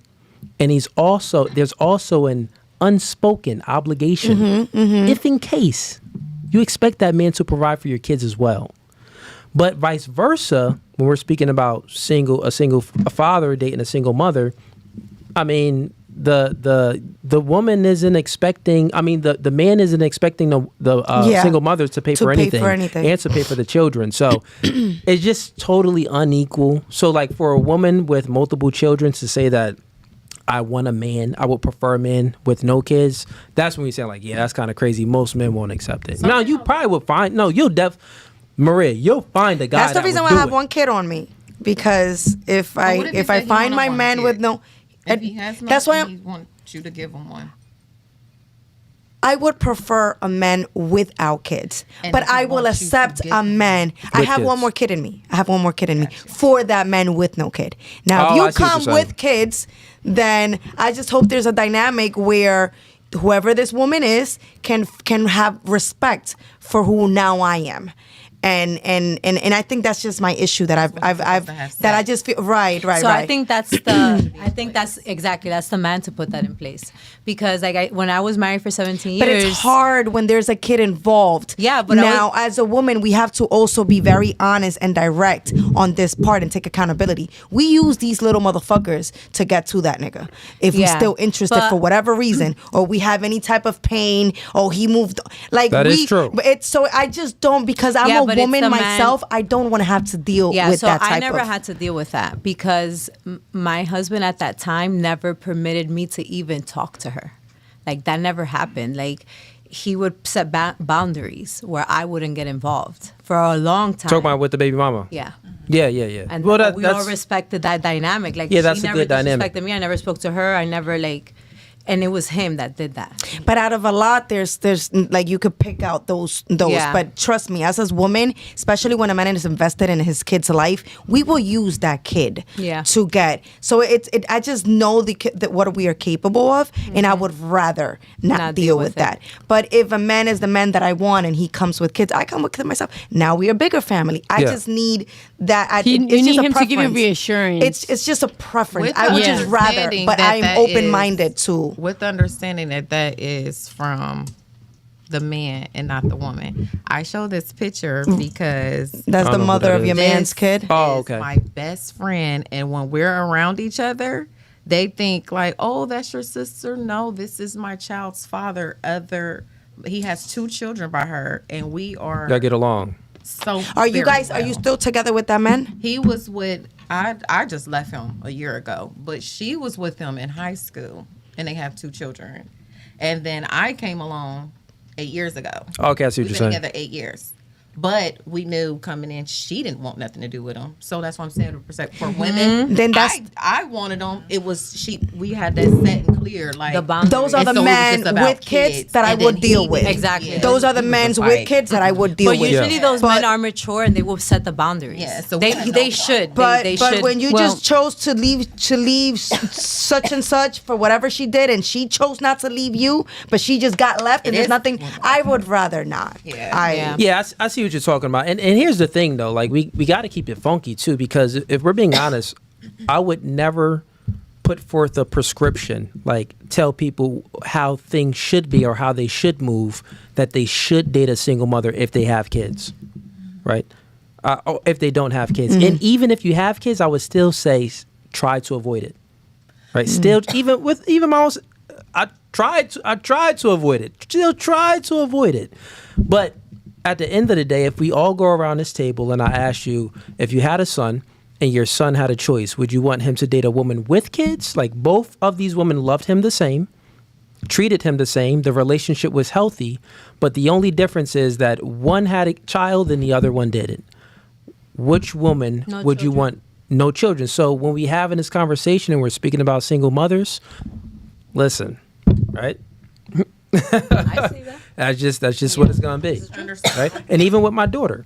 And there's also an unspoken obligation if in case you expect that man to provide for your kids as well. But vice versa, when we're speaking about a father dating a single mother, I mean, the woman isn't expecting. I mean, the man isn't expecting the single mother to pay for anything and to pay for the children. So it's just totally unequal. So like for a woman with multiple children to say that I want a man, I would prefer a man with no kids, that's when we say like, yeah, that's kind of crazy. Most men won't accept it. Now you probably would find Maria, you'll find a guy. That's the reason why I have one kid on me, because if I find my man with no, if he has no, that's why he wants you to give him one. I would prefer a man without kids, but I will accept a man. I have one more kid in me. For that man with no kid. Now, if you come with kids, then I just hope there's a dynamic where whoever this woman is can have respect for who now I am. And I think that's just my issue that I just feel right. So I think that's the man to put that in place, because like when I was married for 17 years. But it's hard when there's a kid involved. Yeah, but now as a woman, we have to also be very honest and direct on this part and take accountability. We use these little motherfuckers to get to that nigga. If we're still interested for whatever reason, or we have any type of pain, or he moved, like that is true. So I just don't, because I'm a woman myself, I don't want to have to deal with that type of. I never had to deal with that because my husband at that time never permitted me to even talk to her. Like that never happened. Like he would set boundaries where I wouldn't get involved for a long time. Talk about with the baby mama. Yeah. Yeah. And well, we all respected that dynamic. Like that's she a never good dynamic. disrespected me. I never spoke to her. I never and it was him that did that. But out of a lot, there's like you could pick out those. Yeah. But trust me, as a woman, especially when a man is invested in his kid's life, we will use that kid to get. So I just know that what we are capable of, and I would rather not deal with that. But if a man is the man that I want and he comes with kids, I come with kids myself. Now we are a bigger family. I just need that. You need him to give you reassurance. It's just a preference. I would just rather, but I'm open-minded too. With understanding that is from the man and not the woman. I show this picture because that's the mother of your man's kid. Oh, okay. My best friend, and when we're around each other, they think like, "Oh, that's your sister." No, this is my child's father. He has 2 children by her, and we are. Y'all get along. So are you guys? Well. Are you still together with that man? He was with. I just left him a year ago, but she was with him in high school, and they have 2 children. And then I came along 8 years ago. Okay, I see what you're saying. We've been together 8 years. But we knew coming in, she didn't want nothing to do with him. So that's what I'm saying. For women, then I wanted them. It was we had that set and clear. Like those are the men with kids that I would deal with. Exactly. Yeah. Those are the men with kids that I would deal with. But usually those men are mature and they will set the boundaries. Yeah, so they should. But they but should. when you just chose to leave such and such for whatever she did, and she chose not to leave you, but she just got left, and there's nothing. I would rather not. Yeah. I see what you're talking about, and here's the thing though, like we got to keep it funky too, because if we're being honest, I would never put forth a prescription, like tell people how things should be or how they should move, that they should date a single mother if they have kids, right? Or if they don't have kids. And even if you have kids, I would still say try to avoid it, right? Still, even my own, I tried to avoid it, still try to avoid it. But at the end of the day, if we all go around this table and I ask you, if you had a son and your son had a choice, would you want him to date a woman with kids? Like both of these women loved him the same, treated him the same, the relationship was healthy, but the only difference is that one had a child and the other one didn't. Which woman would you want? No children. So when we having this conversation and we're speaking about single mothers, listen, right? I see that. That's just what it's gonna be, right? And even with my daughter,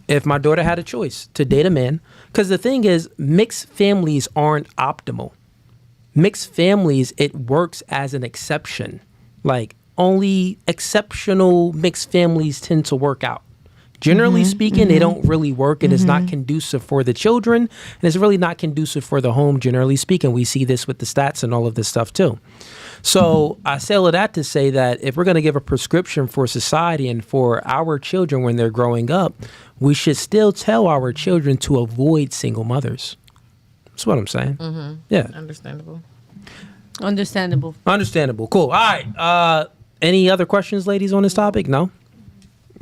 if my daughter had a choice to date a man, because the thing is, mixed families aren't optimal. Mixed families, it works as an exception. Like only exceptional mixed families tend to work out. Generally speaking, they don't really work, and it's not conducive for the children, and it's really not conducive for the home. Generally speaking, we see this with the stats and all of this stuff too. So I say all of that to say that if we're going to give a prescription for society and for our children when they're growing up, we should still tell our children to avoid single mothers. That's what I'm saying. Yeah. Understandable. Cool. All right. Any other questions, ladies, on this topic? No?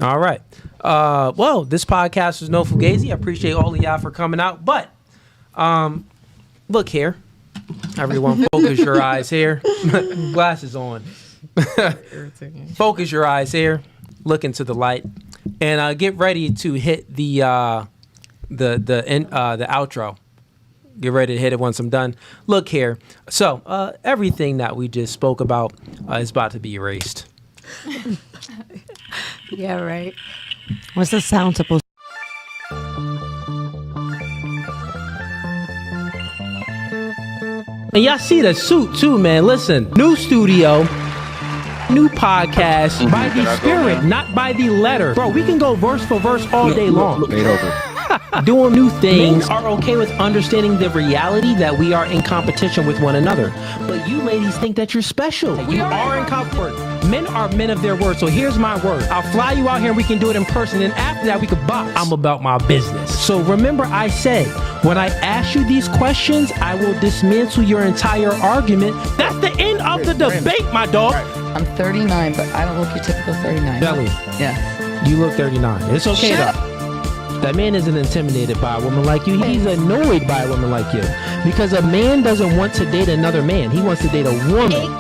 All right. Well, this podcast is no Fugazi. I appreciate all of y'all for coming out. But look here. Everyone, focus your eyes here. Glasses on. Focus your eyes here. Look into the light, and get ready to hit the outro. Get ready to hit it once I'm done. Look here. So everything that we just spoke about is about to be erased. Yeah, right. What's the sound supposed? And y'all see the suit too, man. Listen, new studio, new podcast by the spirit, not by the letter. Bro, we can go verse for verse all day long. Doing new things. Men are okay with understanding the reality that we are in competition with one another. But you ladies think that you're special. You are in comfort. Men are men of their word. So here's my word. I'll fly you out here and we can do it in person. And after that, we could box. I'm about my business. So remember I said, when I ask you these questions, I will dismantle your entire argument. That's the end of the debate, my dog. I'm 39, but I don't look your typical 39. Belly. Yeah. You look 39. It's okay though. That man isn't intimidated by a woman like you. He's annoyed by a woman like you. Because a man doesn't want to date another man. He wants to date a woman.